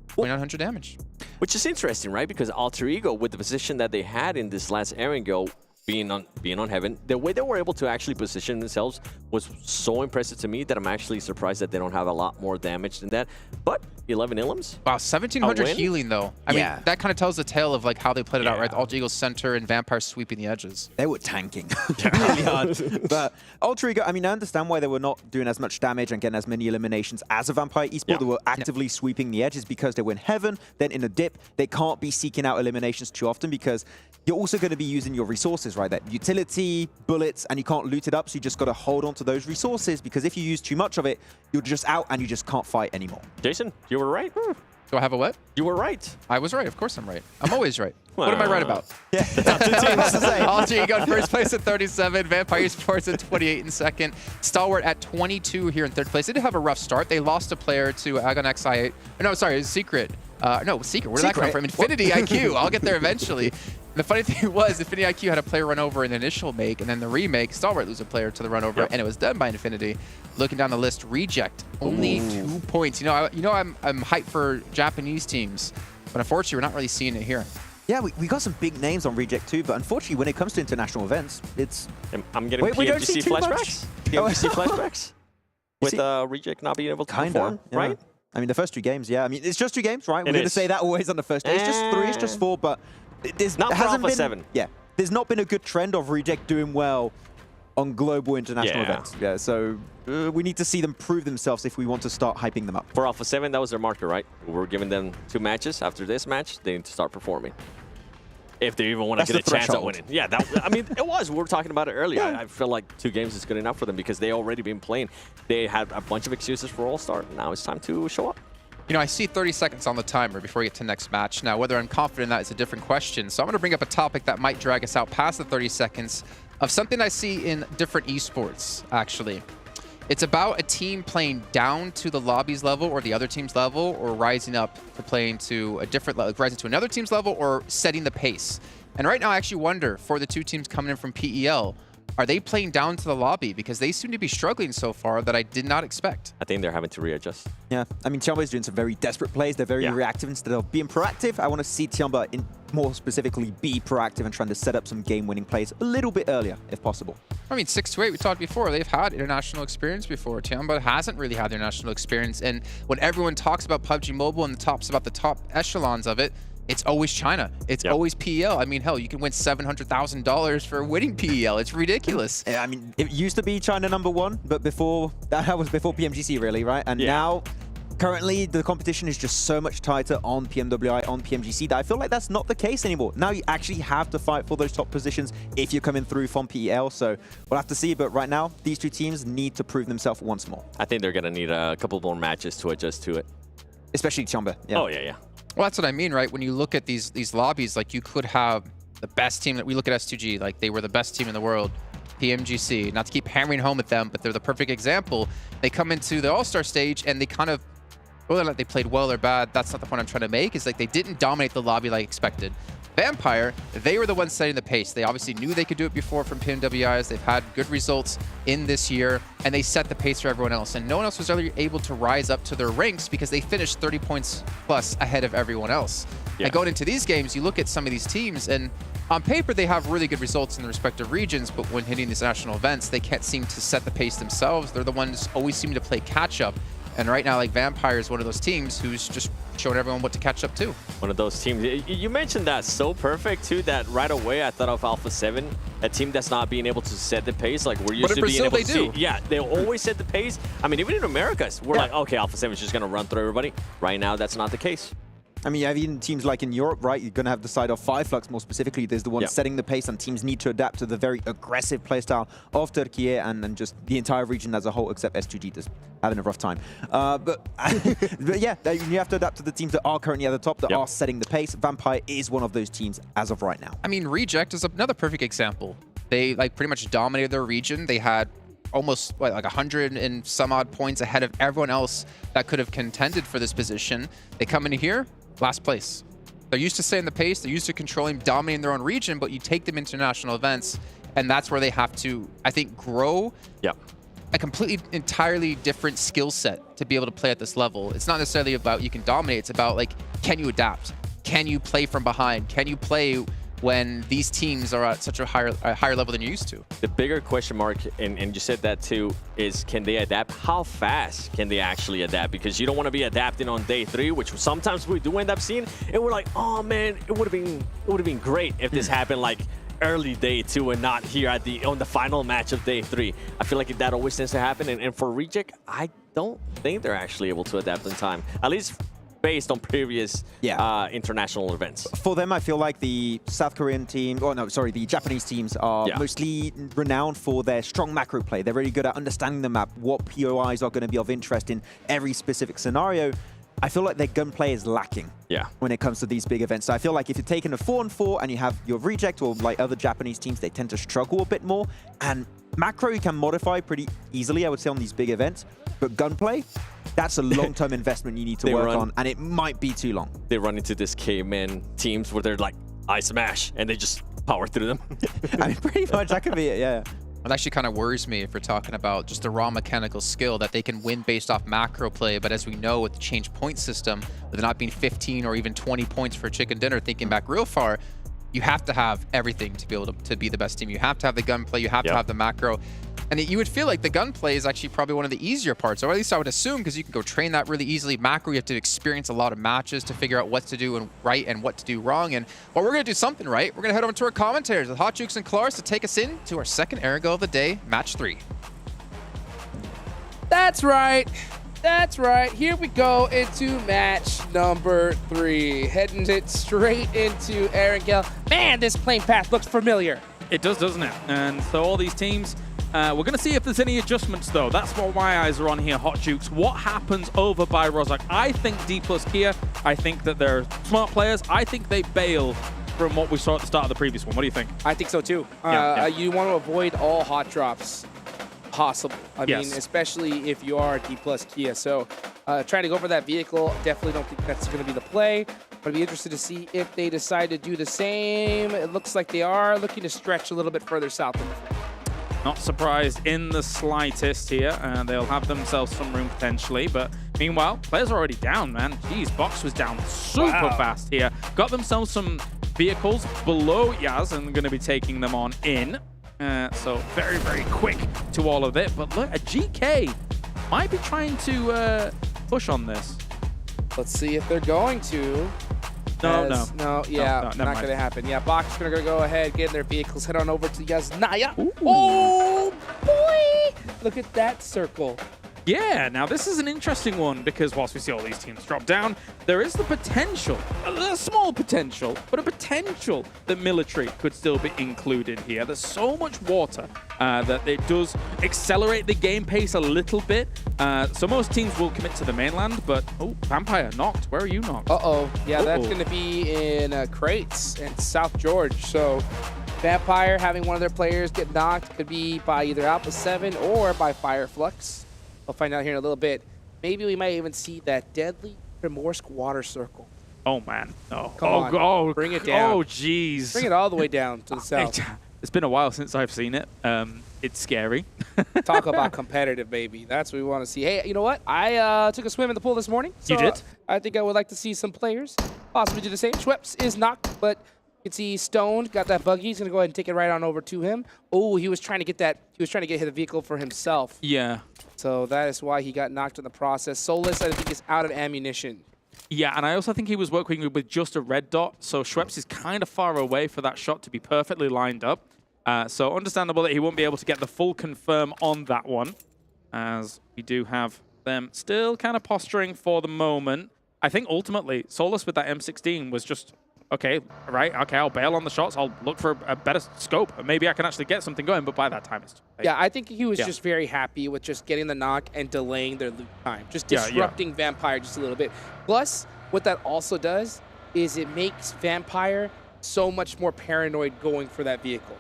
2900 damage. Which is interesting, right? Because Alter Ego, with the position that they had in this last Erangel, being on Heaven, the way they were able to actually position themselves was so impressive to me that I'm actually surprised that they don't have a lot more damage than that. But 11 Illims. Wow, 1700 healing though. I mean, that kind of tells the tale of like how they played it out, right? The Alter Ego center and Vampire sweeping the edges. They were tanking really hard. But Alter Ego, I mean, I understand why they were not doing as much damage and getting as many eliminations as a Vampire Esport. They were actively sweeping the edges because they were in Heaven, then in a dip. They can't be seeking out eliminations too often because you're also going to be using your resources, right? That utility, bullets, and you can't loot it up, so you just got to hold on to those resources because if you use too much of it, you're just out and you just can't fight anymore. Jason, you were right. Do I have a what? You were right. I was right. Of course I'm right. I'm always right. What am I right about? Yeah, the top 2 teams. Alter Ego in first place at 37. Vampire Esports at 28 in second. Stalwart at 22 here in third place. They did have a rough start. They lost a player to Agon XI8. No, sorry, it was Secret. No, Secret. Where did that come from? Infinity IQ. I'll get there eventually. The funny thing was, Infinity IQ had a player run over in the initial make, and then the remake, Stalwart lose a player to the run over, and it was done by Infinity. Looking down the list, Reject, only 2 points. You know, I'm hyped for Japanese teams, but unfortunately, we're not really seeing it here. Yeah, we got some big names on Reject too, but unfortunately, when it comes to international events, it's... I'm getting PMGC flashbacks. PMGC flashbacks. With Reject not being able to perform, right? I mean, the first 2 games, yeah. I mean, it's just 2 games, right? We're going to say that always on the first day. It's just 3, it's just 4, but there's not for Alpha7. Yeah, there's not been a good trend of Reject doing well on global international events. Yeah, so we need to see them prove themselves if we want to start hyping them up. For Alpha7, that was their marker, right? We're giving them 2 matches. After this match, they need to start performing. If they even want to get a chance at winning. Yeah, I mean, it was. We were talking about it earlier. I feel like 2 games is good enough for them because they already been playing. They had a bunch of excuses for All-Star. Now it's time to show up. You know, I see 30 seconds on the timer before we get to next match. Now, whether I'm confident in that is a different question. So I'm going to bring up a topic that might drag us out past the 30 seconds of something I see in different esports, actually. It's about a team playing down to the lobby's level or the other team's level, or rising up to playing to a different level, rising to another team's level, or setting the pace. And right now, I actually wonder, for the 2 teams coming in from PEL, are they playing down to the lobby? Because they seem to be struggling so far that I did not expect. I think they're having to readjust. Yeah, I mean, Tiamba is doing some very desperate plays. They're very reactive instead of being proactive. I want to see Tiamba, more specifically, be proactive and trying to set up some game-winning plays a little bit earlier, if possible. I mean, 6-8, we talked before, they've had international experience before. Tiamba hasn't really had international experience. And when everyone talks about PUBG Mobile and talks about the top echelons of it, it's always China. It's always PEL. I mean, hell, you can win $700,000 for winning PEL. It's ridiculous. I mean, it used to be China #1, but that was before PMGC, really, right? And now, currently, the competition is just so much tighter on PMWI, on PMGC, that I feel like that's not the case anymore. Now you actually have to fight for those top positions if you're coming through from PEL. So we'll have to see. But right now, these 2 teams need to prove themselves once more. I think they're going to need a couple more matches to adjust to it. Especially Tiamba. Yeah. Oh, yeah. Well, that's what I mean, right? When you look at these lobbies, like you could have the best team that we look at S2G, like they were the best team in the world. PMGC, not to keep hammering home at them, but they're the perfect example. They come into the All-Star stage and they kind of whether or not they played well or bad, that's not the point I'm trying to make. Is like they didn't dominate the lobby like expected. Vampire, they were the ones setting the pace. They obviously knew they could do it before from PMWIs. They've had good results in this year, and they set the pace for everyone else. And no one else was really able to rise up to their ranks because they finished 30 points plus ahead of everyone else. Yeah. And going into these games, you look at some of these teams, and on paper, they have really good results in the respective regions, but when hitting these national events, they can't seem to set the pace themselves. They're the ones always seem to play catch-up. And right now, like Vampire is one of those teams who's just showing everyone what to catch up to. One of those teams. You mentioned that so perfect too, that right away I thought of Alpha7, a team that's not being able to set the pace like we're used to being able to see. Yeah, they always set the pace. I mean, even in America, we're like, okay, Alpha7 is just going to run through everybody. Right now, that's not the case. I mean, you have even teams like in Europe, right? You're going to have the side of Flux more specifically. There's the one setting the pace, and teams need to adapt to the very aggressive playstyle of Turkey and just the entire region as a whole, except S2G that's having a rough time. But yeah, you have to adapt to the teams that are currently at the top, that are setting the pace. Vampire is one of those teams as of right now. I mean, Reject is another perfect example. They like pretty much dominated their region. They had almost like 100 and some odd points ahead of everyone else that could have contended for this position. They come in here, last place. They're used to setting the pace, they're used to controlling, dominating their own region, but you take them into national events, and that's where they have to, I think, grow a completely, entirely different skill set to be able to play at this level. It's not necessarily about you can dominate, it's about like, can you adapt? Can you play from behind? Can you play when these teams are at such a higher level than you're used to? The bigger question mark, and you said that too, is can they adapt? How fast can they actually adapt? Because you don't want to be adapting on day 3, which sometimes we do end up seeing, and we're like, oh man, it would have been great if this happened like early day 2 and not here at on the final match of day 3. I feel like that always tends to happen, and for Reject, I don't think they're actually able to adapt in time, at least based on previous international events. For them, I feel like the South Korean team, the Japanese teams are mostly renowned for their strong macro play. They're really good at understanding the map, what POIs are going to be of interest in every specific scenario. I feel like their gunplay is lacking when it comes to these big events. So I feel like if you're taking a 4-on-4 and you have your Reject or like other Japanese teams, they tend to struggle a bit more. And macro you can modify pretty easily, I would say, on these big events. But gunplay, that's a long-term investment you need to work on, and it might be too long. They run into this caveman teams where they're like, I smash, and they just power through them. I mean, pretty much, that could be it, yeah. It actually kind of worries me if we're talking about just the raw mechanical skill that they can win based off macro play. But as we know, with the change point system, with it not being 15 or even 20 points for chicken dinner, thinking back real far, you have to have everything to be able to be the best team. You have to have the gunplay, you have to have the macro. And you would feel like the gunplay is actually probably one of the easier parts, or at least I would assume, because you can go train that really easily. Macro, you have to experience a lot of matches to figure out what to do right and what to do wrong. And well, we're going to do something right. We're going to head over to our commentators with Hot Jukes and Klaris to take us in to our second Ergo of the day, match 3. That's right. That's right. Here we go into match number 3. Heading it straight into Erangel. Man, this playing path looks familiar. It does, doesn't it? And so all these teams, we're going to see if there's any adjustments, though. That's what my eyes are on here, Hot Jukes. What happens over by Rozhok? I think Dplus KIA, I think that they're smart players. I think they bail from what we saw at the start of the previous one. What do you think? I think so, too. You want to avoid all hot drops possible. I mean, especially if you are Dplus KIA. So trying to go for that vehicle, definitely don't think that's going to be the play. But I'd be interested to see if they decide to do the same. It looks like they are looking to stretch a little bit further south. Not surprised in the slightest here. They'll have themselves some room potentially. But meanwhile, players are already down, man. Jeez, Box was down super fast here. Got themselves some vehicles below Yaz and going to be taking them on in. So very, very quick to all of it. But look, a GK might be trying to push on this. Let's see if they're going to. No, not going to happen. Yeah, Box is going to go ahead, get in their vehicles, head on over to Yaznaya. Ooh. Oh, boy! Look at that circle. Yeah, now this is an interesting one because whilst we see all these teams drop down, there is the potential, a small potential, but a potential that military could still be included here. There's so much water that it does accelerate the game pace a little bit. So most teams will commit to the mainland, but Vampire knocked. Where are you knocked? Yeah, that's going to be in Crates in South George. So Vampire having one of their players get knocked could be by either Alpha7 or by Flux. We'll find out here in a little bit. maybe we might even see that deadly Primorsk water circle. Oh, man. No. Come on. Oh, bring it down. Oh, jeez. Bring it all the way down to the south. It's been a while since I've seen it. It's scary. Talk about competitive, baby. That's what we want to see. Hey, you know what? I took a swim in the pool this morning. So you did? I think I would like to see some players possibly do the same. Schweppes is knocked, but you can see Stoned got that buggy. He's going to go ahead and take it right on over to him. Oh, he was trying to get that. He was trying to get the vehicle for himself. Yeah. So that is why he got knocked in the process. Solus, I think, is out of ammunition. Yeah, and I also think he was working with just a red dot, so Schweppes is kind of far away for that shot to be perfectly lined up. So understandable that he won't be able to get the full confirm on that one, as we do have them still kind of posturing for the moment. I think ultimately, Solus with that M16 was just, okay, right, okay, I'll bail on the shots, I'll look for a better scope, and maybe I can actually get something going, but by that time it's too late. Yeah, I think he was just very happy with just getting the knock and delaying their loot time, just disrupting Vampire just a little bit. Plus, what that also does is it makes Vampire so much more paranoid going for that vehicle.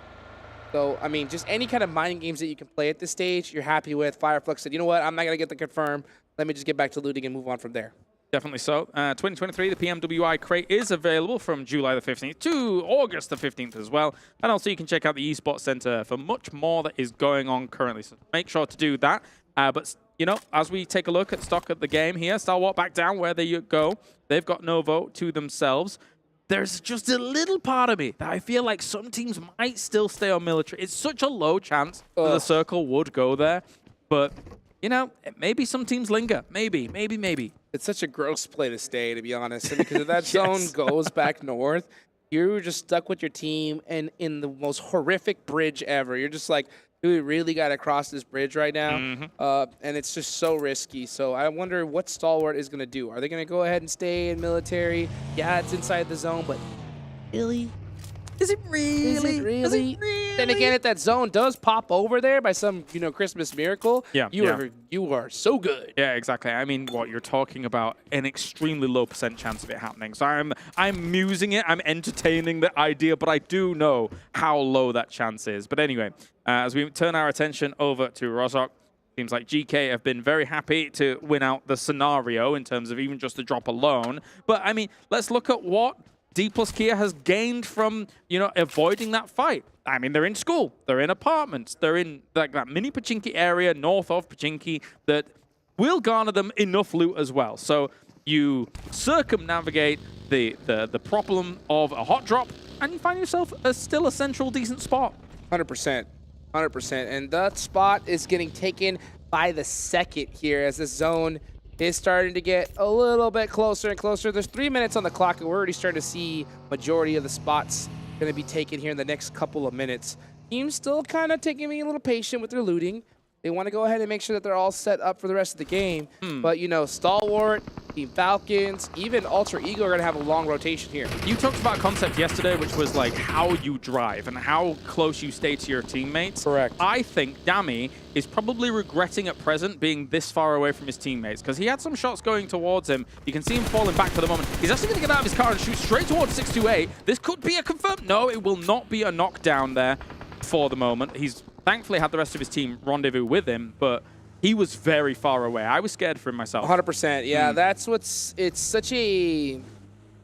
So, I mean, just any kind of mining games that you can play at this stage, you're happy with. Fireflux said, you know what, I'm not going to get the confirm. Let me just get back to looting and move on from there. Definitely so. 2023, the PMWI crate is available from July the 15th to August the 15th as well. And also you can check out the Esports Center for much more that is going on currently. So make sure to do that. But, you know, as we take a look at stock at the game here, Stalwart back down where they go. They've got Novo to themselves. There's just a little part of me that I feel like some teams might still stay on military. It's such a low chance that the circle would go there. But, you know, maybe some teams linger. Maybe. It's such a gross play to stay, to be honest. Because if that zone goes back north, you're just stuck with your team and in the most horrific bridge ever. You're just like, do we really got to cross this bridge right now? And it's just so risky. So I wonder what Stalwart is going to do. Are they going to go ahead and stay in military? Yeah, it's inside the zone, but really? Is it really? Is it really? Then again, if that zone does pop over there by some, you know, Christmas miracle, you are so good. Yeah, exactly. I mean, what you're talking about, an extremely low % chance of it happening. So I'm musing it, I'm entertaining the idea, but I do know how low that chance is. But anyway, as we turn our attention over to Rozhok, seems like GK have been very happy to win out the scenario in terms of even just the drop alone. But I mean, let's look at what Dplus KIA has gained from, you know, avoiding that fight. I mean, they're in school, they're in apartments, they're in like that mini Pachinki area north of Pachinki that will garner them enough loot as well. So you circumnavigate the problem of a hot drop and you find yourself still a central decent spot. 100%. 100%. And that spot is getting taken by the second here as the zone is starting to get a little bit closer and closer. There's 3 minutes on the clock, and we're already starting to see majority of the spots going to be taken here in the next couple of minutes. Team's still kind of taking me a little patient with their looting. They want to go ahead and make sure that they're all set up for the rest of the game. But, you know, Stalwart, Team Falcons, even Ultra Ego are going to have a long rotation here. You talked about a concept yesterday, which was like how you drive and how close you stay to your teammates. Correct. I think Dami is probably regretting at present being this far away from his teammates because he had some shots going towards him. You can see him falling back for the moment. He's actually going to get out of his car and shoot straight towards 628. This could be a confirm. No, it will not be a knockdown there for the moment. He's thankfully had the rest of his team rendezvous with him, but he was very far away. I was scared for him myself. 100%. Yeah, that's what's... It's such a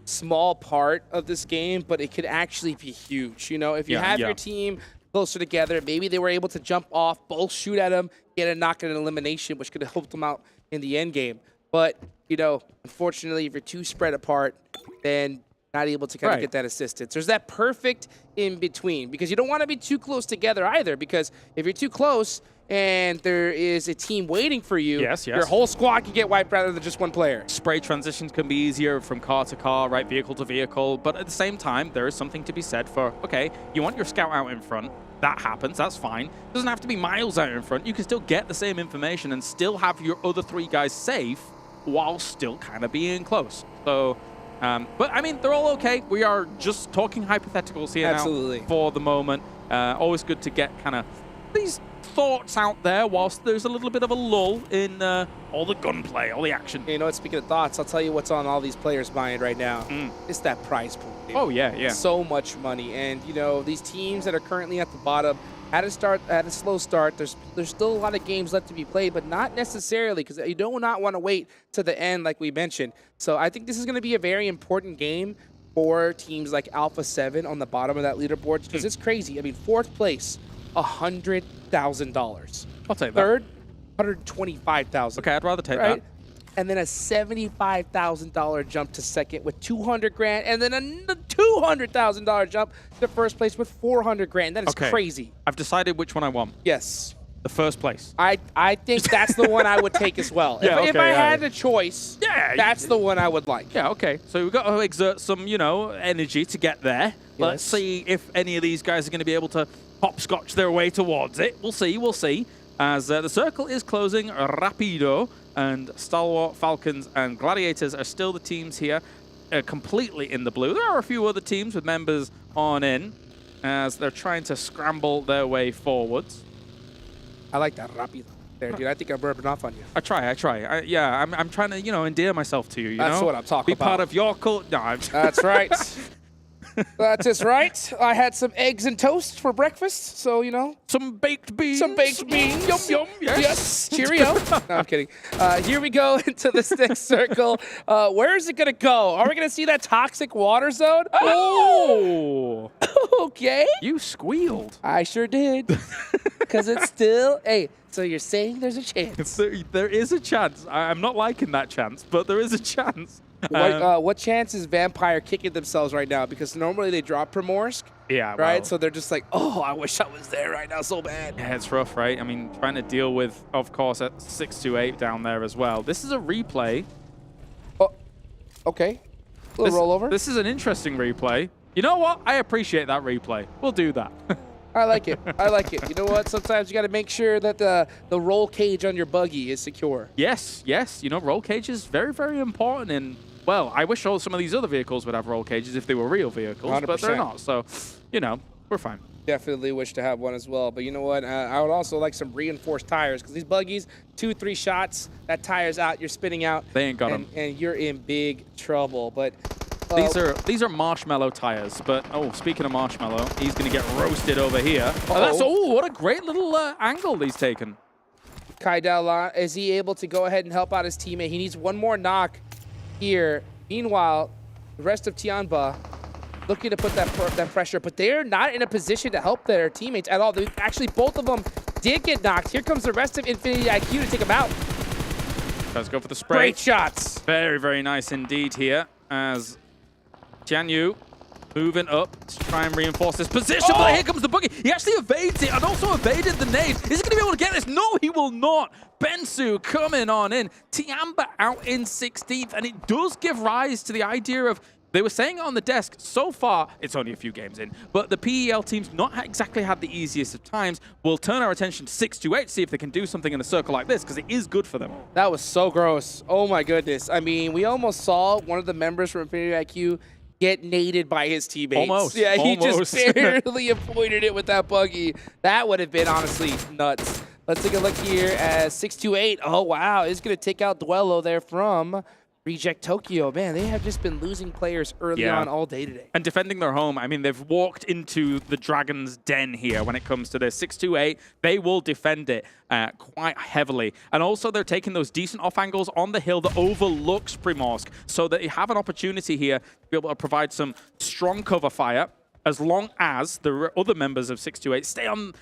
small part of this game, but it could actually be huge. You know, if you have your team closer together, maybe they were able to jump off, both shoot at him, get a knock and an elimination, which could have helped them out in the end game. But, you know, unfortunately, if you're too spread apart, then not able to kind of get that assistance. There's that perfect in between because you don't want to be too close together either, because if you're too close and there is a team waiting for you, your whole squad can get wiped rather than just one player. Spray transitions can be easier from car to car, right, vehicle to vehicle, but at the same time, there is something to be said for, okay, you want your scout out in front, that happens, that's fine. It doesn't have to be miles out in front. You can still get the same information and still have your other three guys safe while still kind of being close. So, but I mean, they're all okay. We are just talking hypotheticals here now for the moment. Always good to get kind of these thoughts out there whilst there's a little bit of a lull in all the gunplay, all the action. You know what, speaking of thoughts, I'll tell you what's on all these players' mind right now. It's that prize pool. Dude. Oh, yeah. So much money. And, you know, these teams that are currently at the bottom, at a slow start. There's still a lot of games left to be played, but not necessarily, because you do not want to wait to the end like we mentioned. So I think this is going to be a very important game for teams like Alpha7 on the bottom of that leaderboard, because it's crazy. I mean, 4th place, $100,000. I'll take that. Third, $125,000. Okay, I'd rather take right? that. And then a $75,000 jump to second with 200 grand, and then a $200,000 jump to first place with 400 grand. That is crazy. I've decided which one I want. Yes. The first place. I think that's the one I would take as well. Yeah, if I had a choice, that's the one I would like. Yeah, okay. So we've got to exert some, energy to get there. Let's see if any of these guys are going to be able to hopscotch their way towards it. We'll see, we'll see. As the circle is closing rapido, and Stalwart, Falcons, and Gladiators are still the teams here completely in the blue. There are a few other teams with members on in as they're trying to scramble their way forwards. I like that rapido there, dude. I think I'm rubbing off on you. I try. Yeah, I'm trying to, endear myself to you, That's what I'm talking about. Be part of your cult. No, That's right. That is right. I had some eggs and toast for breakfast, so, Some baked beans. Some baked beans. Yum, yum. Yes. Cheerio. No, I'm kidding. Here we go into this next circle. Where is it going to go? Are we going to see that toxic water zone? Oh! Okay. You squealed. I sure did. Because it's still... Hey, so you're saying there's a chance? There is a chance. I'm not liking that chance, but there is a chance. What chance is Vampire kicking themselves right now? Because normally they drop Primorsk. Yeah, right? well, So they're just like, oh, I wish I was there right now so bad. Yeah, it's rough, right? I mean, trying to deal with, of course, at 628 down there as well. This is a replay. Oh, okay. A little rollover. This is an interesting replay. You know what? I appreciate that replay. We'll do that. I like it. I like it. You know what? Sometimes you got to make sure that the roll cage on your buggy is secure. Yes. Roll cage is very, very important. And, well, I wish some of these other vehicles would have roll cages if they were real vehicles, 100%. but they're not. So, we're fine. Definitely wish to have one as well. But you know what? I would also like some reinforced tires, because these buggies, 2-3 shots, that tire's out, you're spinning out. They ain't got them. And you're in big trouble. But these are marshmallow tires, but speaking of marshmallow, he's gonna get roasted over here. What a great little angle he's taken. Kai Dao, is he able to go ahead and help out his teammate? He needs one more knock here. Meanwhile, the rest of Tianba looking to put that pressure, but they're not in a position to help their teammates at all. Actually, both of them did get knocked. Here comes the rest of Infinity IQ to take them out. Let's go for the spray. Great shots. Very, very nice indeed here as Jianyu moving up to try and reinforce this position. But here comes the buggy. He actually evades it and also evaded the nade. Is he going to be able to get this? No, he will not. Bensu coming on in. Tianba out in 16th. And it does give rise to the idea of, they were saying it on the desk, so far, it's only a few games in, but the PEL team's not exactly had the easiest of times. We'll turn our attention to 628 to see if they can do something in a circle like this, because it is good for them. That was so gross. Oh my goodness. I mean, we almost saw one of the members from Infinity IQ get naded by his teammates. Almost. Yeah, he just barely avoided it with that buggy. That would have been honestly nuts. Let's take a look here at 628. Oh, wow. It's going to take out Duello there from Reject Tokyo. Man, they have just been losing players early on all day today. And defending their home. I mean, they've walked into the Dragon's Den here when it comes to this. 628, they will defend it quite heavily. And also, they're taking those decent off angles on the hill that overlooks Primorsk, so that you have an opportunity here to be able to provide some strong cover fire, as long as the other members of 628 stay on,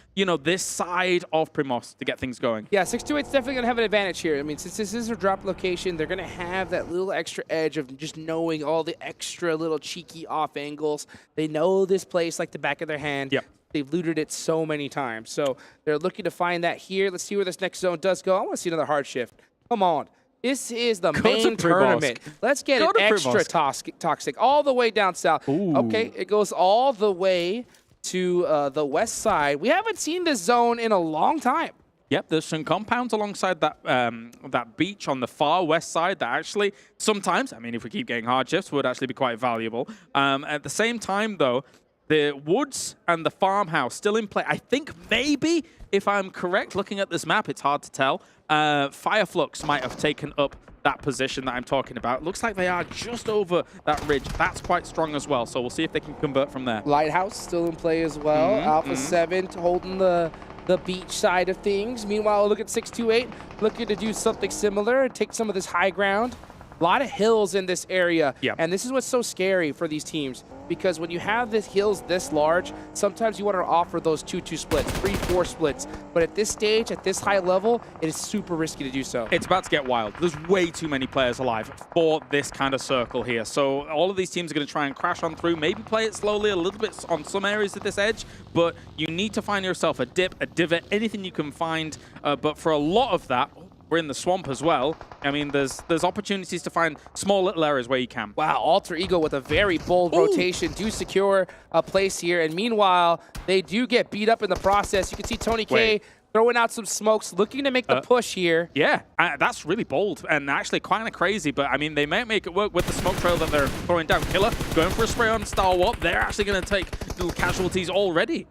this side of Primorsk to get things going. Yeah, 628's definitely going to have an advantage here. I mean, since this is a drop location, they're going to have that little extra edge of just knowing all the extra little cheeky off angles. They know this place like the back of their hand. Yep. They've looted it so many times. So they're looking to find that here. Let's see where this next zone does go. I want to see another hard shift. Come on. This is the main tournament. Let's get it extra toxic all the way down south. Ooh. Okay, it goes all the way to the west side. We haven't seen this zone in a long time. Yep, there's some compounds alongside that that beach on the far west side that actually sometimes, I mean, if we keep getting hard shifts, would actually be quite valuable. At the same time, though, the woods and the farmhouse still in play. I think maybe, if I'm correct, looking at this map, it's hard to tell. Fireflux might have taken up that position that I'm talking about. Looks like they are just over that ridge. That's quite strong as well, so we'll see if they can convert from there. Lighthouse still in play as well. Alpha7 holding the beach side of things. Meanwhile, look at 628 looking to do something similar and take some of this high ground. A lot of hills in this area, and this is what's so scary for these teams, because when you have these hills this large, sometimes you want to offer those 2-2 splits, 3-4 splits, but at this stage, at this high level, it is super risky to do so. It's about to get wild. There's way too many players alive for this kind of circle here, so all of these teams are going to try and crash on through, maybe play it slowly a little bit on some areas of this edge, but you need to find yourself a dip, a divot, anything you can find, but for a lot of that, we're in the swamp as well. I mean, there's opportunities to find small little areas where you can. Wow, Alter Ego with a very bold rotation do secure a place here. And meanwhile, they do get beat up in the process. You can see Tony K throwing out some smokes, looking to make the push here. Yeah, that's really bold and actually kind of crazy. But, I mean, they might make it work with the smoke trail that they're throwing down. Killer going for a spray on Star Warp. They're actually going to take little casualties already.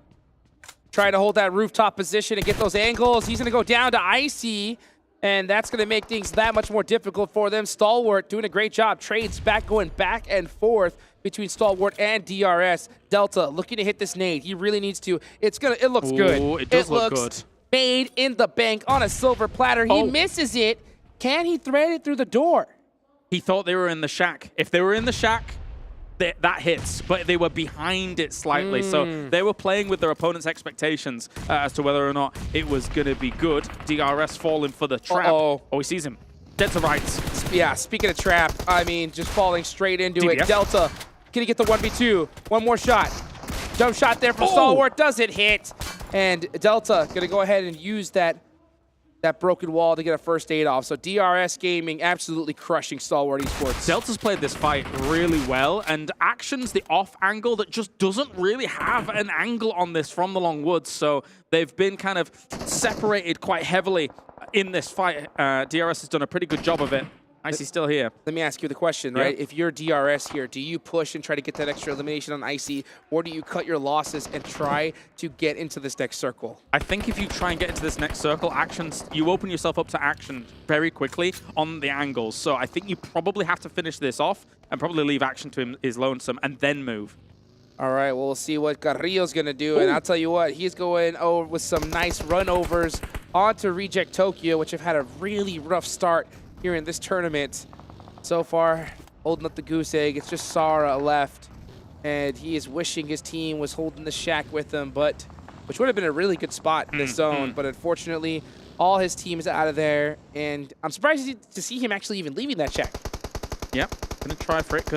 Trying to hold that rooftop position and get those angles. He's going to go down to Icy. And that's going to make things that much more difficult for them. Stalwart doing a great job. Trades back, going back and forth between Stalwart and DRS. Delta looking to hit this nade. He really needs to. It looks good. It does look good. Made in the bank on a silver platter. He misses it. Can he thread it through the door? He thought they were in the shack. If they were in the shack, that hits, but they were behind it slightly. So they were playing with their opponent's expectations as to whether or not it was going to be good. DRS falling for the trap. Oh, he sees him. Dead to rights. Yeah, speaking of trap, I mean, just falling straight into it. Delta, can he get the 1v2? One more shot. Jump shot there from Stalwart. Does it hit? And Delta going to go ahead and use that broken wall to get a first aid off. So DRS Gaming absolutely crushing Stalwart Esports. Delta's played this fight really well, and Action's the off angle that just doesn't really have an angle on this from the long woods. So they've been kind of separated quite heavily in this fight. DRS has done a pretty good job of it. Icy's still here. Let me ask you the question, right? If you're DRS here, do you push and try to get that extra elimination on Icy, or do you cut your losses and try to get into this next circle? I think if you try and get into this next circle, you open yourself up to Action very quickly on the angles. So I think you probably have to finish this off and probably leave Action to his lonesome and then move. All right, well, we'll see what Carrillo's going to do. And I'll tell you what, he's going over with some nice runovers onto Reject Tokyo, which have had a really rough start here in this tournament. So far, holding up the goose egg. It's just Sara left, and he is wishing his team was holding the shack with him, which would have been a really good spot in this zone. But unfortunately, all his team is out of there, and I'm surprised to see him actually even leaving that shack. Yep, gonna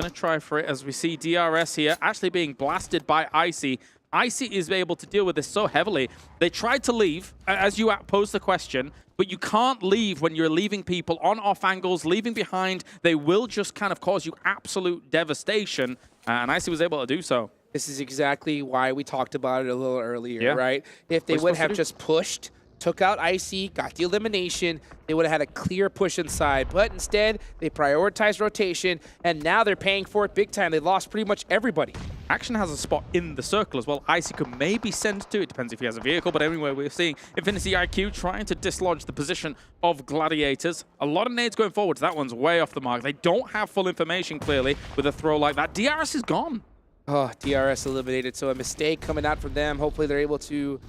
try for it as we see DRS here actually being blasted by Icy. Icy is able to deal with this so heavily. They tried to leave, as you posed the question, but you can't leave when you're leaving people on off angles, leaving behind. They will just kind of cause you absolute devastation, and Icy was able to do so. This is exactly why we talked about it a little earlier, right? If they would have just pushed, took out Icy, got the elimination, they would have had a clear push inside. But instead, they prioritized rotation, and now they're paying for it big time. They lost pretty much everybody. Action has a spot in the circle as well. Icy could maybe send to it. Depends if he has a vehicle. But anyway, we're seeing Infinity IQ trying to dislodge the position of Gladiators. A lot of nades going forward. That one's way off the mark. They don't have full information, clearly, with a throw like that. DRS is gone. Oh, DRS eliminated. So a mistake coming out from them. Hopefully they're able to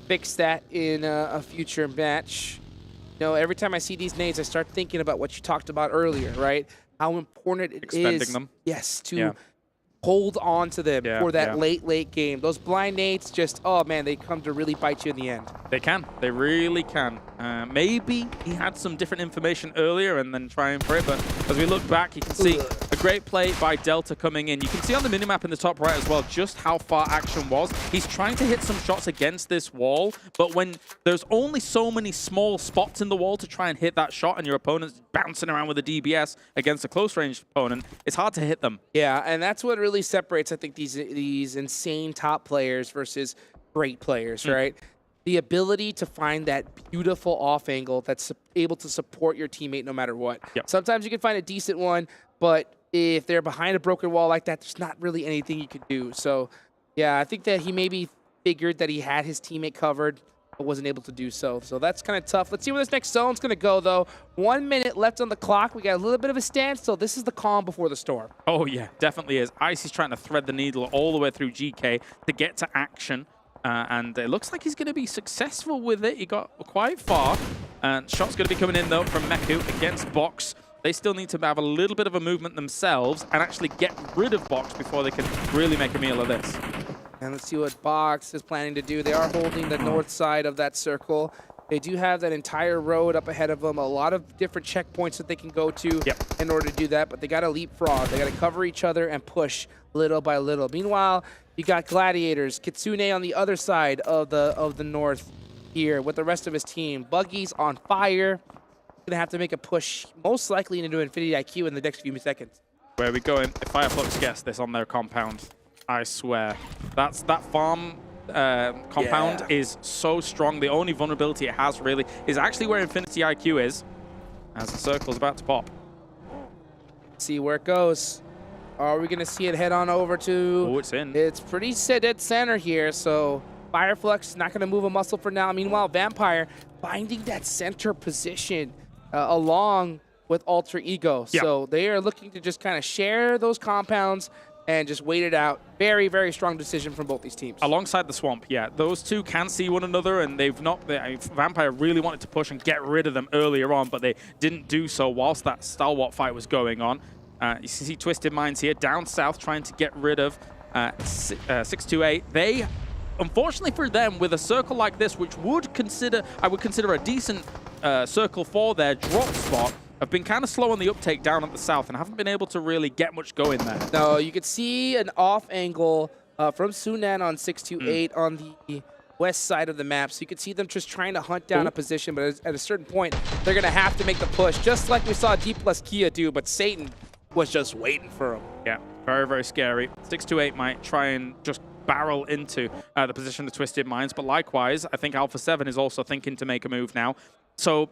fix that in a future match. You know, every time I see these nades, I start thinking about what you talked about earlier, right? How important it is. Them. Yes, to hold on to them for that late game. Those blind nades just, oh man, they come to really bite you in the end. They can. They really can. Maybe he had some different information earlier and then trying for it, but as we look back, you can see a great play by Delta coming in. You can see on the minimap in the top right as well just how far Action was. He's trying to hit some shots against this wall, but when there's only so many small spots in the wall to try and hit that shot and your opponent's bouncing around with a DBS against a close-range opponent, it's hard to hit them. Yeah, and that's what really separates, I think, these insane top players versus great players, right? The ability to find that beautiful off angle that's able to support your teammate no matter what. Sometimes you can find a decent one, but if they're behind a broken wall like that, there's not really anything you can do. So, yeah, I think that he maybe figured that he had his teammate covered. but wasn't able to do so. So that's kind of tough. Let's see where this next zone's going to go, though. 1 minute left on the clock. We got a little bit of a standstill. This is the calm before the storm. Oh, yeah, definitely is. Icy's trying to thread the needle all the way through GK to get to action. And it looks like he's going to be successful with it. He got quite far. And shots going to be coming in, though, from Meku against Box. They still need to have a little bit of a movement themselves and actually get rid of Box before they can really make a meal of this. And let's see what Box is planning to do. They are holding the north side of that circle. They do have that entire road up ahead of them, a lot of different checkpoints that they can go to in order to do that, but they got to leapfrog. They got to cover each other and push little by little. Meanwhile, you got Gladiators, Kitsune on the other side of the north here with the rest of his team. Buggy's on fire. Gonna have to make a push, most likely into Infinity IQ in the next few seconds. Where are we going? If Fireflux gets this on their compound, I swear. That farm compound is so strong. The only vulnerability it has really is actually where Infinity IQ is, as the circle's about to pop. See where it goes. Are we gonna see it head on over to... Oh, it's in. It's pretty dead center here, so Fireflux not gonna move a muscle for now. Meanwhile, Vampire finding that center position along with Alter Ego. So they are looking to just kind of share those compounds and just wait it out. Very, very strong decision from both these teams. Alongside the swamp, yeah. Those two can see one another, and they've not... Vampire really wanted to push and get rid of them earlier on, but they didn't do so whilst that stalwart fight was going on. You see Twisted Minds here, down south, trying to get rid of 628. They, unfortunately for them, with a circle like this, which I would consider a decent circle for their drop spot, have been kind of slow on the uptake down at the south and haven't been able to really get much going there. No, you could see an off angle from Sunan on 628 on the west side of the map. So you could see them just trying to hunt down a position, but at a certain point, they're going to have to make the push, just like we saw Dplus KIA do, but Satan was just waiting for him. Yeah, very, very scary. 628 might try and just barrel into the position of Twisted Minds, but likewise, I think Alpha7 is also thinking to make a move now. So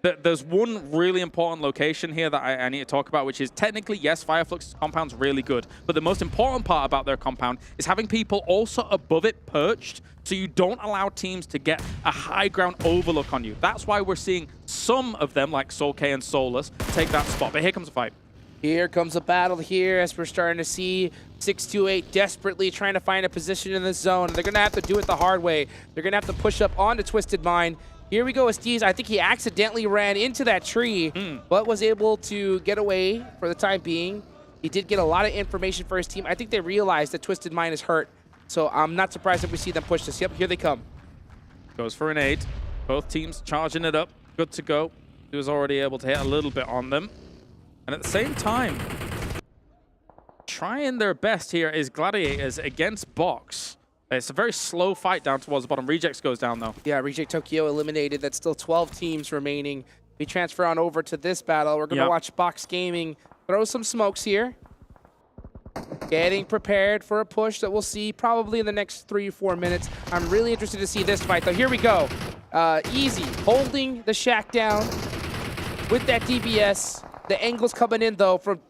there's one really important location here that I need to talk about, which is technically, yes, Fireflux's compound's really good, but the most important part about their compound is having people also above it perched, so you don't allow teams to get a high ground overlook on you. That's why we're seeing some of them, like Soul K and Solus, take that spot. But here comes a fight. Here comes a battle here as we're starting to see 628 desperately trying to find a position in the zone. They're going to have to do it the hard way. They're going to have to push up onto Twisted Mind. Here we go, Esteez. I think he accidentally ran into that tree, but was able to get away for the time being. He did get a lot of information for his team. I think they realized that Twisted Mind is hurt, so I'm not surprised if we see them push this. Yep, here they come. Goes for an 8. Both teams charging it up. Good to go. He was already able to hit a little bit on them. And at the same time, trying their best here is Gladiators against Box. It's a very slow fight down towards the bottom. Rejects goes down, though. Yeah, Reject Tokyo eliminated. That's still 12 teams remaining. We transfer on over to this battle. We're going to watch Box Gaming throw some smokes here. Getting prepared for a push that we'll see probably in the next 3 or 4 minutes. I'm really interested to see this fight, though. Here we go. Easy, holding the shack down with that DBS. The angle's coming in, though, from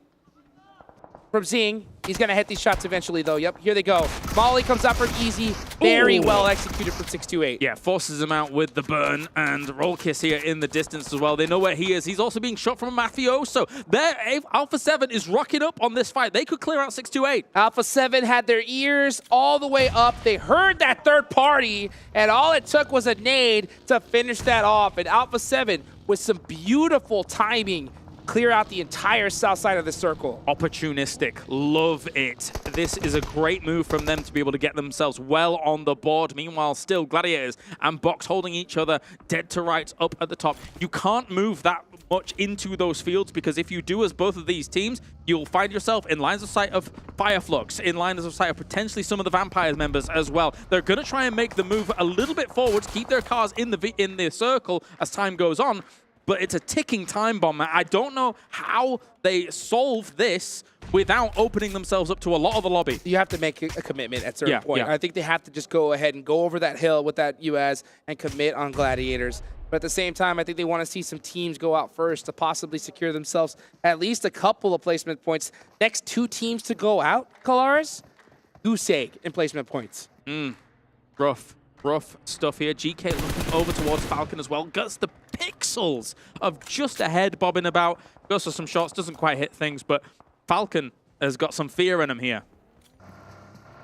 Zing. He's going to hit these shots eventually, though. Yep, here they go. Molly comes out from Easy. Very well executed from 628. Yeah, forces him out with the burn, and Roll Kiss here in the distance as well. They know where he is. He's also being shot from a Mafioso. Alpha7 is rocking up on this fight. They could clear out 628. Alpha7 had their ears all the way up. They heard that third party, and all it took was a nade to finish that off. And Alpha7, with some beautiful timing, clear out the entire south side of the circle. Opportunistic. Love it. This is a great move from them to be able to get themselves well on the board. Meanwhile, still Gladiators and Box holding each other dead to rights up at the top. You can't move that much into those fields, because if you do as both of these teams, you'll find yourself in lines of sight of Fireflux, in lines of sight of potentially some of the Vampire members as well. They're going to try and make the move a little bit forward to keep their cars in the circle as time goes on. But it's a ticking time bomb. I don't know how they solve this without opening themselves up to a lot of the lobby. You have to make a commitment at a certain point. I think they have to just go ahead and go over that hill with that UAS and commit on Gladiators. But at the same time, I think they want to see some teams go out first to possibly secure themselves at least a couple of placement points. Next 2 teams to go out, Kalaris, goose egg in placement points. Rough. rough stuff here. GK looking over towards Falcon as well. Gets the pixels of just ahead bobbing about. Goes for some shots, doesn't quite hit things, but Falcon has got some fear in him here.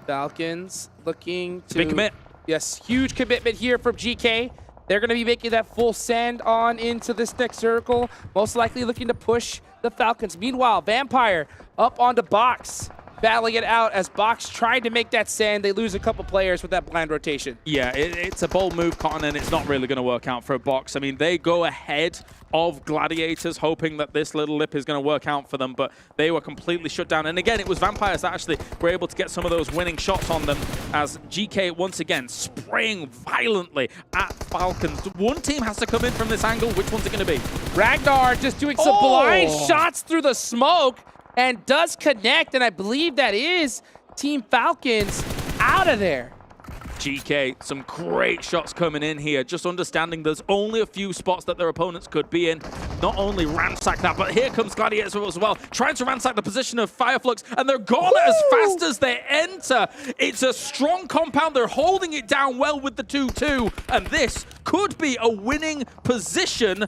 Falcons looking to... Big commit. Yes, huge commitment here from GK. They're going to be making that full send on into this next circle. Most likely looking to push the Falcons. Meanwhile, Vampire up onto Box, battling it out as Box tried to make that send. They lose a couple players with that blind rotation. Yeah, it's a bold move, Cotton, and it's not really going to work out for a Box. I mean, they go ahead of Gladiators, hoping that this little lip is going to work out for them, but they were completely shut down. And again, it was Vampires that actually were able to get some of those winning shots on them, as GK once again spraying violently at Falcons. One team has to come in from this angle. Which one's it going to be? Ragnar just doing some blind shots through the smoke and does connect, and I believe that is Team Falcons out of there. GK, some great shots coming in here, just understanding there's only a few spots that their opponents could be in. Not only ransack that, but here comes Gladiators as well, trying to ransack the position of Fireflux, and they're gone as fast as they enter. It's a strong compound. They're holding it down well with the 2-2, and this could be a winning position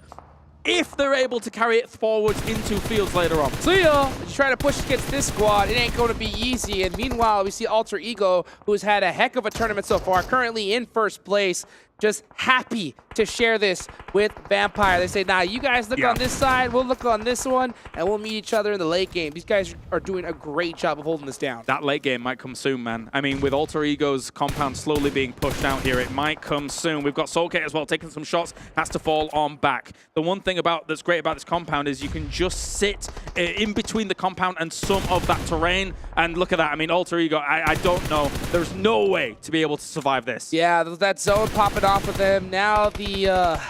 if they're able to carry it forwards into fields later on. So yeah, you try to push against this squad, it ain't going to be easy. And meanwhile, we see Alter Ego, who's had a heck of a tournament so far, currently in first place, just happy to share this with Vampire. They say, nah, you guys look on this side, we'll look on this one, and we'll meet each other in the late game. These guys are doing a great job of holding this down. That late game might come soon, man. I mean, with Alter Ego's compound slowly being pushed out here, it might come soon. We've got Soulcate as well, taking some shots, has to fall on back. The one thing that's great about this compound is you can just sit in between the compound and some of that terrain, and look at that. I mean, Alter Ego, I don't know. There's no way to be able to survive this. Yeah, that zone popping off of them. Now the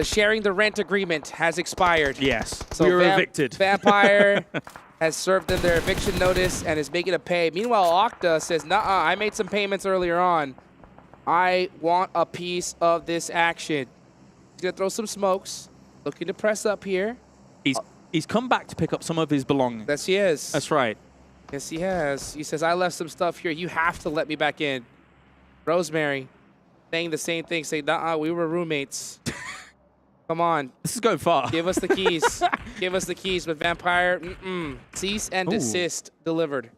sharing the rent agreement has expired. Yes, so we were evicted. Vampire has served them their eviction notice and is making a pay. Meanwhile, Octa says, nah, I made some payments earlier on. I want a piece of this action. He's gonna throw some smokes, looking to press up here. He's come back to pick up some of his belongings. Yes, he is. That's right. Yes, he has. He says, I left some stuff here. You have to let me back in. Rosemary saying the same thing, saying, nah, we were roommates. Come on. This is going far. Give us the keys. Give us the keys. But Vampire, cease and desist delivered.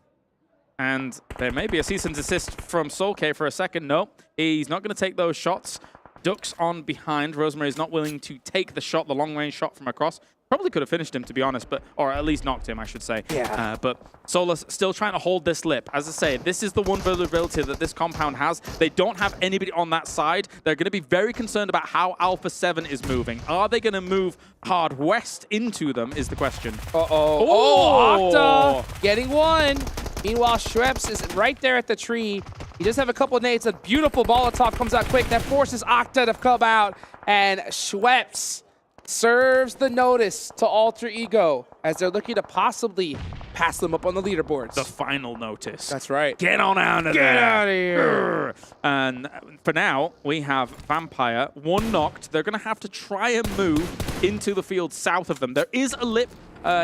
And there may be a cease and desist from Soulcate for a second. No, he's not going to take those shots. Ducks on behind. Rosemary's not willing to take the shot, the long-range shot from across. Probably could have finished him, to be honest, or at least knocked him, I should say. Yeah. But Solus still trying to hold this lip. As I say, this is the one vulnerability that this compound has. They don't have anybody on that side. They're going to be very concerned about how Alpha7 is moving. Are they going to move hard west into them is the question. Oh, Octa getting one. Meanwhile, Schweppes is right there at the tree. He does have a couple of nades. A beautiful Molotov comes out quick. That forces Octa to come out. And Schweppes serves the notice to Alter Ego as they're looking to possibly pass them up on the leaderboards. The final notice. That's right. Get on out of there. Get out of here. And for now, we have Vampire, one knocked. They're going to have to try and move into the field south of them. There is a lip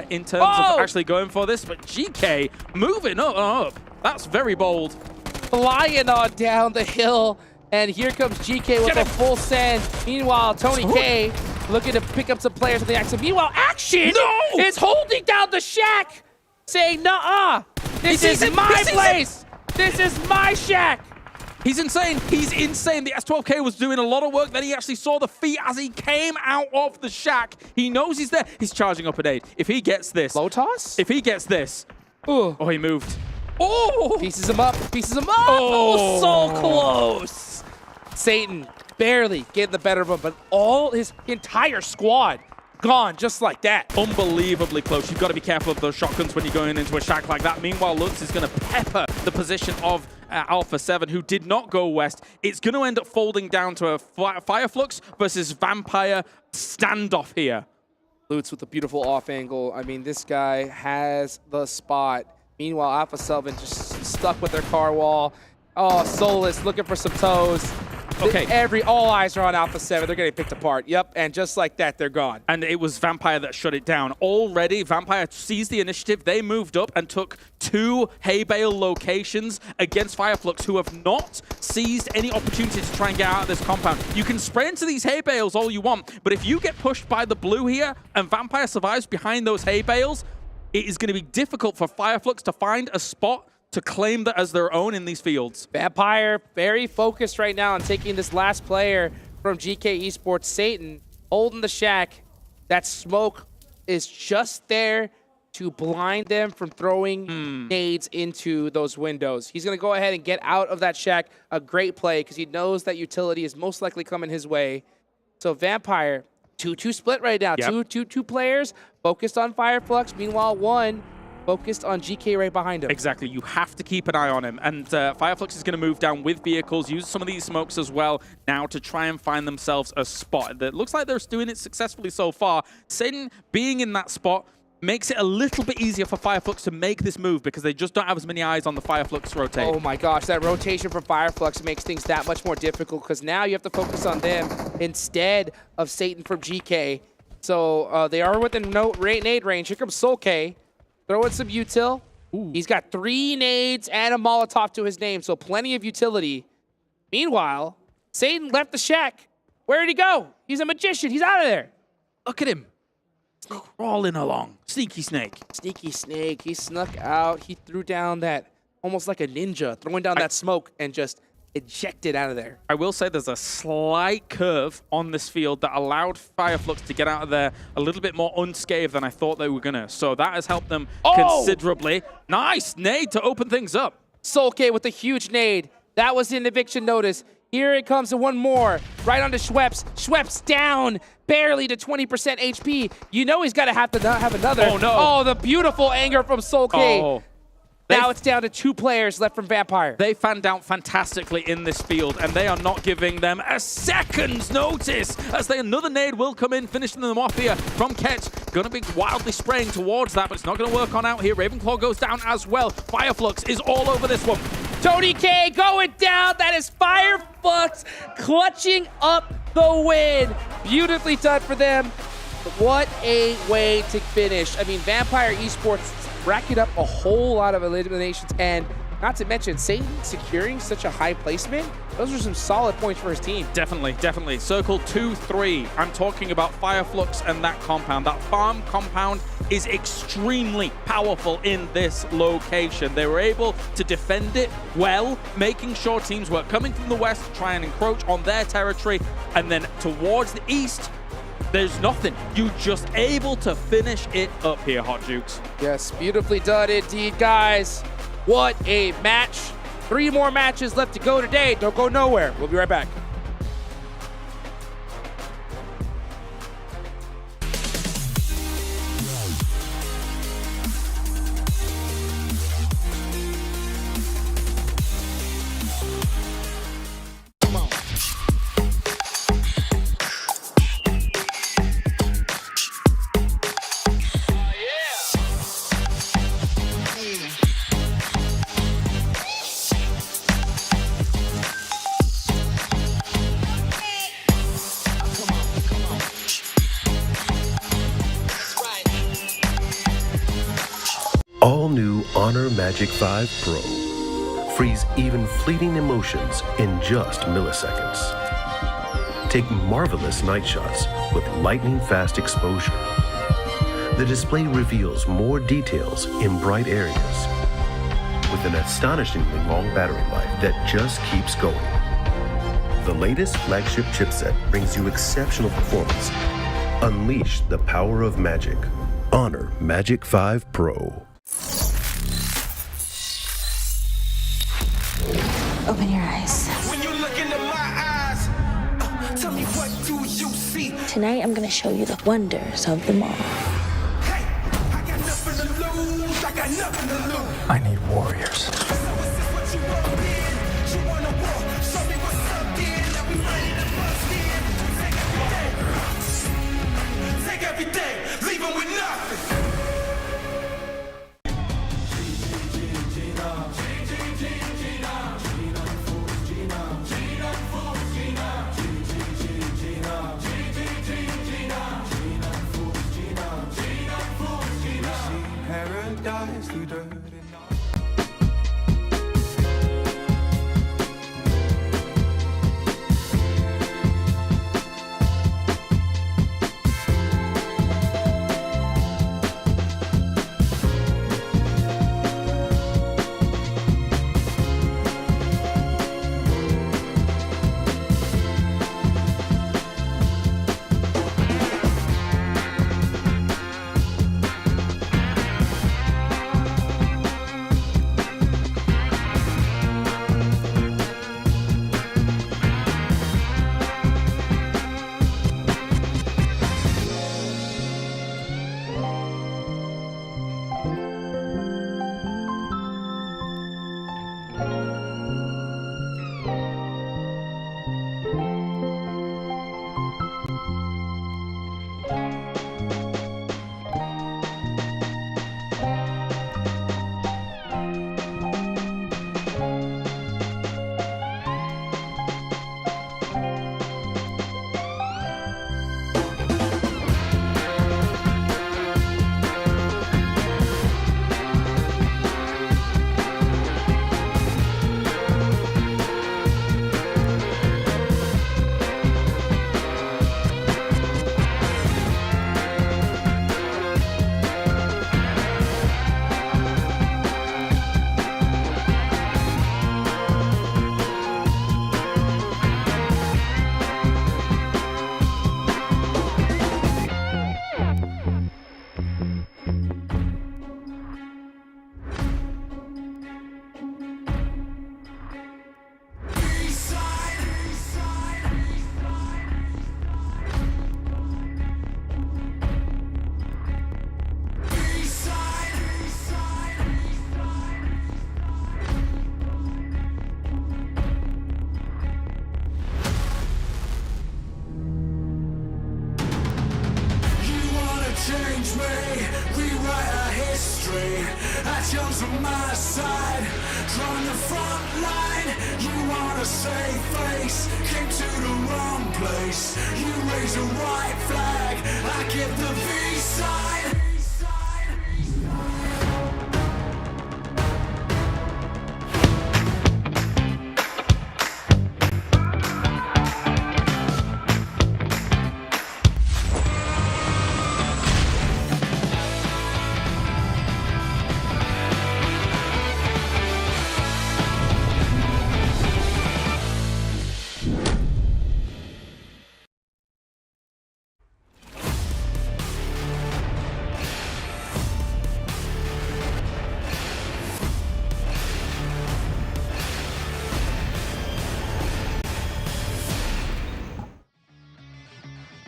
in terms of actually going for this, but GK moving up. That's very bold. Flying on down the hill. And here comes GK with a full send. Meanwhile, Tony K looking to pick up some players in the action. Meanwhile, Action is holding down the shack, saying, nuh-uh, this is my place. This is my shack. He's insane. He's insane. The S12K was doing a lot of work. Then he actually saw the feet as he came out of the shack. He knows he's there. He's charging up an aid. If he gets this. Low toss? If he gets this. Ooh. Oh, he moved. Oh! Pieces him up. Pieces him up. Oh, so close. Satan barely getting the better of him, but all his entire squad gone just like that. Unbelievably close. You've got to be careful of those shotguns when you're going into a shack like that. Meanwhile, Lutz is going to pepper the position of Alpha7, who did not go west. It's going to end up folding down to a Fireflux versus Vampire standoff here. Lutz with a beautiful off angle. I mean, this guy has the spot. Meanwhile, Alpha7 just stuck with their car wall. Oh, Solus looking for some toes. Okay. All eyes are on Alpha7. They're getting picked apart. Yep, and just like that, they're gone. And it was Vampire that shut it down. Already, Vampire seized the initiative. They moved up and took 2 hay bale locations against Fireflux, who have not seized any opportunity to try and get out of this compound. You can spray into these hay bales all you want, but if you get pushed by the blue here and Vampire survives behind those hay bales, it is going to be difficult for Fireflux to find a spot to claim that as their own in these fields. Vampire very focused right now on taking this last player from GK Esports, Satan, holding the shack. That smoke is just there to blind them from throwing nades into those windows. He's going to go ahead and get out of that shack. A great play because he knows that utility is most likely coming his way. So Vampire, 2-2 split right now. Yep. Two players focused on Fireflux. Meanwhile, one focused on GK right behind him. Exactly. You have to keep an eye on him. And Fireflux is going to move down with vehicles, use some of these smokes as well now to try and find themselves a spot. That looks like they're doing it successfully so far. Satan being in that spot makes it a little bit easier for Fireflux to make this move because they just don't have as many eyes on the Fireflux rotate. Oh my gosh, that rotation from Fireflux makes things that much more difficult because now you have to focus on them instead of Satan from GK. So they are within nade range. Here comes Soul-K. Throw in some util. He's got 3 nades and a Molotov to his name, so plenty of utility. Meanwhile, Satan left the shack. Where did he go? He's a magician. He's out of there. Look at him. Crawling along. Sneaky snake. Sneaky snake. He snuck out. He threw down that, almost like a ninja, throwing down that smoke and just ejected out of there. I will say there's a slight curve on this field that allowed Fireflux to get out of there a little bit more unscathed than I thought they were going to. So that has helped them considerably. Nice nade to open things up. Soul-K with a huge nade. That was an eviction notice. Here it comes to one more. Right onto Schweppes. Schweppes down barely to 20% HP. You know he's got to have another. Oh, no. Oh, the beautiful anger from Soul-K. Oh. Now it's down to 2 players left from Vampire. They fanned out fantastically in this field, and they are not giving them a second's notice as another nade will come in, finishing them off here from Ketch. Going to be wildly spraying towards that, but it's not going to work on out here. Ravenclaw goes down as well. Fireflux is all over this one. Tony K going down. That is Fireflux clutching up the win. Beautifully done for them. What a way to finish. I mean, Vampire Esports racking up a whole lot of eliminations, and not to mention Satan securing such a high placement. Those are some solid points for his team. Definitely, definitely. Circle 2-3. I'm talking about Fireflux and that compound. That farm compound is extremely powerful in this location. They were able to defend it well, making sure teams were coming from the west to try and encroach on their territory, and then towards the east, there's nothing. You just able to finish it up here, Hot Jukes. Yes, beautifully done indeed, guys. What a match. 3 more matches left to go today. Don't go nowhere. We'll be right back. All new Honor Magic 5 Pro. Freeze even fleeting emotions in just milliseconds. Take marvelous night shots with lightning-fast exposure. The display reveals more details in bright areas with an astonishingly long battery life that just keeps going. The latest flagship chipset brings you exceptional performance. Unleash the power of magic. Honor Magic 5 Pro. Open your eyes. When you look into my eyes, tell me what do you see? Tonight, I'm going to show you the wonders of the mall. I got nothing to lose. I got nothing to lose. I need warriors. Take everything, leave them with nothing. Champions on my side, drawing the front line. You want to save face, came to the wrong place. You raise a white flag, I get the V side.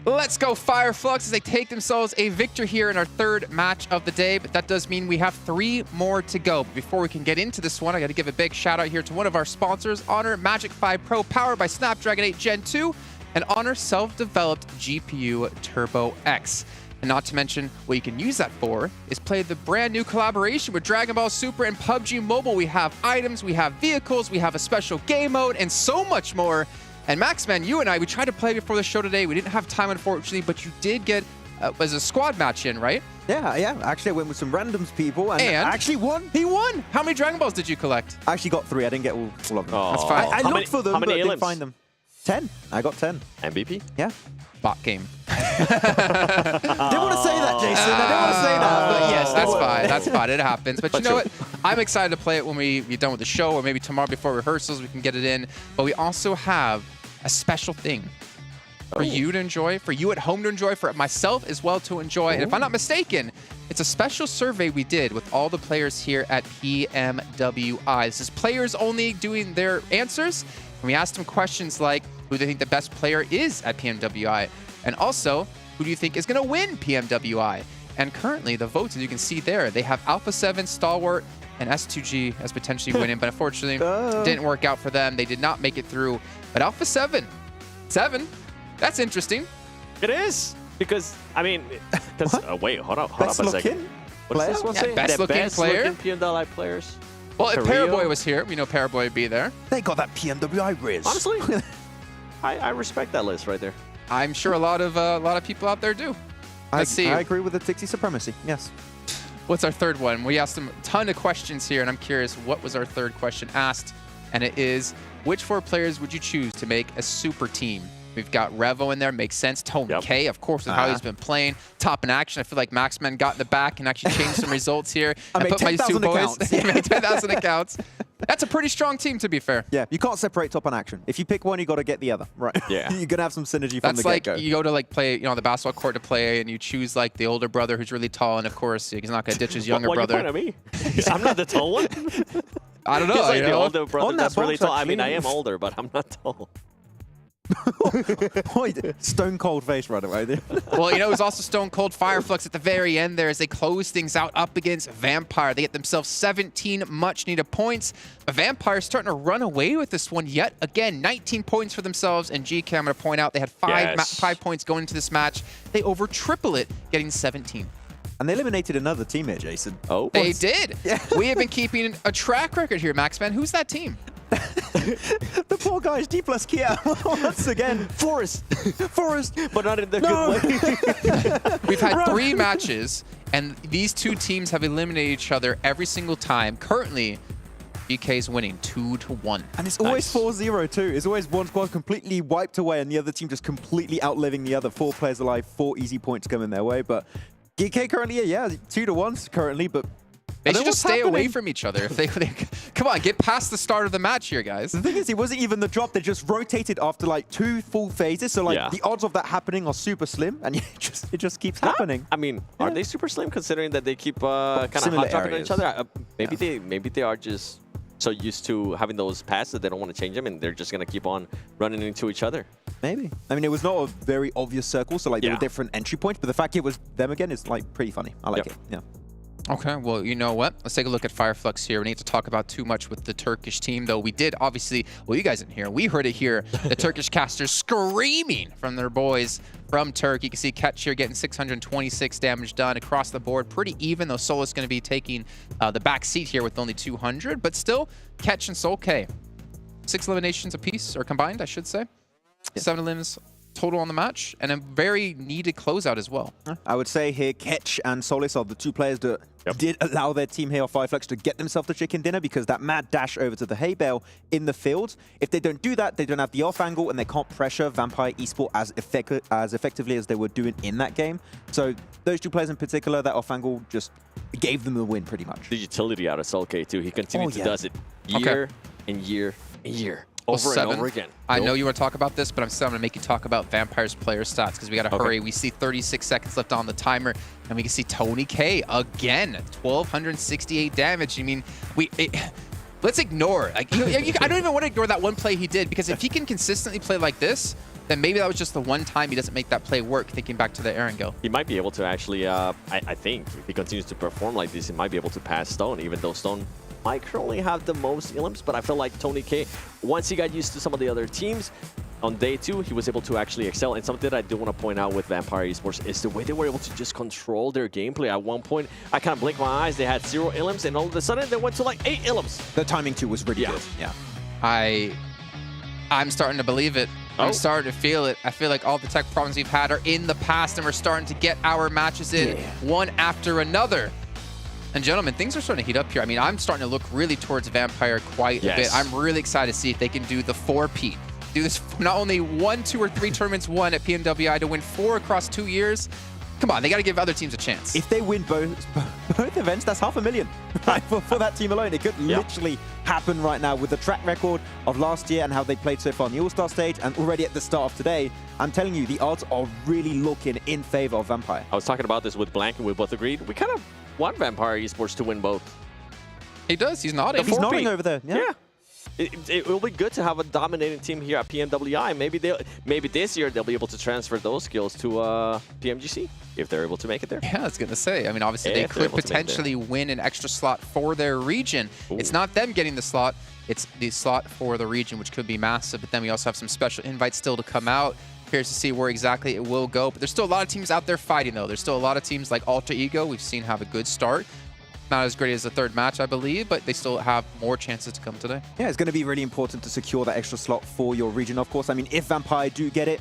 Let's go Fire Flux as they take themselves a victory here in our third match of the day, but that does mean we have 3 more to go. But before we can get into this one, I got to give a big shout out here to one of our sponsors, Honor Magic 5 Pro, powered by Snapdragon 8 Gen 2 and Honor self-developed GPU Turbo X. And not to mention, what you can use that for is play the brand new collaboration with Dragon Ball Super and PUBG Mobile. We have items, we have vehicles, we have a special game mode, and so much more. And Maxman, you and I, we tried to play before the show today. We didn't have time, unfortunately, but you did get as a squad match in, right? Yeah. Actually, I went with some randoms people and I actually won. He won. How many Dragon Balls did you collect? I actually got 3. I didn't get all of them. Oh. That's fine. I looked for them, but didn't find them. 10. I got 10. MVP? Yeah. Bot game. Didn't want to say that, Jason. I didn't want to say that. But yes, that's fine. That's fine. It happens. But you know what? I'm excited to play it when we're done with the show, or maybe tomorrow before rehearsals we can get it in. But we also have a special thing for you to enjoy, for you at home to enjoy, for myself as well to enjoy. And if I'm not mistaken, it's a special survey we did with all the players here at PMWI. This is players only doing their answers. And we asked them questions like, who do they think the best player is at PMWI? And also, who do you think is going to win PMWI? And currently, the votes, as you can see there, they have Alpha7, Stalwart, and S2G as potentially winning, but unfortunately, didn't work out for them. They did not make it through. But Alpha7, that's interesting. It is, because, I mean, wait, hold up a second. What's this one saying? Best looking player? PMWI players. Well, if Paraboy was here, we know Paraboy would be there. They got that PMWI riz. Honestly, I respect that list right there. I'm sure a lot of people out there do. Let's see. I agree with the Tixie supremacy. Yes. What's our third one? We asked them a ton of questions here, and I'm curious, what was our third question asked? And it is, which 4 players would you choose to make a super team? We've got Revo in there, makes sense. Tony K, of course, with how he's been playing. Top in action. I feel like Maxman got in the back and actually changed some results here. I put my 2 boys. He made 10,000 accounts. That's a pretty strong team, to be fair. Yeah, you can't separate top and action. If you pick one, you got to get the other. Right. Yeah. You're going to have some synergy from the get-go. That's like you go to play, the basketball court to play, and you choose like the older brother who's really tall, and of course, he's not going to ditch his younger brother. What you point at me? I'm not the tall one. I don't know. He's like the older brother that's really tall. I mean, I am older, but I'm not tall. Stone cold face right away. Well, it was also Stone Cold Fire Flux at the very end there as they close things out up against Vampire. They get themselves 17 much needed points. But Vampire starting to run away with this one yet again. 19 points for themselves, and GK, I'm going to point out, they had 5 points going into this match. They over triple it, getting 17. And they eliminated another teammate, Jason. Oh, they did. Yeah. We have been keeping a track record here, Maxman. Who's that team? The poor guys, Dplus KIA, once again. Forest, but not in the good way. We've had 3 matches, and these 2 teams have eliminated each other every single time. Currently, BK's winning 2-1. And it's always 4-0 too. It's always one squad completely wiped away, and the other team just completely outliving the other. 4 players alive, 4 easy points coming their way. But GK currently, 2-1 currently, but they should just stay away from each other. If they come on, get past the start of the match here, guys. The thing is, it wasn't even the drop. They just rotated after like 2 full phases. So the odds of that happening are super slim, and it just keeps happening. I mean, are they super slim considering that they keep kind of hot dropping on each other? Maybe they are just so used to having those passes that they don't want to change them, and they're just gonna keep on running into each other. Maybe. I mean, it was not a very obvious circle, so there were different entry points. But the fact it was them again is pretty funny. I like it. Yeah. Okay, well, you know what? Let's take a look at Flux here. We need to talk about too much with the Turkish team, though. We did, obviously, well, you guys didn't hear. We heard it here. The Turkish casters screaming from their boys from Turkey. You can see Ketch here getting 626 damage done across the board. Pretty even, though Solo's going to be taking the back seat here with only 200. But still, Ketch and Solke, 6 eliminations apiece, or combined, I should say. 7 elims total on the match, and a very needed closeout as well. I would say here, Ketch and Solis are the 2 players that did allow their team here, Flux, to get themselves the chicken dinner, because that mad dash over to the hay bale in the field, if they don't do that, they don't have the off angle, and they can't pressure Vampire Esports as effectively as they were doing in that game. So those 2 players in particular, that off angle just gave them the win pretty much. The utility out of Solke too. He continues to does it year and year and year. Over and over again. I know you want to talk about this, but I'm still going to make you talk about Vampire's player stats because we got to hurry. We see 36 seconds left on the timer, and we can see Tony K again, 1,268 damage. I mean, let's ignore. Like, I don't even want to ignore that one play he did, because if he can consistently play like this, then maybe that was just the one time he doesn't make that play work, thinking back to the Erangel. He might be able to actually, I think, if he continues to perform like this, he might be able to pass Stone, even though Stone might currently have the most elims, but I feel like Tony K, once he got used to some of the other teams, on day 2, he was able to actually excel. And something that I do want to point out with Vampire Esports is the way they were able to just control their gameplay. At one point, I kind of blinked my eyes, they had 0 elims, and all of a sudden, they went to like 8 elims. The timing too was really good. Yeah. I'm starting to believe it. I'm starting to feel it. I feel like all the tech problems we've had are in the past, and we're starting to get our matches in one after another. And gentlemen, things are starting to heat up here. I mean, I'm starting to look really towards Vampire quite a bit. I'm really excited to see if they can do the 4-peat. Do this not only 1, 2, or 3 tournaments won at PMWI to win 4 across 2 years. Come on, they got to give other teams a chance. If they win both events, that's $500,000 for that team alone. It could literally happen right now with the track record of last year and how they played so far in the All-Star stage, and already at the start of today. I'm telling you, the odds are really looking in favor of Vampire. I was talking about this with Blank, and we both agreed. We kind of want Vampire Esports to win both. He does. He's nodding. He's nodding over there. Yeah. It will be good to have a dominating team here at PMWI. Maybe this year they'll be able to transfer those skills to PMGC if they're able to make it there. Yeah, I was going to say. I mean, obviously they could potentially win an extra slot for their region. Ooh. It's not them getting the slot. It's the slot for the region, which could be massive. But then we also have some special invites still to come out. Curious to see where exactly it will go. But there's still a lot of teams out there fighting, though. There's still a lot of teams like Alter Ego we've seen have a good start. Not as great as the 3rd match, I believe, but they still have more chances to come today. Yeah, it's going to be really important to secure that extra slot for your region, of course. I mean, if Vampire do get it,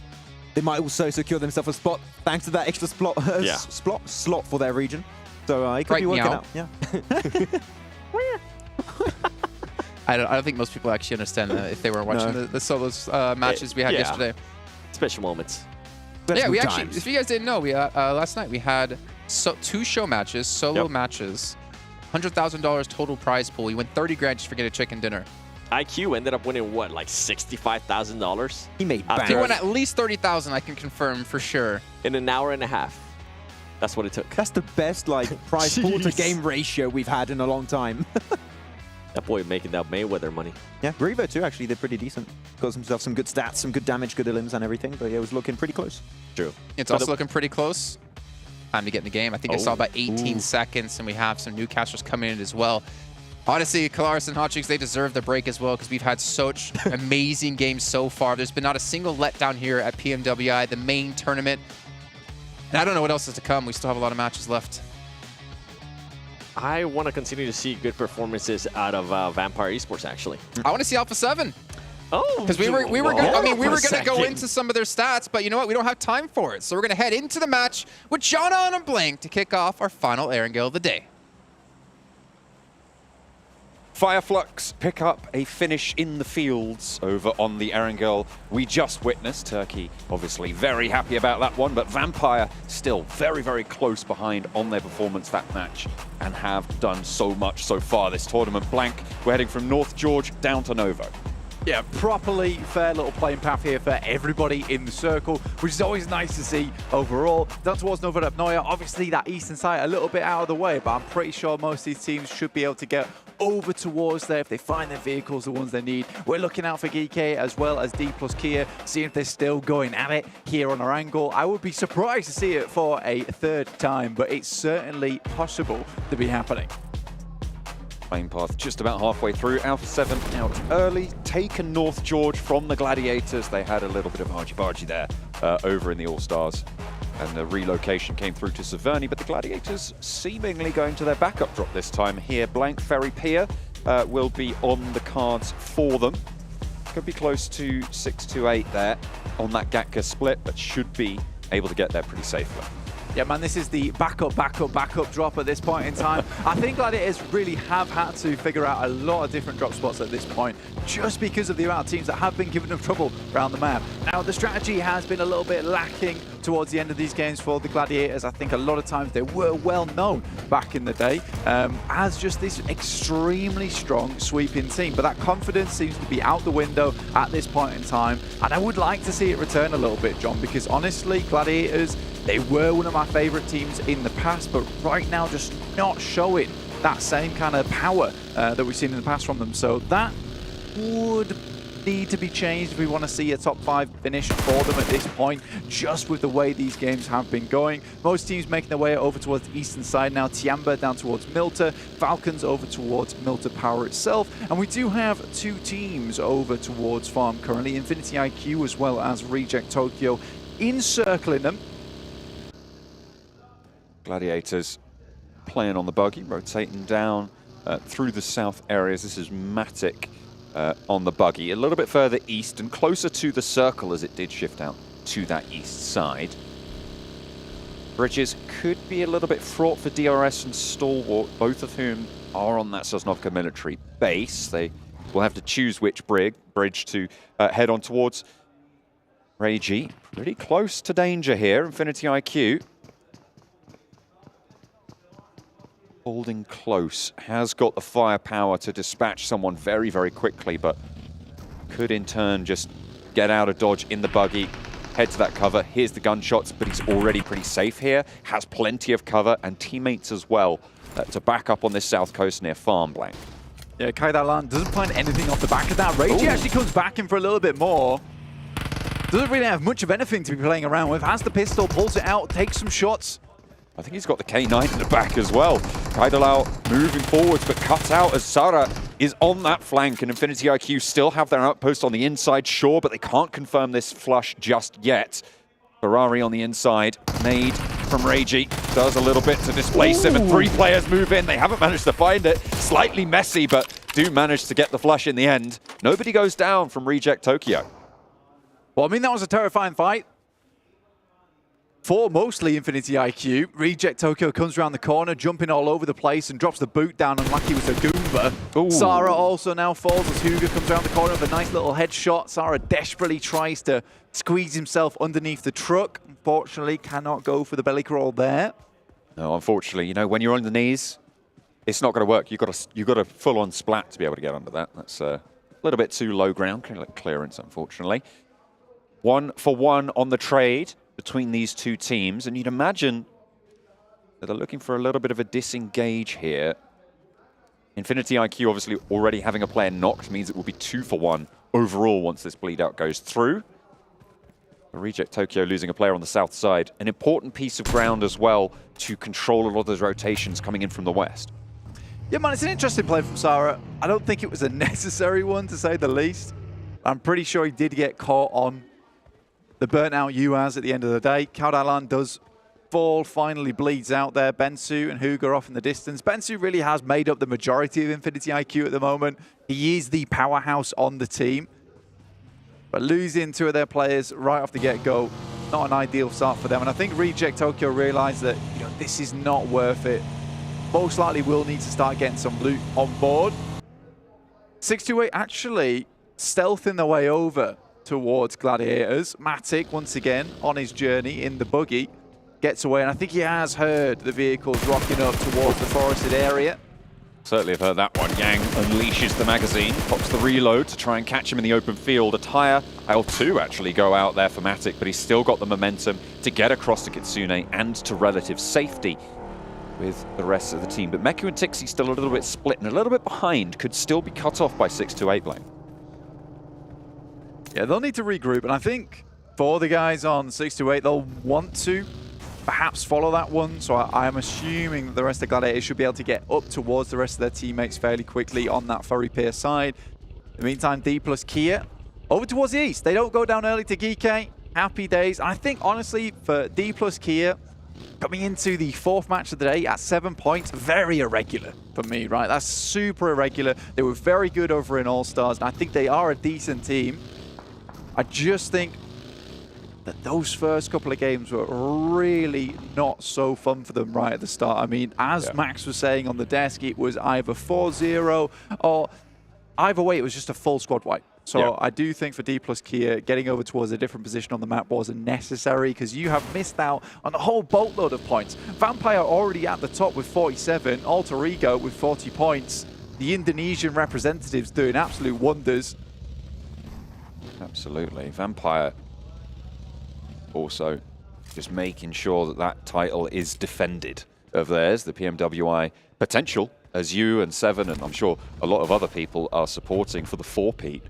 they might also secure themselves a spot thanks to that extra slot for their region. So it could be working out. Yeah. I don't think most people actually understand that if they were watching the solos matches we had yesterday. Special moments. Yeah, we actually, if you guys didn't know, we last night we had 2 show matches, solo matches, $100,000 total prize pool. You win 30 grand just for getting a chicken dinner. IQ ended up winning what, like $65,000? He made bank. He won at least 30,000, I can confirm for sure. In an hour and a half. That's what it took. That's the best prize pool to game ratio we've had in a long time. That boy making that Mayweather money. Yeah, Revo too, actually, they're pretty decent. Got himself some good stats, some good damage, good elims and everything, but yeah, it was looking pretty close. True. It's also looking pretty close. Time to get in the game. I think I saw about 18 seconds, and we have some new casters coming in as well. Honestly, Kalaris and Hotchicks, they deserve the break as well because we've had such amazing games so far. There's been not a single letdown here at PMWI, the main tournament. And I don't know what else is to come. We still have a lot of matches left. I want to continue to see good performances out of Vampire Esports, actually. I want to see Alpha7. Oh, because we were going to go into some of their stats, but you know what? We don't have time for it. So we're going to head into the match with Jana and Blank to kick off our final Erangel of the day. Flux pick up a finish in the fields over on the Erangel we just witnessed. Turkey obviously very happy about that one, but Vampire still very, very close behind on their performance that match and have done so much so far this tournament. Blank, we're heading from North George down to Novo. Yeah, properly fair little playing path here for everybody in the circle, which is always nice to see overall. Down towards Novodobnoye, obviously that eastern side a little bit out of the way, but I'm pretty sure most of these teams should be able to get over towards there if they find their vehicles, the ones they need. We're looking out for GK as well as Dplus KIA, seeing if they're still going at it here on our angle. I would be surprised to see it for a third time, but it's certainly possible to be happening. Playing path just about halfway through. Alpha7 out early, taken North George from the Gladiators. They had a little bit of argy-bargy there over in the All-Stars. And the relocation came through to Severny, but the Gladiators seemingly going to their backup drop this time here. Blank Ferry Pier will be on the cards for them. Could be close to 6-8 there on that Gatka split, but should be able to get there pretty safely. Yeah, man, this is the backup drop at this point in time. I think Gladiators really have had to figure out a lot of different drop spots at this point, just because of the amount of teams that have been giving them trouble around the map. Now, the strategy has been a little bit lacking towards the end of these games for the Gladiators. I think a lot of times they were well known back in the day as just this extremely strong sweeping team, but that confidence seems to be out the window at this point in time, and I would like to see it return a little bit, John, because honestly, Gladiators, they were one of my favorite teams in the past, but right now just not showing that same kind of power that we've seen in the past from them. So that would need to be changed if we want to see a top 5 finish for them at this point, just with the way these games have been going. Most teams making their way over towards the eastern side now. Tiamba down towards Milta, Falcons over towards Milta Power itself, and we do have 2 teams over towards Farm currently, Infinity IQ as well as Reject Tokyo encircling them. Gladiators playing on the buggy, rotating down through the south areas. This is Matic on the buggy, a little bit further east and closer to the circle as it did shift out to that east side. Bridges could be a little bit fraught for DRS and Stalwart, both of whom are on that Sosnovka military base. They will have to choose which bridge to head on towards. Reiji, pretty close to danger here, Infinity IQ. Holding close, has got the firepower to dispatch someone very, very quickly, but could in turn just get out of dodge in the buggy, head to that cover. Here's the gunshots, but he's already pretty safe here, has plenty of cover and teammates as well to back up on this south coast near Farm Blank. Yeah, Kaidalan doesn't find anything off the back of that. Reiji actually comes back in for a little bit more. Doesn't really have much of anything to be playing around with. Has the pistol, pulls it out, takes some shots. I think he's got the K9 in the back as well. Kaidalau moving forwards, but cut out as Sara is on that flank, and Infinity IQ still have their outpost on the inside, sure, but they can't confirm this flush just yet. Ferrari on the inside, nade from Reiji, does a little bit to displace him, and 3 players move in. They haven't managed to find it. Slightly messy, but do manage to get the flush in the end. Nobody goes down from Reject Tokyo. Well, I mean, that was a terrifying fight for mostly Infinity IQ. Reject Tokyo comes around the corner, jumping all over the place and drops the boot down and like he was a Goomba. Sara also now falls as Hugo comes around the corner with a nice little headshot. Sara desperately tries to squeeze himself underneath the truck. Unfortunately, cannot go for the belly crawl there. No, unfortunately, you know, when you're on the knees, it's not going to work. You've got a full-on splat to be able to get under that. That's a little bit too low ground clearance, unfortunately. 1 for 1 on the trade between these 2 teams, and you'd imagine that they're looking for a little bit of a disengage here. Infinity IQ obviously already having a player knocked means it will be 2 for 1 overall once this bleed out goes through. Reject Tokyo losing a player on the south side, an important piece of ground as well to control a lot of those rotations coming in from the west. Yeah, man, it's an interesting play from Sara. I don't think it was a necessary one, to say the least. I'm pretty sure he did get caught on the burnt out UAZ at the end of the day. Kaudalan does fall, finally bleeds out there. Bensu and Hugo are off in the distance. Bensu really has made up the majority of Infinity IQ at the moment. He is the powerhouse on the team. But losing 2 of their players right off the get-go, not an ideal start for them. And I think Reject Tokyo realized that, you know, this is not worth it. Most likely will need to start getting some loot on board. 628 actually stealthing their way over towards Gladiators. Matic, once again, on his journey in the buggy, gets away, and I think he has heard the vehicles rocking up towards the forested area. Certainly have heard that one. Yang unleashes the magazine, pops the reload to try and catch him in the open field. Attire, L2 actually go out there for Matic, but he's still got the momentum to get across to Kitsune and to relative safety with the rest of the team. But Meku and Tixi still a little bit split and a little bit behind, could still be cut off by 628 Blame. Yeah, they'll need to regroup, and I think for the guys on 628, they'll want to perhaps follow that one, so I'm assuming that the rest of Gladiators should be able to get up towards the rest of their teammates fairly quickly on that Furry Pier side. In the meantime, Dplus KIA over towards the east. They don't go down early to Geeke. Happy days. I think, honestly, for Dplus KIA, coming into the 4th match of the day at 7 points, very irregular for me, right? That's super irregular. They were very good over in All-Stars, and I think they are a decent team. I just think that those first couple of games were really not so fun for them right at the start. I mean, as Max was saying on the desk, it was either 4-0 or either way, it was just a full squad wipe. So I do think for Dplus KIA, getting over towards a different position on the map wasn't necessary because you have missed out on a whole boatload of points. Vampire already at the top with 47, Alter Ego with 40 points. The Indonesian representatives doing absolute wonders. Absolutely. Vampire also just making sure that that title is defended of theirs, the PMWI potential, as you and Seven and I'm sure a lot of other people are supporting for the 4-peat.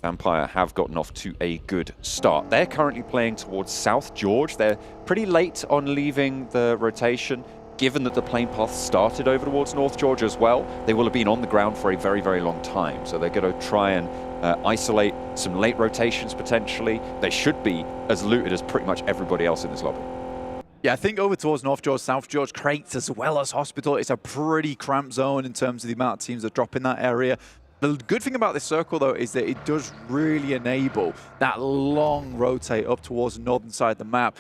Vampire have gotten off to a good start. They're currently playing towards South George. They're pretty late on leaving the rotation. Given that the plane path started over towards North George as well, they will have been on the ground for a very, very long time. So they're going to try and isolate some late rotations potentially. They should be as looted as pretty much everybody else in this lobby. Yeah, I think over towards North George, South George, Crates as well as Hospital, it's a pretty cramped zone in terms of the amount of teams that drop in that area. The good thing about this circle, though, is that it does really enable that long rotate up towards the northern side of the map,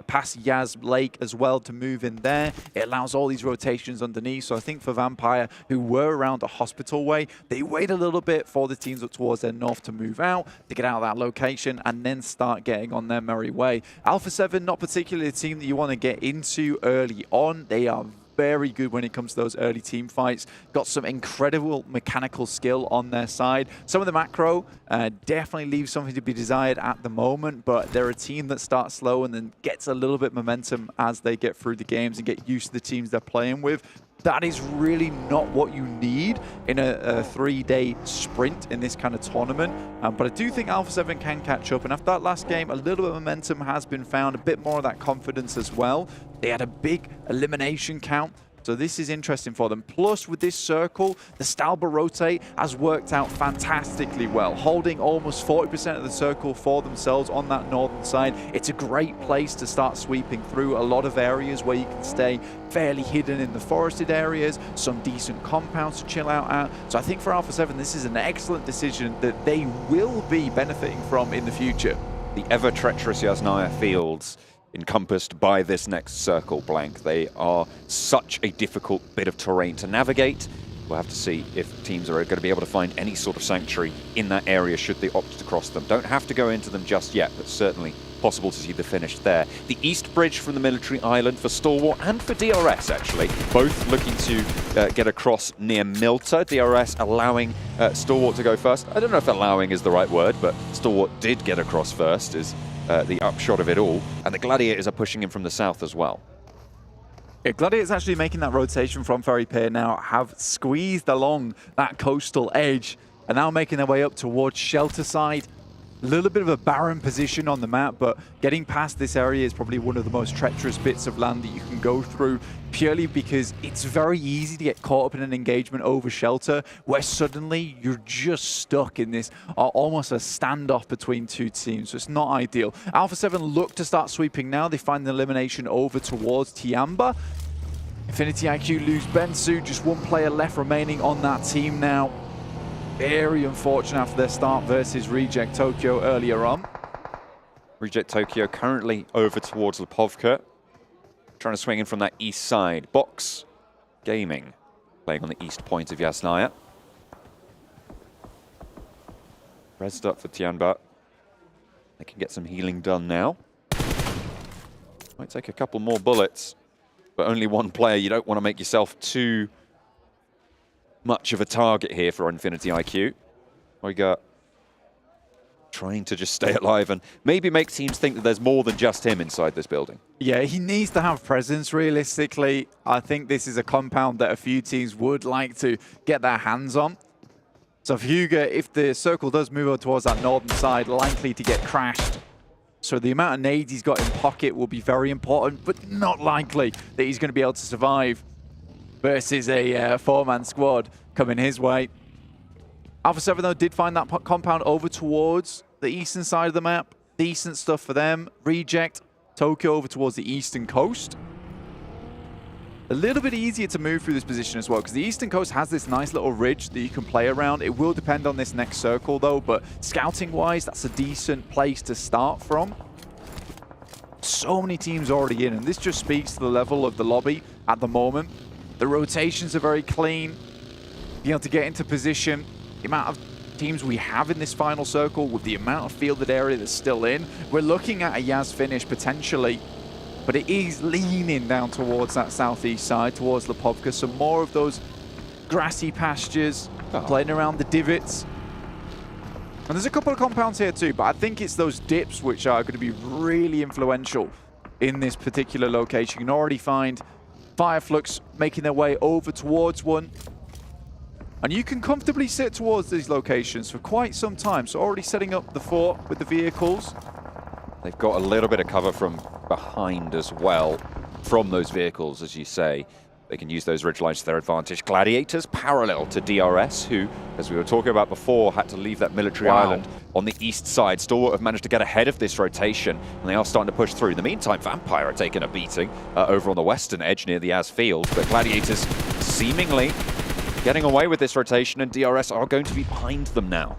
past Yaz Lake as well to move in there. It allows all these rotations underneath. So I think for Vampire, who were around the Hospital way, they wait a little bit for the teams up towards their north to move out, to get out of that location, and then start getting on their merry way. Alpha7, not particularly a team that you want to get into early on. They are very good when it comes to those early team fights. Got some incredible mechanical skill on their side. Some of the macro definitely leaves something to be desired at the moment, but they're a team that starts slow and then gets a little bit momentum as they get through the games and get used to the teams they're playing with. That is really not what you need in a 3-day sprint in this kind of tournament. But I do think Alpha7 can catch up. And after that last game, a little bit of momentum has been found, a bit more of that confidence as well. They had a big elimination count. So this is interesting for them. Plus, with this circle, the Stalber rotate has worked out fantastically well, holding almost 40% of the circle for themselves on that northern side. It's a great place to start sweeping through a lot of areas where you can stay fairly hidden in the forested areas, some decent compounds to chill out at. So I think for Alpha7, this is an excellent decision that they will be benefiting from in the future. The ever-treacherous Yasnaya Fields encompassed by this next circle blank. They are such a difficult bit of terrain to navigate. We'll have to see if teams are going to be able to find any sort of sanctuary in that area should they opt to cross them. Don't have to go into them just yet, but certainly possible to see the finish there. The East Bridge from the military island for Stalwart and for DRS, actually, both looking to get across near Milta. DRS allowing Stalwart to go first. I don't know if allowing is the right word, but Stalwart did get across first, is the upshot of it all. And the Gladiators are pushing him from the south as well. Yeah, Gladiators actually making that rotation from Ferry Pier now, have squeezed along that coastal edge and now making their way up towards Shelter Side. A little bit of a barren position on the map, but getting past this area is probably one of the most treacherous bits of land that you can go through, purely because it's very easy to get caught up in an engagement over Shelter, where suddenly you're just stuck in this almost a standoff between two teams, so it's not ideal. Alpha7 look to start sweeping now. They find the elimination over towards Tiamba. Infinity IQ lose Bensu, just one player left remaining on that team now. Very unfortunate after their start versus Reject Tokyo earlier on. Reject Tokyo currently over towards Lipovka, trying to swing in from that east side. Box Gaming playing on the east point of Yasnaya. Resed up for Tianba. They can get some healing done now. Might take a couple more bullets, but only one player. You don't want to make yourself too much of a target here for Infinity IQ. We got trying to just stay alive and maybe make teams think that there's more than just him inside this building. Yeah, he needs to have presence realistically. I think this is a compound that a few teams would like to get their hands on. So Huga, if the circle does move over towards that northern side, likely to get crashed. So the amount of nades he's got in pocket will be very important, but not likely that he's going to be able to survive versus a four-man squad coming his way. Alpha7 though did find that compound over towards the eastern side of the map. Decent stuff for them. Reject Tokyo over towards the eastern coast. A little bit easier to move through this position as well, because the eastern coast has this nice little ridge that you can play around. It will depend on this next circle though, but scouting-wise, that's a decent place to start from. So many teams already in, and this just speaks to the level of the lobby at the moment. The rotations are very clean. Being able to get into position. The amount of teams we have in this final circle with the amount of fielded area that's still in, we're looking at a Yaz finish potentially, but it is leaning down towards that southeast side, towards Lipovka. Some more of those grassy pastures, playing around the divots. And there's a couple of compounds here too, but I think it's those dips which are going to be really influential in this particular location. You can already find Fireflux making their way over towards one. And you can comfortably sit towards these locations for quite some time. So already setting up the fort with the vehicles. They've got a little bit of cover from behind as well, from those vehicles, as you say. They can use those ridgelines to their advantage. Gladiators parallel to DRS, who, as we were talking about before, had to leave that military island on the east side. Stalwart have managed to get ahead of this rotation, and they are starting to push through. In the meantime, Vampire are taking a beating over on the western edge near the Az field, but Gladiators seemingly getting away with this rotation, and DRS are going to be behind them now.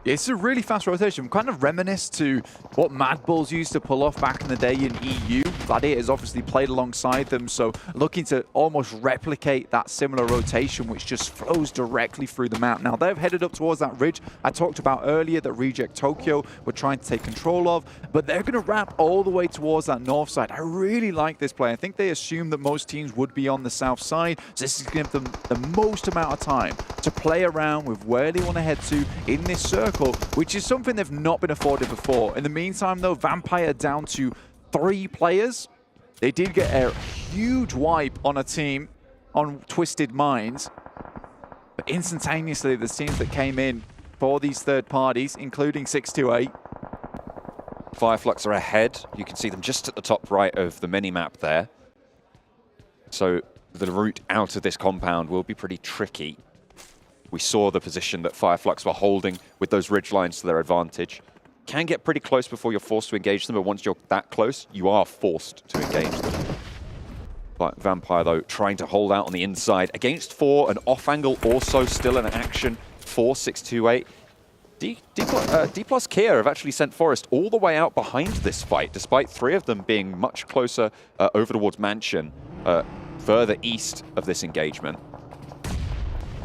Yeah, it's a really fast rotation. Kind of reminisce to what Mad Bulls used to pull off back in the day in EU. Gladiators obviously played alongside them, so looking to almost replicate that similar rotation, which just flows directly through the map. Now, they've headed up towards that ridge I talked about earlier that Reject Tokyo were trying to take control of, but they're going to wrap all the way towards that north side. I really like this play. I think they assumed that most teams would be on the south side, so this is going to give them the most amount of time to play around with where they want to head to in this circle, which is something they've not been afforded before. In the meantime, though, Vampire down to 3 players. They did get a huge wipe on a team on Twisted Minds, but instantaneously, the teams that came in for these third parties, including 628. Fireflux are ahead. You can see them just at the top right of the mini-map there. So the route out of this compound will be pretty tricky. We saw the position that Fireflux were holding with those ridge lines to their advantage. Can get pretty close before you're forced to engage them, but once you're that close, you are forced to engage them. But Vampire, though, trying to hold out on the inside. Against 4, an off-angle also still in action for 628. Dplus KIA have actually sent Forest all the way out behind this fight, despite 3 of them being much closer over towards Mansion, further east of this engagement.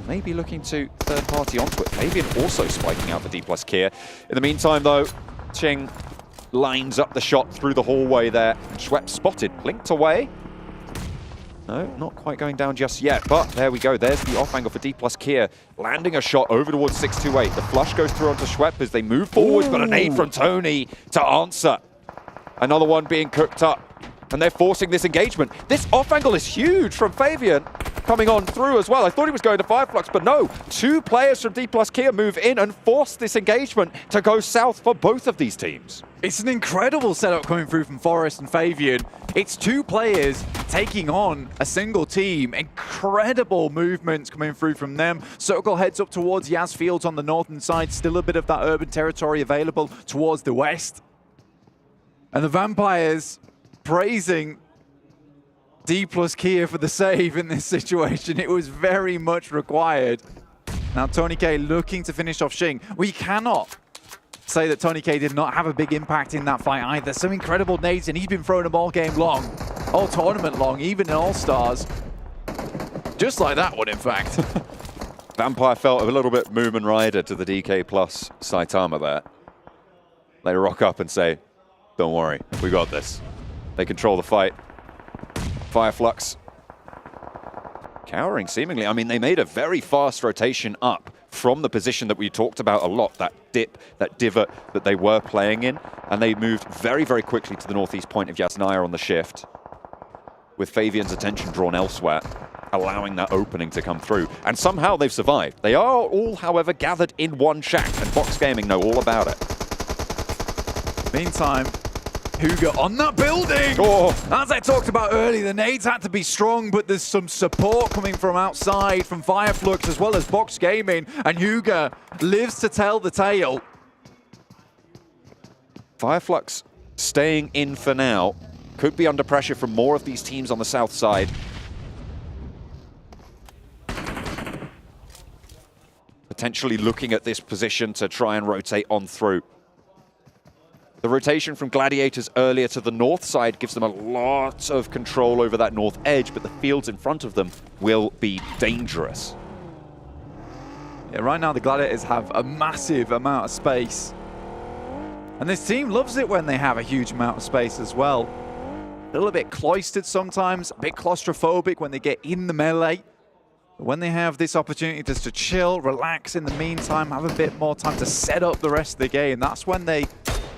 Maybe looking to third party onto it. Fabian also spiking out for Dplus KIA. In the meantime, though, Ching lines up the shot through the hallway there. Schwepp spotted, blinked away. No, not quite going down just yet, but there we go. There's the off angle for Dplus KIA, landing a shot over towards 628. The flush goes through onto Schwepp as they move forward, but a nade from Tony to answer. Another one being cooked up, and they're forcing this engagement. This off angle is huge from Fabian, coming on through as well. I thought he was going to Fireflux, but no. 2 players from Dplus KIA move in and force this engagement to go south for both of these teams. It's an incredible setup coming through from Forest and Fabian. It's 2 players taking on a single team. Incredible movements coming through from them. Circle heads up towards Yaz Fields on the northern side. Still a bit of that urban territory available towards the west. And the Vampires praising Dplus KIA for the save in this situation. It was very much required. Now Tony K looking to finish off Xing. We cannot say that Tony K did not have a big impact in that fight either. Some incredible nades, and he's been throwing them all game long, all tournament long, even in All-Stars. Just like that one, in fact. Vampire felt a little bit Moomin Rider to the DK plus Saitama there. They rock up and say, don't worry, we got this. They control the fight. Fireflux cowering, seemingly. I mean, they made a very fast rotation up from the position that we talked about a lot, that dip, that divot that they were playing in, and they moved very, very quickly to the northeast point of Yasnaya on the shift, with Fabian's attention drawn elsewhere, allowing that opening to come through. And somehow they've survived. They are all, however, gathered in one shack, and Box Gaming know all about it. Meantime, Huga on that building! Oh. As I talked about earlier, the nades had to be strong, but there's some support coming from outside, from Fireflux as well as Box Gaming, and Huga lives to tell the tale. Fireflux staying in for now. Could be under pressure from more of these teams on the south side. Potentially looking at this position to try and rotate on through. The rotation from Gladiators earlier to the north side gives them a lot of control over that north edge, but the fields in front of them will be dangerous. Yeah, right now the Gladiators have a massive amount of space. And this team loves it when they have a huge amount of space as well. A little bit cloistered sometimes, a bit claustrophobic when they get in the melee. But when they have this opportunity just to chill, relax in the meantime, have a bit more time to set up the rest of the game, that's when they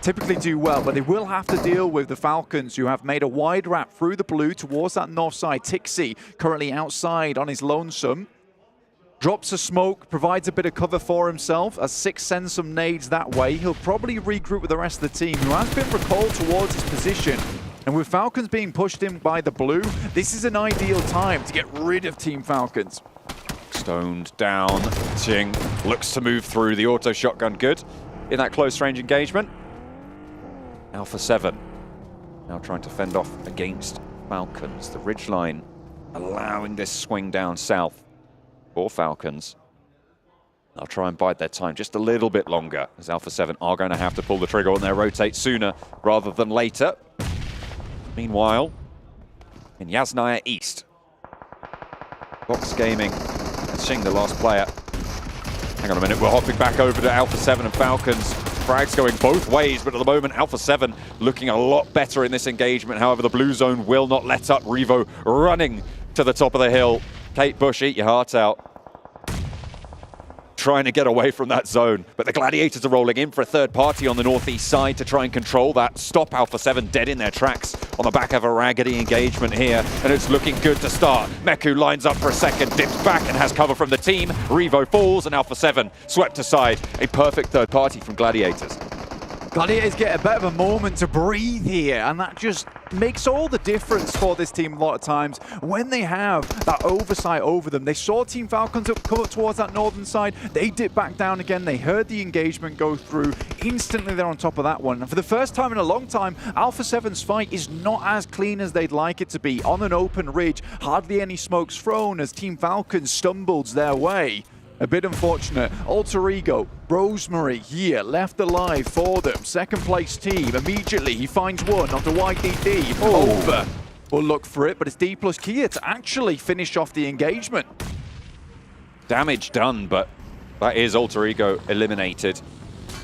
typically do well. But they will have to deal with the Falcons, who have made a wide wrap through the blue towards that north side. Tixi currently outside on his lonesome. Drops a smoke, provides a bit of cover for himself as Six sends some nades that way. He'll probably regroup with the rest of the team, who has been recalled towards his position. And with Falcons being pushed in by the blue, this is an ideal time to get rid of Team Falcons. Stoned down. Ching looks to move through the auto shotgun. Good in that close range engagement. Alpha7 now trying to fend off against Falcons. The ridgeline allowing this swing down south for Falcons. They'll try and bide their time just a little bit longer, as Alpha7 are going to have to pull the trigger on their rotate sooner rather than later. Meanwhile, in Yasnaya East, Box Gaming and Xing, the last player. Hang on a minute, we're hopping back over to Alpha7 and Falcons. Frags going both ways, but at the moment, Alpha7 looking a lot better in this engagement. However, the blue zone will not let up. Revo running to the top of the hill. Kate Bush, eat your heart out. Trying to get away from that zone, but the Gladiators are rolling in for a third party on the northeast side to try and control that. Stop Alpha7 dead in their tracks on the back of a raggedy engagement here, and it's looking good to start. Meku lines up for a second, dips back and has cover from the team. Revo falls and Alpha7 swept aside. A perfect third party from Gladiators. Gladiators get a bit of a moment to breathe here, and that just makes all the difference for this team a lot of times. When they have that oversight over them, they saw Team Falcons come up towards that northern side, they dip back down again, they heard the engagement go through, instantly they're on top of that one. And for the first time in a long time, Alpha7's fight is not as clean as they'd like it to be. On an open ridge, hardly any smokes thrown as Team Falcons stumbles their way. A bit unfortunate. Alter Ego, Rosemary here, left alive for them. Second place team. Immediately he finds one onto YDD. Over. We'll look for it, but it's Dplus KIA to actually finish off the engagement. Damage done, but that is Alter Ego eliminated.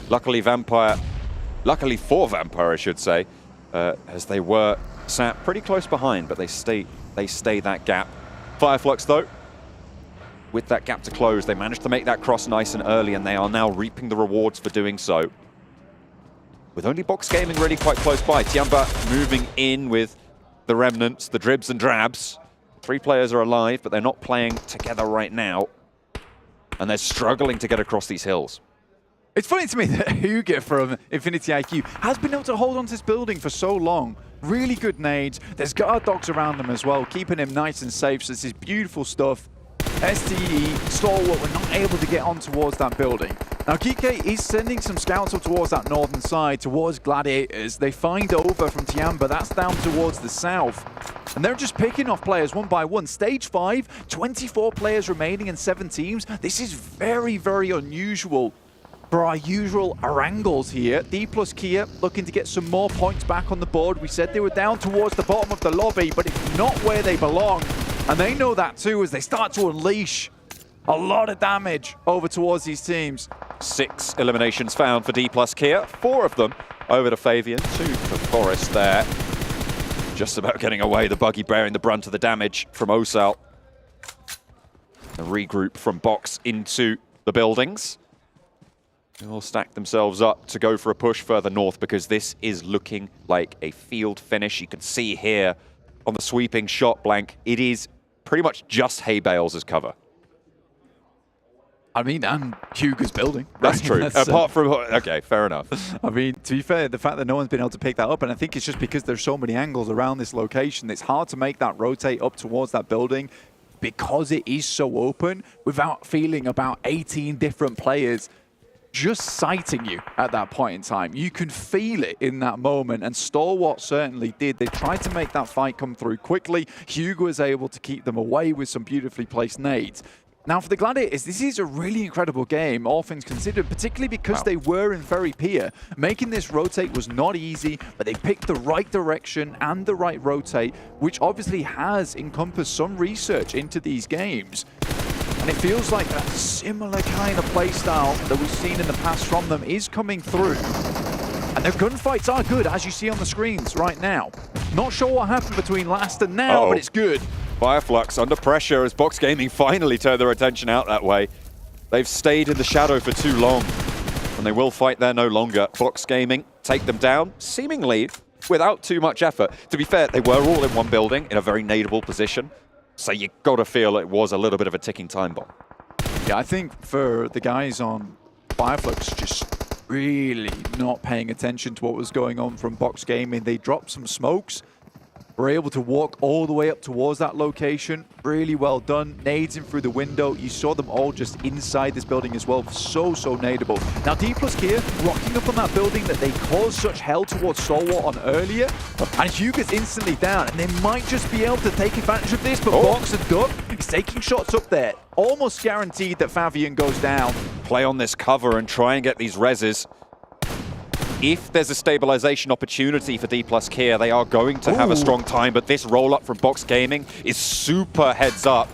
Luckily for Vampire, I should say, as they were sat pretty close behind, but they stay that gap. Fireflux though, with that gap to close, they managed to make that cross nice and early, and they are now reaping the rewards for doing so. With only Box Gaming really quite close by, Tiamba moving in with the remnants, the dribs and drabs. 3 players are alive, but they're not playing together right now, and they're struggling to get across these hills. It's funny to me that Huga from Infinity IQ has been able to hold on to this building for so long. Really good nades. There's guard dogs around them as well, keeping him nice and safe. So this is beautiful stuff. STE, Stalwart were not able to get on towards that building. Now Kike is sending some scouts up towards that northern side, towards Gladiators. They find over from Tiamba, that's down towards the south. And they're just picking off players one by one. Stage 5, 24 players remaining in 7 teams. This is very, very unusual for our usual Arangles here. Dplus KIA looking to get some more points back on the board. We said they were down towards the bottom of the lobby, but it's not where they belong. And they know that too as they start to unleash a lot of damage over towards these teams. 6 eliminations found for Dplus KIA, 4 of them over to Fabian, 2 for Forest there. Just about getting away, the buggy bearing the brunt of the damage from Osal. A regroup from Box into the buildings. They'll stack themselves up to go for a push further north because this is looking like a field finish. You can see here on the sweeping shot blank, it is pretty much just hay bales as cover. I mean, and Hugo's building. That's true. Apart from, okay, fair enough. I mean, to be fair, the fact that no one's been able to pick that up, and I think it's just because there's so many angles around this location, it's hard to make that rotate up towards that building because it is so open without feeling about 18 different players just sighting you at that point in time. You can feel it in that moment, and Stalwart certainly did. They tried to make that fight come through quickly. Hugo was able to keep them away with some beautifully placed nades. Now, for the Gladiators, this is a really incredible game, all things considered, particularly because they were in very peer. Making this rotate was not easy, but they picked the right direction and the right rotate, which obviously has encompassed some research into these games. And it feels like a similar kind of playstyle that we've seen in the past from them is coming through. And their gunfights are good, as you see on the screens right now. Not sure what happened between last and now, but it's good. Fireflux under pressure as Box Gaming finally turned their attention out that way. They've stayed in the shadow for too long, and they will fight there no longer. Box Gaming take them down, seemingly without too much effort. To be fair, they were all in one building in a very nadeable position, so you got to feel it was a little bit of a ticking time bomb. Yeah, I think for the guys on Fireflux, just really not paying attention to what was going on from Box Gaming. They dropped some smokes, were able to walk all the way up towards that location. Really well done. Nades in through the window. You saw them all just inside this building as well. So nadeable. Now, Dplus KIA rocking up on that building that they caused such hell towards Stalwart on earlier. And Hugo's instantly down, and they might just be able to take advantage of this, but Box and Duck is taking shots up there. Almost guaranteed that Fabian goes down. Play on this cover and try and get these reses. If there's a stabilization opportunity for Dplus KIA, they are going to have a strong time, but this roll-up from Box Gaming is super heads up.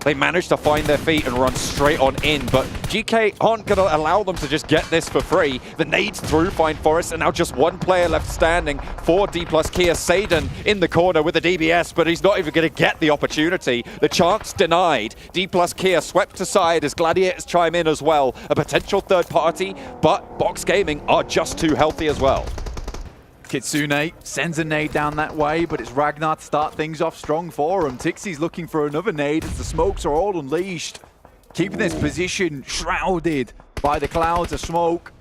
They managed to find their feet and run straight on in, but GK aren't going to allow them to just get this for free. The nades through Find Forest, and now just one player left standing for Dplus KIA. Saden in the corner with the DBS, but he's not even going to get the opportunity. The chance denied. Dplus KIA swept aside as Gladiators chime in as well. A potential third party, but Box Gaming are just too healthy as well. Kitsune sends a nade down that way, but it's Ragnar to start things off strong for him. Tixie's looking for another nade as the smokes are all unleashed. Keeping this position shrouded by the clouds of smoke.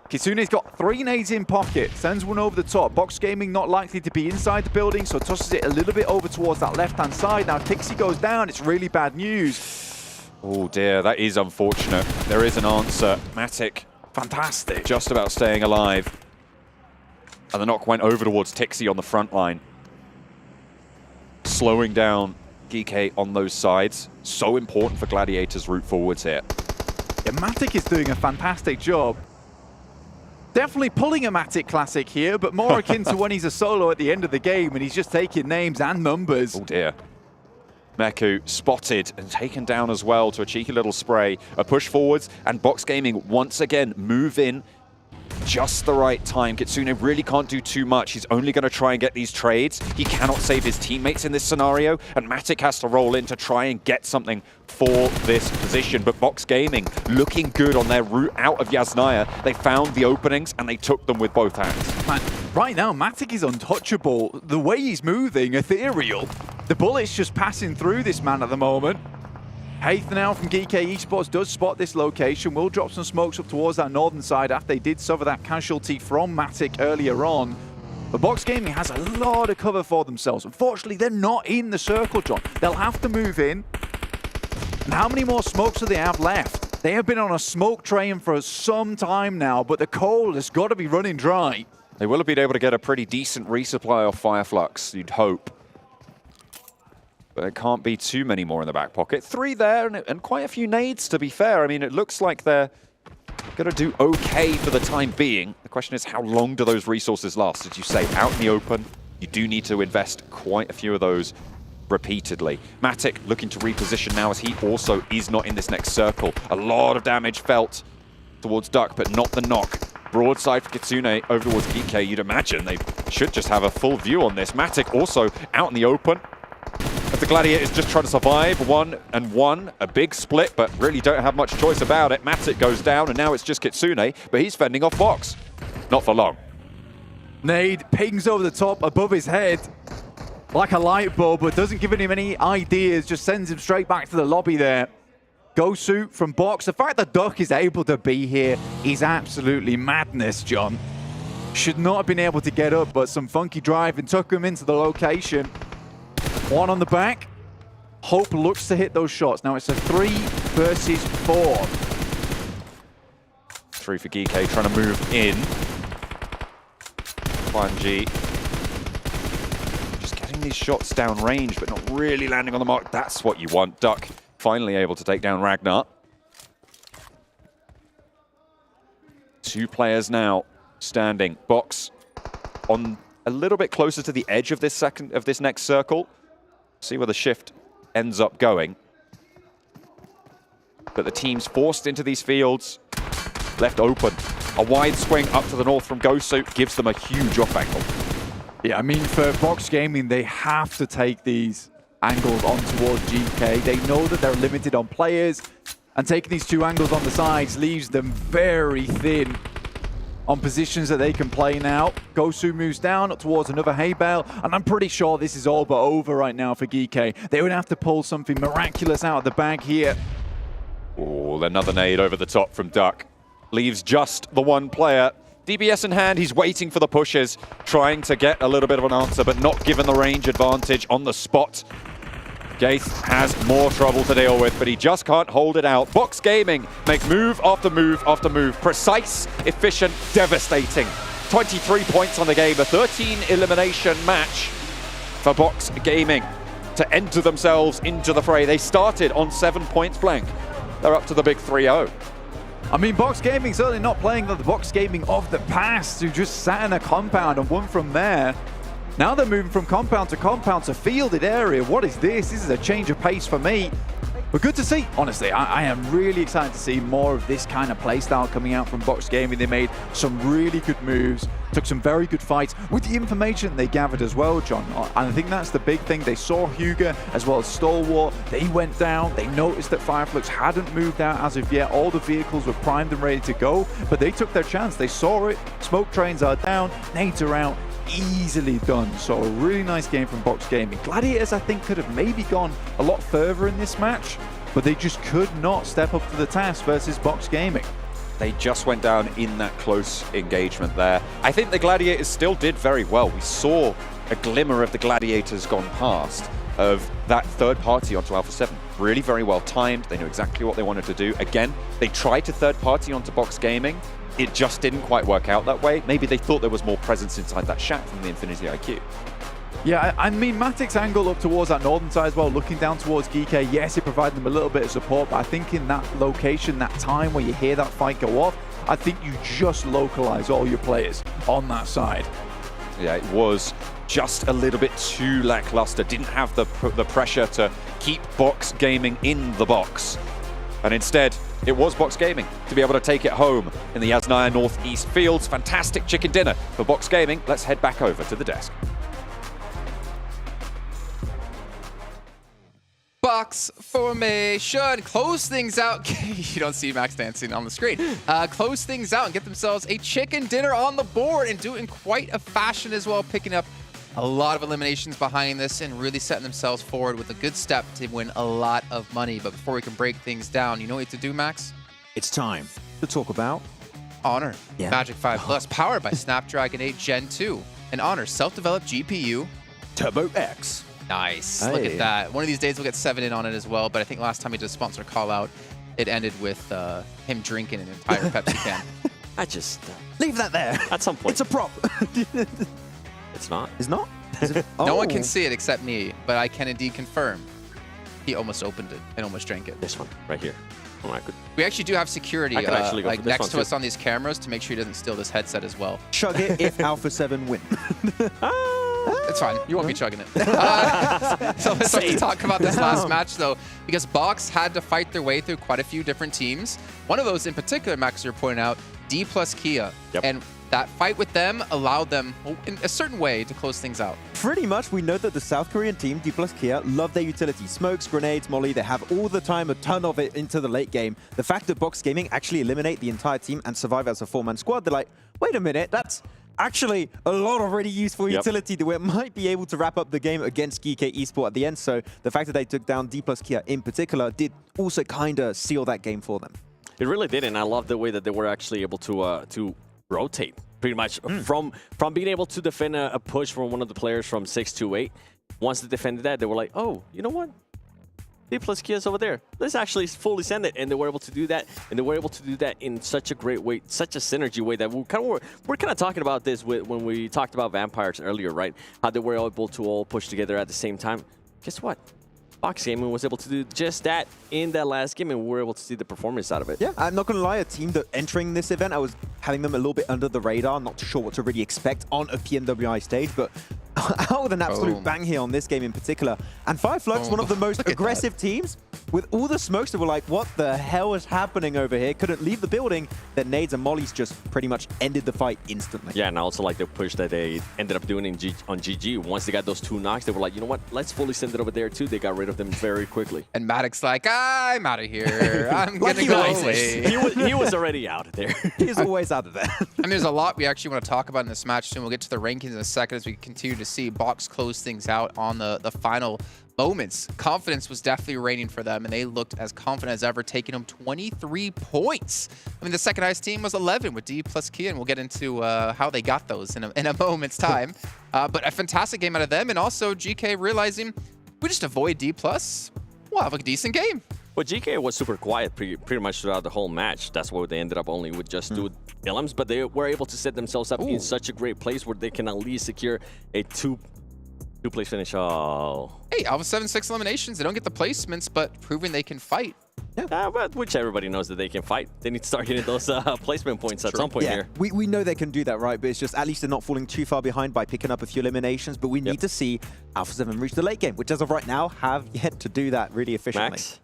Kitsune's got 3 nades in pocket, sends one over the top. Box Gaming not likely to be inside the building, so tosses it a little bit over towards that left-hand side. Now Tixie goes down, it's really bad news. Oh dear, that is unfortunate. There is an answer. Matic, fantastic. Just about staying alive. And the knock went over towards Tixie on the front line. Slowing down GK on those sides. So important for Gladiators' route forwards here. Yeah, Matic is doing a fantastic job. Definitely pulling a Matic classic here, but more akin to when he's a solo at the end of the game and he's just taking names and numbers. Oh dear. Meku spotted and taken down as well to a cheeky little spray. A push forwards, and Box Gaming once again move in just the right time. Kitsune really can't do too much. He's only going to try and get these trades. He cannot save his teammates in this scenario, and Matic has to roll in to try and get something for this position. But Box Gaming looking good on their route out of Yasnaya. They found the openings and they took them with both hands. Man, right now, Matic is untouchable. The way he's moving, ethereal. The bullet's just passing through this man at the moment. Haith now from GK Esports does spot this location. Will drop some smokes up towards that northern side after they did suffer that casualty from Matic earlier on. But Box Gaming has a lot of cover for themselves. Unfortunately, they're not in the circle, John. They'll have to move in. And how many more smokes do they have left? They have been on a smoke train for some time now, but the coal has got to be running dry. They will have been able to get a pretty decent resupply of Fireflux, you'd hope. But there can't be too many more in the back pocket. 3 there and quite a few nades, to be fair. I mean, it looks like they're going to do okay for the time being. The question is, how long do those resources last? As you say, out in the open, you do need to invest quite a few of those repeatedly. Matic looking to reposition now as he also is not in this next circle. A lot of damage felt towards Duck, but not the knock. Broadside for Kitsune over towards GK. You'd imagine they should just have a full view on this. Matic also out in the open. as the Gladiators just try to survive 1-1. A big split, but really don't have much choice about it. Matic goes down, and now it's just Kitsune, but he's fending off Box. Not for long. Nade pings over the top above his head like a light bulb, but doesn't give him any ideas, just sends him straight back to the lobby there. Gosu from Box. The fact that Duck is able to be here is absolutely madness, John. Should not have been able to get up, but some funky driving took him into the location. One on the back. Hope looks to hit those shots. Now it's a 3 versus 4. 3 for GK trying to move in. G. Just getting these shots down range, but not really landing on the mark. That's what you want. Duck finally able to take down Ragnar. 2 players now standing. Box on a little bit closer to the edge of this next circle. See where the shift ends up going. But the team's forced into these fields, left open. A wide swing up to the north from Gosu gives them a huge off angle. Yeah, I mean, for Box Gaming, they have to take these angles on towards GK. They know that they're limited on players, and taking these 2 angles on the sides leaves them very thin on positions that they can play now. Gosu moves down towards another hay bale, and I'm pretty sure this is all but over right now for GK. They would have to pull something miraculous out of the bag here. Oh, another nade over the top from Duck. Leaves just the 1 player. DBS in hand, he's waiting for the pushes, trying to get a little bit of an answer, but not given the range advantage on the spot. Gaith has more trouble to deal with, but he just can't hold it out. Box Gaming make move after move after move. Precise, efficient, devastating. 23 points on the game, a 13 elimination match for Box Gaming to enter themselves into the fray. They started on 7 points blank. They're up to the big 3-0. I mean, Box Gaming certainly not playing the Box Gaming of the past, who just sat in a compound and won from there. Now they're moving from compound to fielded area. What is this? This is a change of pace for me. But good to see, honestly. I am really excited to see more of this kind of playstyle coming out from Box Gaming. They made some really good moves, took some very good fights with the information they gathered as well, John. And I think that's the big thing. They saw Hugo as well as Stalwart. They went down. They noticed that Fireflux hadn't moved out as of yet. All the vehicles were primed and ready to go, but they took their chance. They saw it. Smoke trains are down. Nades are out. Easily done. So a really nice game from Box Gaming. Gladiators, I think, could have maybe gone a lot further in this match, but they just could not step up to the task versus Box Gaming. They just went down in that close engagement there. I think the Gladiators still did very well. We saw a glimmer of the Gladiators gone past, of that third party onto Alpha7. Really very well timed. They knew exactly what they wanted to do. Again, they tried to third party onto Box Gaming. It just didn't quite work out that way. Maybe they thought there was more presence inside that shack from the Infinity IQ. Yeah, I mean, Matic's angle up towards that northern side as well, looking down towards GK, yes, it provided them a little bit of support, but I think in that location, that time where you hear that fight go off, I think you just localize all your players on that side. Yeah, it was just a little bit too lackluster. Didn't have the pressure to keep Box Gaming in the box. And instead, it was Box Gaming to be able to take it home in the Yasnaya Northeast Fields. Fantastic chicken dinner for Box Gaming. Let's head back over to the desk. Box formation. Close things out. You don't see Max dancing on the screen. Close things out and get themselves a chicken dinner on the board and do it in quite a fashion as well, picking up a lot of eliminations behind this and really setting themselves forward with a good step to win a lot of money. But before we can break things down, you know what you have to do, Max? It's time to talk about Honor. Yeah. Magic 5 Plus, powered by Snapdragon 8 Gen 2. And Honor self-developed GPU. Turbo X. Nice. Hey. Look at that. One of these days we'll get 7 in on it as well. But I think last time we did a sponsor call out, it ended with him drinking an entire Pepsi can. I just... leave that there. At some point. It's a prop. It's not. It's not? No one can see it except me, but I can indeed confirm he almost opened it and almost drank it. This one, right here. Oh, I could. We actually do have security like next to us on these cameras to make sure he doesn't steal this headset as well. Chug it if Alpha7 win. It's fine. You won't be chugging it. So let's talk about this last match, though, because Box had to fight their way through quite a few different teams. One of those in particular, Max, you're pointing out, Dplus KIA. Yep. And that fight with them allowed them, in a certain way, to close things out. Pretty much, we know that the South Korean team, Dplus KIA, love their utility. Smokes, grenades, molly, they have all the time, a ton of it into the late game. The fact that Box Gaming actually eliminate the entire team and survive as a 4-man squad, they're like, wait a minute, that's actually a lot of really useful utility that we might be able to wrap up the game against GK Esports at the end. So the fact that they took down Dplus KIA in particular did also kind of seal that game for them. It really did, and I love the way that they were actually able to rotate pretty much from being able to defend a push from one of the players from 6 to 8. Once they defended that, they were like, oh, you know what? Dplus KIA is over there. Let's actually fully send it, and they were able to do that, and they were able to do that in such a great way, such a synergy way that we're kind of talking about this when we talked about Vampires earlier, right? How they were able to all push together at the same time. Guess what? Box Gaming was able to do just that in that last game, and we were able to see the performance out of it. Yeah, I'm not going to lie, a team that entering this event, I was having them a little bit under the radar, not too sure what to really expect on a PMWI stage, but out with an absolute bang here on this game in particular. And Flux, one of the most aggressive teams, with all the smokes that were like, what the hell is happening over here? Couldn't leave the building. Then nades and mollies just pretty much ended the fight instantly. Yeah, and I also like the push that they ended up doing on GG. Once they got those 2 knocks, they were like, you know what? Let's fully send it over there too. They got rid of them very quickly. And Maddox like, I'm out of here. I'm gonna go away. He was already out of there. He's always out of there. I mean, there's a lot we actually want to talk about in this match soon. We'll get to the rankings in a second as we continue to see Box close things out on the final moments. Confidence was definitely reigning for them, and they looked as confident as ever, taking them 23 points. I mean, the second highest team was 11 with Dplus KIA, and we'll get into how they got those in a moment's time. But a fantastic game out of them, and also GK realizing we just avoid Dplus, we'll have a decent game. Well, GK was super quiet pretty much throughout the whole match. That's why they ended up only with just 2 Ilms, but they were able to set themselves up in such a great place where they can at least secure a two-place finish. Oh. Hey, Alpha7 6 eliminations. They don't get the placements, but proving they can fight. Yeah, but which everybody knows that they can fight. They need to start getting those placement points at some point here. We know they can do that, right? But it's just at least they're not falling too far behind by picking up a few eliminations. But we need to see Alpha7 reach the late game, which as of right now have yet to do that really efficiently. Max?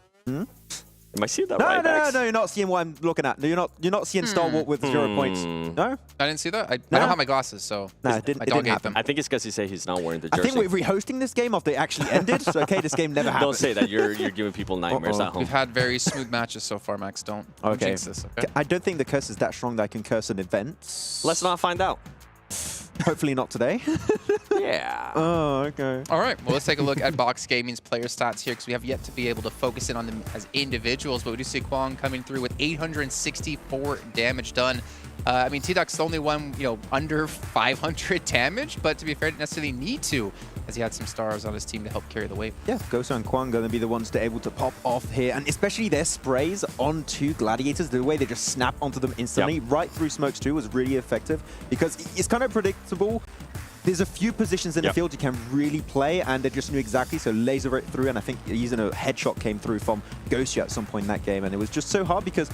Am I seeing that right, No, Max? no, you're not seeing what I'm looking at. No, you're not seeing Star Wars with 0 points. No? I didn't see that. I don't have my glasses, so no, it didn't happen. I think it's because he said he's not wearing the jersey. I think we're rehosting this game after it actually ended. So, okay, this game never happened. Don't say that. You're giving people nightmares at home. We've had very smooth matches so far, Max. Don't jinx this, okay? I don't think the curse is that strong that I can curse an event. Let's not find out. Hopefully not today. Yeah. Oh, okay. All right. Well, let's take a look at Box Gaming's player stats here because we have yet to be able to focus in on them as individuals. But we do see Kwang coming through with 864 damage done. I mean, T-Duck's the only one, under 500 damage. But to be fair, didn't necessarily need to, as he had some stars on his team to help carry the weight. Yeah, Goso and Kwang going to be the ones to able to pop off here. And especially their sprays onto Gladiators, the way they just snap onto them instantly, right through smokes too, was really effective. Because it's kind of predictable. There's a few positions in the field you can really play, and they just knew exactly, so laser it through, and I think using a headshot came through from Ghost at some point in that game, and it was just so hard because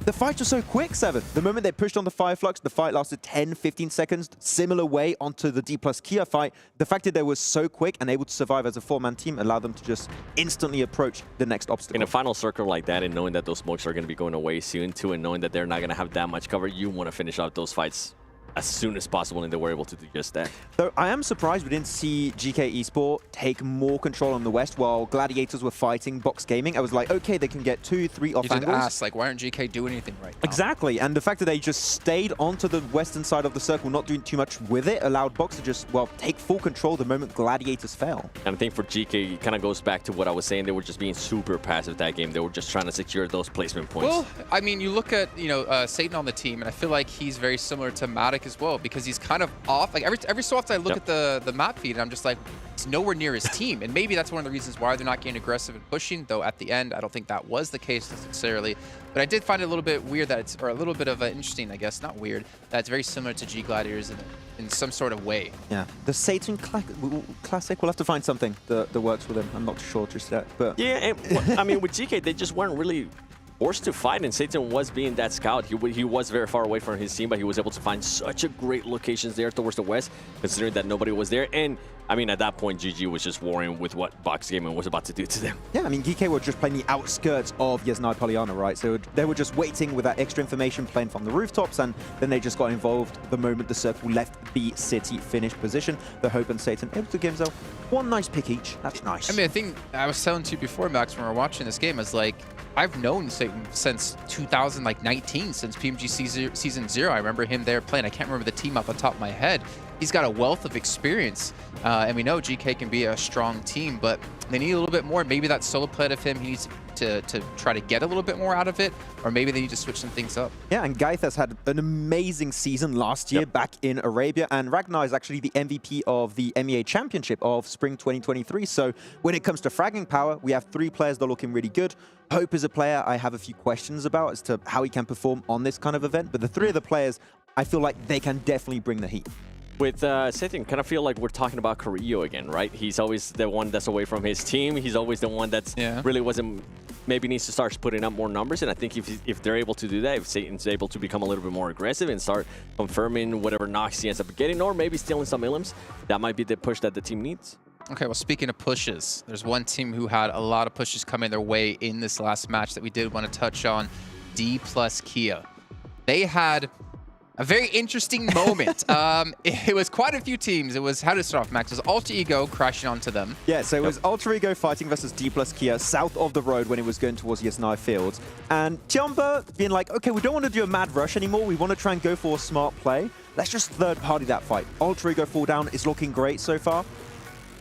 the fights were so quick, Seven. The moment they pushed on the Flux, the fight lasted 10, 15 seconds, similar way onto the Dplus KIA fight. The fact that they were so quick and able to survive as a 4-man team allowed them to just instantly approach the next obstacle. In a final circle like that, and knowing that those smokes are going to be going away soon too, and knowing that they're not going to have that much cover, you want to finish out those fights as soon as possible, and they were able to do just that. Though I am surprised we didn't see GK Esports take more control on the West while Gladiators were fighting Box Gaming. I was like, okay, they can get 2, 3 off angles. You just asked, like, why aren't GK doing anything right now? Exactly, and the fact that they just stayed onto the western side of the circle, not doing too much with it, allowed Box to just, well, take full control the moment Gladiators fell. And I think for GK, it kind of goes back to what I was saying. They were just being super passive that game. They were just trying to secure those placement points. Well, I mean, you look at, Satan on the team, and I feel like he's very similar to Matic as well, because he's kind of off. Like every so often I look at the map feed and I'm just like, it's nowhere near his team. And maybe that's one of the reasons why they're not getting aggressive and pushing, though at the end I don't think that was the case necessarily. But I did find it a little bit weird that it's, or a little bit of interesting, I guess, not weird, that it's very similar to G Gladiators in some sort of way. Yeah, the Satan Classic, we'll have to find something that works with him. I'm not sure just yet, but... Yeah, and, I mean, with GK, they just weren't really forced to fight, and Satan was being that scout. He was very far away from his team, but he was able to find such a great locations there towards the west, considering that nobody was there. And I mean, at that point, GG was just worrying with what Box Gaming was about to do to them. Yeah, I mean, GK were just playing the outskirts of Yasnaya Polyana, right? So they were just waiting with that extra information, playing from the rooftops, and then they just got involved the moment the circle left the city finished position. The Hope and Satan able to give themselves one nice pick each. That's nice. I mean, I think I was telling you before, Max, when we were watching this game, is like, I've known Satan since 2019, since PMG Season 0. I remember him there playing. I can't remember the team off the top of my head. He's got a wealth of experience, and we know GK can be a strong team, but they need a little bit more. Maybe that solo play of him, he needs to try to get a little bit more out of it, or maybe they need to switch some things up. Yeah, and Gaith has had an amazing season last year back in Arabia, and Ragnar is actually the MVP of the MEA Championship of Spring 2023. So when it comes to fragging power, we have 3 players that are looking really good. Hope is a player I have a few questions about as to how he can perform on this kind of event, but the 3 of the players, I feel like they can definitely bring the heat. With Satan, kind of feel like we're talking about Carrillo again, right? He's always the one that's away from his team. He's always the one that's really wasn't, maybe needs to start putting up more numbers. And I think if they're able to do that, if Satan's able to become a little bit more aggressive and start confirming whatever knocks he ends up getting, or maybe stealing some illims, that might be the push that the team needs. Okay, well, speaking of pushes, there's one team who had a lot of pushes coming their way in this last match that we did want to touch on, Dplus KIA. They had a very interesting moment. It was quite a few teams. It was, how to start off, Max? It was Alter Ego crashing onto them. Yeah, so it was Alter Ego fighting versus Dplus KIA south of the road when it was going towards Yasnaya Fields. And Jumba being like, okay, we don't want to do a mad rush anymore. We want to try and go for a smart play. Let's just third party that fight. Alter Ego fall down is looking great so far.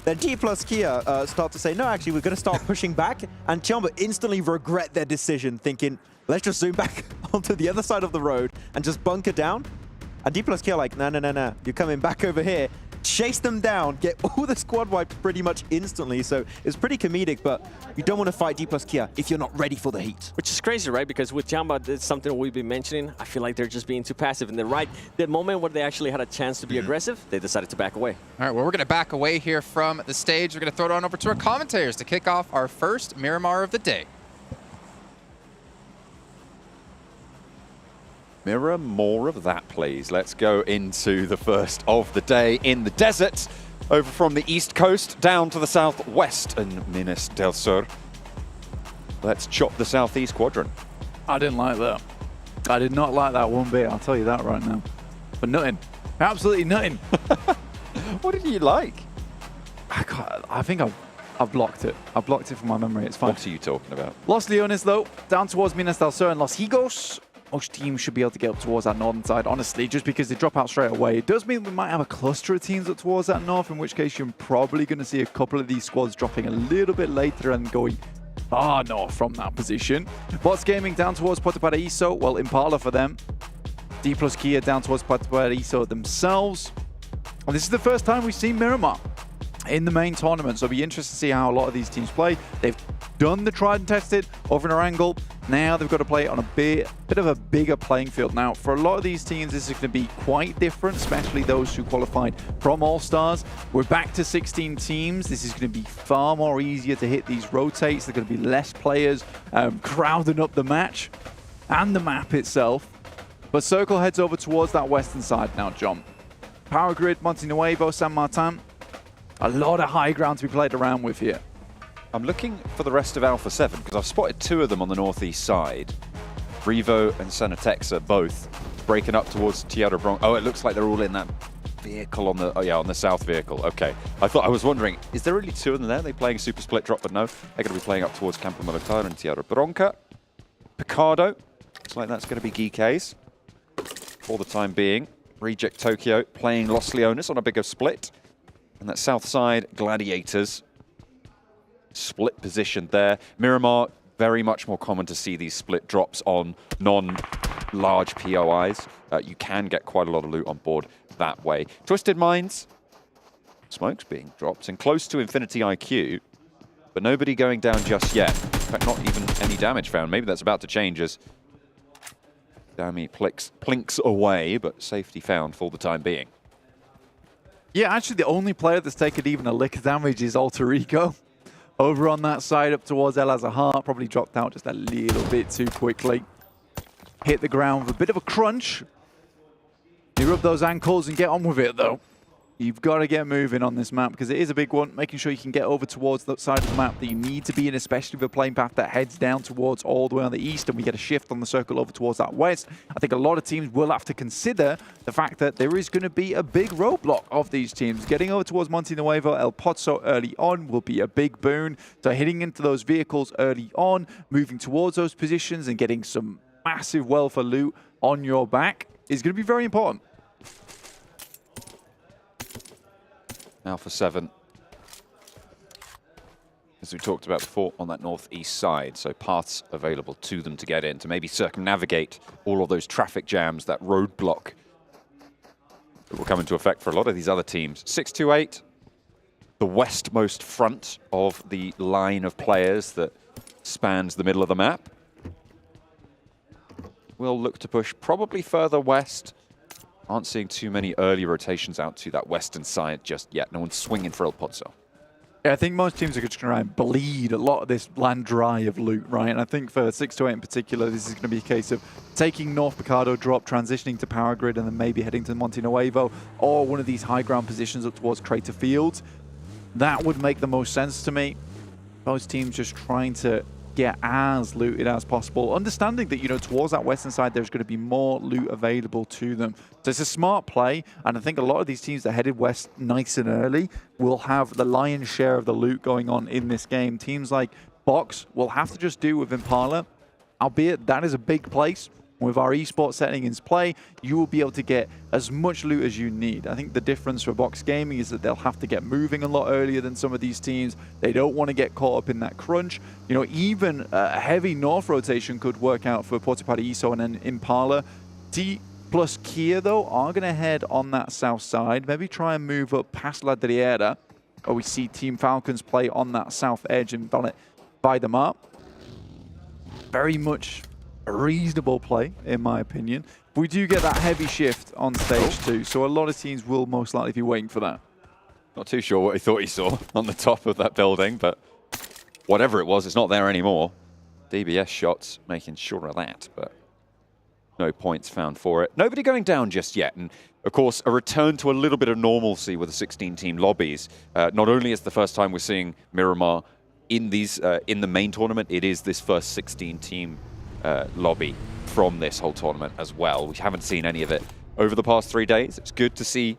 Then Dplus KIA start to say, no, actually, we're going to start pushing back. And Jumba instantly regret their decision, thinking, let's just zoom back onto the other side of the road and just bunker down. And Dplus KIA like, no, you're coming back over here. Chase them down, get all the squad wiped pretty much instantly. So it's pretty comedic, but you don't want to fight Dplus KIA if you're not ready for the heat. Which is crazy, right? Because with Jamba, it's something we've been mentioning. I feel like they're just being too passive. And the moment where they actually had a chance to be aggressive, they decided to back away. All right, well, we're going to back away here from the stage. We're going to throw it on over to our commentators to kick off our first Miramar of the day. Mirror, more of that, please. Let's go into the first of the day in the desert, over from the east coast down to the southwest in Minas del Sur. Let's chop the southeast quadrant. I didn't like that. I did not like that one bit, I'll tell you that right now. But nothing. Absolutely nothing. What did you like? I think I've blocked it. I blocked it from my memory. It's fine. What are you talking about? Los Leones, though, down towards Minas del Sur and Los Higos. Most teams should be able to get up towards that northern side, honestly, just because they drop out straight away. It does mean we might have a cluster of teams up towards that north, in which case you're probably going to see a couple of these squads dropping a little bit later and going far north from that position. Bots Gaming down towards Puerto Paraíso, well, Impala for them. Dplus KIA down towards Puerto Paraíso themselves. And this is the first time we've seen Miramar in the main tournament, so it'll be interesting to see how a lot of these teams play. They've done the tried and tested over in Erangel. Now they've got to play on a bit of a bigger playing field. Now, for a lot of these teams, this is going to be quite different, especially those who qualified from All-Stars. We're back to 16 teams. This is going to be far more easier to hit these rotates. There's going to be less players crowding up the match and the map itself. But Circle heads over towards that western side now, John. Power Grid, Monte Nuevo, San Martin. A lot of high ground to be played around with here. I'm looking for the rest of Alpha7 because I've spotted 2 of them on the northeast side. Revo and Senatexa both breaking up towards Tierra Bronx. Oh, it looks like they're all in that vehicle on the, on the south vehicle. Okay. I was wondering, is there really 2 of them there? Are they playing super split drop? But no, they're going to be playing up towards Campo Militar and Tierra Bronca. Picardo, looks like that's going to be GK's for the time being. Reject Tokyo playing Los Leones on a bigger split. And that south side, Gladiators. Split position there. Miramar, very much more common to see these split drops on non-large POIs. You can get quite a lot of loot on board that way. Twisted Minds, smokes being dropped and close to Infinity IQ, but nobody going down just yet. In fact, not even any damage found. Maybe that's about to change as Dami plinks away, but safety found for the time being. Yeah, actually the only player that's taken even a lick of damage is Alter Ego. Over on that side, up towards El Azahar, probably dropped out just a little bit too quickly. Hit the ground with a bit of a crunch. You rub those ankles and get on with it, though. You've got to get moving on this map because it is a big one, making sure you can get over towards the side of the map that you need to be in, especially with a playing path that heads down towards all the way on the east, and we get a shift on the circle over towards that west. I think a lot of teams will have to consider the fact that there is going to be a big roadblock of these teams. Getting over towards Monte Nuevo, El Pozo early on will be a big boon. So hitting into those vehicles early on, moving towards those positions and getting some massive wealth of loot on your back is going to be very important. Alpha7, as we talked about before, on that northeast side, so paths available to them to get in, to maybe circumnavigate all of those traffic jams, that roadblock that will come into effect for a lot of these other teams. 628, the westmost front of the line of players that spans the middle of the map. We'll look to push probably further west. Aren't seeing too many early rotations out to that western side just yet. No one's swinging for El Pozo. Yeah, I think most teams are just going to try and bleed a lot of this land dry of loot, right? And I think for 628 in particular, this is going to be a case of taking North Picado drop, transitioning to Power Grid, and then maybe heading to Monte Nuevo or one of these high ground positions up towards Crater Fields. That would make the most sense to me. Most teams just trying to get as looted as possible, understanding that, you know, towards that western side there's going to be more loot available to them. So it's a smart play, and I think a lot of these teams that headed west nice and early will have the lion's share of the loot going on in this game. Teams like Box will have to just do with Impala, albeit that is a big place. With our esports setting in play, you will be able to get as much loot as you need. I think the difference for Box Gaming is that they'll have to get moving a lot earlier than some of these teams. They don't want to get caught up in that crunch. You know, even a heavy north rotation could work out for Puerto Paraíso and then Impala. Dplus KIA, though, are going to head on that south side, maybe try and move up past La Driera, or we see Team Falcons play on that south edge and buy them up. Very much a reasonable play, in my opinion. We do get that heavy shift on stage 2, so a lot of teams will most likely be waiting for that. Not too sure what he thought he saw on the top of that building, but whatever it was, it's not there anymore. DBS shots making sure of that, but no points found for it. Nobody going down just yet, and of course, a return to a little bit of normalcy with the 16-team lobbies. Not only is the first time we're seeing Miramar in these in the main tournament, it is this first 16-team lobby from this whole tournament as well. We haven't seen any of it over the past 3 days. It's good to see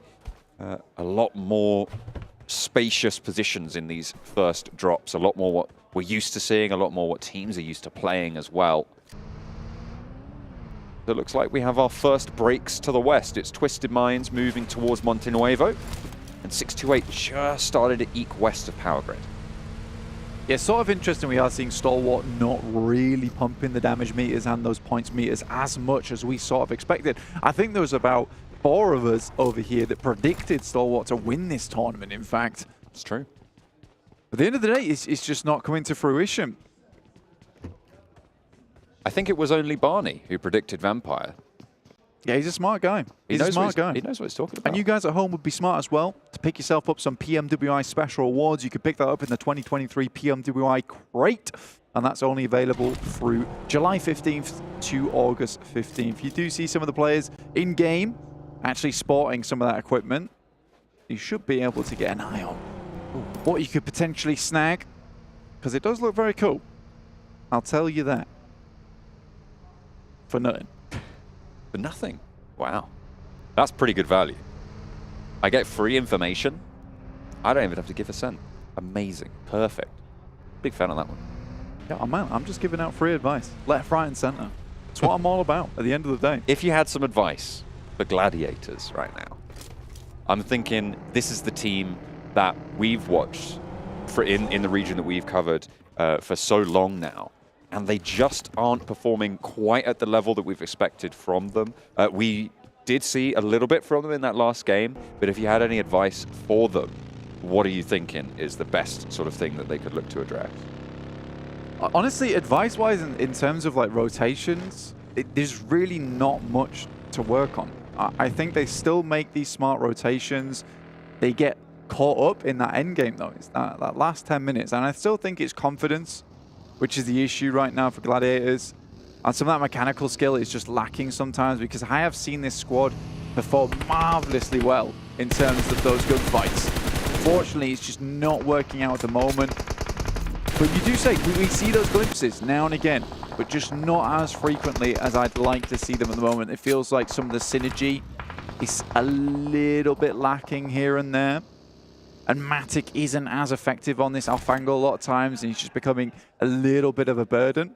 a lot more spacious positions in these first drops, a lot more what we're used to seeing, a lot more what teams are used to playing as well. It looks like we have our first breaks to the west. It's Twisted Minds moving towards Monte Nuevo, and 628 just started to eke west of Power Grid. Yeah, sort of interesting. We are seeing Stalwart not really pumping the damage meters and those points meters as much as we sort of expected. I think there was about 4 of us over here that predicted Stalwart to win this tournament, in fact. It's true. At the end of the day, it's just not coming to fruition. I think it was only Barney who predicted Vampire. Yeah, he's a smart guy. He's a smart guy. He knows what he's talking about. And you guys at home would be smart as well to pick yourself up some PMWI special awards. You could pick that up in the 2023 PMWI crate, and that's only available through July 15th to August 15th. You do see some of the players in-game actually sporting some of that equipment. You should be able to get an eye on what you could potentially snag, because it does look very cool. I'll tell you that. For nothing. For nothing? Wow. That's pretty good value. I get free information. I don't even have to give a cent. Amazing. Perfect. Big fan of that one. Yeah, man, I'm just giving out free advice. Left, right, and center. That's what I'm all about at the end of the day. If you had some advice for Gladiators right now, I'm thinking this is the team that we've watched for in the region that we've covered for so long now. And they just aren't performing quite at the level that we've expected from them. We did see a little bit from them in that last game, but if you had any advice for them, what are you thinking is the best sort of thing that they could look to address? Honestly, advice-wise, in terms of like rotations, there's really not much to work on. I think they still make these smart rotations. They get caught up in that end game, though. It's that last 10 minutes. And I still think it's confidence, which is the issue right now for Gladiators. And some of that mechanical skill is just lacking sometimes, because I have seen this squad perform marvelously well in terms of those gunfights. Unfortunately, it's just not working out at the moment. But you do say, we see those glimpses now and again, but just not as frequently as I'd like to see them at the moment. It feels like some of the synergy is a little bit lacking here and there. And Matic isn't as effective on this off angle a lot of times, and he's just becoming a little bit of a burden.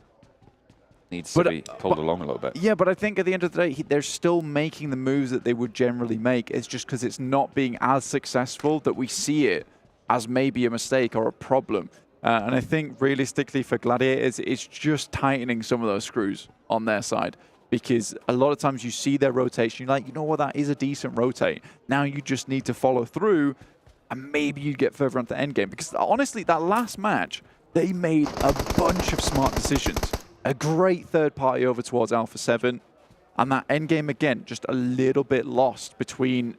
Needs to be pulled along a little bit. Yeah, but I think at the end of the day, they're still making the moves that they would generally make. It's just because it's not being as successful that we see it as maybe a mistake or a problem. And I think realistically for Gladiators, it's just tightening some of those screws on their side. Because a lot of times you see their rotation, you're like, you know what, that is a decent rotate. Now you just need to follow through, and maybe you get further onto the end game. Because honestly, that last match, they made a bunch of smart decisions. A great third party over towards Alpha7. And that end game, again, just a little bit lost between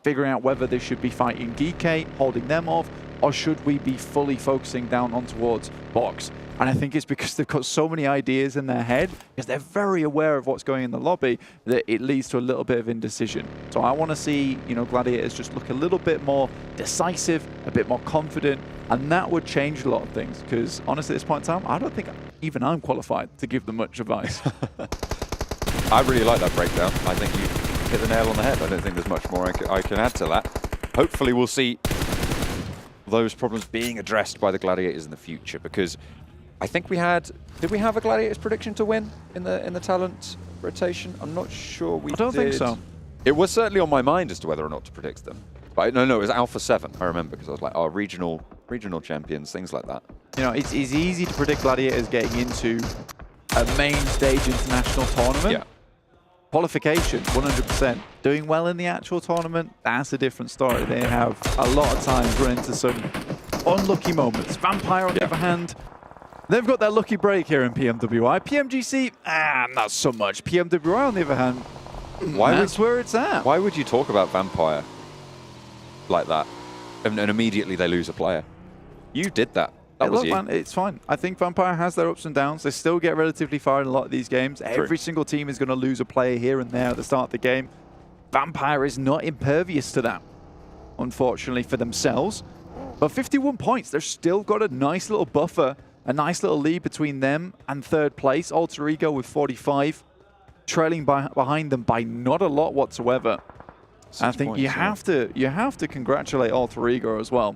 figuring out whether they should be fighting GK, holding them off, or should we be fully focusing down on towards Box. And I think it's because they've got so many ideas in their head, because they're very aware of what's going in the lobby, that it leads to a little bit of indecision. So I want to see, you know, Gladiators just look a little bit more decisive, a bit more confident, and that would change a lot of things. Because honestly, at this point in time, I don't think even I'm qualified to give them much advice. I really like that breakdown. I think you hit the nail on the head. I don't think there's much more I can add to that. Hopefully we'll see those problems being addressed by the Gladiators in the future, because I think we had... Did we have a Gladiators prediction to win in the talent rotation? I'm not sure we did. I don't think so. It was certainly on my mind as to whether or not to predict them. But no, it was Alpha7, I remember, because I was like, oh, regional champions, things like that. You know, it's easy to predict Gladiators getting into a main stage international tournament. Yeah. Qualification, 100%. Doing well in the actual tournament, that's a different story. They have a lot of times run into some unlucky moments. Vampire, on the other hand, they've got their lucky break here in PMWI. PMGC, not so much. PMWI, on the other hand, that's where it's at. Why would you talk about Vampire like that and immediately they lose a player? You did that. That was look, you. man, it's fine. I think Vampire has their ups and downs. They still get relatively far in a lot of these games. True. Every single team is going to lose a player here and there at the start of the game. Vampire is not impervious to that, unfortunately, for themselves. But 51 points, they've still got a nice little buffer, a nice little lead between them and third place. Alter Ego with 45, trailing behind them by not a lot whatsoever. I think points, you have to congratulate Alter Ego as well.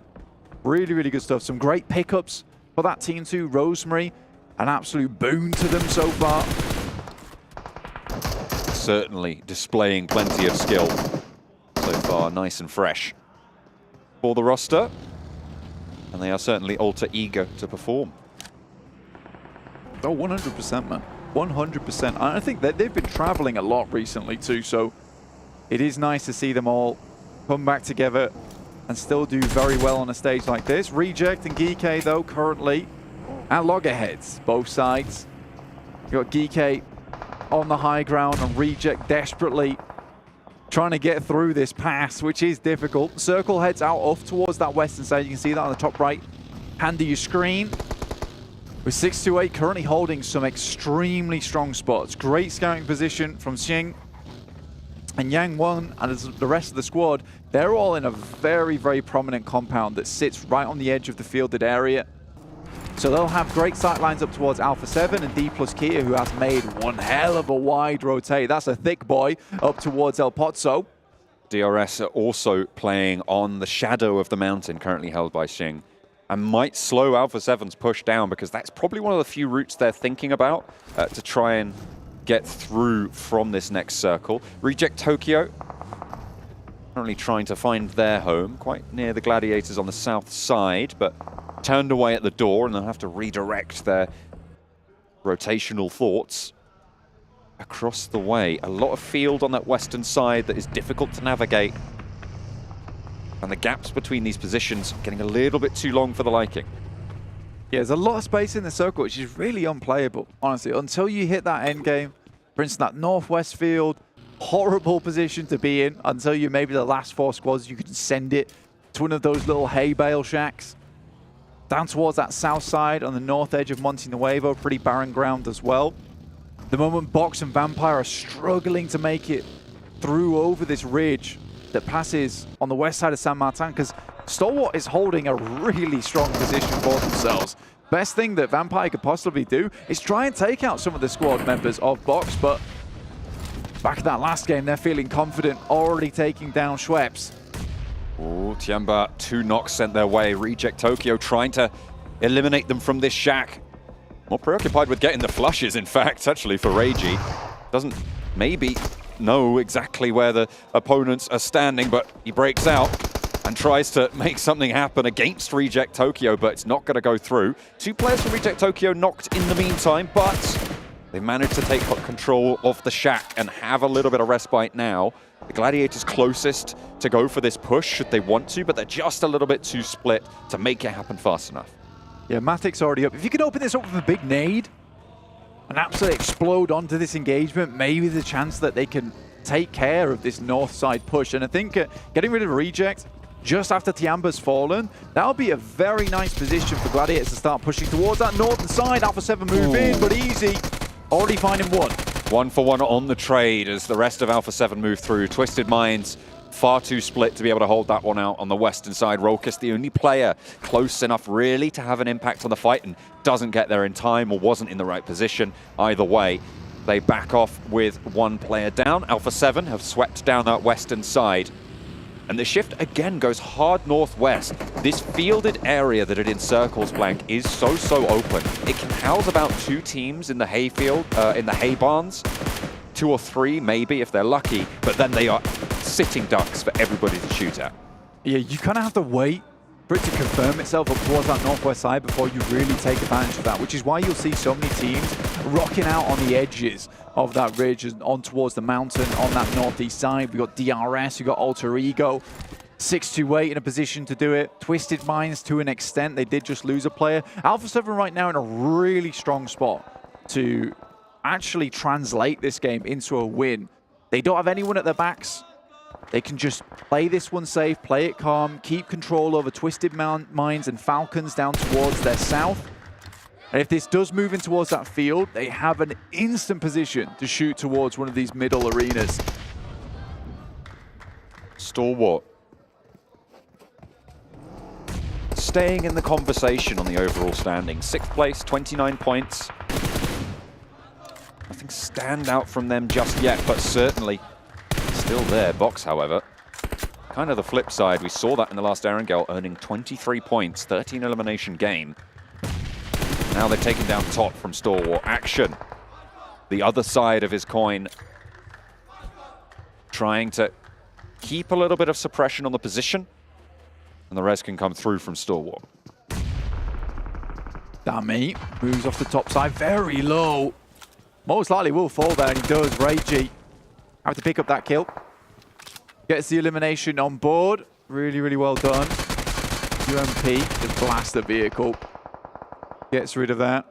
Really, really good stuff. Some great pickups for that team too. Rosemary, an absolute boon to them so far. Certainly displaying plenty of skill so far, nice and fresh for the roster. And they are certainly ultra eager to perform. Oh, 100%, man. 100%. I think that they've been traveling a lot recently too, so it is nice to see them all come back together and still do very well on a stage like this. Reject and GK, though, currently at loggerheads, both sides. You got GK on the high ground and Reject desperately trying to get through this pass, which is difficult. Circle heads out off towards that western side. You can see that on the top right hand of your screen. With 628 currently holding some extremely strong spots. Great scouting position from Xing. And Yang Won and the rest of the squad, they're all in a very, very prominent compound that sits right on the edge of the fielded area. So they'll have great sight lines up towards Alpha7 and Dplus KIA, who has made one hell of a wide rotate. That's a thick boy up towards El Pozzo. DRS are also playing on the shadow of the mountain currently held by Xing, and might slow Alpha7's push down, because that's probably one of the few routes they're thinking about to try and get through from this next circle. Reject Tokyo currently trying to find their home quite near the Gladiators on the south side, but turned away at the door, and they'll have to redirect their rotational thoughts across the way. A lot of field on that western side that is difficult to navigate, and the gaps between these positions getting a little bit too long for the liking. Yeah, there's a lot of space in the circle, which is really unplayable, honestly, until you hit that end game. For instance, that northwest field, horrible position to be in until you maybe the last 4 squads, you can send it to one of those little hay bale shacks. Down towards that south side on the north edge of Monte Nuevo, pretty barren ground as well. The moment Box and Vampire are struggling to make it through over this ridge that passes on the west side of San Martin, because Stalwart is holding a really strong position for themselves. Best thing that Vampire could possibly do is try and take out some of the squad members of Box, but back in that last game, they're feeling confident, already taking down Schweppes. Oh, Tiamba, 2 knocks sent their way. Reject Tokyo trying to eliminate them from this shack. More preoccupied with getting the flushes, in fact, actually, for Reiji. Doesn't maybe know exactly where the opponents are standing, but he breaks out and tries to make something happen against Reject Tokyo, but it's not going to go through. 2 players from Reject Tokyo knocked in the meantime, but they managed to take control of the shack and have a little bit of respite now. The Gladiators closest to go for this push should they want to, but they're just a little bit too split to make it happen fast enough. Yeah, Matic's already up. If you can open this up with a big nade and absolutely explode onto this engagement, maybe the chance that they can take care of this north side push. And I think getting rid of Reject just after Tiamba's fallen, that'll be a very nice position for Gladiators to start pushing towards that northern side. Alpha7 move in, but easy. Already finding 1. 1 for 1 on the trade as the rest of Alpha7 move through. Twisted Minds far too split to be able to hold that one out on the western side. Rokas, the only player close enough really to have an impact on the fight, and doesn't get there in time or wasn't in the right position. Either way, they back off with 1 player down. Alpha7 have swept down that western side. And the shift again goes hard northwest. This fielded area that it encircles, Blank, is so open. It can house about 2 teams in the hayfield, in the hay barns. 2 or 3 maybe if they're lucky, but then they are sitting ducks for everybody to shoot at. Yeah, you kind of have to wait for it to confirm itself up towards that northwest side before you really take advantage of that, which is why you'll see so many teams rocking out on the edges of that ridge and on towards the mountain on that northeast side. We've got DRS, we've got Alter Ego, 628 in a position to do it. Twisted Minds to an extent, they did just lose a player. Alpha7 right now in a really strong spot to actually translate this game into a win. They don't have anyone at their backs. They can just play this one safe, play it calm, keep control over Twisted Minds and Falcons down towards their south. And if this does move in towards that field, they have an instant position to shoot towards one of these middle arenas. Stalwart staying in the conversation on the overall standing. 6th place, 29 points. Nothing stand out from them just yet, but certainly still there. Box, however, kind of the flip side. We saw that in the last Erangel, earning 23 points, 13 elimination game. Now they're taking down top from Stalwart. Action, the other side of his coin, trying to keep a little bit of suppression on the position, and the rest can come through from Stalwart. Dami moves off the top side, very low. Most likely will fall there, and he does. Reiji have to pick up that kill. Gets the elimination on board. Really well done. UMP just blasts the vehicle. Gets rid of that.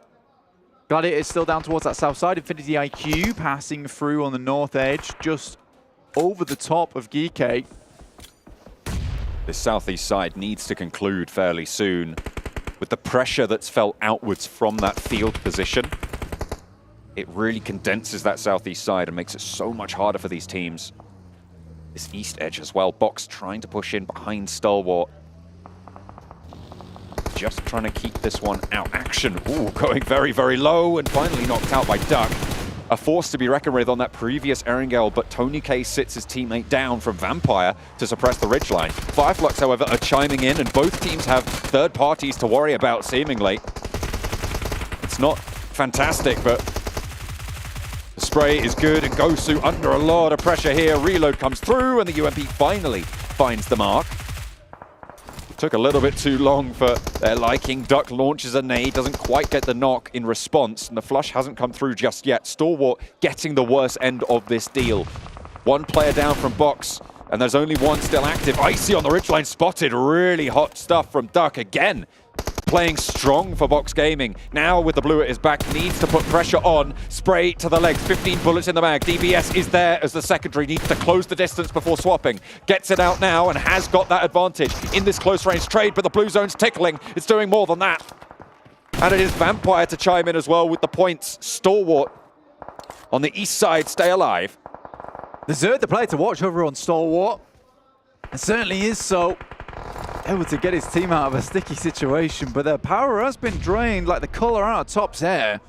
Gladiator is still down towards that south side. Infinity IQ passing through on the north edge, just over the top of Geeke. This southeast side needs to conclude fairly soon. With the pressure that's felt outwards from that field position, it really condenses that southeast side and makes it so much harder for these teams. This east edge as well. Box trying to push in behind Stalwart. Just trying to keep this one out. Action, ooh, going very low and finally knocked out by Duck. A force to be reckoned with on that previous Erangel, but Tony K sits his teammate down from Vampire to suppress the ridgeline. Fireflux, however, are chiming in, and both teams have third parties to worry about, seemingly. It's not fantastic, but the spray is good, and Gosu under a lot of pressure here. Reload comes through, and the UMP finally finds the mark. Took a little bit too long for their liking. Duck launches a nade, doesn't quite get the knock in response, and the flush hasn't come through just yet. Stalwart getting the worst end of this deal. 1 player down from Box, and there's only 1 still active. Icy on the ridgeline spotted. Really hot stuff from Duck again. playing strong for Box Gaming. Now with the blue at his back, needs to put pressure on. Spray to the legs, 15 bullets in the bag. DBS is there as the secondary, needs to close the distance before swapping. Gets it out now and has got that advantage in this close range trade, but the blue zone's tickling. It's doing more than that. And it is Vampire to chime in as well with the points. Stalwart on the east side, stay alive. Desert the player to watch over on Stalwart. It certainly is so. Able to get his team out of a sticky situation, but their power has been drained like the color out of Top's hair.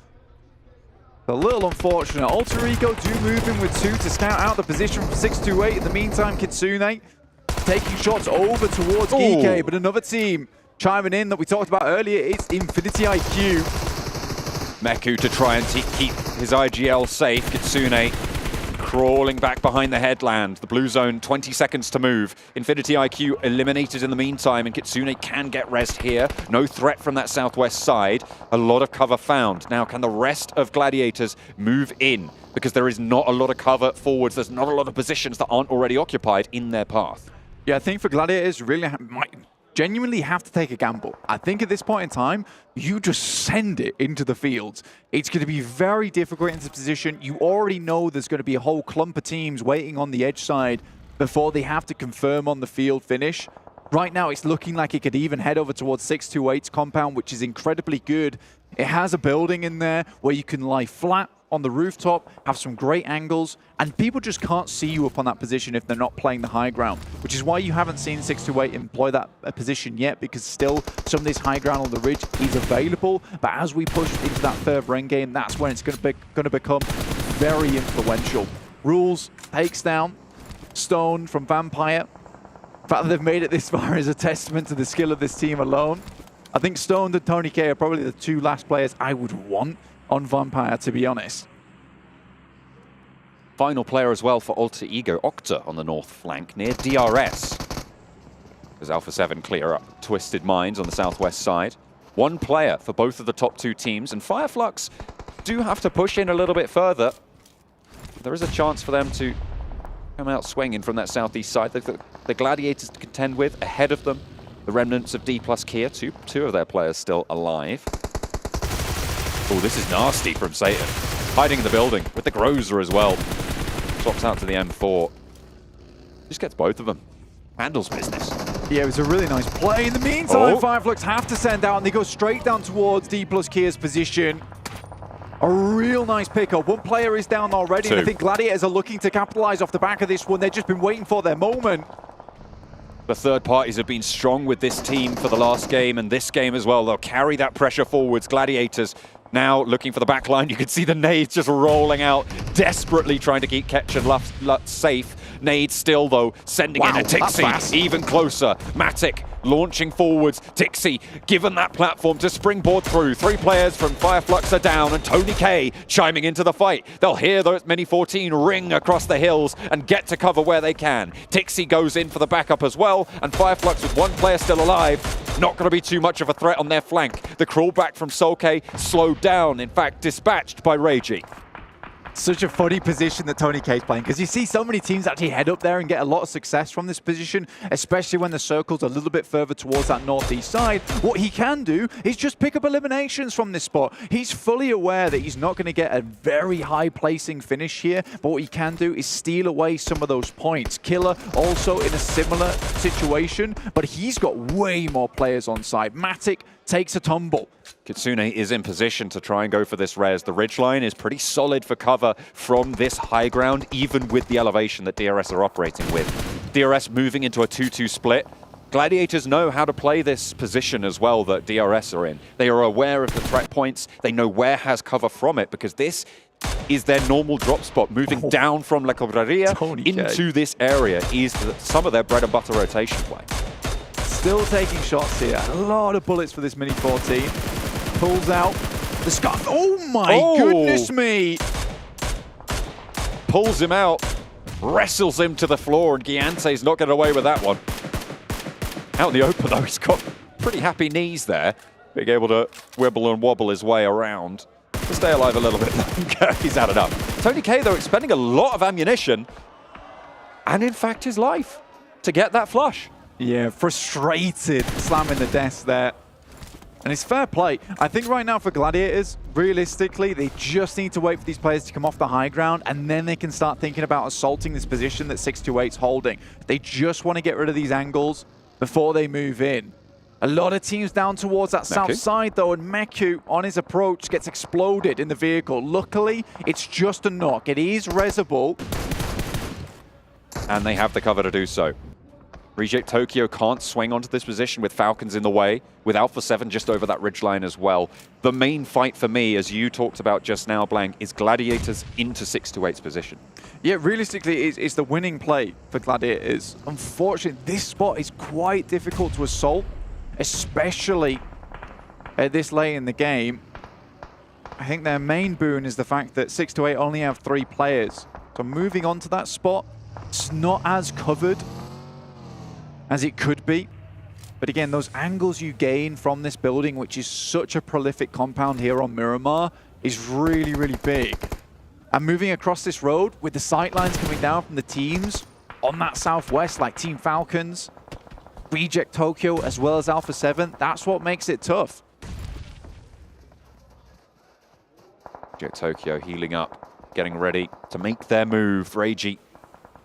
A little unfortunate. Alter Ego do move in with 2 to scout out the position from 628. In the meantime, Kitsune taking shots over towards GK, but another team chiming in that we talked about earlier. It's Infinity IQ. Meku to try and keep his IGL safe. Kitsune crawling back behind the headland. The blue zone, 20 seconds to move. Infinity IQ eliminated in the meantime, and Kitsune can get rest here. No threat from that southwest side. A lot of cover found. Now, can the rest of Gladiators move in? Because there is not a lot of cover forwards. There's not a lot of positions that aren't already occupied in their path. Yeah, I think for Gladiators, really might genuinely have to take a gamble. I think at this point in time, you just send it into the fields. It's going to be very difficult in this position. You already know there's going to be a whole clump of teams waiting on the edge side before they have to confirm on the field finish. Right now, it's looking like it could even head over towards 628's compound, which is incredibly good. It has a building in there where you can lie flat on the rooftop, have some great angles, and people just can't see you up on that position if they're not playing the high ground, which is why you haven't seen 628 employ that position yet, because still some of this high ground on the ridge is available. But as we push into that further end game, that's when it's going to become very influential. Rules takes down Stone from Vampire. The fact that they've made it this far is a testament to the skill of this team alone. I think Stone and Tony K are probably the 2 last players I would want on Vampire, to be honest. Final player as well for Alter Ego, Octa on the north flank near DRS. As Alpha7 clear up Twisted Minds on the southwest side. 1 player for both of the top 2 teams, and Fireflux do have to push in a little bit further. There is a chance for them to come out swinging from that southeast side. They've got the Gladiators to contend with ahead of them. The remnants of Dplus KIA, two of their players still alive. Oh, this is nasty from Satan. Hiding in the building with the Grozer as well. Swaps out to the M4. Just gets both of them. Handles business. Yeah, it was a really nice play. In the meantime, Fireflux have to send out, and they go straight down towards Dplus KIA's position. A real nice pickup. 1 player is down already, and I think Gladiators are looking to capitalize off the back of this one. They've just been waiting for their moment. The third parties have been strong with this team for the last game and this game as well. They'll carry that pressure forwards. Gladiators now looking for the back line. You can see the nades just rolling out, desperately trying to keep Ketch and Lutz safe. Nades still, though, sending in a Tixi, even closer. Matic launching forwards. Tixi given that platform to springboard through. 3 players from Fireflux are down, and Tony K chiming into the fight. They'll hear those Mini 14 ring across the hills and get to cover where they can. Tixi goes in for the backup as well, and Fireflux with 1 player still alive. Not going to be too much of a threat on their flank. The crawl back from Solke slowed down, in fact dispatched by Reiji. Such a funny position that Tony K is playing, because you see so many teams actually head up there and get a lot of success from this position, especially when the circle's a little bit further towards that northeast side. What he can do is just pick up eliminations from this spot. He's fully aware that he's not going to get a very high placing finish here, but what he can do is steal away some of those points. Killer also in a similar situation, but he's got way more players on side. Matic takes a tumble. Kitsune is in position to try and go for this res. The ridgeline is pretty solid for cover from this high ground, even with the elevation that DRS are operating with. DRS moving into a 2-2 split. Gladiators know how to play this position as well that DRS are in. They are aware of the threat points. They know where has cover from it, because this is their normal drop spot. Moving down from La Cobraria into this area is some of their bread and butter rotation play. Still taking shots here. A lot of bullets for this Mini 14. Pulls out the Scott. Oh my goodness me! Pulls him out, wrestles him to the floor, and Giante's not getting away with that one. Out in the open though, he's got pretty happy knees there, being able to wibble and wobble his way around to stay alive a little bit longer. He's had enough. Tony K though expending a lot of ammunition, and in fact his life, to get that flush. Yeah, frustrated, slamming the desk there. And it's fair play. I think right now for Gladiators, realistically, they just need to wait for these players to come off the high ground, and then they can start thinking about assaulting this position that 628's holding. They just want to get rid of these angles before they move in. A lot of teams down towards that south side, though, and Meku, on his approach, gets exploded in the vehicle. Luckily, it's just a knock. It is resable. And they have the cover to do so. Reject Tokyo can't swing onto this position with Falcons in the way, with Alpha7 just over that ridgeline as well. The main fight for me, as you talked about just now, Blank, is Gladiators into 628's position. Yeah, realistically, it's the winning play for Gladiators. Unfortunately, this spot is quite difficult to assault, especially at this late in the game. I think their main boon is the fact that 628 only have 3 players. So moving on to that spot, it's not as covered as it could be. But again, those angles you gain from this building, which is such a prolific compound here on Miramar, is really, really big. And moving across this road with the sightlines coming down from the teams on that southwest, like Team Falcons, Reject Tokyo, as well as Alpha7, that's what makes it tough. Reject Tokyo healing up, getting ready to make their move. Reiji,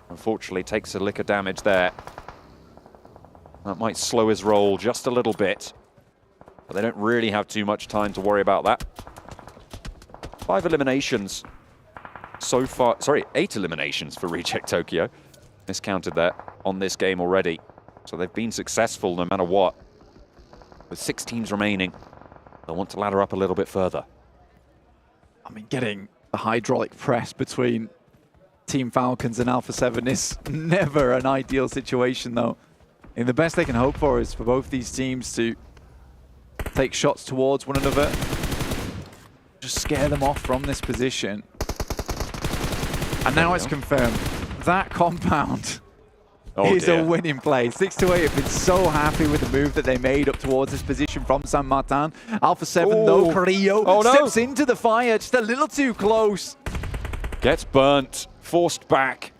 unfortunately, takes a lick of damage there. That might slow his roll just a little bit, but they don't really have too much time to worry about that. 5 eliminations so far, sorry, 8 eliminations for Reject Tokyo. Miscounted that on this game already. So they've been successful no matter what. With 6 teams remaining, they'll want to ladder up a little bit further. I mean, getting the hydraulic press between Team Falcons and Alpha7 is never an ideal situation, though. And the best they can hope for is for both these teams to take shots towards one another, just scare them off from this position. And now it's confirmed. That compound is a winning play. 628 have been so happy with the move that they made up towards this position from San Martin. Alpha7, though, Carrillo steps into the fire just a little too close. Gets burnt, forced back.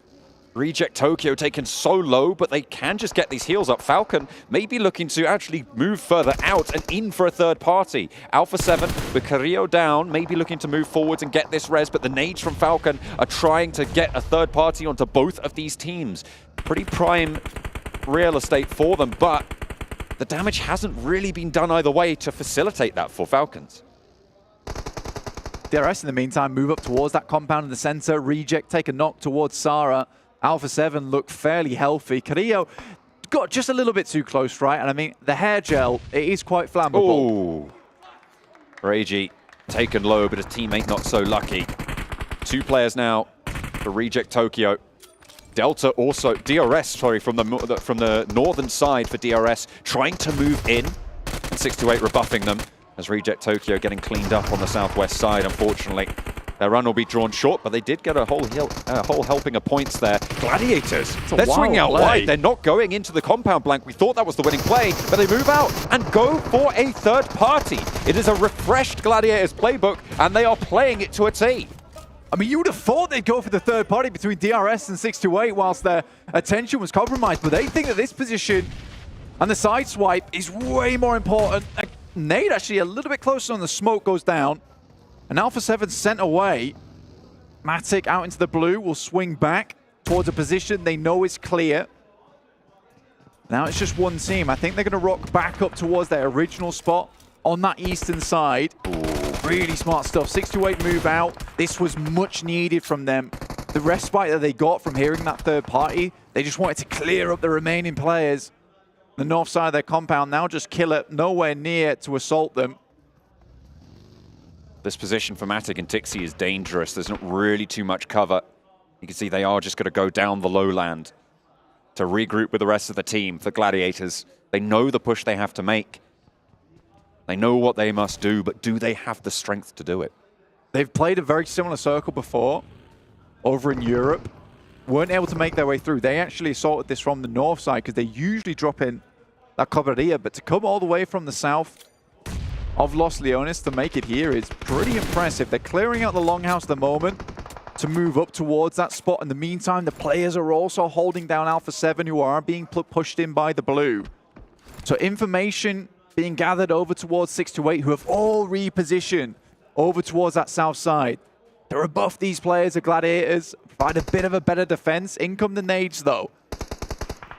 Reject Tokyo taken so low, but they can just get these heals up. Falcon may be looking to actually move further out and in for a third party. Alpha7 with Carrillo down, maybe looking to move forwards and get this res, but the nades from Falcon are trying to get a third party onto both of these teams. Pretty prime real estate for them, but the damage hasn't really been done either way to facilitate that for Falcons. DRS in the meantime move up towards that compound in the center. Reject take a knock towards Sarah. Alpha7 look fairly healthy. Carrillo got just a little bit too close, right? And I mean, the hair gel, it is quite flammable. Ooh. Reiji taken low, but his teammate not so lucky. 2 players now for Reject Tokyo. Delta also, DRS, sorry, from the northern side for DRS, trying to move in. And 628 rebuffing them as Reject Tokyo getting cleaned up on the southwest side, unfortunately. Their run will be drawn short, but they did get a whole helping of points there. Gladiators, they're swinging out wide. They're not going into the compound blank. We thought that was the winning play, but they move out and go for a third party. It is a refreshed Gladiators playbook, and they are playing it to a T. I mean, you would have thought they'd go for the third party between DRS and 628 whilst their attention was compromised, but they think that this position and the side swipe is way more important. Nade actually a little bit closer on the smoke goes down. And Alpha7 sent away. Matic out into the blue will swing back towards a position they know is clear. Now it's just one team. I think they're going to rock back up towards their original spot on that eastern side. Ooh, really smart stuff. 628 move out. This was much needed from them. The respite that they got from hearing that third party, they just wanted to clear up the remaining players. The north side of their compound now just kill it, nowhere near to assault them. This position for Matic and Tixi is dangerous. There's not really too much cover. You can see they are just going to go down the lowland to regroup with the rest of the team. For Gladiators, they know the push they have to make. They know what they must do, but do they have the strength to do it? They've played a very similar circle before over in Europe. Weren't able to make their way through. They actually assaulted this from the north side because they usually drop in that Coveria, but to come all the way from the south of Los Leones to make it here is pretty impressive. They're clearing out the longhouse at the moment to move up towards that spot. In the meantime, the players are also holding down Alpha7, who are being pushed in by the blue. So information being gathered over towards 6 to 8, who have all repositioned over towards that south side. They're above these players, the Gladiators, provide a bit of a better defense. In come the nades, though.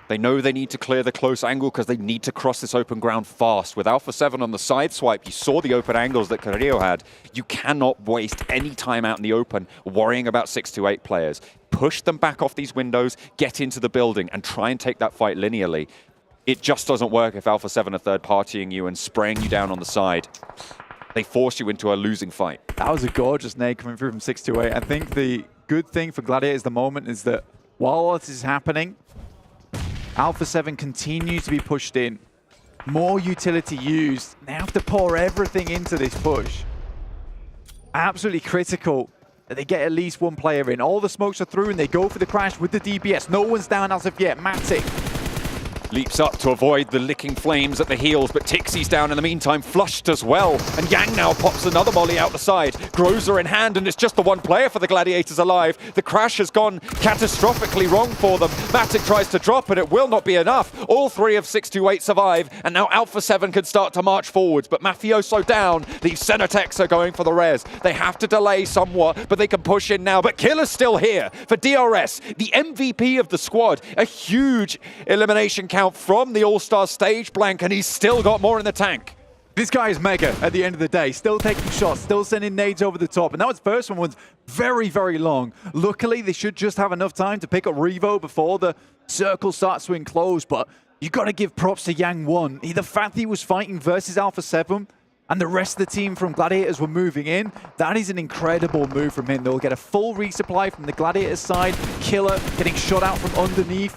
They know they need to clear the close angle because they need to cross this open ground fast. With Alpha7 on the side swipe, you saw the open angles that Carrillo had. You cannot waste any time out in the open worrying about 6 to 8 players. Push them back off these windows, get into the building, and try and take that fight linearly. It just doesn't work if Alpha7 are third-partying you and spraying you down on the side. They force you into a losing fight. That was a gorgeous nade coming through from 6 to 8. I think the good thing for Gladiators at the moment is that while all this is happening, Alpha7 continues to be pushed in. More utility used. They have to pour everything into this push. Absolutely critical that they get at least one player in. All the smokes are through and they go for the crash with the DBS. No one's down as of yet. Matic leaps up to avoid the licking flames at the heels, but Tixie's down in the meantime, flushed as well. And Yang now pops another molly out the side. Groza in hand, and it's just the one player for the Gladiators alive. The crash has gone catastrophically wrong for them. Matic tries to drop, and it will not be enough. All 3 of 6 to 8 survive, and now Alpha7 can start to march forwards, but Mafioso down. The Cenetex are going for the res. They have to delay somewhat, but they can push in now. But Killer's still here for DRS, the MVP of the squad. A huge elimination count from the All-Stars stage, Blank, and he's still got more in the tank. This guy is mega at the end of the day. Still taking shots, still sending nades over the top. And that was first one was very, very long. Luckily, they should just have enough time to pick up Revo before the circle starts to enclose. But you got to give props to Yang 1. The fact that he was fighting versus Alpha7 and the rest of the team from Gladiators were moving in, that is an incredible move from him. They'll get a full resupply from the Gladiators side. Killer getting shot out from underneath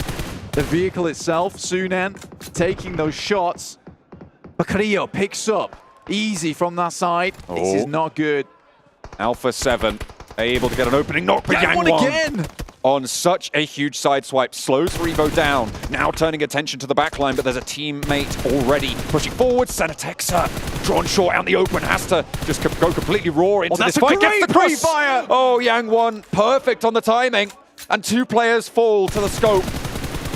the vehicle itself. Sunan taking those shots. But Carrillo picks up easy from that side. This is not good. Alpha7 able to get an opening knock, but Yang 1 again on such a huge side swipe. Slows Revo down. Now turning attention to the backline, but there's a teammate already pushing forward. Cenetex drawn short out in the open. Has to just go completely raw into this fight. Gets the cross. Fire. Oh, Yang 1 perfect on the timing. And 2 players fall to the scope.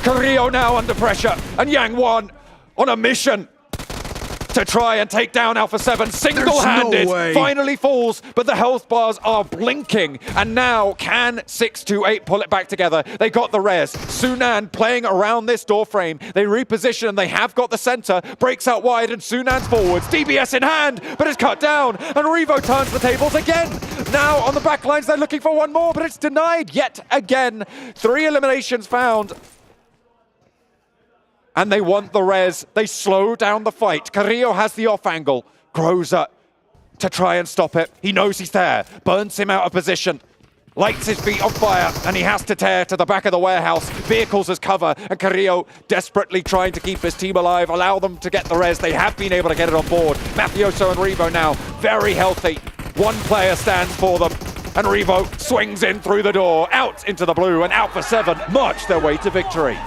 Carrillo now under pressure, and Yang 1 on a mission to try and take down Alpha7 single-handed. No finally falls, but the health bars are blinking. And now can 6 to 8 pull it back together? They got the res. Sunan playing around this door frame. They reposition and they have got the center. Breaks out wide and Sunan's forwards. DBS in hand, but it's cut down. And Revo turns the tables again. Now on the back lines, they're looking for one more, but it's denied yet again. 3 eliminations found. And they want the res. They slow down the fight. Carrillo has the off angle. Groza to try and stop it. He knows he's there. Burns him out of position. Lights his feet on fire, and he has to tear to the back of the warehouse. Vehicles as cover, and Carrillo desperately trying to keep his team alive, allow them to get the res. They have been able to get it on board. Mafioso and Revo now very healthy. One player stands for them, and Revo swings in through the door, out into the blue, and Alpha7 march their way to victory.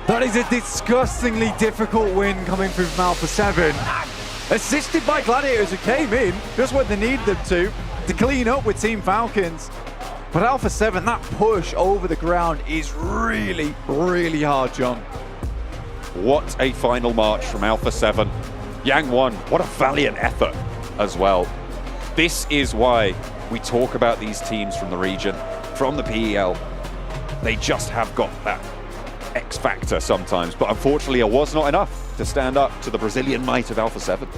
That is a disgustingly difficult win coming through from Alpha7. Assisted by Gladiators who came in just when they needed them to clean up with Team Falcons. But Alpha7, that push over the ground is really, really hard, John. What a final march from Alpha7. Yang 1, what a valiant effort as well. This is why we talk about these teams from the region, from the PEL. They just have got that X factor sometimes, but unfortunately it was not enough to stand up to the Brazilian might of Alpha7.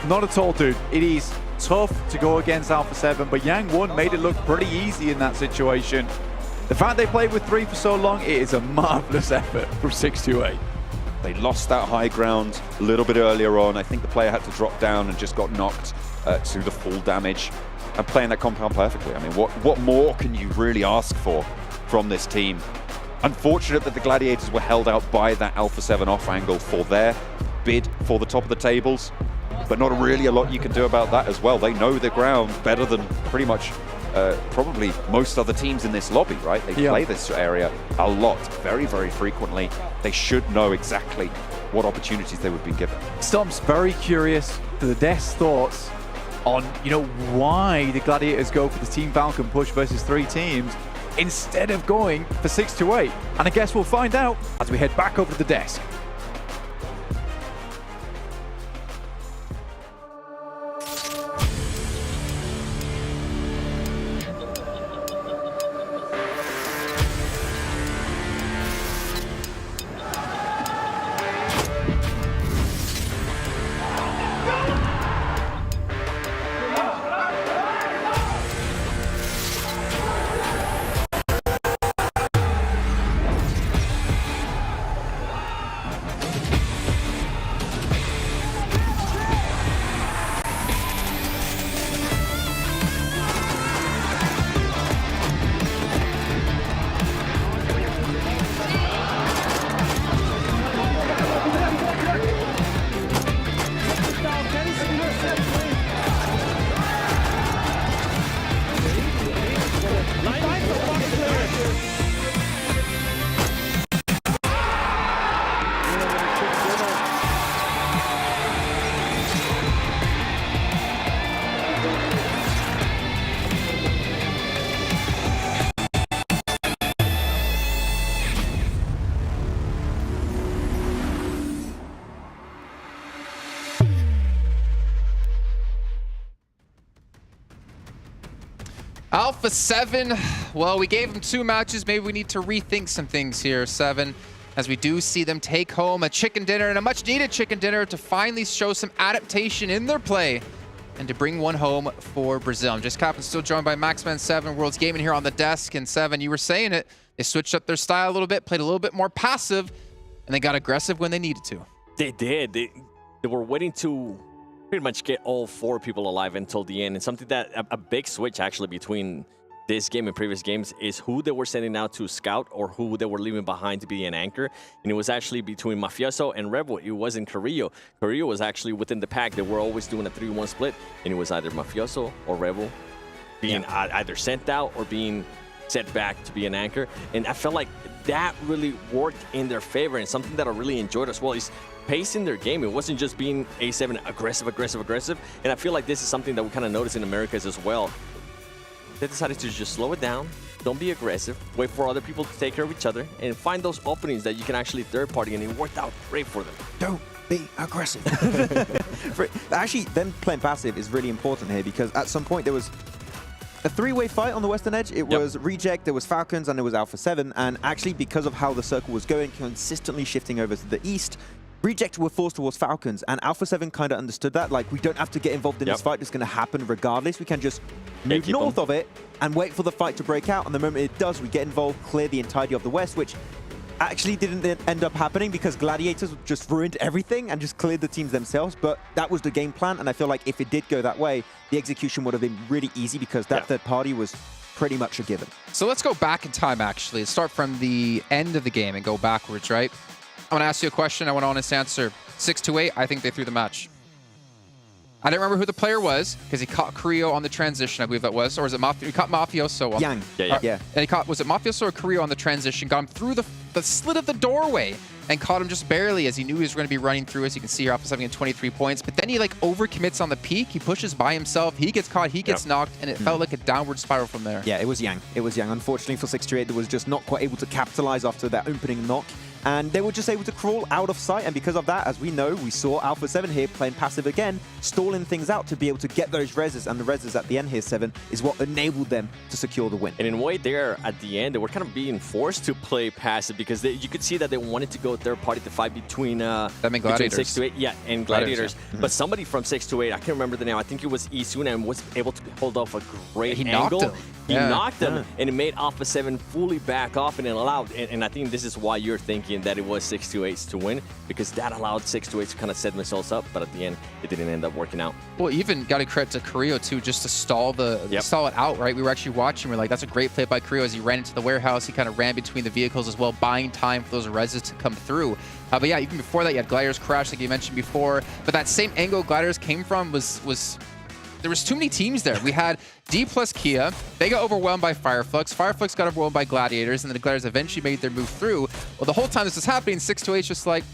Not at all, dude. It is tough to go against Alpha7, but Yang 1 made it look pretty easy in that situation. The fact they played with 3 for so long, it is a marvelous effort from 6 to 8. They lost that high ground a little bit earlier on. I think the player had to drop down and just got knocked to the full damage, and playing that compound perfectly. I mean, what more can you really ask for from this team? Unfortunate that the Gladiators were held out by that Alpha7 off angle for their bid for the top of the tables, but not really a lot you can do about that as well. They know the ground better than pretty much probably most other teams in this lobby, right? They play this area a lot, very, very frequently. They should know exactly what opportunities they would be given. Stump's very curious to the Death's thoughts on, why the Gladiators go for the Team Falcon push versus 3 teams instead of going for 6 to 8. And I guess we'll find out as we head back over to the desk. Alpha7, well, we gave them 2 matches. Maybe we need to rethink some things here, 7, as we do see them take home a chicken dinner, and a much-needed chicken dinner, to finally show some adaptation in their play and to bring one home for Brazil. I'm just Captain, still joined by Maxman7, World's Gaming here on the desk. And 7, you were saying it, they switched up their style a little bit, played a little bit more passive, and they got aggressive when they needed to. They did. They were waiting to pretty much get all 4 people alive until the end. And something that a big switch actually between this game and previous games is who they were sending out to scout or who they were leaving behind to be an anchor. And it was actually between Mafioso and Rebel. It wasn't Carrillo. Carrillo was actually within the pack. They were always doing a 3-1 split, and it was either Mafioso or Rebel being either sent out or being set back to be an anchor. And I felt like that really worked in their favor, and something that I really enjoyed as well is pacing their game. It wasn't just being A7 aggressive. And I feel like this is something that we kind of notice in Americas as well. They decided to just slow it down, don't be aggressive, wait for other people to take care of each other, and find those openings that you can actually third party, and it worked out great for them. Don't be aggressive. Actually, them playing passive is really important here, because at some point there was a 3-way fight on the Western Edge. It was Reject, there was Falcons, and there was Alpha7. And actually, because of how the circle was going, consistently shifting over to the east, Reject were forced towards Falcons, and Alpha7 kind of understood that. Like, we don't have to get involved in this fight. It's going to happen regardless. We can just move north of it and wait for the fight to break out. And the moment it does, we get involved, clear the entirety of the West, which actually didn't end up happening because Gladiators just ruined everything and just cleared the teams themselves. But that was the game plan, and I feel like if it did go that way, the execution would have been really easy because that third party was pretty much a given. So let's go back in time, actually. Let's start from the end of the game and go backwards, right? I want to ask you a question. I want an honest answer. 6-8, I think they threw the match. I don't remember who the player was because he caught Carrillo on the transition, I believe that was. Or was it Mafioso? He caught Mafioso. Yang. Yeah. And he caught, was it Mafioso or Carrillo on the transition? Got him through the slit of the doorway and caught him just barely as he knew he was going to be running through. As you can see here, Alpha7 getting 23 points. But then he like overcommits on the peak. He pushes by himself. He gets caught. He gets knocked. And it felt like a downward spiral from there. Yeah, it was Yang. It was Yang. Unfortunately for 6-8, they was just not quite able to capitalize after that opening knock. And they were just able to crawl out of sight. And because of that, as we know, we saw Alpha7 here playing passive again, stalling things out to be able to get those reses. And the reses at the end here, 7, is what enabled them to secure the win. And in a way there, at the end, they were kind of being forced to play passive because you could see that they wanted to go third party to fight between, between 6-8 and Gladiators. But somebody from 6-8, I can't remember the name, I think it was Isuna, and was able to hold off a great angle. He knocked him, and it made Alpha7 fully back off, and it allowed, and I think this is why you're thinking that it was 6-8 to win, because that allowed 6-8 to kind of set themselves up, but at the end, it didn't end up working out. Well, even got to credit to Carrillo, too, just to stall stall it out, right? We were actually watching, we're like, that's a great play by Carrillo as he ran into the warehouse. He kind of ran between the vehicles as well, buying time for those reses to come through. But yeah, even before that, you had Gladiators crash, like you mentioned before, but that same angle Gladiators came from was there was too many teams there. We had Dplus KIA. They got overwhelmed by Fireflux. Fireflux got overwhelmed by Gladiators, and then the Gladiators eventually made their move through. Well, the whole time this was happening, 6-8 just like,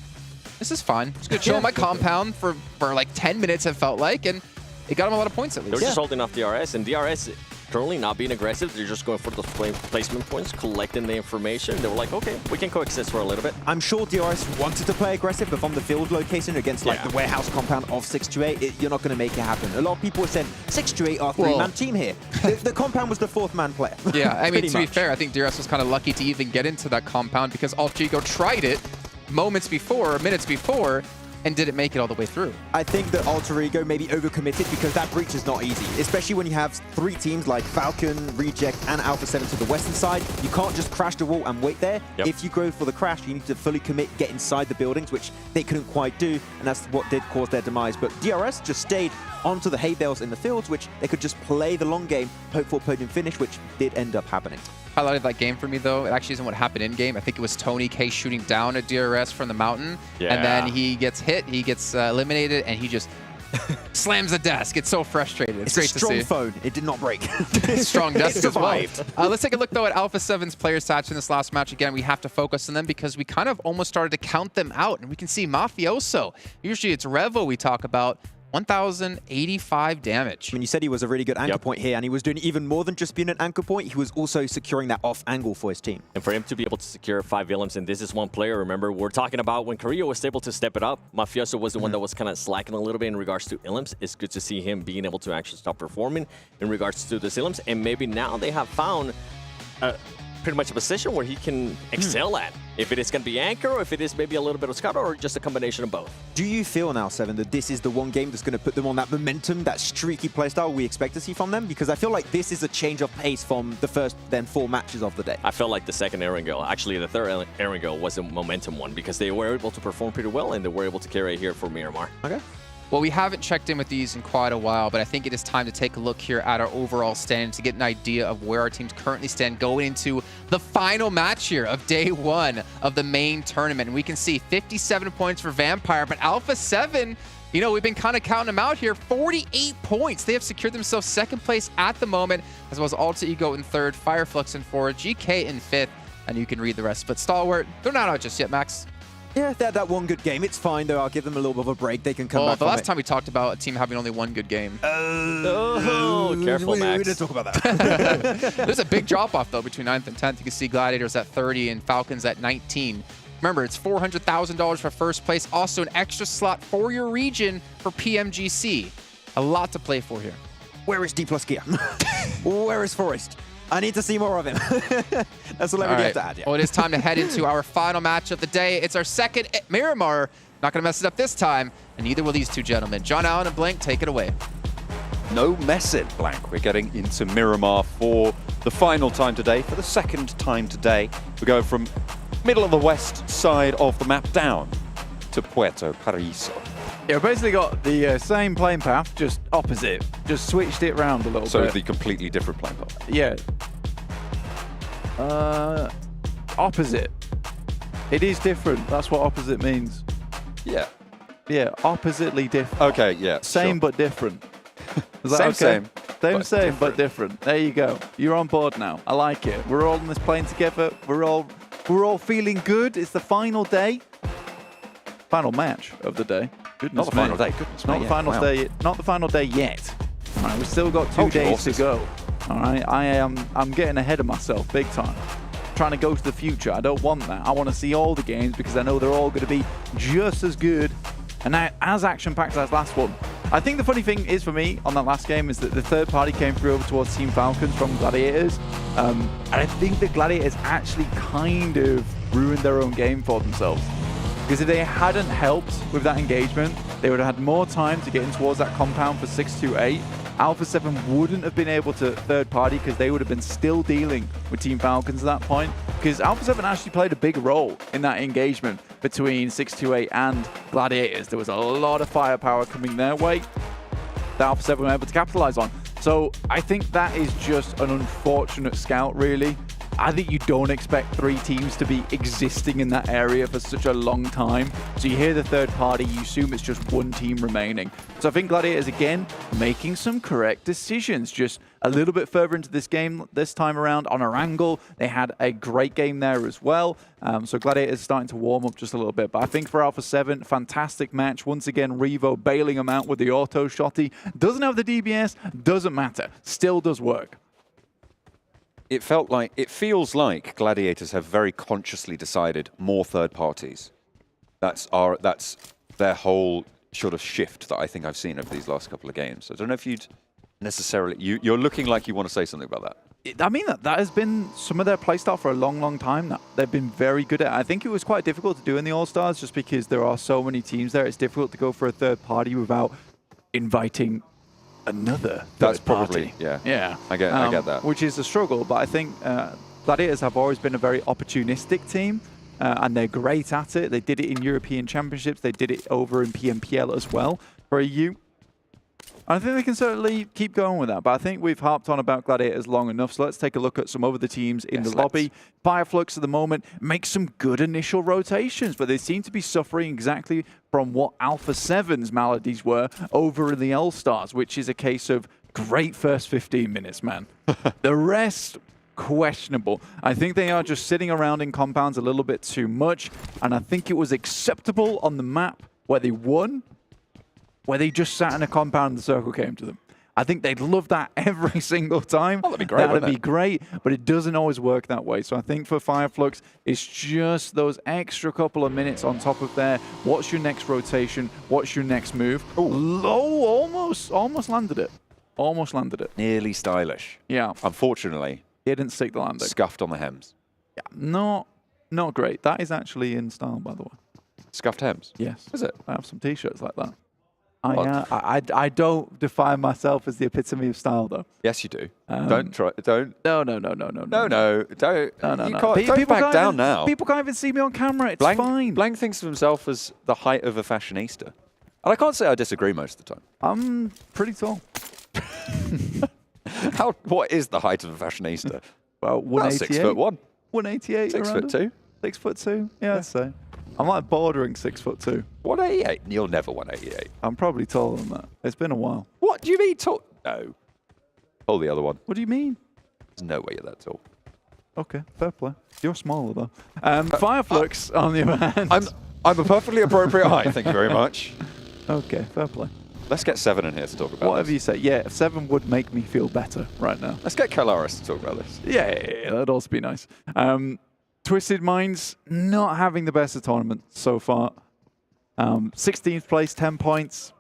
this is fun. Just gonna chill in my compound for like 10 minutes, it felt like, and it got them a lot of points at least. They were just holding off DRS, and DRS currently not being aggressive. They're just going for those placement points, collecting the information. They were like, okay, we can coexist for a little bit. I'm sure DRS wanted to play aggressive, but from the field location against like the warehouse compound of 6-8, you're not going to make it happen. A lot of people said 6-8 are a 3-man team here. The compound was the 4th-man player. Yeah, I mean, to be fair, I think DRS was kind of lucky to even get into that compound because Alter Ego tried it minutes before, and didn't make it all the way through. I think that Alter Ego maybe overcommitted because that breach is not easy, especially when you have 3 teams like Falcon, Reject, and Alpha7 to the western side. You can't just crash the wall and wait there. If you go for the crash, you need to fully commit, get inside the buildings, which they couldn't quite do, and that's what did cause their demise. But DRS just stayed onto the hay bales in the fields, which they could just play the long game, hope for a podium finish, which did end up happening. Highlighted that game for me, though. It actually isn't what happened in-game. I think it was Tony K shooting down at DRS from the mountain, and then he gets hit, he gets eliminated, and he just slams the desk. It's so frustrating. It's great to see. It's a strong phone. It did not break. Strong desk as well. Let's take a look, though, at Alpha7's player stats in this last match. Again, we have to focus on them because we kind of almost started to count them out, and we can see Mafioso. Usually it's Revo we talk about. 1,085 damage. I mean, you said he was a really good anchor point here, and he was doing even more than just being an anchor point. He was also securing that off angle for his team. And for him to be able to secure 5 Willems, and this is one player, remember, we're talking about when KIA was able to step it up, Mafioso was the one that was kind of slacking a little bit in regards to Willems. It's good to see him being able to actually stop performing in regards to the Willems, and maybe now they have found pretty much a position where he can excel at. If it is going to be anchor, or if it is maybe a little bit of scout, or just a combination of both. Do you feel now, Seven, that this is the one game that's going to put them on that momentum, that streaky playstyle we expect to see from them? Because I feel like this is a change of pace from the first, then 4 matches of the day. I felt like the second Erangel, actually the third Erangel, was a momentum one because they were able to perform pretty well and they were able to carry it here for Miramar. Okay. Well, we haven't checked in with these in quite a while, but I think it is time to take a look here at our overall stand to get an idea of where our teams currently stand going into the final match here of day 1 of the main tournament. And we can see 57 points for Vampire, but Alpha7, you know, we've been kind of counting them out here, 48 points. They have secured themselves 2nd place at the moment, as well as Alter Ego in 3rd, Fireflux in 4th, GK in 5th, and you can read the rest. But Stalwart, they're not out just yet, Max. Yeah, that one good game. It's fine, though. I'll give them a little bit of a break. They can come back the from last time we talked about a team having only 1 good game. Careful, Max. We didn't talk about that. There's a big drop-off, though, between 9th and 10th. You can see Gladiators at 30 and Falcons at 19. Remember, it's $400,000 for 1st place. Also, an extra slot for your region for PMGC. A lot to play for here. Where is Dplus KIA? Where is Forest? I need to see more of him. That's all I have to add. Yeah. Well, it is time to head into our final match of the day. It's our 2nd at Miramar. Not going to mess it up this time, and neither will these two gentlemen. John Allen and Blank, take it away. No messing, Blank. We're getting into Miramar for the final time today, for the 2nd time today. We go from middle of the west side of the map down to Puerto Paraíso. Yeah, we basically got the same playing path, just opposite. Just switched it around a little bit. So the completely different playing path. Yeah. Opposite. It is different. That's what opposite means. Yeah. Yeah, oppositely different. Okay, yeah. Same but different. Is that Same, okay? same. But different. There you go. You're on board now. I like it. We're all on this plane together. We're all feeling good. It's the final day. Final match of the day. Goodness Not the me. final day. Goodness Not me, the final wow. day. Not the final day yet. All right, we've still got 2 Hold your days to horses. go. All right, I'm getting ahead of myself big time. Trying to go to the future. I don't want that. I want to see all the games because I know they're all going to be just as good and as action-packed as last one. I think the funny thing is for me on that last game is that the 3rd party came through over towards Team Falcons from Gladiators. And I think the Gladiators actually kind of ruined their own game for themselves. Because if they hadn't helped with that engagement, they would have had more time to get in towards that compound for 628. Alpha7 wouldn't have been able to 3rd party because they would have been still dealing with Team Falcons at that point. Because Alpha7 actually played a big role in that engagement between 628 and Gladiators. There was a lot of firepower coming their way that Alpha7 were able to capitalize on. So I think that is just an unfortunate scout, really. I think you don't expect 3 teams to be existing in that area for such a long time. So you hear the 3rd party, you assume it's just 1 team remaining. So I think Gladiators, again, making some correct decisions. Just a little bit further into this game this time around on Erangel. They had a great game there as well. So Gladiators starting to warm up just a little bit. But I think for Alpha7, fantastic match. Once again, Revo bailing them out with the auto shotty. Doesn't have the DBS, doesn't matter. Still does work. It feels like Gladiators have very consciously decided more 3rd parties. That's their whole sort of shift that I think I've seen over these last couple of games. I don't know if you'd necessarily... You're looking like you want to say something about that. I mean, that has been some of their playstyle for a long, long time now. They've been very good at it. I think it was quite difficult to do in the All-Stars just because there are so many teams there. It's difficult to go for a 3rd party without inviting another That's party. probably, yeah. Yeah. I get that. Which is a struggle, but I think Gladiators have always been a very opportunistic team, and they're great at it. They did it in European Championships. They did it over in PMPL as well for EU. I think they can certainly keep going with that, but I think we've harped on about Gladiators long enough, so let's take a look at some other teams in the lobby. Fireflux at the moment makes some good initial rotations, but they seem to be suffering exactly from what Alpha7's maladies were over in the Allstars, which is a case of great first 15 minutes, man. The rest, questionable. I think they are just sitting around in compounds a little bit too much, and I think it was acceptable on the map where they won. where they just sat in a compound and the circle came to them. I think they'd love that every single time. Oh, that'd be great, That'd be great, but it doesn't always work that way. So I think for Fireflux, it's just those extra couple of minutes on top of there. What's your next rotation? What's your next move? Low, almost landed it. Almost landed it. Nearly stylish. Yeah. Unfortunately, he didn't stick the landing. Scuffed on the hems. Yeah, not great. That is actually in style, by the way. Scuffed hems? Yes. Is it? I have some T-shirts like that. I don't define myself as the epitome of style, though. Yes, you do. Don't try. Don't. No. Don't. No. Don't back down now. People can't even see me on camera. It's fine. Blank thinks of himself as the height of a fashionista. And I can't say I disagree most of the time. I'm pretty tall. What is the height of a fashionista? Well, 188. 6'1". 188. 6'2". 6'2". Yeah, I'd say. I'm like bordering 6'2". 188. You're never 188. I'm probably taller than that. It's been a while. What do you mean tall? No. Pull the other one. What do you mean? There's no way you're that tall. Okay, fair play. You're smaller though. Fireflux, on the other hand. I'm a perfectly appropriate height. Thank you very much. Okay, fair play. Let's get Seven in here to talk about Whatever this. you say. Yeah, 7 would make me feel better right now. Let's get Kalaris to talk about this. Yeah, that'd also be nice. Twisted Minds not having the best of tournament so far. 16th place, 10 points.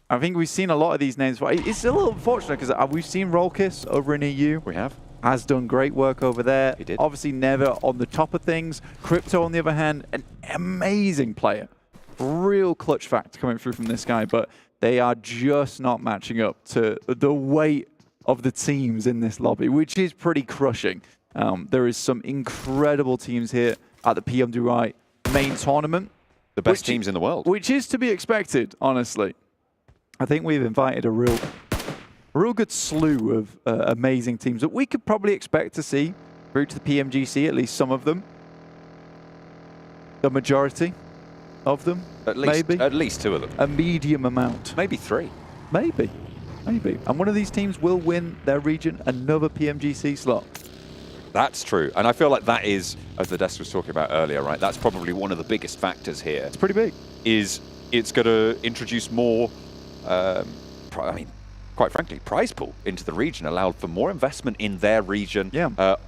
I think we've seen a lot of these names. It's a little unfortunate because we've seen Rollkiss over in EU. We have. Has done great work over there. He did. Obviously never on the top of things. Crypto, on the other hand, an amazing player. Real clutch factor coming through from this guy, but they are just not matching up to the weight of the teams in this lobby, which is pretty crushing. There is some incredible teams here at the PMWI Main Tournament. The best teams in the world. Which is to be expected, honestly. I think we've invited a real good slew of amazing teams that we could probably expect to see through to the PMGC, at least some of them. The majority of them, maybe. At least 2 of them. A medium amount. Maybe 3. Maybe. And one of these teams will win their region another PMGC slot. That's true. And I feel like that is, as the desk was talking about earlier, right? That's probably one of the biggest factors here. It's pretty big. Is it's going to introduce more, quite frankly, prize pool into the region, allowed for more investment in their region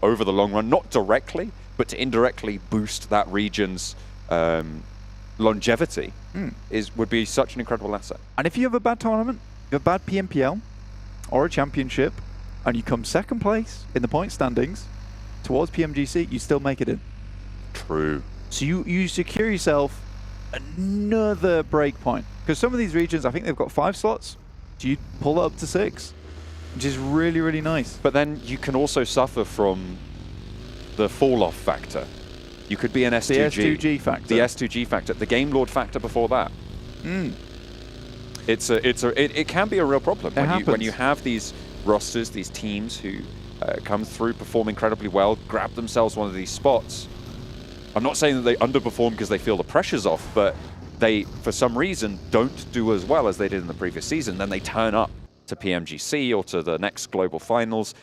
over the long run, not directly, but to indirectly boost that region's longevity would be such an incredible asset. And if you have a bad tournament, you have a bad PMPL or a championship, and you come second place in the point standings towards PMGC, you still make it in. True. So you secure yourself another break point. Because some of these regions, I think they've got 5 slots. So you pull it up to 6, which is really, really nice. But then you can also suffer from the fall-off factor. You could be an S2G. The S2G factor. The S2G factor. The Game Lord factor before that. It can be a real problem when you have these rosters, these teams who come through, perform incredibly well, grab themselves one of these spots. I'm not saying that they underperform because they feel the pressure's off, but they, for some reason, don't do as well as they did in the previous season. Then they turn up to PMGC or to the next global finals,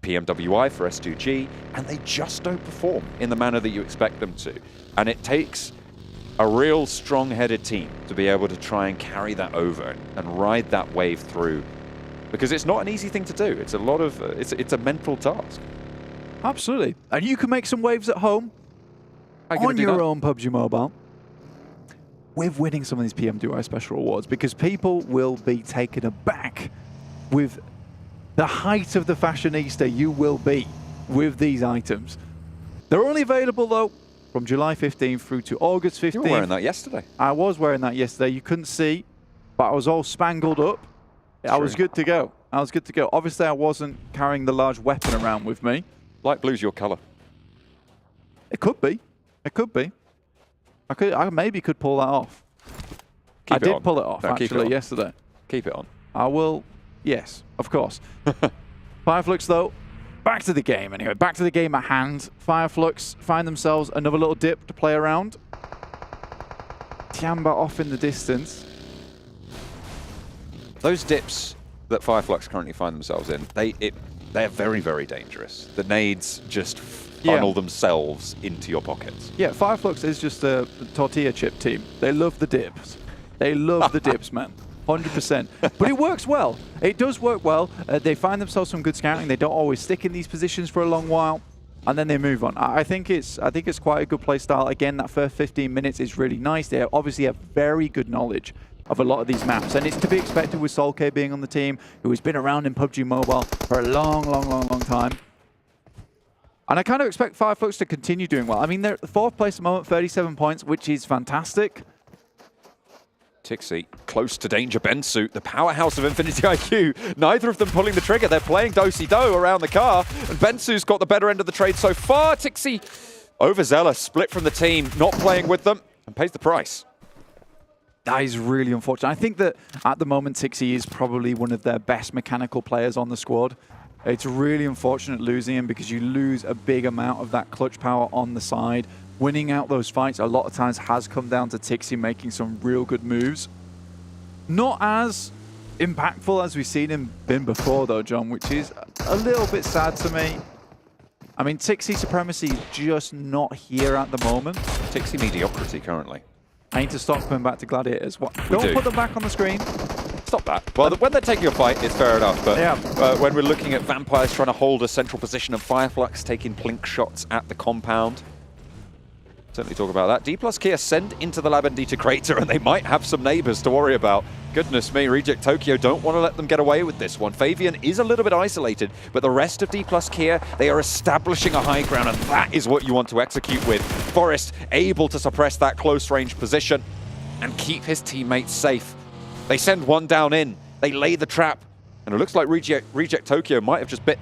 PMWI for S2G, and they just don't perform in the manner that you expect them to. And it takes a real strong-headed team to be able to try and carry that over and ride that wave through. Because it's not an easy thing to do. It's a lot of, it's a mental task. Absolutely. And you can make some waves at home on your own PUBG Mobile with winning some of these PMWI special awards, because people will be taken aback with the height of the fashionista you will be with these items. They're only available, though, from July 15th through to August 15th. You were wearing that yesterday. I was wearing that yesterday. You couldn't see, but I was all spangled up. I was good to go. Obviously, I wasn't carrying the large weapon around with me. Light blue's your color. It could be. I maybe could pull that off. I did pull it off, actually, yesterday. Keep it on. I will. Yes, of course. Fireflux, though, back to the game anyway. Back to the game at hand. Fireflux find themselves another little dip to play around. Tiamba off in the distance. Those dips that Fireflux currently find themselves in, they're very, very dangerous. The nades just funnel themselves into your pockets. Yeah, Fireflux is just a tortilla chip team. They love the dips. They love the dips, man. 100%. But it works well. It does work well. They find themselves some good scouting. They don't always stick in these positions for a long while, and then they move on. I think it's quite a good play style. Again, that first 15 minutes is really nice. They obviously have very good knowledge of a lot of these maps, and it's to be expected with Solke being on the team, who has been around in PUBG Mobile for a long time. And I kind of expect Flux to continue doing well. I mean, they're at the 4th place at the moment, 37 points, which is fantastic. Tixi close to danger. Bensu, the powerhouse of Infinity IQ. Neither of them pulling the trigger. They're playing do-si-do around the car, and Bensu's got the better end of the trade so far. Tixi overzealous, split from the team, not playing with them, and pays the price. That is really unfortunate. I think that at the moment, Tixi is probably one of their best mechanical players on the squad. It's really unfortunate losing him because you lose a big amount of that clutch power on the side. Winning out those fights a lot of times has come down to Tixi making some real good moves. Not as impactful as we've seen him been before though, John, which is a little bit sad to me. I mean, Tixi supremacy just not here at the moment. Tixi mediocrity currently. I need to stop coming back to Gladiators. Don't put them back on the screen. Stop that. Well, when they're taking a fight, it's fair enough. But when we're looking at Vampires trying to hold a central position and Fireflux taking blink shots at the compound, certainly talk about that. Dplus KIA send into the Labendita crater, and they might have some neighbors to worry about. Goodness me, Reject Tokyo don't want to let them get away with this one. Fabian is a little bit isolated, but the rest of Dplus KIA, they are establishing a high ground, and that is what you want to execute with. Forest able to suppress that close range position and keep his teammates safe. They send one down in, they lay the trap, and it looks like Reject Tokyo might have just bit.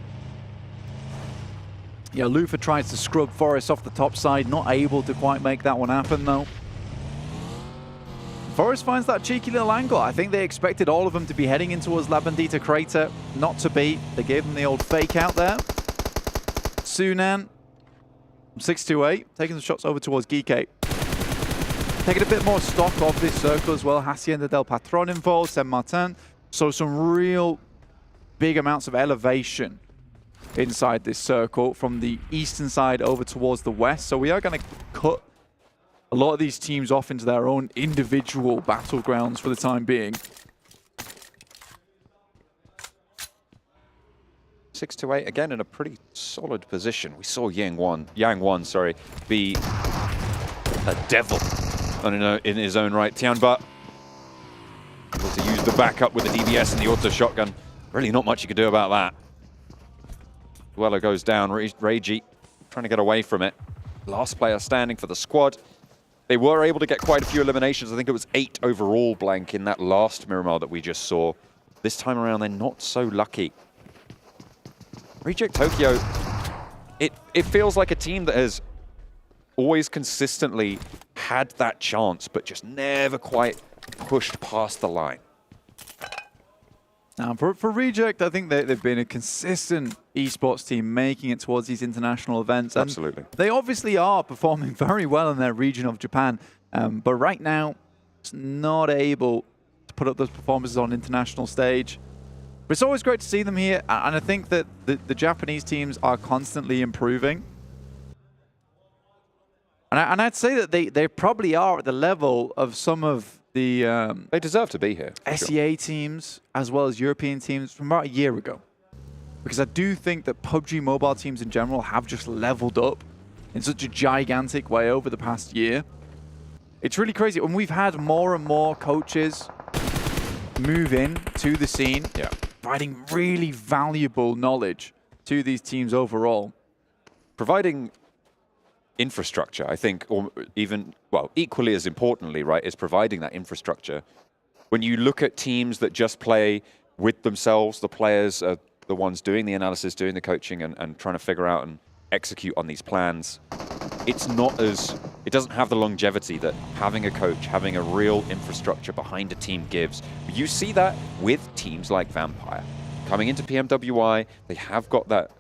Yeah, Lufa tries to scrub Forest off the top side, not able to quite make that one happen though. Forest finds that cheeky little angle. I think they expected all of them to be heading in towards Labendita crater. Not to be. They gave them the old fake out there. Sunan, 628, taking the shots over towards Geekate. Taking a bit more stock of this circle as well. Hacienda del Patron involved, Saint Martin. So some real big amounts of elevation inside this circle from the eastern side over towards the west. So we are going to cut a lot of these teams off into their own individual battlegrounds for the time being. 6-8 again in a pretty solid position. We saw Yang Wan, be a devil in his own right. Tianba able to use the backup with the DBS and the auto shotgun. Really not much you could do about that. Duello goes down. Reiji trying to get away from it. Last player standing for the squad. They were able to get quite a few eliminations. I think it was 8 overall, Blank, in that last Miramar that we just saw. This time around, they're not so lucky. Reject Tokyo, it feels like a team that has always consistently had that chance, but just never quite pushed past the line. Now, for Reject, I think they've been a consistent esports team making it towards these international events. And absolutely. They obviously are performing very well in their region of Japan, but right now, it's not able to put up those performances on international stage. But it's always great to see them here, and I think that the Japanese teams are constantly improving. And I'd say that they probably are at the level of some of the they deserve to be here. SEA teams as well as European teams from about a year ago. Because I do think that PUBG Mobile teams in general have just leveled up in such a gigantic way over the past year. It's really crazy. When we've had more and more coaches move in to the scene, providing really valuable knowledge to these teams overall. Providing infrastructure, I think, or even, well, equally as importantly, right, is providing that infrastructure. When you look at teams that just play with themselves, the players are the ones doing the analysis, doing the coaching, and trying to figure out and execute on these plans. It's not as, it doesn't have the longevity that having a coach, having a real infrastructure behind a team gives. You see that with teams like Vampire. Coming into PMWI, they have got that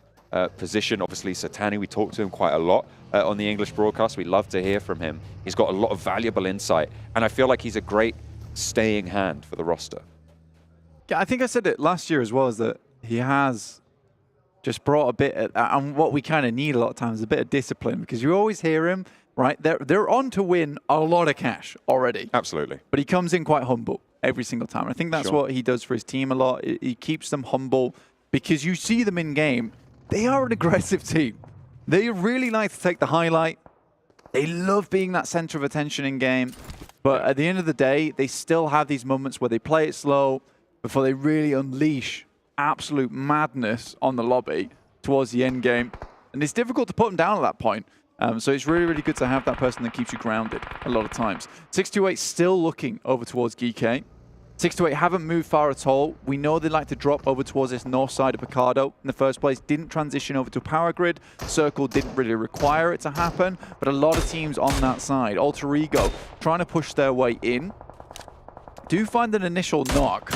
position. Obviously, Satani, we talked to him quite a lot on the English broadcast. We love to hear from him. He's got a lot of valuable insight, and I feel like he's a great staying hand for the roster. Yeah, I think I said it last year as well, is that he has just brought a bit of, and what we kind of need a lot of times, a bit of discipline, because you always hear him right? They're on to win a lot of cash already. Absolutely. But he comes in quite humble every single time. I think that's what he does for his team a lot. He keeps them humble because you see them in game. They are an aggressive team. They really like to take the highlight. They love being that center of attention in game. But at the end of the day, they still have these moments where they play it slow before they really unleash absolute madness on the lobby towards the end game. And it's difficult to put them down at that point. So it's really, really good to have that person that keeps you grounded a lot of times. 628 still looking over towards GK. 628 haven't moved far at all. We know they like to drop over towards this north side of Picardo in the first place. Didn't transition over to power grid. Circle didn't really require it to happen, but a lot of teams on that side. Alter Ego trying to push their way in. Do find an initial knock.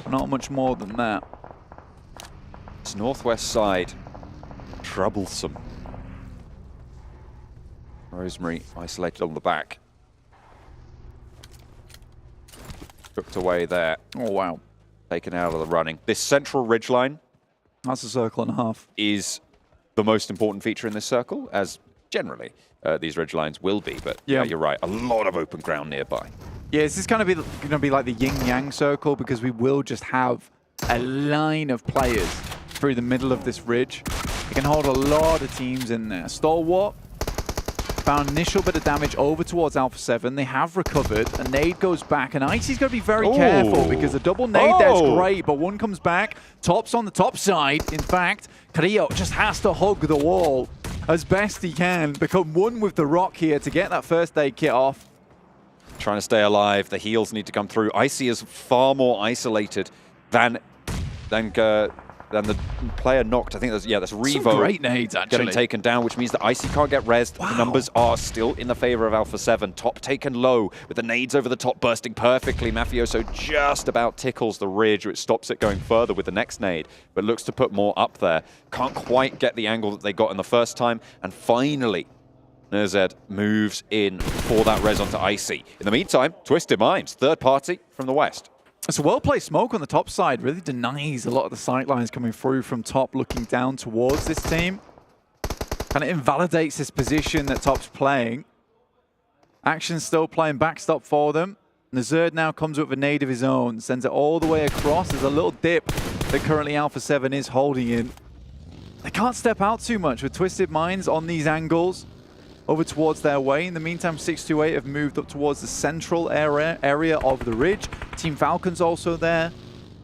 Not much more than that. It's northwest side. Troublesome. Rosemary isolated on the back. Cooked away there. Oh, wow. Taken out of the running. This central ridgeline. That's a circle and a half. Is the most important feature in this circle, as generally these ridgelines will be. But yeah, you're right. A lot of open ground nearby. Yeah, this is going to be like the yin-yang circle because we will just have a line of players through the middle of this ridge. You can hold a lot of teams in there. Stalwart found initial bit of damage over towards Alpha7. They have recovered. A nade goes back, and Icy's got to be very careful because the double nade there's great, but one comes back. Top's on the top side. In fact, KIA just has to hug the wall as best he can. Become one with the rock here to get that first aid kit off. Trying to stay alive. The heals need to come through. Icy is far more isolated than the player knocked. I think that's Revo. Some great nades, actually. Getting taken down, which means that Icy can't get rezzed. Wow. The numbers are still in the favor of Alpha7. Top taken low with the nades over the top bursting perfectly. Mafioso just about tickles the ridge, which stops it going further with the next nade, but looks to put more up there. Can't quite get the angle that they got in the first time. And finally, Nerzed moves in for that res onto Icy. In the meantime, Twisted Minds, third party from the west. It's a well-placed smoke on the top side. Really denies a lot of the sight lines coming through from top, looking down towards this team. Kind of invalidates this position that top's playing. Action's still playing backstop for them. Nerzed now comes with a nade of his own, sends it all the way across. There's a little dip that currently Alpha7 is holding in. They can't step out too much with Twisted Minds on these angles over towards their way. In the meantime, 628 have moved up towards the central area of the ridge. Team Falcon's also there.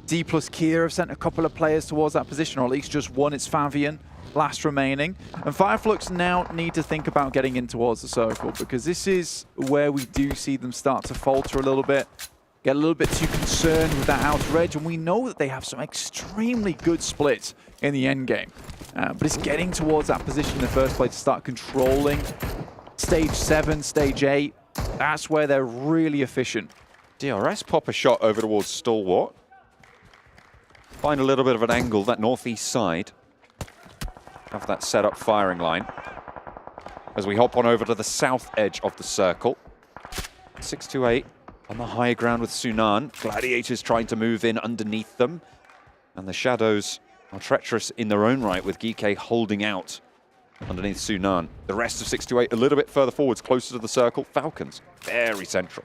Dplus KIA have sent a couple of players towards that position, or at least just one. It's Favian, last remaining. And Fireflux now need to think about getting in towards the circle, because this is where we do see them start to falter a little bit, get a little bit too concerned with that outer edge, and we know that they have some extremely good splits in the end game. But it's getting towards that position in the first place to start controlling stage 7, stage 8. That's where they're really efficient. DRS pop a shot over towards Stalwart. Find a little bit of an angle, that northeast side. Have that set up firing line. As we hop on over to the south edge of the circle. 628 on the high ground with Sunan. Gladiators trying to move in underneath them. And the Shadows are treacherous in their own right, with GK holding out underneath Sunan. The rest of 628 a little bit further forwards, closer to the circle. Falcons, very central.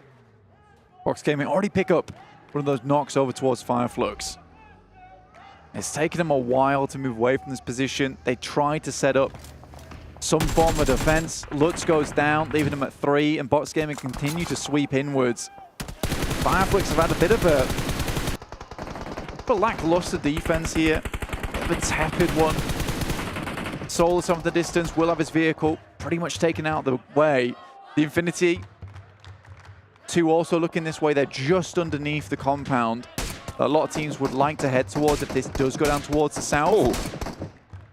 Box Gaming already pick up one of those knocks over towards Fireflux. It's taken them a while to move away from this position. They tried to set up some form of defense. Lutz goes down, leaving them at 3, and Box Gaming continue to sweep inwards. Fireflux have had a bit of a lackluster defense here. A tepid one. Solus off the distance, will have his vehicle pretty much taken out of the way. The Infinity 2 also looking this way. They're just underneath the compound. A lot of teams would like to head towards if this does go down towards the south.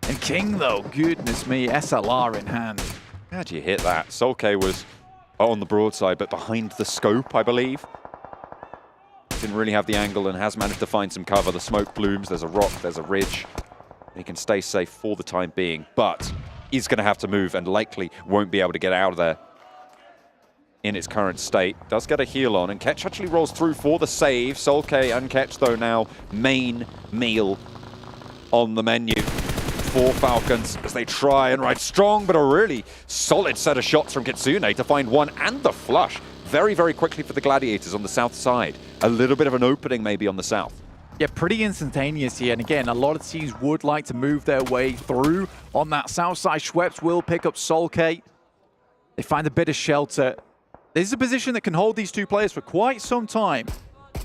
And King, though, goodness me, SLR in hand. How do you hit that? Solke was on the broadside, but behind the scope, I believe. Didn't really have the angle and has managed to find some cover. The smoke blooms, there's a rock, there's a ridge. He can stay safe for the time being, but he's going to have to move and likely won't be able to get out of there in its current state. Does get a heal on, and Ketch actually rolls through for the save. Solke and Ketch, though, now main meal on the menu. for Falcons as they try and ride strong, but a really solid set of shots from Kitsune to find one and the flush very, very quickly for the Gladiators on the south side. A little bit of an opening maybe on the south. Yeah, pretty instantaneous here. And again, a lot of teams would like to move their way through on that south side. Schweppes will pick up Solkay. They find a bit of shelter. This is a position that can hold these two players for quite some time.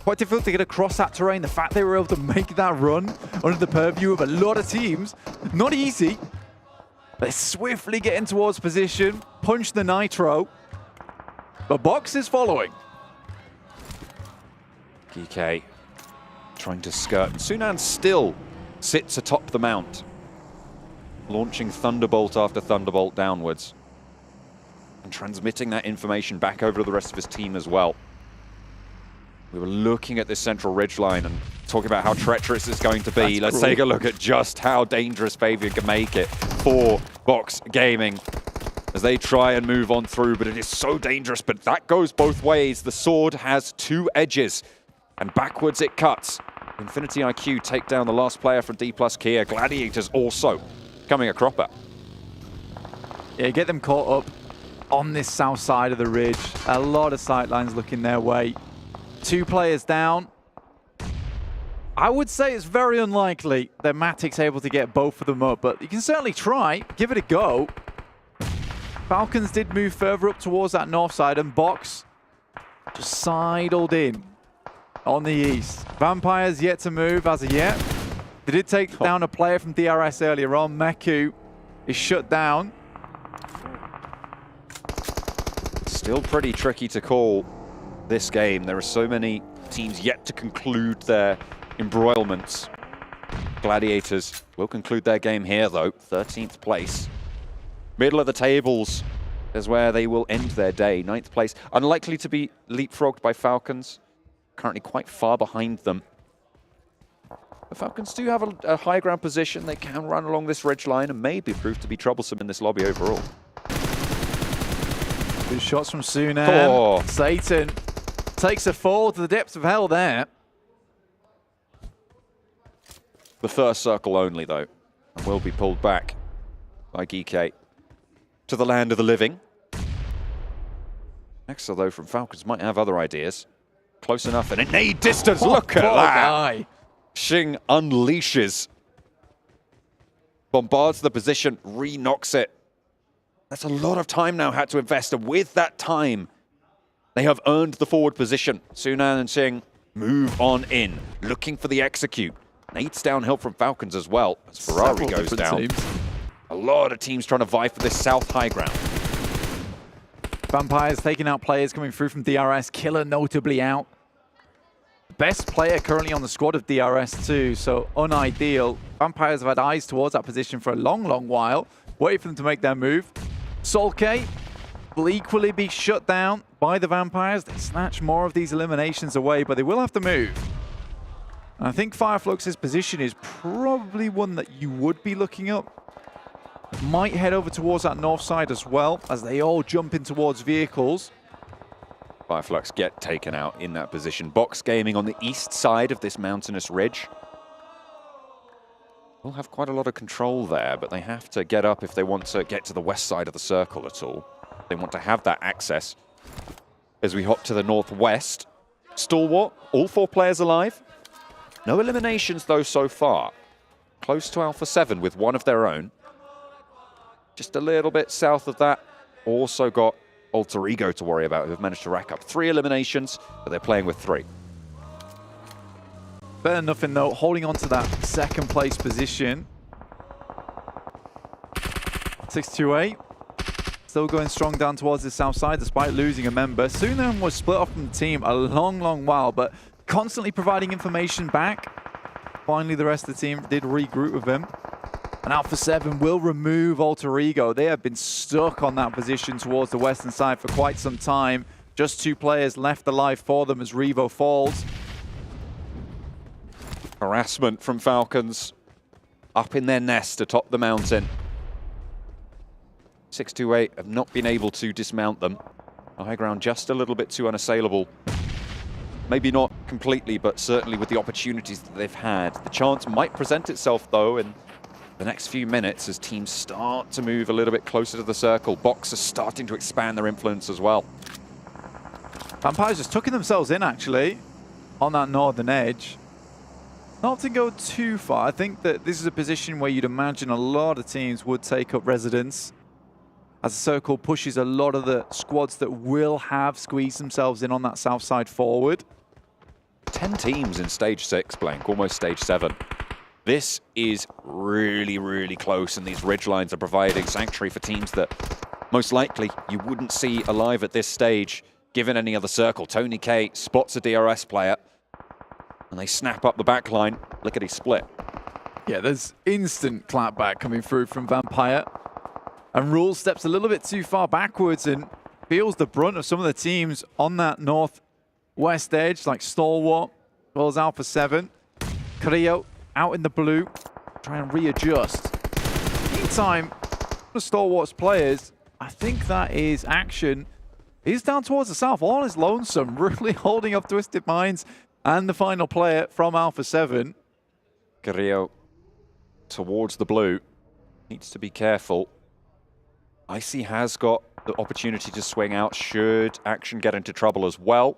Quite difficult to get across that terrain. The fact they were able to make that run under the purview of a lot of teams, not easy. They're swiftly getting towards position, punch the nitro. But Box is following. GK trying to skirt. Sunan still sits atop the mount, launching Thunderbolt after Thunderbolt downwards and transmitting that information back over to the rest of his team as well. We were looking at this central ridgeline and talking about how treacherous it's going to be. Let's take a look at just how dangerous Fabian can make it for Box Gaming as they try and move on through, but it is so dangerous. But that goes both ways. The sword has two edges, and backwards it cuts. Infinity IQ take down the last player from Dplus KIA. Gladiators also coming a cropper. Yeah, get them caught up on this south side of the ridge. A lot of sightlines looking their way. 2 players down. I would say it's very unlikely that Matic's able to get both of them up, but you can certainly try, give it a go. Falcons did move further up towards that north side, and Box just sidled in on the east. Vampires yet to move as of yet. They did take down a player from DRS earlier on. Meku is shut down. Still pretty tricky to call this game. There are so many teams yet to conclude their embroilments. Gladiators will conclude their game here though, 13th place. Middle of the tables is where they will end their day. 9th place, unlikely to be leapfrogged by Falcons. Currently quite far behind them. The Falcons do have a high ground position. They can run along this ridge line and maybe prove to be troublesome in this lobby overall. Good shots from Sunan. Satan takes a fall to the depths of hell there. The first circle only though, and will be pulled back by GK to the land of the living. Next though from Falcons might have other ideas. Close enough and innate distance. Look at that. Xing unleashes. Bombards the position, re-knocks it. That's a lot of time now had to invest, and with that time, they have earned the forward position. Sunan and Xing move on in, looking for the execute. Nate's downhill from Falcons as well, as Ferrari goes down. Teams. A lot of teams trying to vie for this south high ground. Vampires taking out players coming through from DRS. Killer notably out. Best player currently on the squad of DRS too, so unideal. Vampires have had eyes towards that position for a long, long while. Wait for them to make their move. Solkay will equally be shut down by the Vampires. They snatch more of these eliminations away, but they will have to move. And I think Fireflux's position is probably one that you would be looking up. Might head over towards that north side as well, as they all jump in towards vehicles. Fireflux get taken out in that position. Box Gaming on the east side of this mountainous ridge. Will have quite a lot of control there, but they have to get up if they want to get to the west side of the circle at all. They want to have that access. As we hop to the northwest, Stalwart, all 4 players alive. No eliminations though so far. Close to Alpha7 with one of their own. Just a little bit south of that, also got Alter Ego to worry about, who have managed to rack up 3 eliminations, but they're playing with 3. Better than nothing though, holding on to that second place position. 628. Still going strong down towards the south side despite losing a member. Sunan was split off from the team a long, long while, but constantly providing information back. Finally, the rest of the team did regroup with him. And Alpha7 will remove Alter Ego. They have been stuck on that position towards the western side for quite some time. Just 2 players left alive for them as Revo falls. Harassment from Falcons up in their nest atop the mountain. 628 have not been able to dismount them. The high ground just a little bit too unassailable. Maybe not completely, but certainly with the opportunities that they've had. The chance might present itself though, and the next few minutes as teams start to move a little bit closer to the circle. Box are starting to expand their influence as well. Vampire's just tucking themselves in, actually, on that northern edge. Not to go too far. I think that this is a position where you'd imagine a lot of teams would take up residence, as the circle pushes a lot of the squads that will have squeezed themselves in on that south side forward. 10 teams in stage 6, Blank, almost stage 7. This is really, really close, and these ridge lines are providing sanctuary for teams that most likely you wouldn't see alive at this stage, given any other circle. Tony K spots a DRS player, and they snap up the back line. Look at his split. Yeah, there's instant clapback coming through from Vampire. And Rule steps a little bit too far backwards and feels the brunt of some of the teams on that northwest edge, like Stalwart, as well as Alpha7. KIA out in the blue, try and readjust. Meantime, the Stalwart's players, I think that is Action. He's down towards the south, all is lonesome, really holding up Twisted Minds and the final player from Alpha7. KIA towards the blue, needs to be careful. Icy has got the opportunity to swing out should Action get into trouble as well.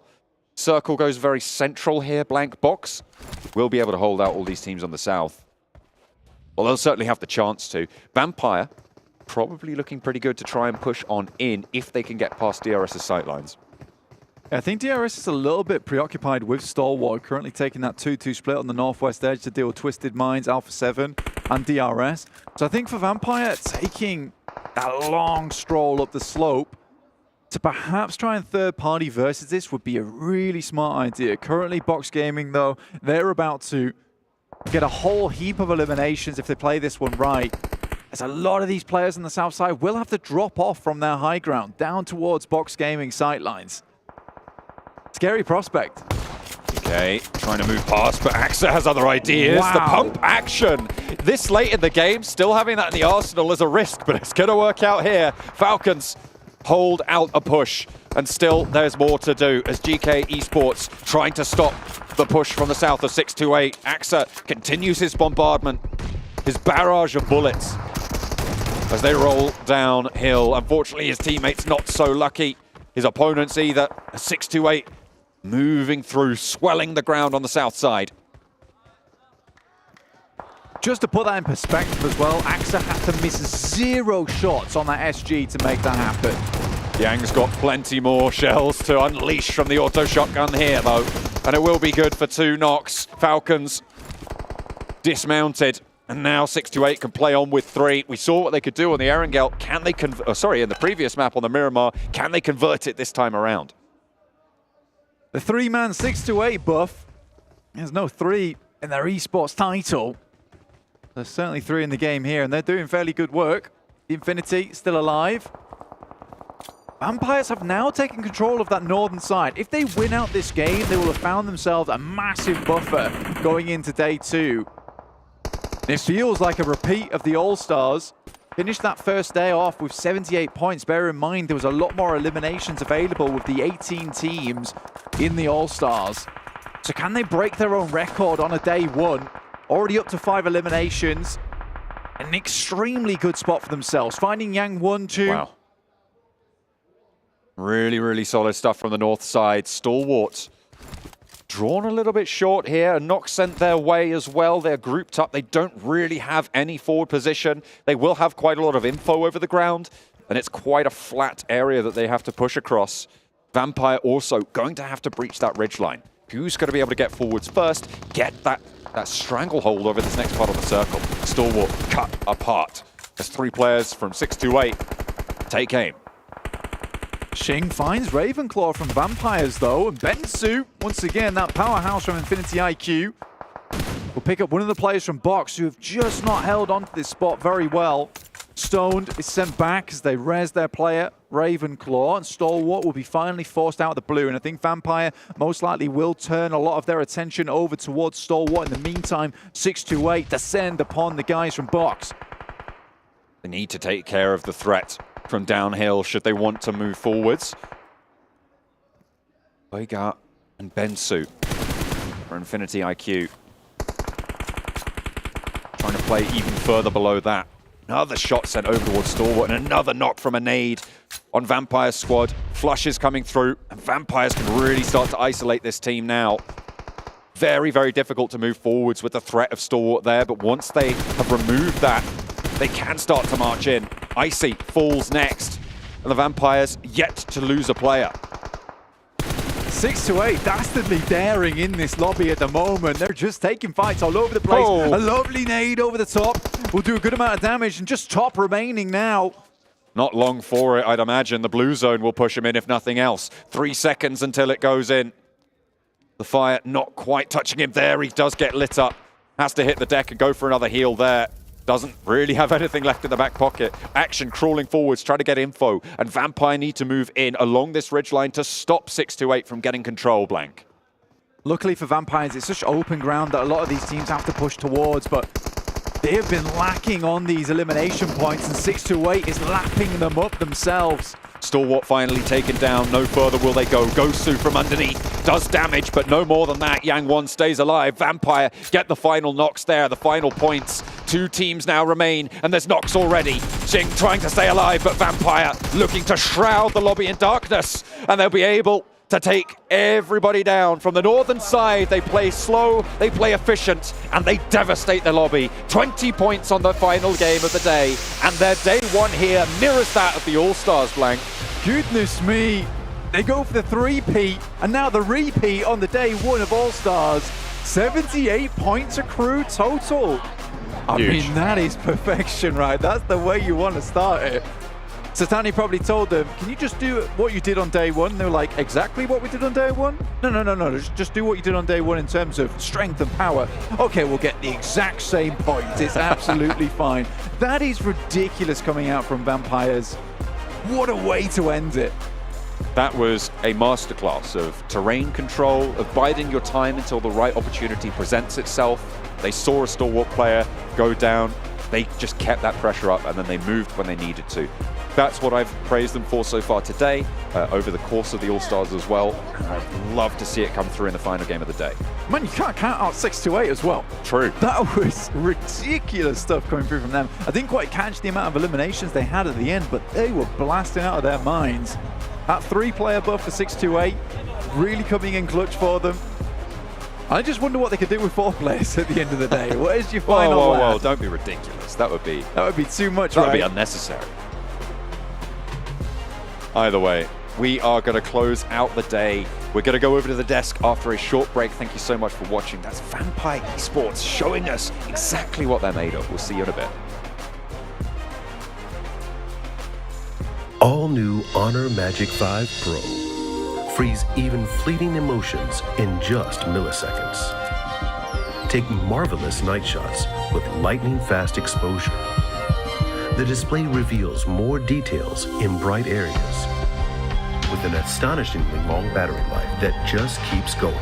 Circle goes very central here, Blank Box. We'll be able to hold out all these teams on the south. Well, they'll certainly have the chance to. Vampire probably looking pretty good to try and push on in if they can get past DRS's sightlines. I think DRS is a little bit preoccupied with Stalwart, currently taking that 2-2 split on the northwest edge to deal with Twisted Minds, Alpha7, and DRS. So I think for Vampire, taking that long stroll up the slope to perhaps try and third-party versus this would be a really smart idea. Currently, Box Gaming, though, they're about to get a whole heap of eliminations if they play this one right. As a lot of these players on the south side will have to drop off from their high ground down towards Box Gaming sightlines. Scary prospect. Okay, trying to move past, but AXA has other ideas. Wow. The pump action. This late in the game, still having that in the arsenal is a risk, but it's going to work out here. Falcons hold out a push, and still there's more to do as GK Esports trying to stop the push from the south of 628. AXA continues his bombardment, his barrage of bullets as they roll downhill. Unfortunately, his teammates not so lucky. His opponents either. 628 moving through, swelling the ground on the south side. Just to put that in perspective as well, AXA had to miss 0 shots on that SG to make that happen. Yang's got plenty more shells to unleash from the auto shotgun here, though. And it will be good for 2 knocks. Falcons dismounted. And now 628 can play on with 3. We saw what they could do on the Erangel. Can they in the previous map on the Miramar, can they convert it this time around? The 3-man 628 buff. There's no 3 in their esports title. There's certainly 3 in the game here, and they're doing fairly good work. The Infinity still alive. Vampires have now taken control of that northern side. If they win out this game, they will have found themselves a massive buffer going into day 2. And it feels like a repeat of the All-Stars. Finished that first day off with 78 points. Bear in mind, there was a lot more eliminations available with the 18 teams in the All-Stars. So can they break their own record on a day 1? Already up to 5 eliminations. An extremely good spot for themselves. Finding Yang 1-2. Wow. Really, really solid stuff from the north side. Stalwarts drawn a little bit short here. A knock sent their way as well. They're grouped up. They don't really have any forward position. They will have quite a lot of info over the ground, and it's quite a flat area that they have to push across. Vampire also going to have to breach that ridgeline. Who's going to be able to get forwards first, get that stranglehold over this next part of the circle. Stalwart cut apart. There's 3 players from 628. Take aim. Xing finds Ravenclaw from Vampires, though, and Bensu, once again, that powerhouse from Infinity IQ, will pick up one of the players from Box who have just not held onto this spot very well. Stoned is sent back as they res their player, Ravenclaw, and Stalwart will be finally forced out of the blue, and I think Vampire most likely will turn a lot of their attention over towards Stalwart. In the meantime, 628 descend upon the guys from Box. They need to take care of the threat from downhill should they want to move forwards. Boyga and Bensu for Infinity IQ. Trying to play even further below that. Another shot sent over towards Stalwart, and another knock from a nade on Vampire's squad. Flush is coming through, and Vampires can really start to isolate this team now. Very, very difficult to move forwards with the threat of Stalwart there, but once they have removed that, they can start to march in. Icy falls next, and the Vampires yet to lose a player. 6-8, dastardly daring in this lobby at the moment. They're just taking fights all over the place. Oh. A lovely nade over the top will do a good amount of damage, and just top remaining now. Not long for it, I'd imagine. The blue zone will push him in if nothing else. 3 seconds until it goes in. The fire not quite touching him there. He does get lit up. Has to hit the deck and go for another heal there. Doesn't really have anything left in the back pocket. Action crawling forwards, trying to get info. And Vampire need to move in along this ridgeline to stop 628 from getting control, Blank. Luckily for Vampires, it's such open ground that a lot of these teams have to push towards, but they have been lacking on these elimination points, and 628 is lapping them up themselves. Stalwart finally taken down. No further will they go. Gosu from underneath does damage, but no more than that. Yang Won stays alive. Vampire get the final knocks there, the final points. 2 teams now remain, and there's knocks already. Jing trying to stay alive, but Vampire looking to shroud the lobby in darkness, and they'll be able to take everybody down. From the northern side, they play slow, they play efficient, and they devastate the lobby. 20 points on the final game of the day, and their day one here mirrors that of the All-Stars, Blank. Goodness me. They go for the 3-peat, and now the repeat on the day one of All-Stars. 78 points accrued total. I mean, that is perfection, right? That's the way you want to start it. Satani probably told them, can you just do what you did on day one? And they were like, exactly what we did on day one? No. Just do what you did on day one in terms of strength and power. Okay, we'll get the exact same points. It's absolutely fine. That is ridiculous coming out from Vampires. What a way to end it. That was a masterclass of terrain control, of biding your time until the right opportunity presents itself. They saw a Stalwart player go down. They just kept that pressure up, and then they moved when they needed to. That's what I've praised them for so far today, over the course of the All-Stars as well. I'd love to see it come through in the final game of the day. Man, you can't count out 628 as well. True. That was ridiculous stuff coming through from them. I didn't quite catch the amount of eliminations they had at the end, but they were blasting out of their minds. That 3-player buff for 628, really coming in clutch for them. I just wonder what they could do with 4 players at the end of the day. What is your final whoa, don't be ridiculous. That would be too much, That would right? be unnecessary. Either way, we are going to close out the day. We're going to go over to the desk after a short break. Thank you so much for watching. That's Vampire Esports showing us exactly what they're made of. We'll see you in a bit. All new Honor Magic 5 Pro. Freeze even fleeting emotions in just milliseconds. Take marvelous night shots with lightning-fast exposure. The display reveals more details in bright areas with an astonishingly long battery life that just keeps going.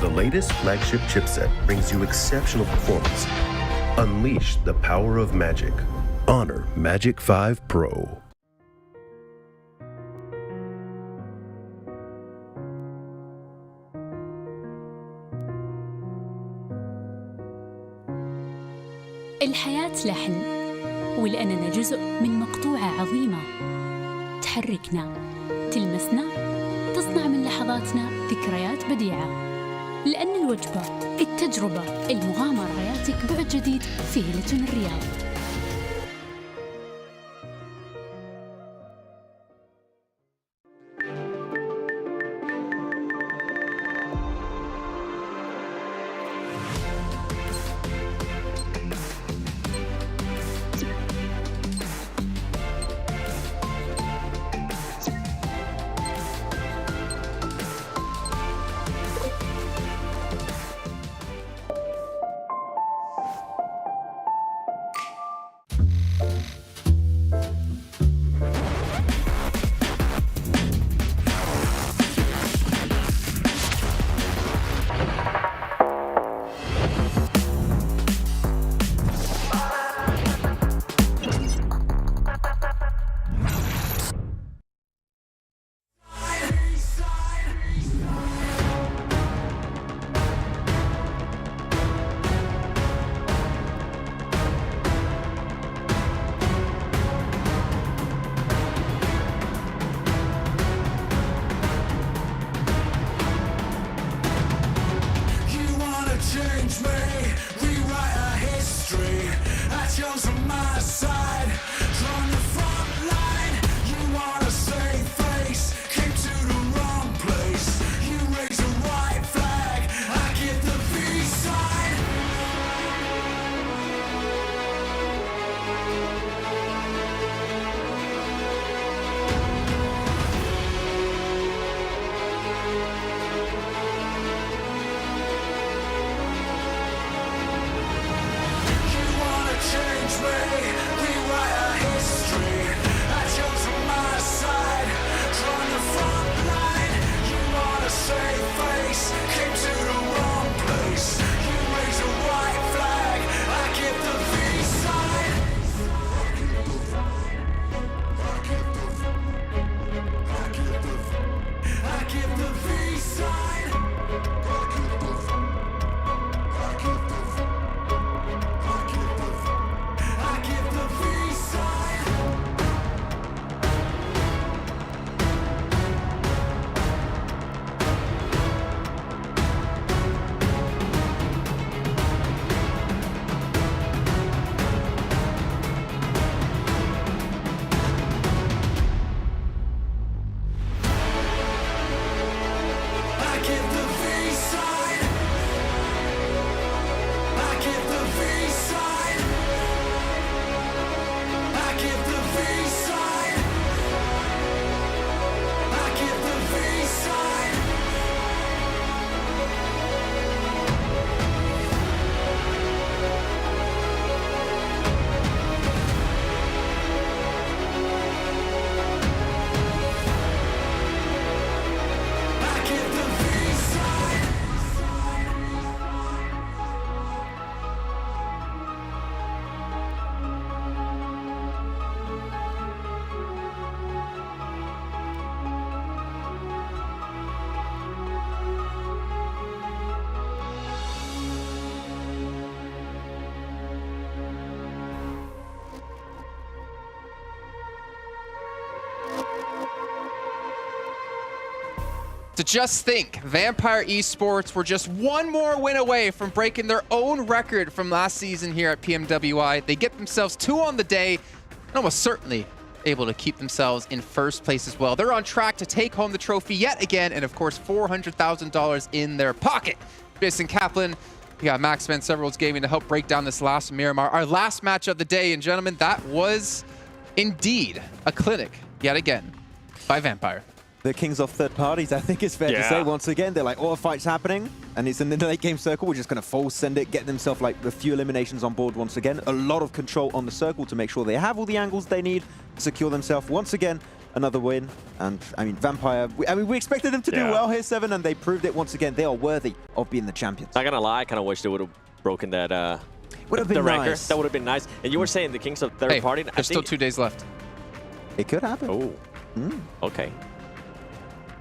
The latest flagship chipset brings you exceptional performance. Unleash the power of magic. Honor Magic 5 Pro. الحياة لحن، ولأننا جزء من مقطوعة عظيمة تحركنا، تلمسنا، تصنع من لحظاتنا ذكريات بديعة. لأن الوجبة، التجربة، المغامرة، حياتك بعد جديد في هيلتون الرياض. change me, rewrite our history. I chose on my side, on the front line. You wanna save face, came to the wrong place. You raise a white flag, I give the peace sign. Change me, rewrite our history. I chose on my side, on the front line. You wanna save face, came to the wrong place. You raise a white flag, I give the peace sign. I give the peace sign. I give the peace sign. I give the peace sign. I give the peace sign. I give the peace sign. I give the peace sign. I give the peace sign. To just think, Vampire Esports were just one more win away from breaking their own record from last season here at PMWI. They get themselves 2 on the day, and almost certainly able to keep themselves in first place as well. They're on track to take home the trophy yet again, and of course, $400,000 in their pocket. Jason Kaplan, we got Max Spence, Severals Gaming to help break down this last Miramar. Our last match of the day, and gentlemen, that was indeed a clinic yet again by Vampire. The kings of third parties, I think it's fair to say. Once again, they're like, all the fights happening, and it's in the late game circle. We're just going to full send it, get themselves like a few eliminations on board once again. A lot of control on the circle to make sure they have all the angles they need to secure themselves. Once again, another win. And I mean, Vampire, we expected them to do well here, Seven, and they proved it once again. They are worthy of being the champions. Not gonna lie, I kind of wish they would have broken that would have been the record. nice. That would have been nice. And you were saying the kings of third party. There's still 2 days left. It could happen. Oh, okay.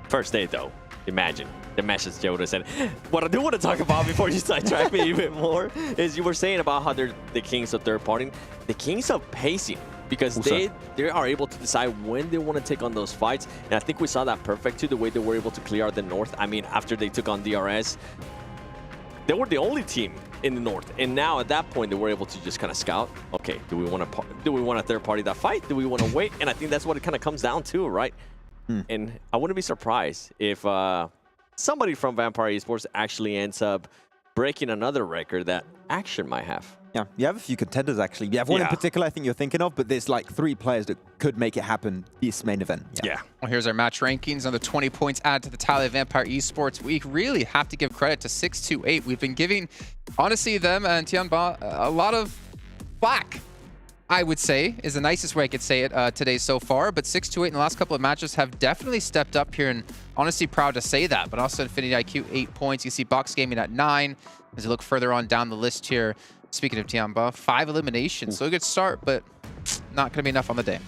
First day, though, imagine the message Joda said. What I do want to talk about before you sidetrack me even more is you were saying about how they're the kings of third party. The kings of pacing, because they are able to decide when they want to take on those fights. And I think we saw that perfect too, the way they were able to clear out the North. I mean, after they took on DRS, they were the only team in the North. And now at that point, they were able to just kind of scout. Okay, do we want a third party that fight? Do we want to wait? And I think that's what it kind of comes down to, right? And I wouldn't be surprised if somebody from Vampire Esports actually ends up breaking another record that Action might have. Yeah, you have a few contenders, actually. You have one in particular I think you're thinking of, but there's like 3 players that could make it happen this main event. Well, here's our match rankings. Another 20 points added to the tally of Vampire Esports. We really have to give credit to 628. We've been giving, honestly, them and Tianba a lot of flack, I would say, is the nicest way I could say it today so far. But 628 in the last couple of matches have definitely stepped up here, and honestly proud to say that. But also Infinity IQ, 8 points. You see Box Gaming at 9. As you look further on down the list here, speaking of Tianba, 5 eliminations. So a good start, but not going to be enough on the day.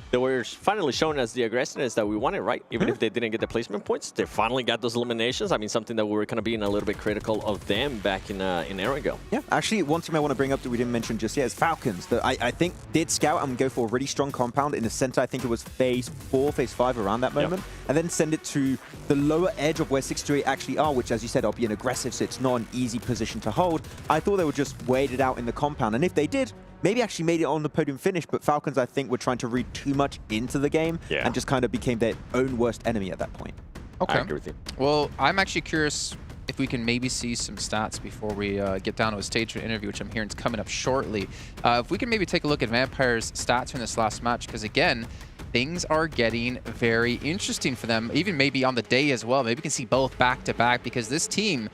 They were finally showing us the aggressiveness that we wanted, right? Even if they didn't get the placement points, they finally got those eliminations. I mean, something that we were kind of being a little bit critical of them back in Erangel. Yeah, actually, one team I want to bring up that we didn't mention just yet is Falcons. That I think did scout and go for a really strong compound in the center. I think it was phase 4, phase 5 around that moment, and then send it to the lower edge of where 628 actually are, which, as you said, are being aggressive, so it's not an easy position to hold. I thought they would just wait it out in the compound, and if they did, maybe actually made it on the podium finish, but Falcons, I think, were trying to read too much into the game and just kind of became their own worst enemy at that point. Okay. I agree with you. Well, I'm actually curious if we can maybe see some stats before we get down to a stage for an interview, which I'm hearing is coming up shortly. If we can maybe take a look at Vampire's stats from this last match, because again, things are getting very interesting for them, even maybe on the day as well. Maybe we can see both back-to-back, because this team...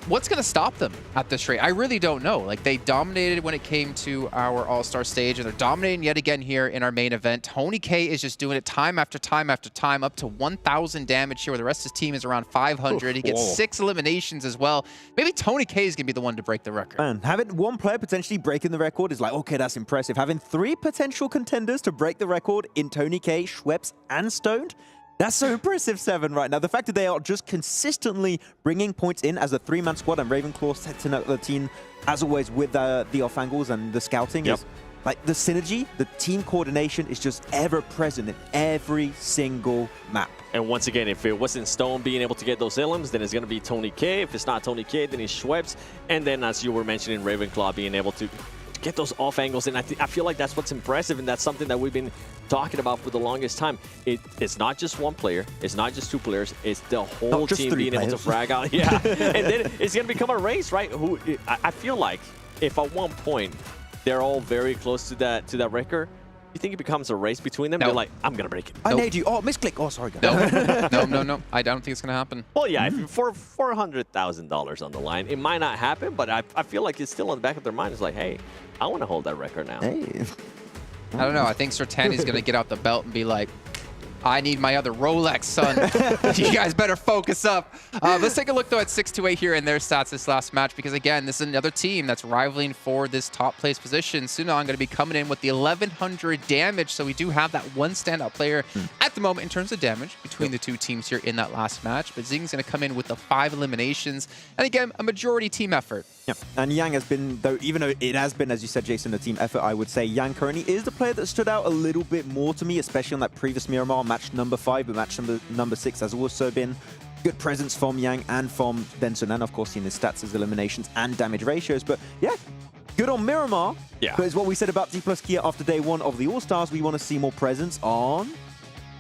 What's going to stop them at this rate? I really don't know. Like, they dominated when it came to our All-Star stage, and they're dominating yet again here in our main event. Tony K is just doing it time after time after time, up to 1,000 damage here, where the rest of his team is around 500. He gets 6 eliminations as well. Maybe Tony K is going to be the one to break the record. Man, having one player potentially breaking the record is like, okay, that's impressive. Having 3 potential contenders to break the record in Tony K, Schweppes, and Stoned, that's so impressive, 7 right now. The fact that they are just consistently bringing points in as a 3-man squad, and Ravenclaw setting up the team, as always, with the off angles and the scouting. Is, like, the synergy, the team coordination is just ever present in every single map. And once again, if it wasn't Stone being able to get those elims, then it's going to be Tony K. If it's not Tony K, then it's Schweppes. And then, as you were mentioning, Ravenclaw being able to get those off angles, and I feel like that's what's impressive, and that's something that we've been talking about for the longest time. It's not just one player, it's not just 2 players, it's the whole team being able to frag out. And then it's going to become a race, right? I feel like if at one point they're all very close to that record, you think it becomes a race between them? They're like, I'm going to break it. I made you. Oh, misclick. Oh, sorry, guys. No. I don't think it's going to happen. Well, yeah, if for $400,000 on the line, it might not happen, but I feel like it's still on the back of their mind. It's like, hey, I want to hold that record now. Hey. I don't know. I think Sertani's going to get out the belt and be like, I need my other Rolex, son. You guys better focus up. Let's take a look, though, at 628 here and their stats this last match, because, again, this is another team that's rivaling for this top place position. Sunan going to be coming in with the 1,100 damage, so we do have that one standout player at the moment in terms of damage between the 2 teams here in that last match. But Zing's going to come in with the 5 eliminations, and, again, a majority team effort. Yeah, and Yang has been, even though it has been, as you said, Jason, a team effort, I would say Yang currently is the player that stood out a little bit more to me, especially on that previous Miramar match number 5, but match number 6 has also been good presence from Yang and from Benson, and of course in his stats, his eliminations and damage ratios. But yeah, good on Miramar. Yeah. But it's what we said about Dplus KIA after day 1 of the All-Stars. We want to see more presence on...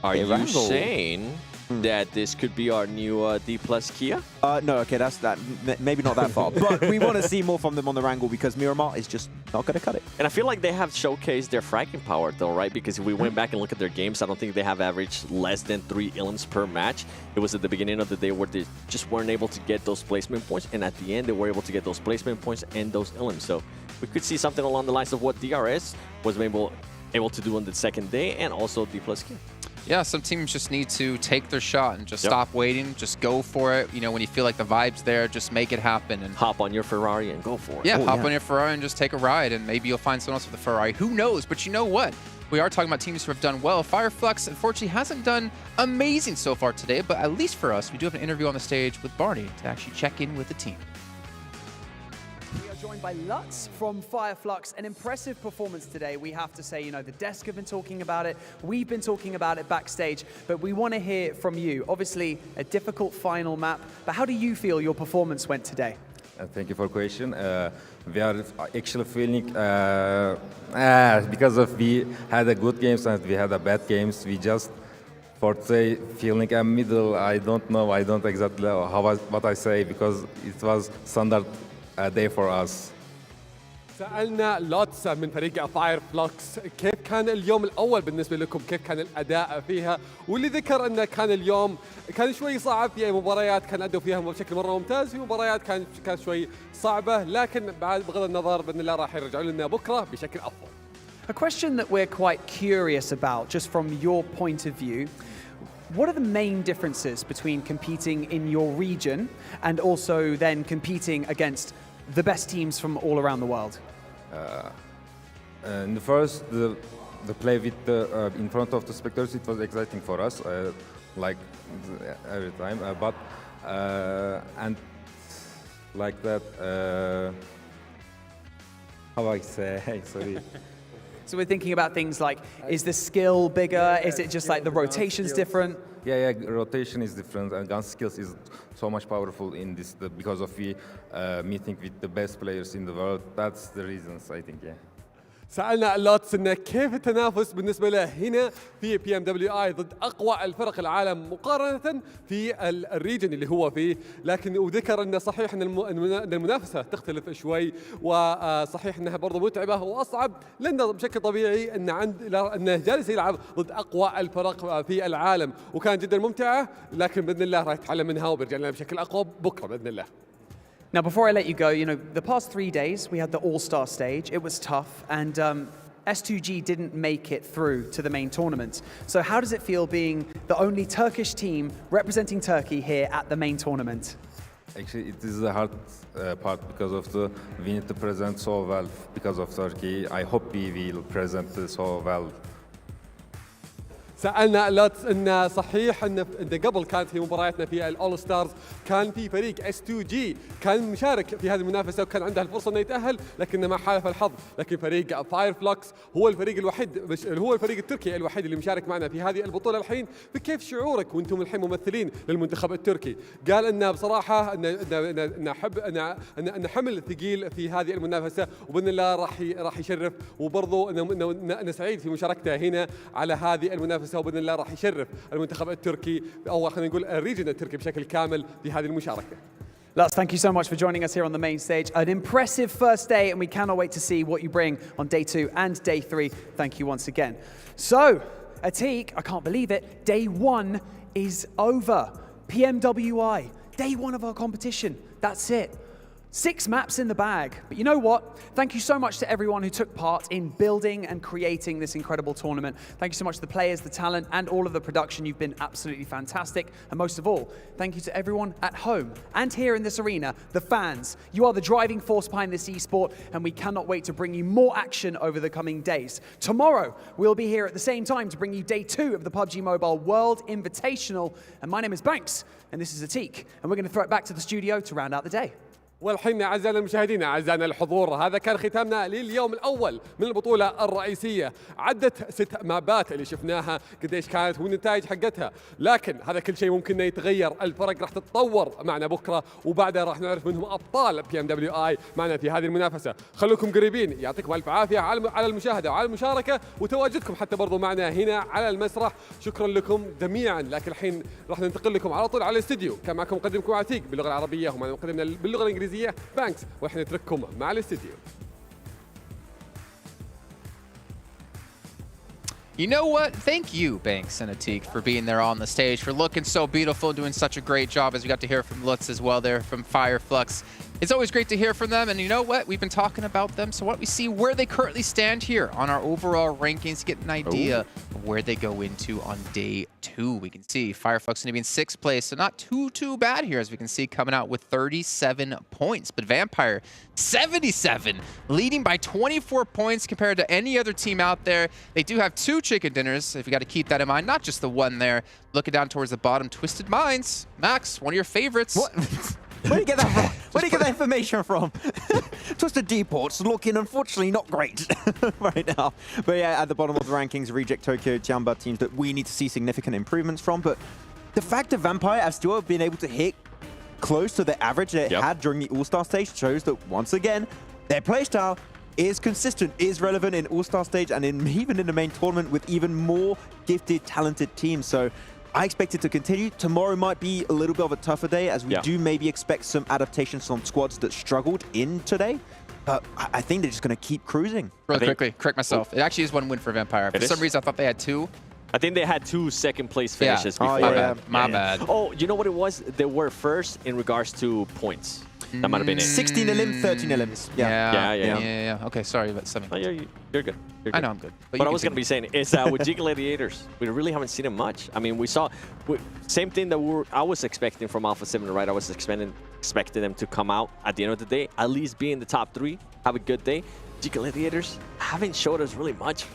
Are you saying that this could be our new Dplus KIA? No, okay, that's that. Maybe not that far. But we want to see more from them on the Wrangle, because Miramar is just not going to cut it. And I feel like they have showcased their fragging power, though, right? Because if we went back and look at their games, I don't think they have averaged less than 3 elims per match. It was at the beginning of the day where they just weren't able to get those placement points, and at the end, they were able to get those placement points and those elims. So we could see something along the lines of what DRS was able to do on the second day, and also Dplus KIA. Yeah, some teams just need to take their shot and just stop waiting, just go for it. You know, when you feel like the vibe's there, just make it happen. And hop on your Ferrari and go for it. Yeah, hop on your Ferrari and just take a ride, and maybe you'll find someone else with a Ferrari. Who knows? But you know what? We are talking about teams who have done well. Flux, unfortunately, hasn't done amazing so far today, but at least for us, we do have an interview on the stage with Barney to actually check in with the team. We are joined by Lutz from Flux. An impressive performance today, we have to say. You know, the desk have been talking about it, we've been talking about it backstage, but we want to hear from you. Obviously, a difficult final map, but how do you feel your performance went today? Thank you for the question. We are actually feeling, because of we had a good games and we had a bad games, we just, for say, feeling a middle. I don't know, I don't exactly know what I say, because it was standard day for us. سألنا لوتس من فريق فلوكس كيف كان اليوم الأول بالنسبة لكم، كيف كان الأداء فيها، واللي ذكر أنه كان اليوم كان شوي صعب. في مباريات كان أدوا فيها بشكل مرة ممتاز، في مباريات كانت شوي صعبة، لكن بغض النظر بإذن الله راح يرجعوا لنا بكرة بشكل أفضل. A question that we're quite curious about, just from your point of view, what are the main differences between competing in your region and also then competing against the best teams from all around the world? And first, the play with the in front of the spectators, it was exciting for us, like every time. And like that, how I say, sorry. So we're thinking about things like, is the skill bigger? Is it just like the rotation's different? Yeah, rotation is different, and gun skills is so much powerful in this because of we meeting with the best players in the world. That's the reasons, I think, yeah. سألنا لوتس إنه كيف التنافس بالنسبة له هنا في PMWI ضد أقوى الفرق العالم مقارنة في الريجن اللي هو فيه، لكن وذكر إنه صحيح إن المنافسة تختلف شوي، وصحيح إنها برضو متعبة وأصعب، لأنه بشكل طبيعي إنه جالس يلعب ضد أقوى الفرق في العالم، وكان جدا ممتعة، لكن بإذن الله راح يتعلم منها وبيرجع لنا بشكل أقوى بكرة بإذن الله. Now, before I let you go, the past 3 days, we had the All-Star Stage. It was tough, and S2G didn't make it through to the main tournament. So how does it feel being the only Turkish team representing Turkey here at the main tournament? Actually, it is the hard part because of we need to present so well because of Turkey. I hope we will present so well. سألنا لوتس إن صحيح إن قبل كانت في مبارياتنا في الأول ستارز كان في فريق S2G كان مشارك في هذه المنافسة وكان عنده الفرصة إنه يتأهل، لكن ما حالف الحظ. لكن فريق فلوكس هو الفريق الوحيد، هو الفريق التركي الوحيد اللي مشارك معنا في هذه البطولة الحين. فكيف شعورك وأنتم الحين ممثلين للمنتخب التركي؟ قال إن بصراحة إن حمل ثقيل في هذه المنافسة، وبإذن الله راح يشرف، وبرضه إنه سعيد في مشاركته هنا على هذه المنافسة، وبإذن الله راح يشرف المنتخب التركي أو خلينا نقول الريجن التركي بشكل كامل في هذه المشاركة. Lutz, thank you so much for joining us here on the main stage. An impressive first day, and we cannot wait to see what you bring on day 2 and day 3. Thank you once again. So, Atik, I can't believe it, day 1 is over. PMWI, day 1 of our competition. That's it. 6 maps in the bag. But you know what? Thank you so much to everyone who took part in building and creating this incredible tournament. Thank you so much to the players, the talent, and all of the production. You've been absolutely fantastic. And most of all, thank you to everyone at home and here in this arena, the fans. You are the driving force behind this esport, and we cannot wait to bring you more action over the coming days. Tomorrow, we'll be here at the same time to bring you day 2 of the PUBG Mobile World Invitational. And my name is Banks, and this is Atik. And we're going to throw it back to the studio to round out the day. والحين أعزائنا المشاهدين أعزائنا الحضور، هذا كان ختامنا لليوم الأول من البطولة الرئيسية. عدت 6 مابات اللي شفناها قديش كانت والنتائج حقتها، لكن هذا كل شيء ممكن يتغير. الفرق راح تتطور معنا بكرة، وبعدها راح نعرف منهم أبطال PMWI معنا في هذه المنافسة. خلوكم قريبين، يعطيكم ألف عافية على المشاهدة وعلى المشاركة وتواجدكم حتى برضو معنا هنا على المسرح. شكرا لكم جميعا. لكن الحين راح ننتقل لكم على طول على الاستديو. كان معكم مقدمكم عتيق باللغة العربية ومعنا مقدمنا باللغة الإنجليزية بانكس، واحنا نترككم مع الاستديو. You know what? Thank you, Banks and Atik, for being there on the stage, for looking so beautiful, doing such a great job, as we got to hear from Lutz as well there from Flux. It's always great to hear from them, and you know what? We've been talking about them, so why don't we see where they currently stand here on our overall rankings, get an idea of where they go into on day 2. We can see Flux going to be in 6th place, so not too bad here, as we can see, coming out with 37 points. But Vampire, 77, leading by 24 points compared to any other team out there. They do have 2 chicken dinners, if you got to keep that in mind, not just the one there. Looking down towards the bottom, Twisted Minds. Max, one of your favorites. What? Where do you get that from? Where do you get that information from? Twisted Dports looking, unfortunately, not great right now. But yeah, at the bottom of the rankings, Reject, Tokyo, Jamba, teams that we need to see significant improvements from. But the fact that Vampire have still been able to hit close to the average they had during the All-Star Stage shows that, once again, their playstyle is consistent, is relevant in All-Star Stage and even in the main tournament with even more gifted, talented teams. So I expect it to continue. Tomorrow might be a little bit of a tougher day, as we do maybe expect some adaptations from squads that struggled in today. But I think they're just going to keep cruising. Really quickly, correct myself. It actually is 1 win for Vampire. For some reason, I thought they had 2. I think they had 2 second-place finishes before. My bad. Oh, you know what it was? They were first in regards to points. That might have been it. 16 elims, 13 elims. Yeah. Okay, sorry, but 7. Oh, you're good. I know I'm good. But I was going to be saying is with G Gladiators, we really haven't seen them much. I mean, we saw same thing that I was expecting from Alpha7, right? I was expecting them to come out at the end of the day, at least be in the top 3, have a good day. G Gladiators haven't showed us really much.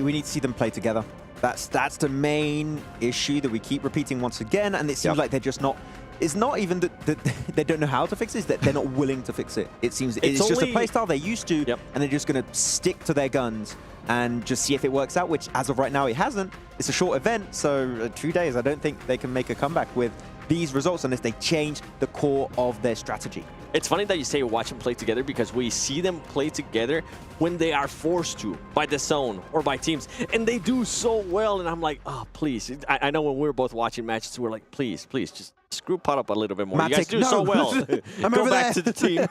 We need to see them play together. That's the main issue that we keep repeating once again, and it seems like they're just not. It's not even that they don't know how to fix it, it's that they're not willing to fix it. It seems it's just a playstyle they're used to, and they're just going to stick to their guns and just see if it works out, which as of right now it hasn't. It's a short event, so 2 days. I don't think they can make a comeback with these results unless they change the core of their strategy. It's funny that you say watch them play together because we see them play together when they are forced to by the zone or by teams, and they do so well. And I'm like, oh, please. I know when we were both watching matches, we were like, please, just screw pot up a little bit more. Matic, you guys do so well. Go back to the team.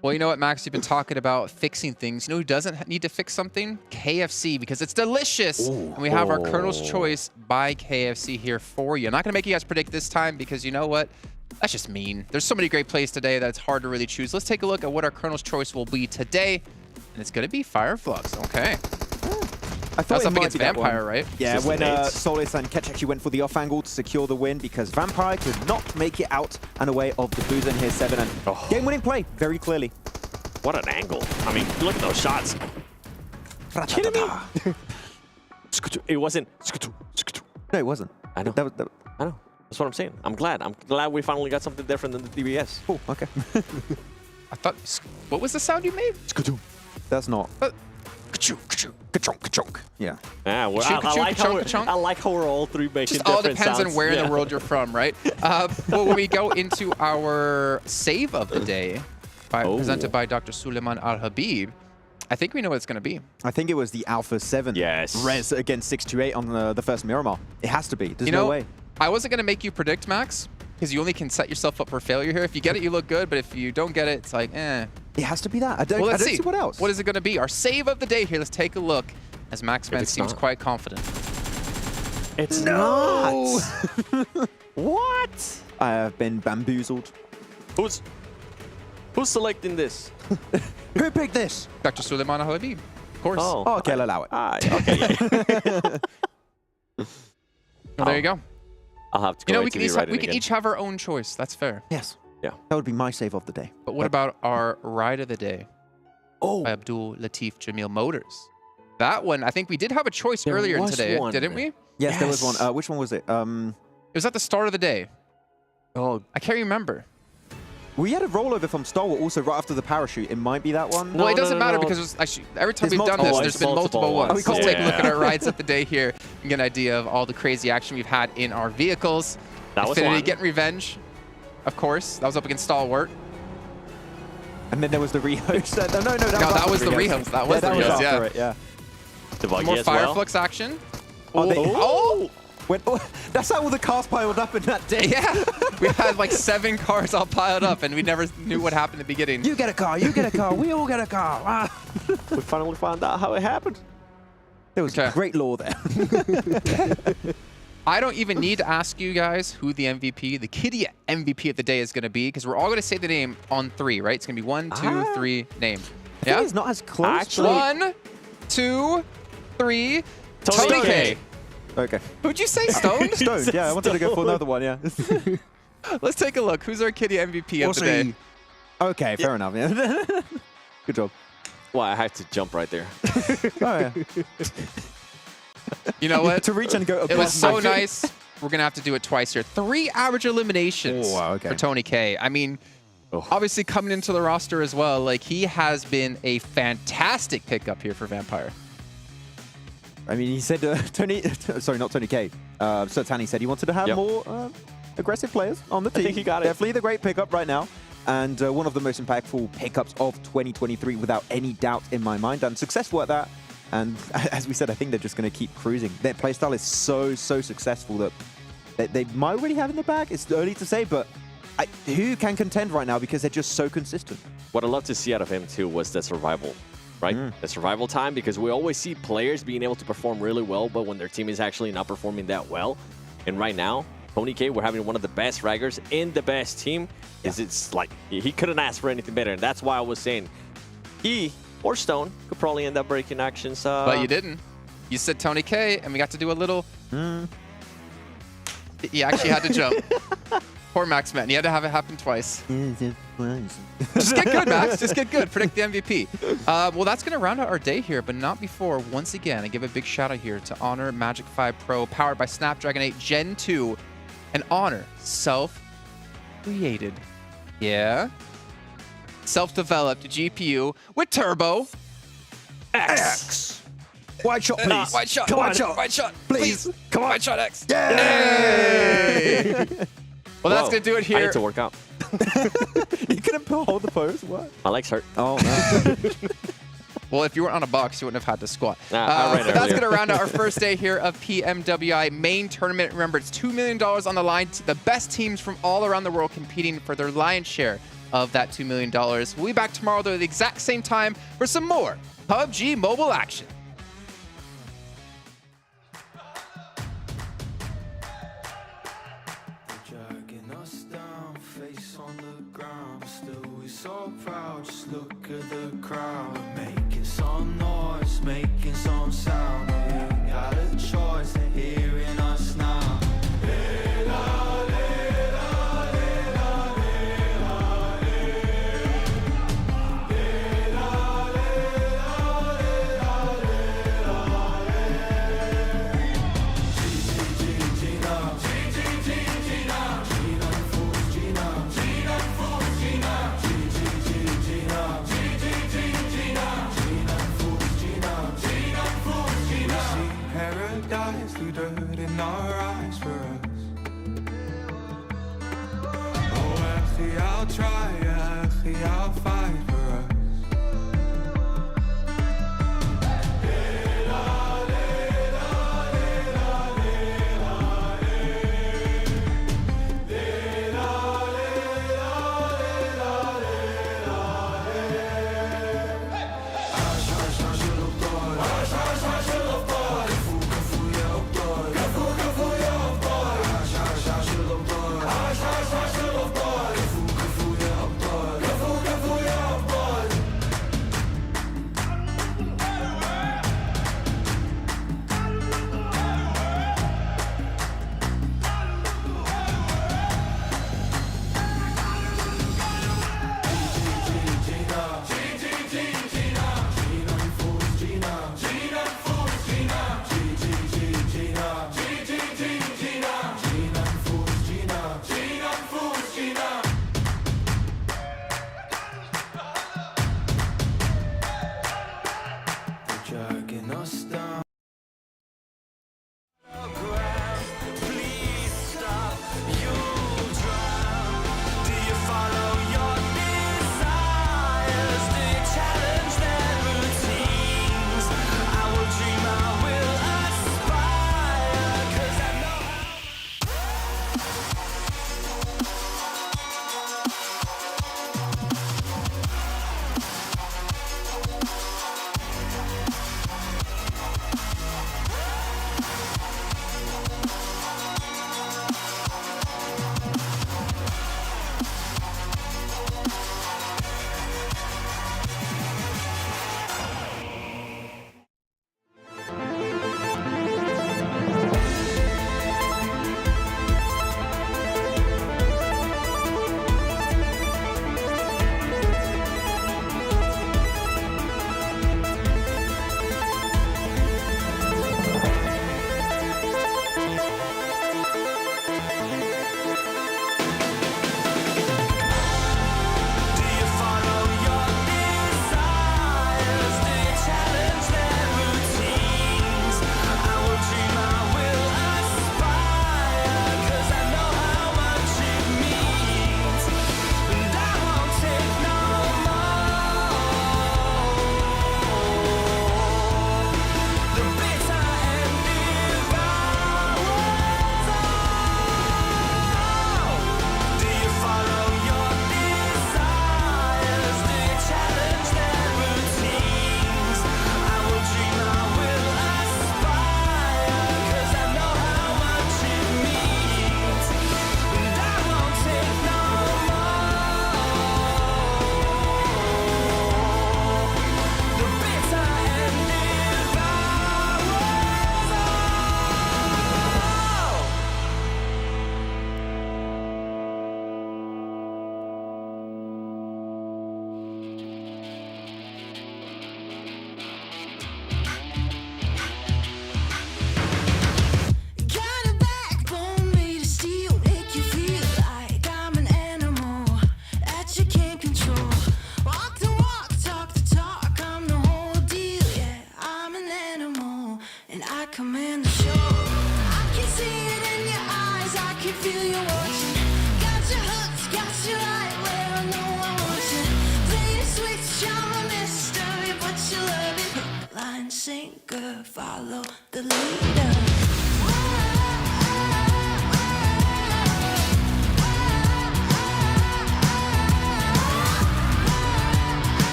Well, you know what, Max? You've been talking about fixing things. You know who doesn't need to fix something? KFC, because it's delicious. Ooh. And we have our Colonel's Choice by KFC here for you. I'm not going to make you guys predict this time because you know what? That's just mean. There's so many great plays today that it's hard to really choose. Let's take a look at what our Colonel's Choice will be today. And it's going to be Fireflux. Okay. I thought that's up against Vampire, right? Yeah, when Solis and Ketch actually went for the off angle to secure the win because Vampire could not make it out and away of the Boozer in here 7. And game-winning play, very clearly. What an angle. I mean, look at those shots. Kidding me? It wasn't. No, it wasn't. I know. I know. That's what I'm saying. I'm glad we finally got something different than the DBS. Oh, okay. I thought, what was the sound you made? That's not. Yeah. Yeah, well, I like how we're all three making just all different depends sounds. on where in the world you're from, right? Well, when we go into our save of the day, presented by Dr. Suleiman Al-Habib, I think we know what it's going to be. I think it was the Alpha7 res against 628 on the first Miramar. It has to be. There's no way. I wasn't going to make you predict, Max, because you only can set yourself up for failure here. If you get it, you look good, but if you don't get it, it's like, eh. It has to be that. I don't see what else. What is it going to be? Our save of the day here. Let's take a look, as Max Man seems quite confident. It's not. What? I have been bamboozled. Who's selecting this? Who picked this? Dr. Suleiman Al-Habib, of course. Oh, okay, I'll allow it. Okay. Well, there you go. I'll have to go we can each have our own choice. That's fair. Yes. Yeah. That would be my save of the day. But what about our ride of the day? By Abdul Latif Jamil Motors. That one, I think we did have a choice earlier today, didn't we? Yes, there was one. Which one was it? It was at the start of the day. Oh, I can't remember. We had a rollover from Star Wars also right after the parachute. It might be that one. Well, it doesn't matter because it was actually, every time we've done this, there's been multiple ones. Let's take a look at our rides of the day here and get an idea of all the crazy action we've had in our vehicles. That was Affinity one. getting revenge, of course. That was up against Stalwart. And then there was the rehost. That was the rehost. That was the rehost, yeah. More Fireflux action. That's how all the cars piled up in that day. Yeah, we had like 7 cars all piled up, and we never knew what happened at the beginning. You get a car, you get a car, we all get a car. We finally found out how it happened. There was great lore there. I don't even need to ask you guys who the MVP, the KIA MVP of the day is going to be, because we're all going to say the name on 3, right? It's going to be 1, 2, 3, name. Yeah, it's not as close. Actually, 1, 2, 3. Tony K. Okay. Who'd you say? Stone? Stone. Yeah, I wanted to go for another one. Yeah. Let's take a look. Who's our KIA MVP of the day? Okay, fair enough. Yeah. Good job. Well, I had to jump right there. Oh, yeah. You know what? To reach and go. It was so nice. We're going to have to do it twice here. 3 average eliminations for Tony K. I mean, obviously coming into the roster as well, like he has been a fantastic pickup here for Vampire. I mean, he said sorry, not Tony K. Sertani said he wanted to have more aggressive players on the team. I think he got it. Definitely the great pickup right now. And one of the most impactful pickups of 2023 without any doubt in my mind. And successful at that. And as we said, I think they're just going to keep cruising. Their playstyle is so successful that they might really have in the bag. It's early to say, but who can contend right now because they're just so consistent. What I love to see out of him, too, was the survival, right? The survival time, because we always see players being able to perform really well, but when their team is actually not performing that well. And right now, Tony K, we're having one of the best fraggers in the best team. It's like he couldn't ask for anything better. And that's why I was saying he or Stone could probably end up breaking actions. But you didn't. You said Tony K, and we got to do a little... You actually had to jump. Poor Max, man. You had to have it happen twice. Just get good, Max. Just get good. Predict the MVP. Well, that's going to round out our day here, but not before, once again, I give a big shout out here to Honor Magic 5 Pro, powered by Snapdragon 8 Gen 2, and Honor self-created. Yeah? Self-developed GPU with Turbo X. White shot, please. White shot. Come on, White shot. White shot. Please. Come on. White shot X. Yay! Well, that's going to do it here. I need to work out. You couldn't hold the pose? What? My legs hurt. Oh, no. Well, if you weren't on a box, you wouldn't have had to squat. I ran but that's earlier. going to round out our first day here of PMWI Main Tournament. Remember, it's $2 million on the line. The best teams from all around the world competing for their lion's share of that $2 million. We'll be back tomorrow, though, at the exact same time for some more PUBG Mobile action. So proud, just look at the crowd. Making some noise, making some sound. We got a choice, they're hearing us now. Paradise through dirt in our eyes for us. Oh, actually, I'll try, actually, I'll fight for us. follow the leader.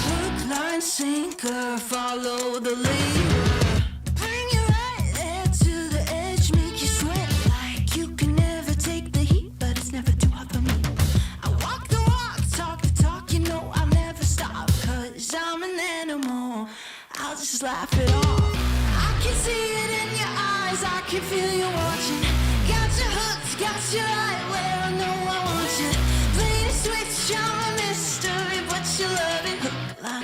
Hook, line, sinker, follow the leader. Bring you right there to the edge, make you sweat like you can never take the heat, but it's never too hot for me. I walk the walk, talk the talk, you know I'll never stop, 'cause I'm an animal. I'll just laugh it off. I can see it in your eyes, I can feel you watching. Got your hooks, got you right where I know I want you. Play the switch, I'm a mystery, but you love it.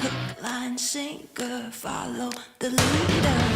Hook, line, sinker, follow the leader.